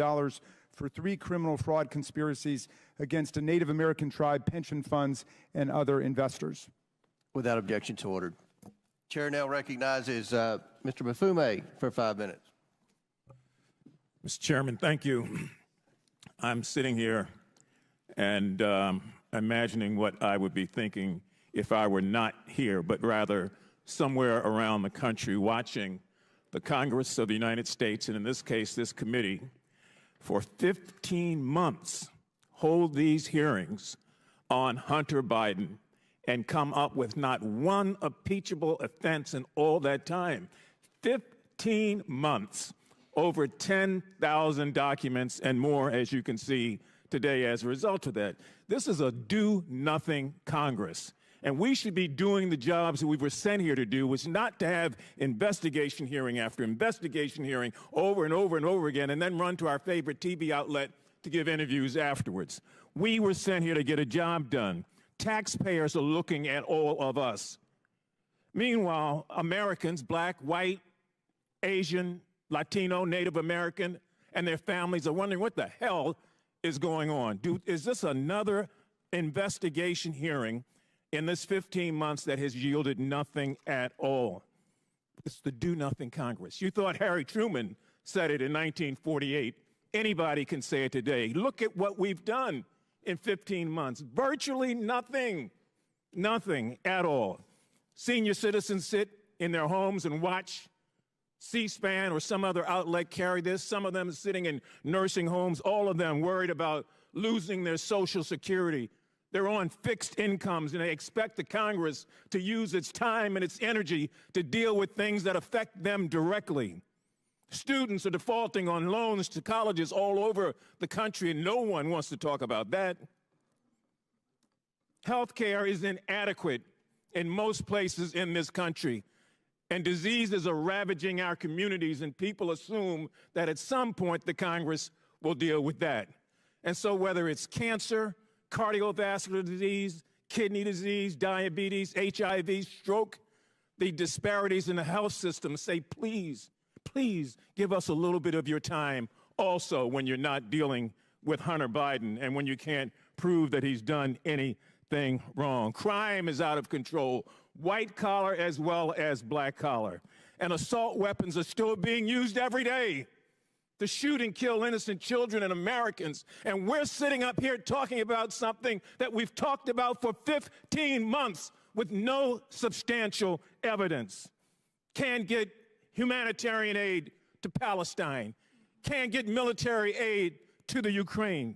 for 3 criminal fraud conspiracies against a Native American tribe, pension funds, and other investors. Without objection, so ordered. Chair now recognizes Mr. Mafume for 5 minutes. Mr. Chairman, thank you. I'm sitting here and imagining what I would be thinking if I were not here, but rather somewhere around the country watching the Congress of the United States, and in this case, this committee, for 15 months hold these hearings on Hunter Biden and come up with not one impeachable offense in all that time. 15 months. Over 10,000 documents and more, as you can see today as a result of that. This is a do-nothing Congress. And we should be doing the jobs that we were sent here to do, which is not to have investigation hearing after investigation hearing over and over and over again, and then run to our favorite TV outlet to give interviews afterwards. We were sent here to get a job done. Taxpayers are looking at all of us. Meanwhile, Americans, black, white, Asian, Latino, Native American, and their families are wondering what the hell is going on. Is this another investigation hearing in this 15 months that has yielded nothing at all? It's the do-nothing Congress. You thought Harry Truman said it in 1948. Anybody can say it today. Look at what we've done in 15 months. Virtually nothing. Nothing at all. Senior citizens sit in their homes and watch C-SPAN or some other outlet carry this. Some of them sitting in nursing homes, all of them worried about losing their Social Security. They're on fixed incomes, and they expect the Congress to use its time and its energy to deal with things that affect them directly. Students are defaulting on loans to colleges all over the country, and no one wants to talk about that. Health care is inadequate in most places in this country. And diseases are ravaging our communities, and people assume that at some point the Congress will deal with that. And so whether it's cancer, cardiovascular disease, kidney disease, diabetes, HIV, stroke, the disparities in the health system say, please, please give us a little bit of your time also when you're not dealing with Hunter Biden and when you can't prove that he's done anything wrong. Crime is out of control. White collar as well as black collar. And assault weapons are still being used every day to shoot and kill innocent children and Americans. And we're sitting up here talking about something that we've talked about for 15 months with no substantial evidence. Can't get humanitarian aid to Palestine. Can't get military aid to the Ukraine.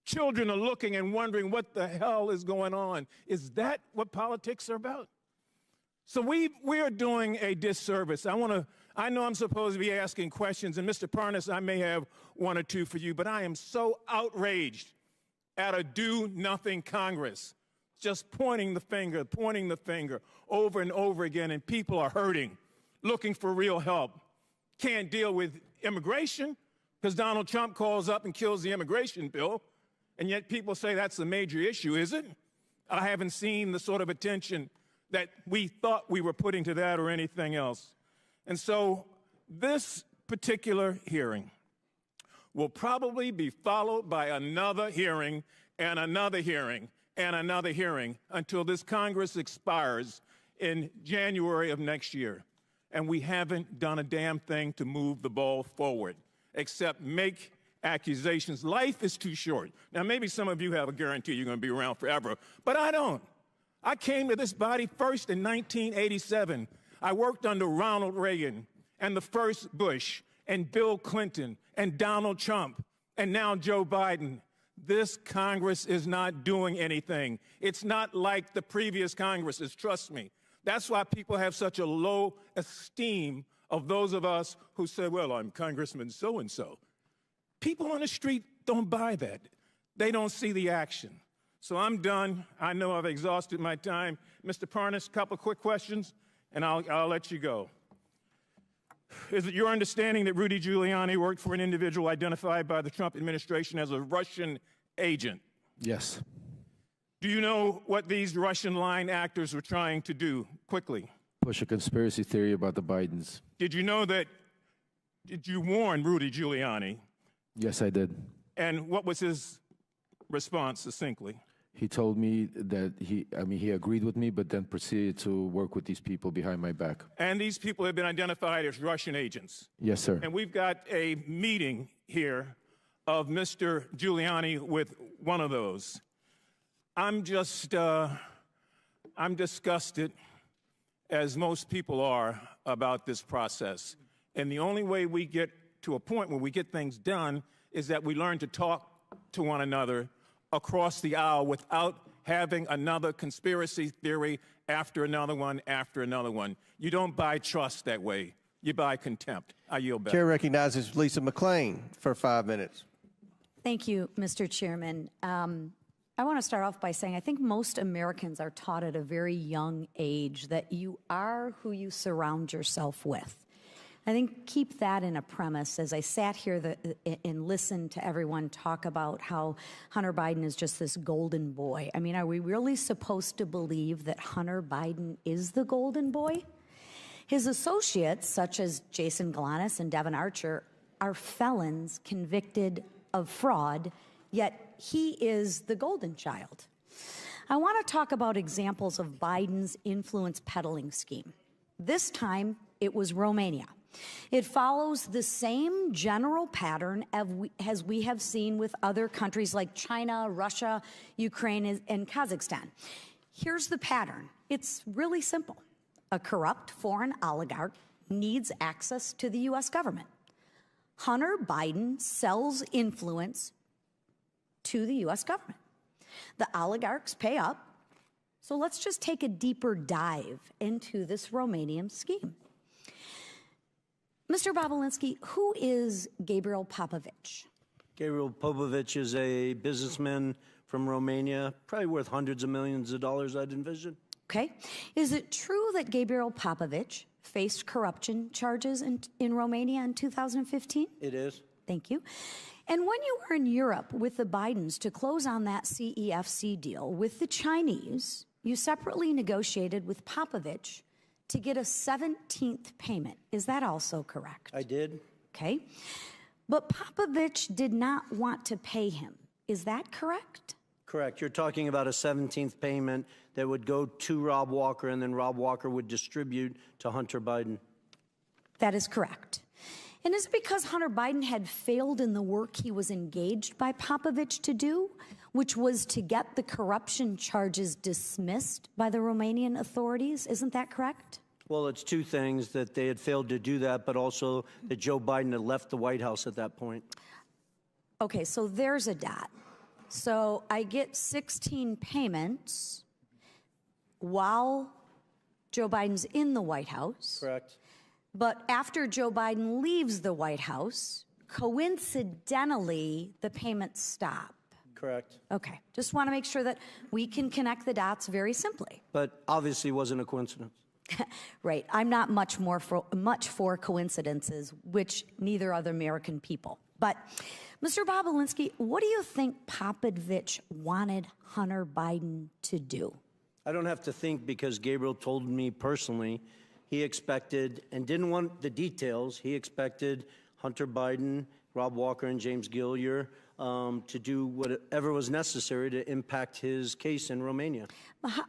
Children are looking and wondering what the hell is going on. Is that what politics are about? So we are doing a disservice. I know I'm supposed to be asking questions, and Mr. Parnis, I may have one or two for you, but I am so outraged at a do-nothing Congress, just pointing the finger over and over again, and people are hurting, looking for real help. Can't deal with immigration because Donald Trump calls up and kills the immigration bill, and yet people say that's a major issue, is it? I haven't seen the sort of attention that we thought we were putting to that or anything else. And so this particular hearing will probably be followed by another hearing and another hearing and another hearing until this Congress expires in January of next year. And we haven't done a damn thing to move the ball forward, except make accusations. Life is too short. Now, maybe some of you have a guarantee you're going to be around forever, but I don't. I came to this body first in 1987. I worked under Ronald Reagan and the first Bush and Bill Clinton and Donald Trump and now Joe Biden. This Congress is not doing anything. It's not like the previous Congresses, trust me. That's why people have such a low esteem of those of us who say, well, I'm Congressman so-and-so. People on the street don't buy that. They don't see the action. So I'm done. I know I've exhausted my time. Mr. Parnis, a couple of quick questions, and I'll let you go. Is it your understanding that Rudy Giuliani worked for an individual identified by the Trump administration as a Russian agent? Yes. Do you know what these Russian line actors were trying to do? Quickly. Push a conspiracy theory about the Bidens. Did you know that, did you warn Rudy Giuliani? Yes, I did. And what was his response, succinctly? He told me that he agreed with me, but then proceeded to work with these people behind my back. And these people have been identified as Russian agents. Yes, sir. And we've got a meeting here of Mr. Giuliani with one of those. I'm disgusted, as most people are, about this process. And the only way we get to a point where we get things done is that we learn to talk to one another across the aisle without having another conspiracy theory after another one after another one. You don't buy trust that way. You buy contempt. I yield back. Chair recognizes Lisa McClain for 5 minutes. Thank you, Mr. Chairman. I want to start off by saying I think most Americans are taught at a very young age that you are who you surround yourself with. I think keep that in a premise as I sat here and listened to everyone talk about how Hunter Biden is just this golden boy. I mean, are we really supposed to believe that Hunter Biden is the golden boy? His associates, such as Jason Galanis and Devin Archer, are felons convicted of fraud, yet he is the golden child. I want to talk about examples of Biden's influence peddling scheme. This time, it was Romania. It follows the same general pattern as we have seen with other countries like China, Russia, Ukraine, and Kazakhstan. Here's the pattern. It's really simple. A corrupt foreign oligarch needs access to the U.S. government. Hunter Biden sells influence to the U.S. government. The oligarchs pay up. So let's just take a deeper dive into this Romanian scheme. Mr. Bobulinski, who is Gabriel Popovich? Gabriel Popovich is a businessman from Romania, probably worth hundreds of millions of dollars, I'd envision. Okay. Is it true that Gabriel Popovich faced corruption charges in Romania in 2015? It is. Thank you. And when you were in Europe with the Bidens to close on that CEFC deal with the Chinese, you separately negotiated with Popovich to get a 17th payment. Is that also correct? I did. Okay. But Popovich did not want to pay him. Is that correct? Correct. You're talking about a 17th payment that would go to Rob Walker, and then Rob Walker would distribute to Hunter Biden. That is correct. And is it because Hunter Biden had failed in the work he was engaged by Popovich to do, which was to get the corruption charges dismissed by the Romanian authorities? Isn't that correct? Well, it's two things, that they had failed to do that, but also that Joe Biden had left the White House at that point. Okay, so there's a dot. So I get 16 payments while Joe Biden's in the White House. Correct. But after Joe Biden leaves the White House, coincidentally, the payments stop. Correct. Okay. Just want to make sure that we can connect the dots very simply. But obviously wasn't a coincidence. Right. I'm not much for coincidences, which neither are the American people. But, Mr. Bobulinski, what do you think Popovich wanted Hunter Biden to do? I don't have to think, because Gabriel told me personally he expected, and didn't want the details, he expected Hunter Biden Rob Walker and James Gillier to do whatever was necessary to impact his case in Romania.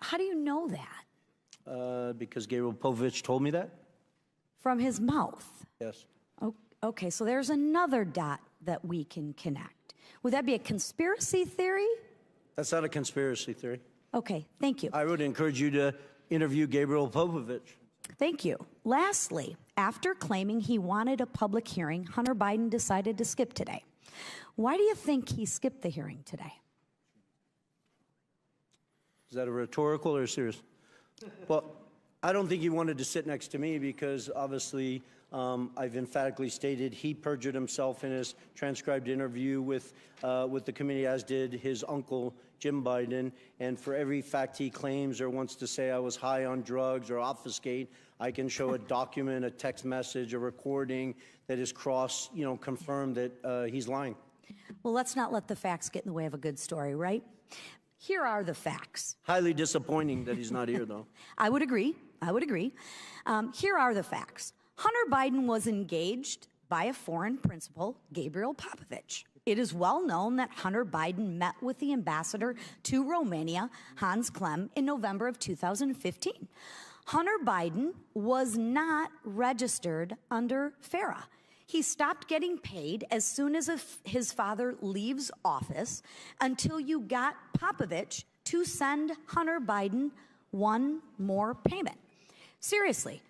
How do you know that? Because Gabriel Povich told me that? From his mouth? Yes. Okay, so there's another dot that we can connect. Would that be a conspiracy theory? That's not a conspiracy theory. Okay, thank you. I would encourage you to interview Gabriel Povich. Thank you. Lastly, after claiming he wanted a public hearing, Hunter Biden decided to skip today. Why do you think he skipped the hearing today? Is that a rhetorical or serious? Well, I don't think he wanted to sit next to me because obviously I've emphatically stated he perjured himself in his transcribed interview with the committee, as did his uncle, Jim Biden. And for every fact he claims or wants to say I was high on drugs or obfuscate, I can show a document, a text message, a recording that is confirmed that he's lying. Well, let's not let the facts get in the way of a good story, right? Here are the facts. Highly disappointing that he's not here, though. I would agree. I would agree. Here are the facts. Hunter Biden was engaged by a foreign principal, Gabriel Popovich. It is well known that Hunter Biden met with the ambassador to Romania, Hans Klem, in November of 2015. Hunter Biden was not registered under FARA. He stopped getting paid as soon as his father leaves office until you got Popovich to send Hunter Biden one more payment. Seriously,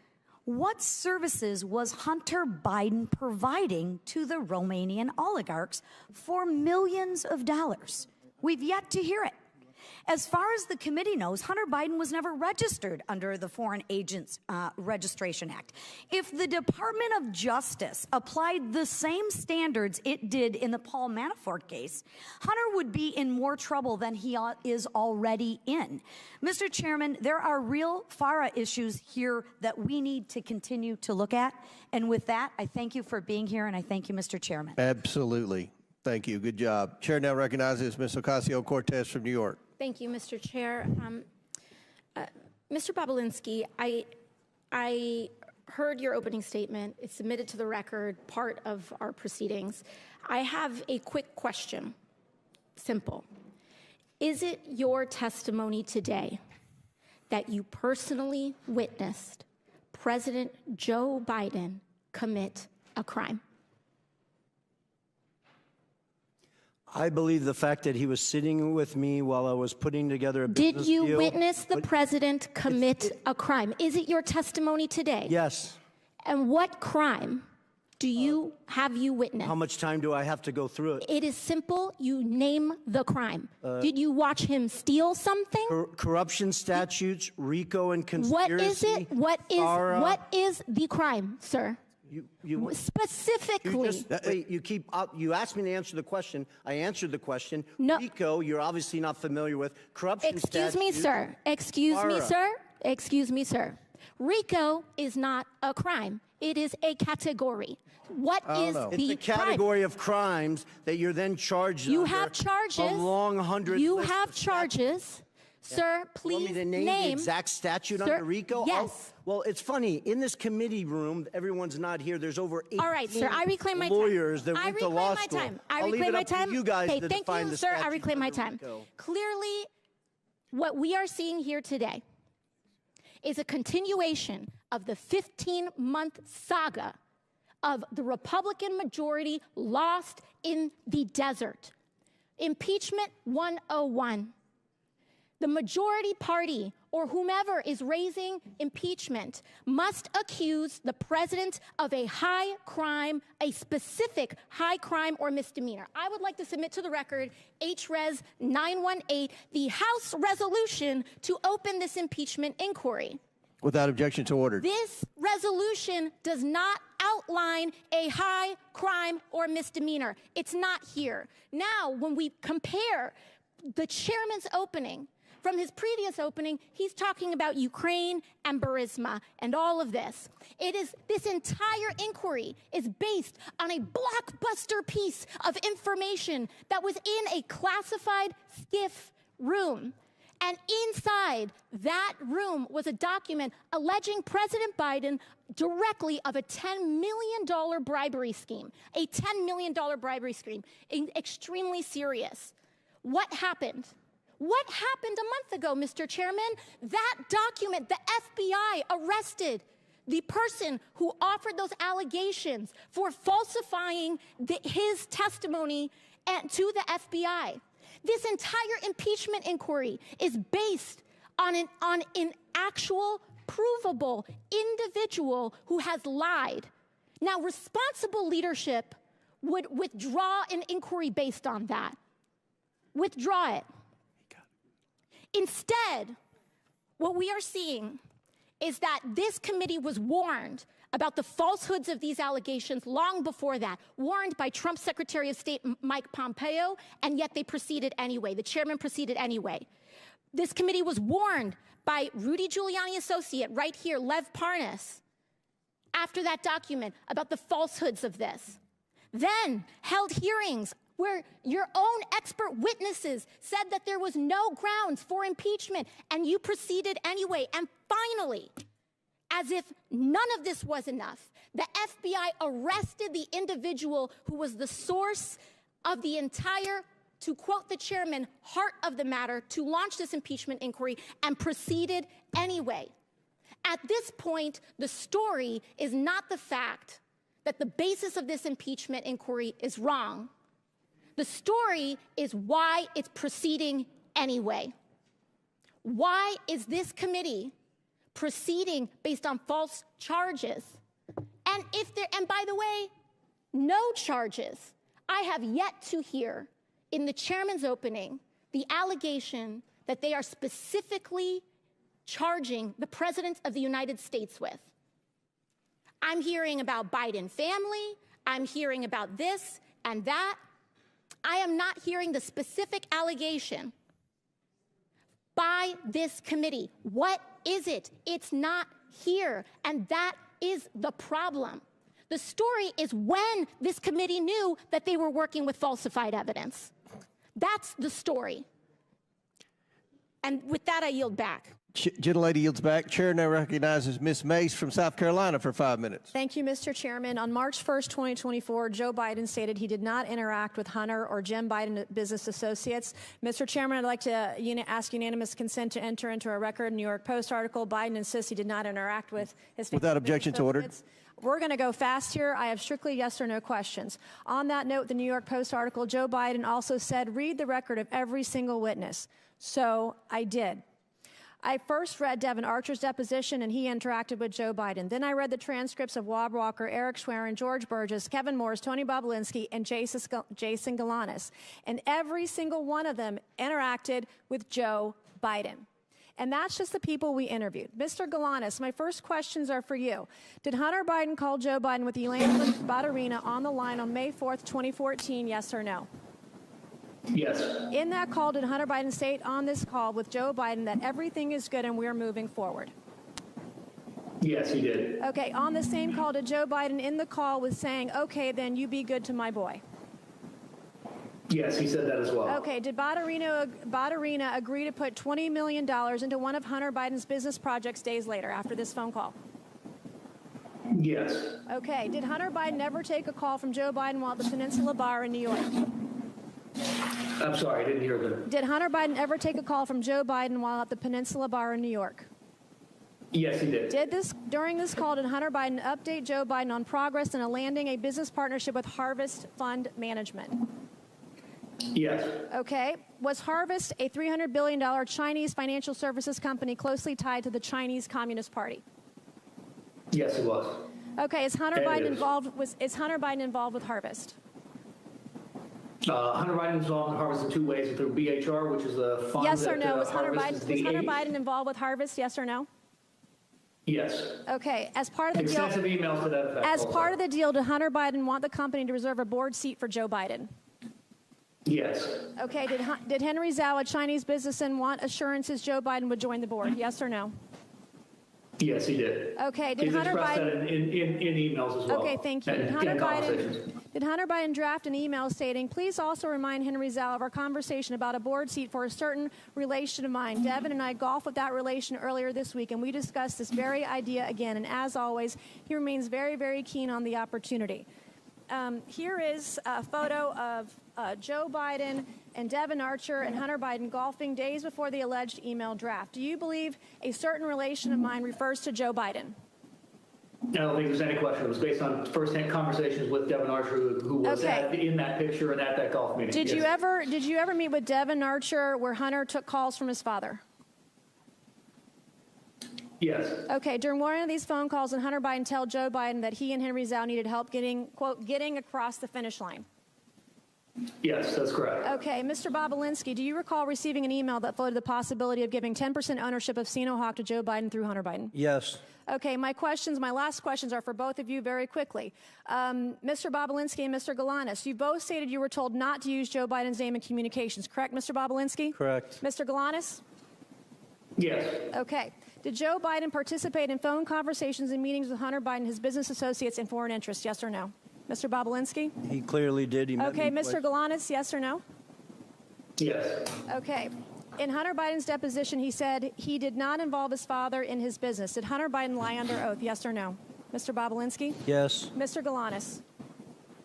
what services was Hunter Biden providing to the Romanian oligarchs for millions of dollars? We've yet to hear it. As far as the committee knows, Hunter Biden was never registered under the Foreign Agents Registration Act. If the Department of Justice applied the same standards it did in the Paul Manafort case, Hunter would be in more trouble than he is already in. Mr. Chairman, there are real FARA issues here that we need to continue to look at. And with that, I thank you for being here, and I thank you, Mr. Chairman. Absolutely. Thank you. Good job. Chair now recognizes Ms. Ocasio-Cortez from New York. Thank you, Mr. Chair. Mr. Bobulinski, I heard your opening statement. It's submitted to the record, part of our proceedings. I have a quick question. Simple. Is it your testimony today that you personally witnessed President Joe Biden commit a crime? I believe the fact that he was sitting with me while I was putting together a business deal. Did you witness the president commit a crime? Is it your testimony today? Yes. And what crime have you witnessed? How much time do I have to go through it? It is simple. You name the crime. Did you watch him steal something? Corruption statutes, RICO and conspiracy. What is it? What is the crime, sir? Specifically. You asked me to answer the question. I answered the question. No. RICO, you're obviously not familiar with. Corruption statutes. Excuse me, sir. RICO is not a crime. It is a category. What is the crime? It's a category of crimes that you're then charged You under have charges. A long 100 You list have of charges. Sir, please want me to name the exact statute under RICO? Yes. Well, it's funny. In this committee room, everyone's not here. There's over 18 All right, sir. I reclaim my time. lawyers that went to law school. I reclaim my time. You guys okay, to thank define you, the sir. I statute reclaim my under time. RICO. Clearly, what we are seeing here today is a continuation of the 15-month saga of the Republican majority lost in the desert. Impeachment 101. The majority party, or whomever is raising impeachment, must accuse the president of a high crime, a specific high crime or misdemeanor. I would like to submit to the record HRES 918, the House resolution to open this impeachment inquiry. Without objection to order. This resolution does not outline a high crime or misdemeanor. It's not here. Now, when we compare the chairman's opening from his previous opening, he's talking about Ukraine and Burisma and all of this. This entire inquiry is based on a blockbuster piece of information that was in a classified SCIF room. And inside that room was a document alleging President Biden directly of a $10 million bribery scheme, a $10 million bribery scheme, extremely serious. What happened? What happened a month ago, Mr. Chairman? That document, the FBI arrested the person who offered those allegations for falsifying his testimony to the FBI. This entire impeachment inquiry is based on an actual, provable individual who has lied. Now, responsible leadership would withdraw an inquiry based on that. Withdraw it. Instead, what we are seeing is that this committee was warned about the falsehoods of these allegations long before that, warned by Trump's Secretary of State Mike Pompeo, and yet they proceeded anyway. The chairman proceeded anyway. This committee was warned by Rudy Giuliani associate right here, Lev Parnis, after that document about the falsehoods of this. Then held hearings where your own expert witnesses said that there was no grounds for impeachment, and you proceeded anyway. And finally, as if none of this was enough, the FBI arrested the individual who was the source of the entire, to quote the chairman, heart of the matter, to launch this impeachment inquiry, and proceeded anyway. At this point, the story is not the fact that the basis of this impeachment inquiry is wrong. The story is why it's proceeding anyway. Why is this committee proceeding based on false charges? And by the way, no charges. I have yet to hear in the chairman's opening the allegation that they are specifically charging the President of the United States with. I'm hearing about Biden family. I'm hearing about this and that. I am not hearing the specific allegation by this committee. What is it? It's not here, and that is the problem. The story is when this committee knew that they were working with falsified evidence. That's the story. And with that, I yield back. Gentlelady yields back. Chair now recognizes Ms. Mace from South Carolina for 5 minutes. Thank you, Mr. Chairman. On March 1st, 2024, Joe Biden stated he did not interact with Hunter or Jim Biden business associates. Mr. Chairman, I'd like to ask unanimous consent to enter into a record New York Post article. Biden insists he did not interact with his Without objections ordered. We're going to go fast here. I have strictly yes or no questions. On that note, the New York Post article, Joe Biden also said, read the record of every single witness. So I did. I first read Devin Archer's deposition, and he interacted with Joe Biden. Then I read the transcripts of Wab Walker, Eric Schwerin, George Burgess, Kevin Morris, Tony Bobulinski, and Jason Galanis. And every single one of them interacted with Joe Biden. And that's just the people we interviewed. Mr. Galanis, my first questions are for you. Did Hunter Biden call Joe Biden with Elena Baturina on the line on May 4th, 2014, yes or no? Yes. In that call, did Hunter Biden state on this call with Joe Biden that everything is good and we're moving forward? Yes, he did. Okay, on the same call, did Joe Biden in the call was saying, okay, then you be good to my boy? Yes, he said that as well. Okay, did Baturina agree to put $20 million into one of Hunter Biden's business projects days later after this phone call? Yes. Okay, did Hunter Biden ever take a call from Joe Biden while at the Peninsula Bar in New York? I'm sorry, I didn't hear them. Did Hunter Biden ever take a call from Joe Biden while at the Peninsula Bar in New York? Yes, he did. During this call, did Hunter Biden update Joe Biden on progress in landing a business partnership with Harvest Fund Management? Yes. Okay. Was Harvest a $300 billion Chinese financial services company closely tied to the Chinese Communist Party? Yes, it was. Okay. Is Hunter Biden involved with Harvest? Hunter Biden is involved in Harvest in two ways, through BHR, which is a fund. Yes or no? Was Hunter Biden involved with Harvest? Yes or no? Yes. Okay. As part of the deal, extensive emails to that effect. As also. part of the deal, did Hunter Biden want the company to reserve a board seat for Joe Biden? Yes. Okay. Did Henry Zhao, a Chinese businessman, want assurances Joe Biden would join the board? Yes or no? Yes, he did. Okay, did He's Hunter expressed Biden... that in emails as well. Okay, thank you. And conversations. Did Hunter Biden draft an email stating, please also remind Henry Zhao of our conversation about a board seat for a certain relation of mine. Devin and I golfed with that relation earlier this week, and we discussed this very idea again. And as always, he remains very, very keen on the opportunity. Here is a photo of Joe Biden and Devin Archer and Hunter Biden golfing days before the alleged email draft. Do you believe a certain relation of mine refers to Joe Biden? I don't think there's any question. It was based on first-hand conversations with Devin Archer, who was in that picture and at that golf meeting. Did you ever meet with Devin Archer where Hunter took calls from his father? Yes. Okay. During one of these phone calls, did Hunter Biden tell Joe Biden that he and Henry Zhao needed help getting, quote, getting across the finish line? Yes, that's correct. Okay. Mr. Bobulinski, do you recall receiving an email that floated the possibility of giving 10% ownership of Sinohawk to Joe Biden through Hunter Biden? Yes. Okay, my last questions are for both of you very quickly. Mr. Bobulinski and Mr. Galanis, you both stated you were told not to use Joe Biden's name in communications, correct, Mr. Bobulinski? Correct. Mr. Galanis? Yes. Okay. Did Joe Biden participate in phone conversations and meetings with Hunter Biden, his business associates, and foreign interests, yes or no? Mr. Bobulinski? He clearly did. He okay, Mr. Galanis, yes or no? Yes. Okay. In Hunter Biden's deposition, he said he did not involve his father in his business. Did Hunter Biden lie under oath, yes or no? Mr. Bobulinski? Yes. Mr. Galanis?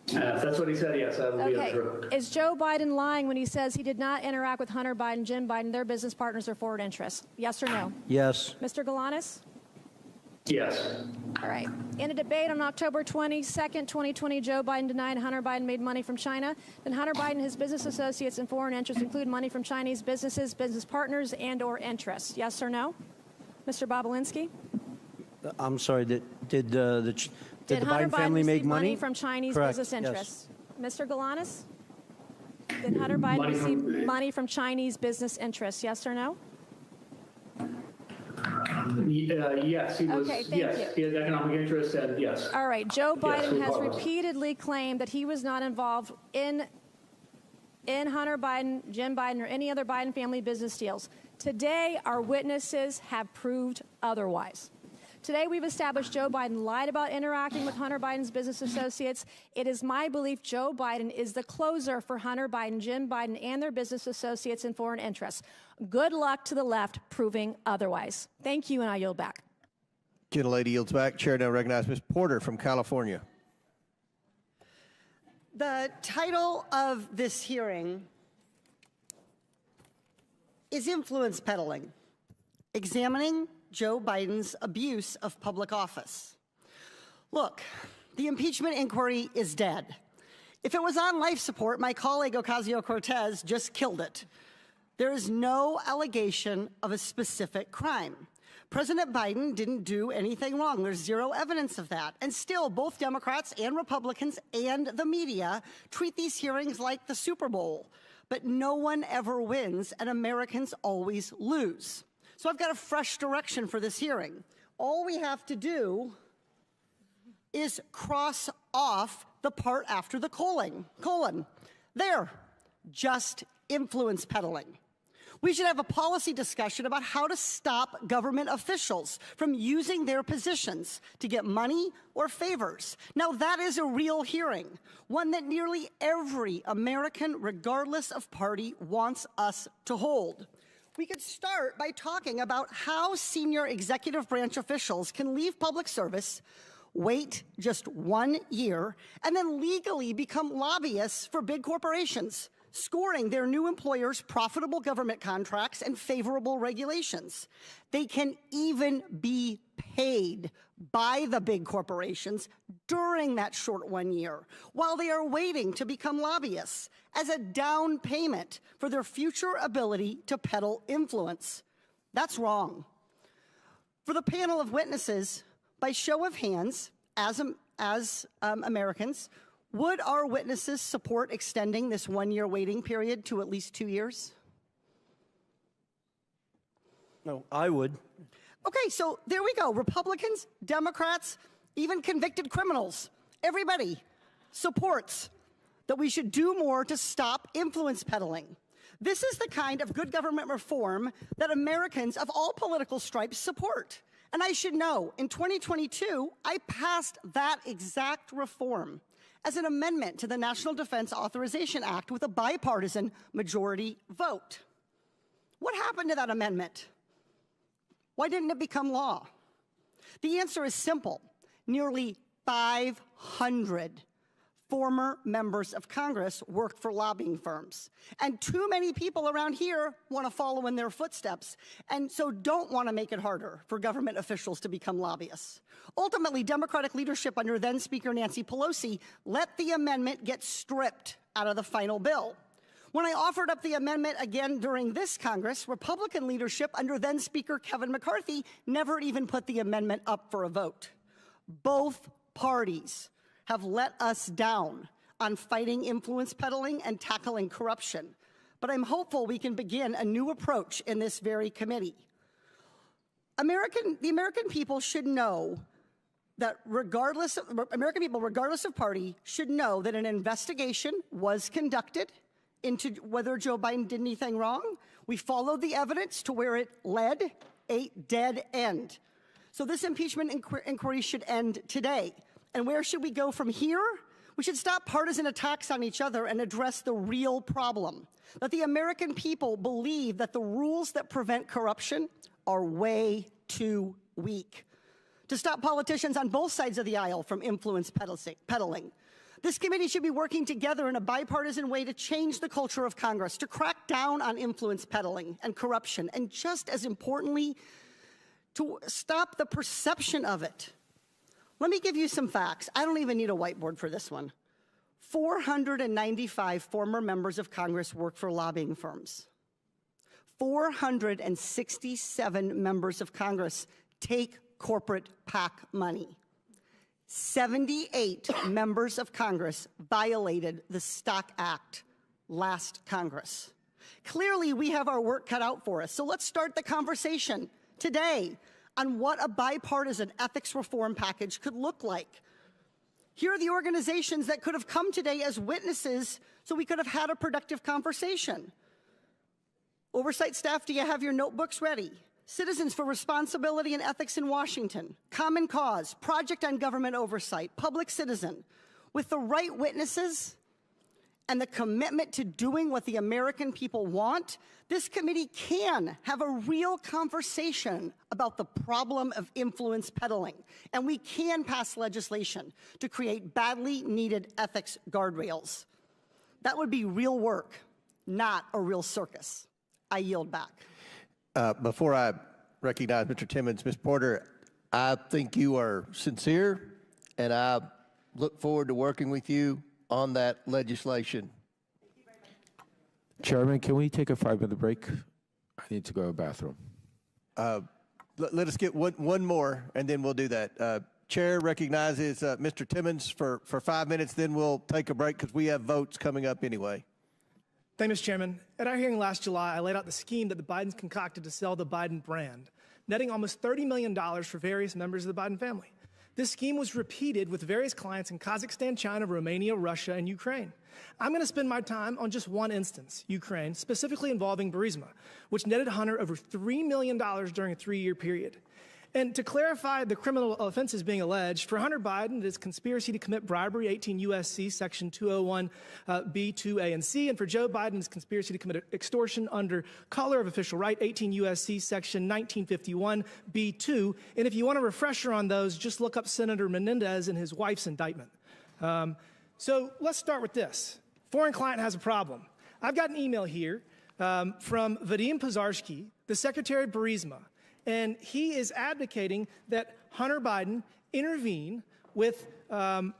If that's what he said, yes, I will be true. Is Joe Biden lying when he says he did not interact with Hunter Biden, Jim Biden, their business partners, or forward interests? Yes or no? Yes. Mr. Galanis? Yes. All right. In a debate on October 22nd, 2020, Joe Biden denied Hunter Biden made money from China. Then Hunter Biden and his business associates and foreign interests include money from Chinese businesses, business partners, and or interests. Yes or no? Mr. Bobulinski? I'm sorry, did the Hunter Biden family Biden make receive money from Chinese Correct. business Yes. interests? Mr. Galanis? Did Hunter Biden receive money from Chinese business interests? Yes or no? Yes, he was. Okay, thank you. He had economic interests, and yes. All right. Joe Biden has regardless. repeatedly claimed that he was not involved in Hunter Biden, Jim Biden, or any other Biden family business deals. Today, our witnesses have proved otherwise. Today, we've established Joe Biden lied about interacting with Hunter Biden's business associates. It is my belief Joe Biden is the closer for Hunter Biden, Jim Biden, and their business associates and foreign interests. Good luck to the left proving otherwise. Thank you, and I yield back. Gentlelady yields back. Chair now recognizes Ms. Porter from California. The title of this hearing is Influence Peddling, Examining Joe Biden's Abuse of Public Office. Look, the impeachment inquiry is dead. If it was on life support, my colleague Ocasio-Cortez just killed it. There is no allegation of a specific crime. President Biden didn't do anything wrong. There's zero evidence of that. And still, both Democrats and Republicans and the media treat these hearings like the Super Bowl. But no one ever wins, and Americans always lose. So I've got a fresh direction for this hearing. All we have to do is cross off the part after the colon. There, just influence peddling. We should have a policy discussion about how to stop government officials from using their positions to get money or favors. Now, that is a real hearing, one that nearly every American, regardless of party, wants us to hold. We could start by talking about how senior executive branch officials can leave public service, wait just 1 year, and then legally become lobbyists for big corporations, scoring their new employers profitable government contracts and favorable regulations. They can even be paid by the big corporations during that short 1 year while they are waiting to become lobbyists as a down payment for their future ability to peddle influence. That's wrong. For the panel of witnesses, by show of hands, as Americans, would our witnesses support extending this 1 year waiting period to at least 2 years? No, I would. Okay, so there we go. Republicans, Democrats, even convicted criminals, everybody supports that we should do more to stop influence peddling. This is the kind of good government reform that Americans of all political stripes support. And I should know, in 2022, I passed that exact reform as an amendment to the National Defense Authorization Act with a bipartisan majority vote. What happened to that amendment? Why didn't it become law? The answer is simple. Nearly 500 former members of Congress work for lobbying firms. And too many people around here want to follow in their footsteps, and so don't want to make it harder for government officials to become lobbyists. Ultimately, Democratic leadership under then Speaker Nancy Pelosi let the amendment get stripped out of the final bill. When I offered up the amendment again during this Congress, Republican leadership under then Speaker Kevin McCarthy never even put the amendment up for a vote. Both parties have let us down on fighting influence peddling and tackling corruption. But I'm hopeful we can begin a new approach in this very committee. The American people should know that regardless of party, should know that an investigation was conducted into whether Joe Biden did anything wrong. We followed the evidence to where it led, a dead end. So this impeachment inquiry should end today. And where should we go from here? We should stop partisan attacks on each other and address the real problem, that the American people believe that the rules that prevent corruption are way too weak. To stop politicians on both sides of the aisle from influence peddling. This committee should be working together in a bipartisan way to change the culture of Congress, to crack down on influence peddling and corruption, and just as importantly, to stop the perception of it. Let me give you some facts. I don't even need a whiteboard for this one. 495 former members of Congress work for lobbying firms. 467 members of Congress take corporate PAC money. 78 members of Congress violated the Stock Act last Congress. Clearly, we have our work cut out for us. So let's start the conversation today on what a bipartisan ethics reform package could look like. Here are the organizations that could have come today as witnesses so we could have had a productive conversation. Oversight staff, do you have your notebooks ready? Citizens for Responsibility and Ethics in Washington, Common Cause, Project on Government Oversight, Public Citizen. With the right witnesses and the commitment to doing what the American people want, this committee can have a real conversation about the problem of influence peddling. And we can pass legislation to create badly needed ethics guardrails. That would be real work, not a real circus. I yield back. Before I recognize Mr. Timmons, Ms. Porter, I think you are sincere, and I look forward to working with you on that legislation. Chairman, can we take a 5-minute break? I need to go to the bathroom. Let us get one more, and then we'll do that. Chair recognizes Mr. Timmons for 5 minutes, then we'll take a break because we have votes coming up anyway. Thank you, Mr. Chairman. At our hearing last July, I laid out the scheme that the Bidens concocted to sell the Biden brand, netting almost $30 million for various members of the Biden family. This scheme was repeated with various clients in Kazakhstan, China, Romania, Russia, and Ukraine. I'm going to spend my time on just one instance, Ukraine, specifically involving Burisma, which netted Hunter over $3 million during a 3-year period. And to clarify the criminal offenses being alleged, for Hunter Biden, it is conspiracy to commit bribery, 18 U.S.C. Section 201 B, 2A, and C. And for Joe Biden, it's conspiracy to commit extortion under color of official right, 18 U.S.C. Section 1951 B2. And if you want a refresher on those, just look up Senator Menendez and his wife's indictment. So let's start with this. Foreign client has a problem. I've got an email here from Vadim Pizarski, the Secretary of Burisma. And he is advocating that Hunter Biden intervene with high-level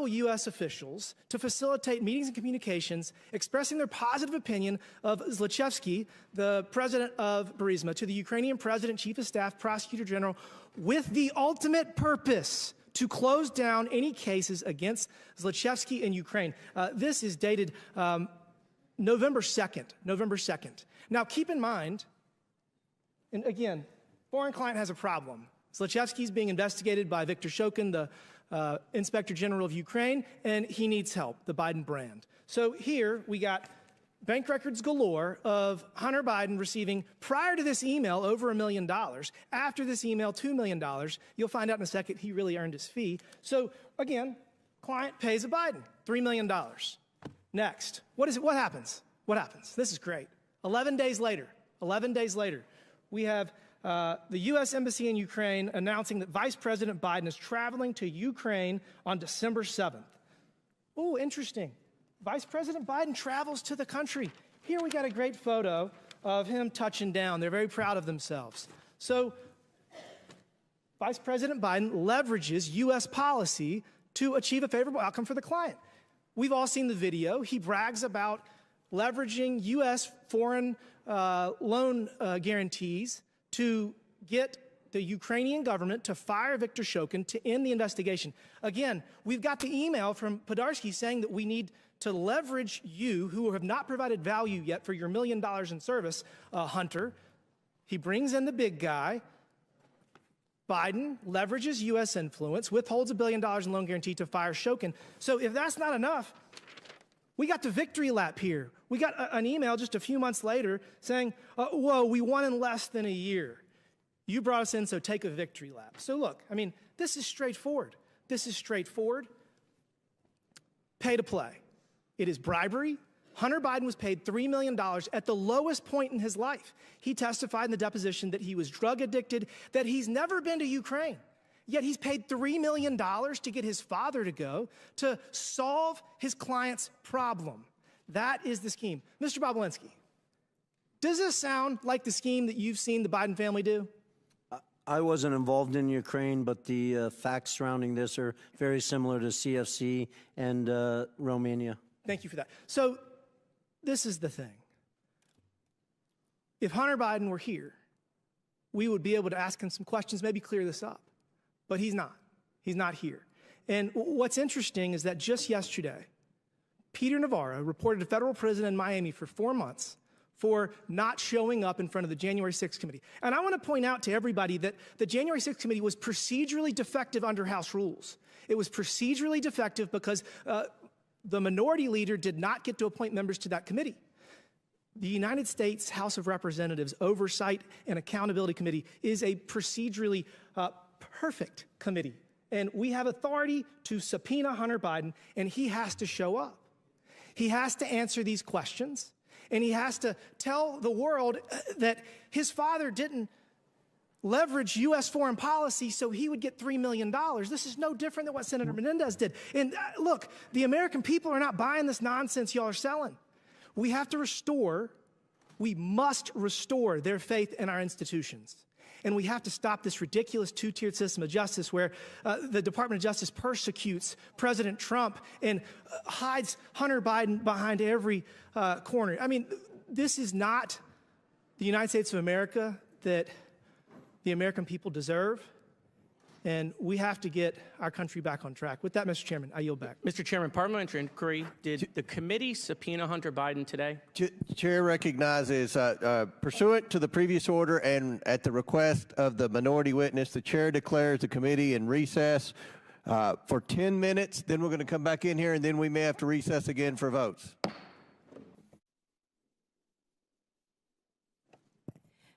U.S. officials to facilitate meetings and communications expressing their positive opinion of Zlochevsky, the president of Burisma, to the Ukrainian president, chief of staff, prosecutor general, with the ultimate purpose to close down any cases against Zlochevsky in Ukraine. This is dated November 2nd. Now, keep in mind, and again, foreign client has a problem. Zlochevsky is being investigated by Viktor Shokin, the Inspector General of Ukraine, and he needs help, the Biden brand. So here we got bank records galore of Hunter Biden receiving, prior to this email, over $1 million. After this email, $2 million. You'll find out in a second he really earned his fee. So again, client pays a Biden $3 million. Next, what happens? What happens? This is great. 11 days later, we have the U.S. Embassy in Ukraine announcing that Vice President Biden is traveling to Ukraine on December 7th. Oh, interesting. Vice President Biden travels to the country. Here we got a great photo of him touching down. They're very proud of themselves. So Vice President Biden leverages U.S. policy to achieve a favorable outcome for the client. We've all seen the video. He brags about leveraging U.S. foreign loan guarantees to get the Ukrainian government to fire Viktor Shokin to end the investigation. Again, we've got the email from Podarsky saying that we need to leverage you, who have not provided value yet for your $1 million in service, Hunter. He brings in the big guy. Biden leverages U.S. influence, withholds $1 billion in loan guarantee to fire Shokin. So if that's not enough, we got the victory lap here. We got an email just a few months later saying, whoa, we won in less than a year. You brought us in, so take a victory lap. So look, I mean, this is straightforward. This is straightforward. Pay to play. It is bribery. Hunter Biden was paid $3 million at the lowest point in his life. He testified in the deposition that he was drug addicted, that he's never been to Ukraine. Yet he's paid $3 million to get his father to go to solve his client's problem. That is the scheme. Mr. Bobulinski, does this sound like the scheme that you've seen the Biden family do? I wasn't involved in Ukraine, but the facts surrounding this are very similar to CFC and Romania. Thank you for that. So this is the thing. If Hunter Biden were here, we would be able to ask him some questions, maybe clear this up. But he's not. He's not here. And what's interesting is that just yesterday, Peter Navarro reported to federal prison in Miami for 4 months for not showing up in front of the January 6th committee. And I want to point out to everybody that the January 6th committee was procedurally defective under House rules. It was procedurally defective because the minority leader did not get to appoint members to that committee. The United States House of Representatives Oversight and Accountability Committee is a procedurally perfect committee. And we have authority to subpoena Hunter Biden, and he has to show up. He has to answer these questions, and he has to tell the world that his father didn't leverage U.S. foreign policy so he would get $3 million. This is no different than what Senator Menendez did. And look, the American people are not buying this nonsense y'all are selling. We must restore their faith in our institutions. And we have to stop this ridiculous two-tiered system of justice where the Department of Justice persecutes President Trump and hides Hunter Biden behind every corner. I mean, this is not the United States of America that the American people deserve. And we have to get our country back on track. With that, Mr. Chairman, I yield back. Mr. Chairman, parliamentary inquiry. Did the committee subpoena Hunter Biden today? Chair recognizes, pursuant to the previous order and at the request of the minority witness, the chair declares the committee in recess for 10 minutes. Then we're going to come back in here, and then we may have to recess again for votes.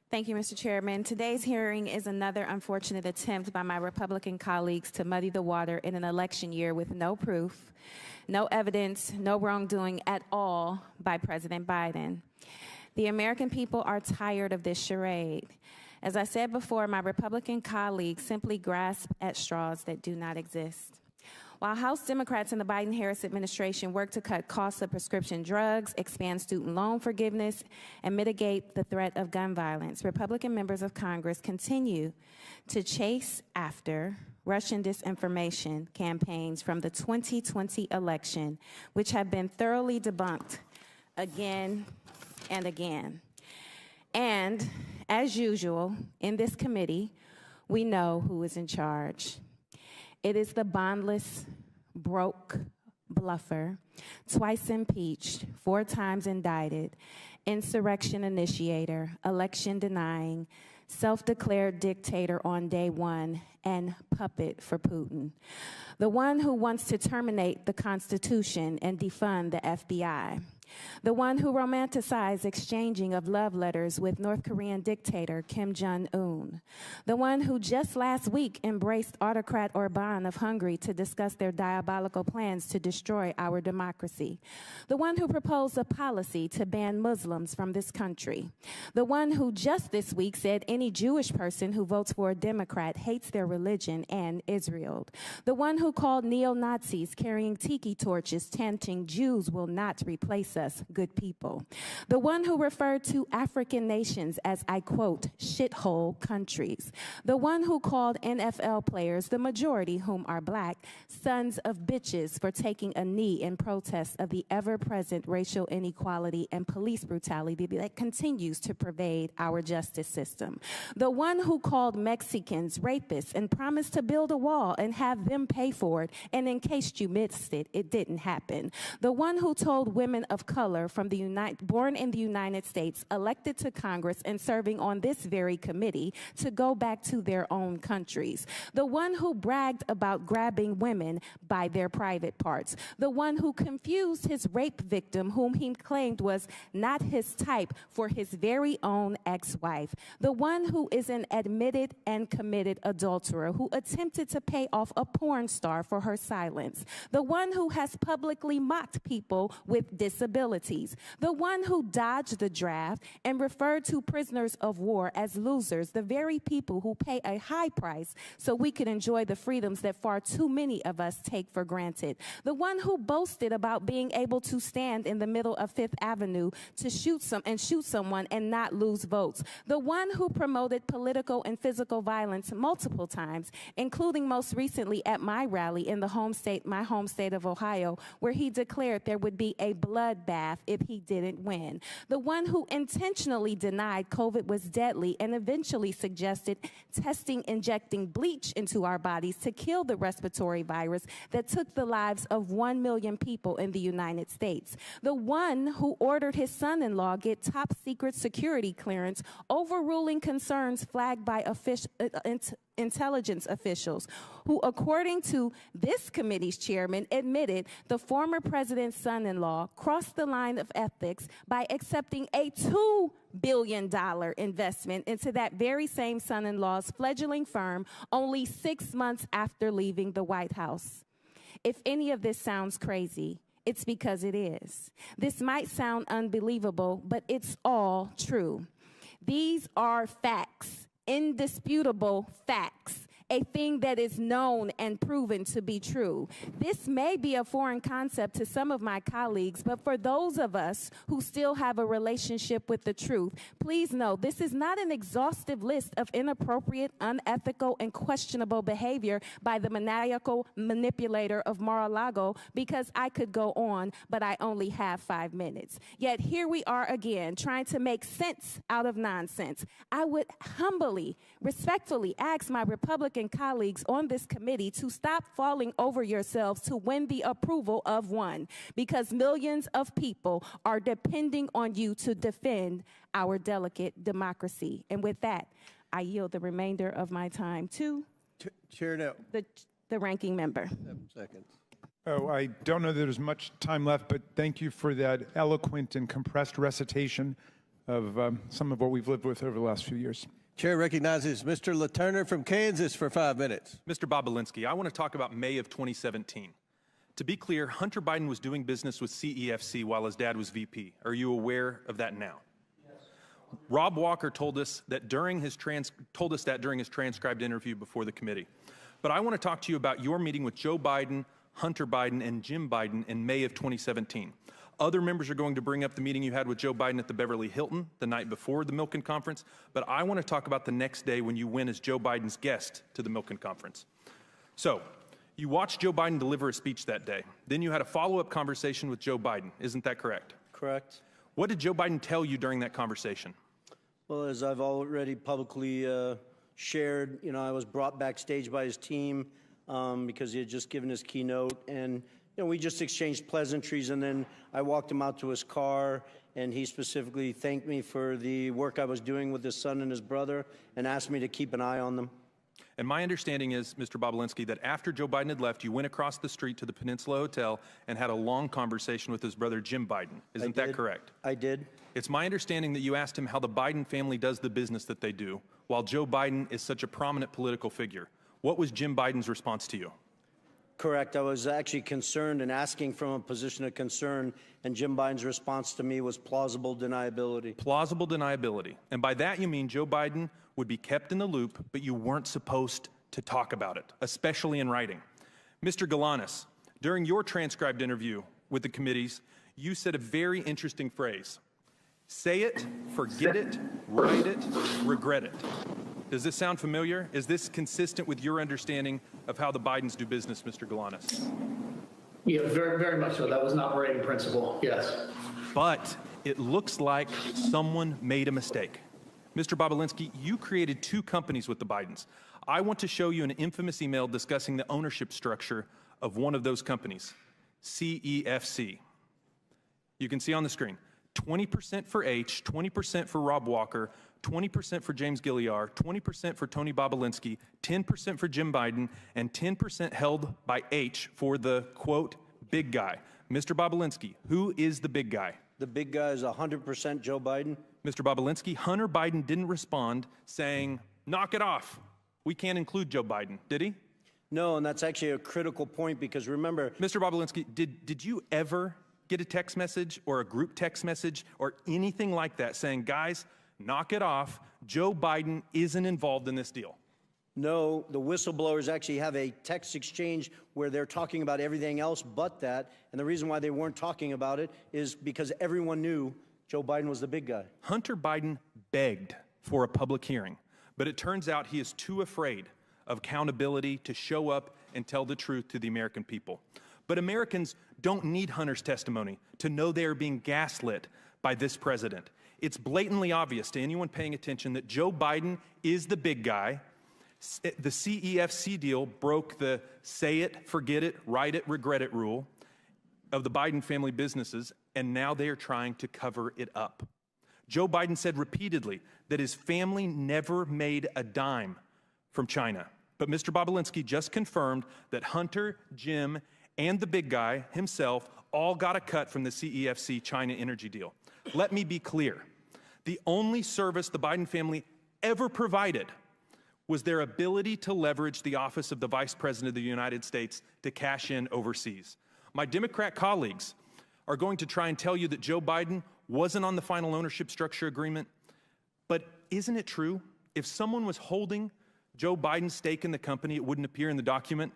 Thank you, Mr. Chairman. Today's hearing is another unfortunate attempt by my Republican colleagues to muddy the water in an election year with no proof, no evidence, no wrongdoing at all by President Biden. The American people are tired of this charade. As I said before, my Republican colleagues simply grasp at straws that do not exist. While House Democrats in the Biden-Harris administration work to cut costs of prescription drugs, expand student loan forgiveness, and mitigate the threat of gun violence, Republican members of Congress continue to chase after Russian disinformation campaigns from the 2020 election, which have been thoroughly debunked again and again. And as usual, in this committee, we know who is in charge. It is the bondless, broke bluffer, twice impeached, 4 times indicted, insurrection initiator, election denying, self-declared dictator on day one, and puppet for Putin. The one who wants to terminate the Constitution and defund the FBI. The one who romanticized exchanging of love letters with North Korean dictator Kim Jong-un. The one who just last week embraced autocrat Orban of Hungary to discuss their diabolical plans to destroy our democracy. The one who proposed a policy to ban Muslims from this country. The one who just this week said any Jewish person who votes for a Democrat hates their religion and Israel. The one who called neo-Nazis carrying tiki torches chanting Jews will not replace us, good people. The one who referred to African nations as, I quote, shithole countries. The one who called NFL players, the majority whom are black, sons of bitches for taking a knee in protest of the ever-present racial inequality and police brutality that continues to pervade our justice system. The one who called Mexicans rapists and promised to build a wall and have them pay for it, and in case you missed it, it didn't happen. The one who told women of color from born in the United States, elected to Congress and serving on this very committee, to go back to their own countries. The one who bragged about grabbing women by their private parts. The one who confused his rape victim, whom he claimed was not his type, for his very own ex-wife. The one who is an admitted and committed adulterer who attempted to pay off a porn star for her silence. The one who has publicly mocked people with disabilities. The one who dodged the draft and referred to prisoners of war as losers, the very people who pay a high price so we could enjoy the freedoms that far too many of us take for granted. The one who boasted about being able to stand in the middle of Fifth Avenue to shoot someone and not lose votes. The one who promoted political and physical violence multiple times, including most recently at my rally in my home state of Ohio, where he declared there would be a bloodbath if he didn't win. The one who intentionally denied COVID was deadly and eventually suggested injecting bleach into our bodies to kill the respiratory virus that took the lives of 1 million people in the United States. The one who ordered his son-in-law get top secret security clearance, overruling concerns flagged by intelligence officials, who, according to this committee's chairman, admitted the former president's son-in-law crossed the line of ethics by accepting a $2 billion investment into that very same son-in-law's fledgling firm only 6 months after leaving the White House. If any of this sounds crazy, it's because it is. This might sound unbelievable, but it's all true. These are facts, indisputable facts, a thing that is known and proven to be true. This may be a foreign concept to some of my colleagues, but for those of us who still have a relationship with the truth, please know this is not an exhaustive list of inappropriate, unethical, and questionable behavior by the maniacal manipulator of Mar-a-Lago, because I could go on, but I only have 5 minutes. Yet here we are again, trying to make sense out of nonsense. I would humbly, respectfully ask my Republican colleagues on this committee to stop falling over yourselves to win the approval of one, because millions of people are depending on you to defend our delicate democracy. And with that, I yield the remainder of my time to Chair, the ranking member. 7 seconds. Oh, I don't know that there's much time left, but thank you for that eloquent and compressed recitation of some of what we've lived with over the last few years. Chair recognizes Mr. LaTurner from Kansas for 5 minutes. Mr. Bobulinski, I want to talk about May of 2017. To be clear, Hunter Biden was doing business with CEFC while his dad was VP. Are you aware of that now? Yes. Rob Walker told us that during his transcribed interview before the committee. But I want to talk to you about your meeting with Joe Biden, Hunter Biden, and Jim Biden in May of 2017. Other members are going to bring up the meeting you had with Joe Biden at the Beverly Hilton the night before the Milken Conference, but I want to talk about the next day when you went as Joe Biden's guest to the Milken Conference. So, you watched Joe Biden deliver a speech that day. Then you had a follow-up conversation with Joe Biden. Isn't that correct? Correct. What did Joe Biden tell you during that conversation? Well, as I've already publicly shared, I was brought backstage by his team because he had just given his keynote, and we just exchanged pleasantries, and then I walked him out to his car, and he specifically thanked me for the work I was doing with his son and his brother and asked me to keep an eye on them. And my understanding is, Mr. Bobulinski, that after Joe Biden had left, you went across the street to the Peninsula Hotel and had a long conversation with his brother, Jim Biden. Isn't that correct? I did. It's my understanding that you asked him how the Biden family does the business that they do, while Joe Biden is such a prominent political figure. What was Jim Biden's response to you? Correct. I was actually concerned and asking from a position of concern, and Jim Biden's response to me was plausible deniability. Plausible deniability. And by that you mean Joe Biden would be kept in the loop, but you weren't supposed to talk about it, especially in writing. Mr. Galanis, during your transcribed interview with the committees, you said a very interesting phrase. Say it, forget it, write it, regret it. Does this sound familiar? Is this consistent with your understanding of how the Bidens do business, Mr. Galanis? Yeah, very, very much so. That was an operating principle, yes. But it looks like someone made a mistake. Mr. Bobulinski, you created 2 companies with the Bidens. I want to show you an infamous email discussing the ownership structure of one of those companies, CEFC. You can see on the screen, 20% for H, 20% for Rob Walker, 20% for James Gilliar, 20% for Tony Bobulinski, 10% for Jim Biden, and 10% held by H for the, quote, big guy. Mr. Bobulinski, who is the big guy? The big guy is 100% Joe Biden. Mr. Bobulinski, Hunter Biden didn't respond saying, knock it off. We can't include Joe Biden, did he? No, and that's actually a critical point because remember— Mr. Bobulinski, did you ever get a text message or a group text message or anything like that saying, guys, knock it off, Joe Biden isn't involved in this deal? No, the whistleblowers actually have a text exchange where they're talking about everything else but that, and the reason why they weren't talking about it is because everyone knew Joe Biden was the big guy. Hunter Biden begged for a public hearing, but it turns out he is too afraid of accountability to show up and tell the truth to the American people. But Americans don't need Hunter's testimony to know they are being gaslit by this president. It's blatantly obvious to anyone paying attention that Joe Biden is the big guy. The CEFC deal broke the say it, forget it, write it, regret it rule of the Biden family businesses, and now they are trying to cover it up. Joe Biden said repeatedly that his family never made a dime from China. But Mr. Bobulinski just confirmed that Hunter, Jim, and the big guy himself all got a cut from the CEFC China energy deal. Let me be clear. The only service the Biden family ever provided was their ability to leverage the office of the Vice President of the United States to cash in overseas. My Democrat colleagues are going to try and tell you that Joe Biden wasn't on the final ownership structure agreement, but isn't it true? If someone was holding Joe Biden's stake in the company, it wouldn't appear in the document.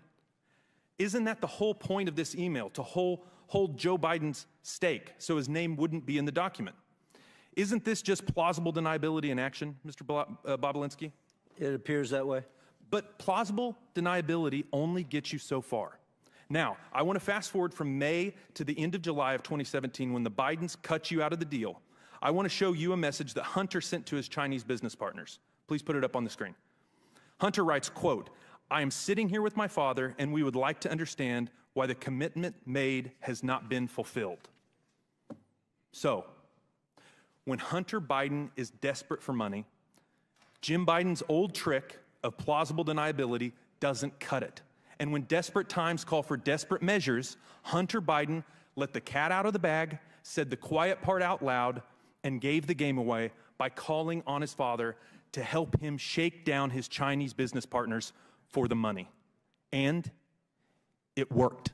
Isn't that the whole point of this email, to hold Joe Biden's stake so his name wouldn't be in the document? Isn't this just plausible deniability in action, Mr. Bobulinski? It appears that way. But plausible deniability only gets you so far. Now, I want to fast forward from May to the end of July of 2017 when the Bidens cut you out of the deal. I want to show you a message that Hunter sent to his Chinese business partners. Please put it up on the screen. Hunter writes, quote, I am sitting here with my father and we would like to understand why the commitment made has not been fulfilled. So, when Hunter Biden is desperate for money, Jim Biden's old trick of plausible deniability doesn't cut it. And when desperate times call for desperate measures, Hunter Biden let the cat out of the bag, said the quiet part out loud, and gave the game away by calling on his father to help him shake down his Chinese business partners for the money. And it worked.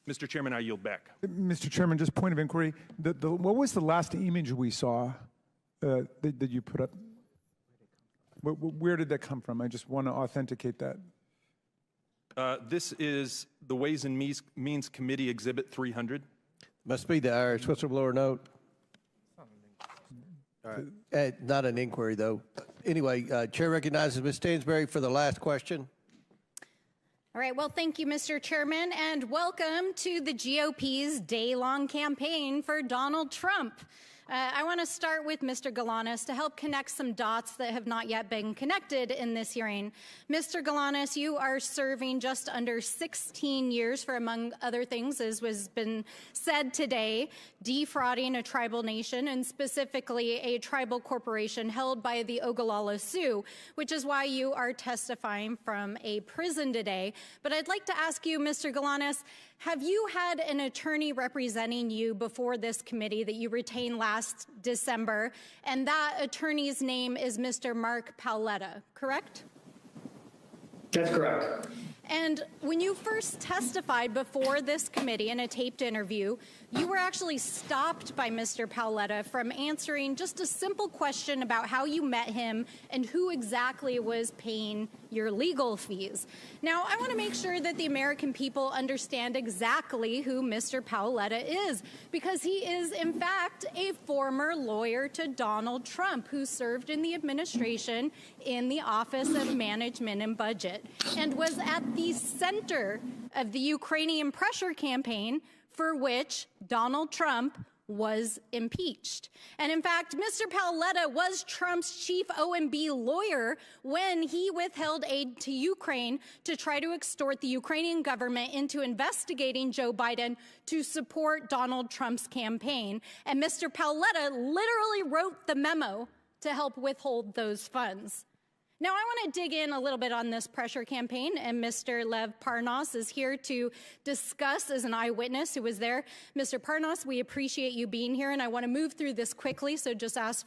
Mr. Chairman, I yield back. Mr. Chairman, just point of inquiry. What was the last image we saw that you put up? Where did that come from? I just want to authenticate that. This is the Ways and Means Committee Exhibit 300. Must be the Irish whistleblower note. All right. Not an inquiry, though. Anyway, Chair recognizes Ms. Stansbury for the last question. All right, well, thank you, Mr. Chairman, and welcome to the GOP's day-long campaign for Donald Trump. I want to start with Mr. Galanis to help connect some dots that have not yet been connected in this hearing. Mr. Galanis, you are serving just under 16 years for, among other things, as was been said today, defrauding a tribal nation and specifically a tribal corporation held by the Ogallala Sioux, which is why you are testifying from a prison today. But I'd like to ask you, Mr. Galanis, have you had an attorney representing you before this committee that you retained last December? And that attorney's name is Mr. Mark Paoletta, correct? That's correct. And when you first testified before this committee in a taped interview, you were actually stopped by Mr. Paoletta from answering just a simple question about how you met him and who exactly was paying your legal fees. Now, I want to make sure that the American people understand exactly who Mr. Paoletta is, because he is, in fact, a former lawyer to Donald Trump, who served in the administration in the Office of Management and Budget and was at the center of the Ukrainian pressure campaign for which Donald Trump was impeached. And in fact, Mr. Paoletta was Trump's chief OMB lawyer when he withheld aid to Ukraine to try to extort the Ukrainian government into investigating Joe Biden to support Donald Trump's campaign. And Mr. Paoletta literally wrote the memo to help withhold those funds. Now, I want to dig in a little bit on this pressure campaign, and Mr. Lev Parnis is here to discuss as an eyewitness who was there. Mr. Parnis, we appreciate you being here, and I want to move through this quickly, so just ask for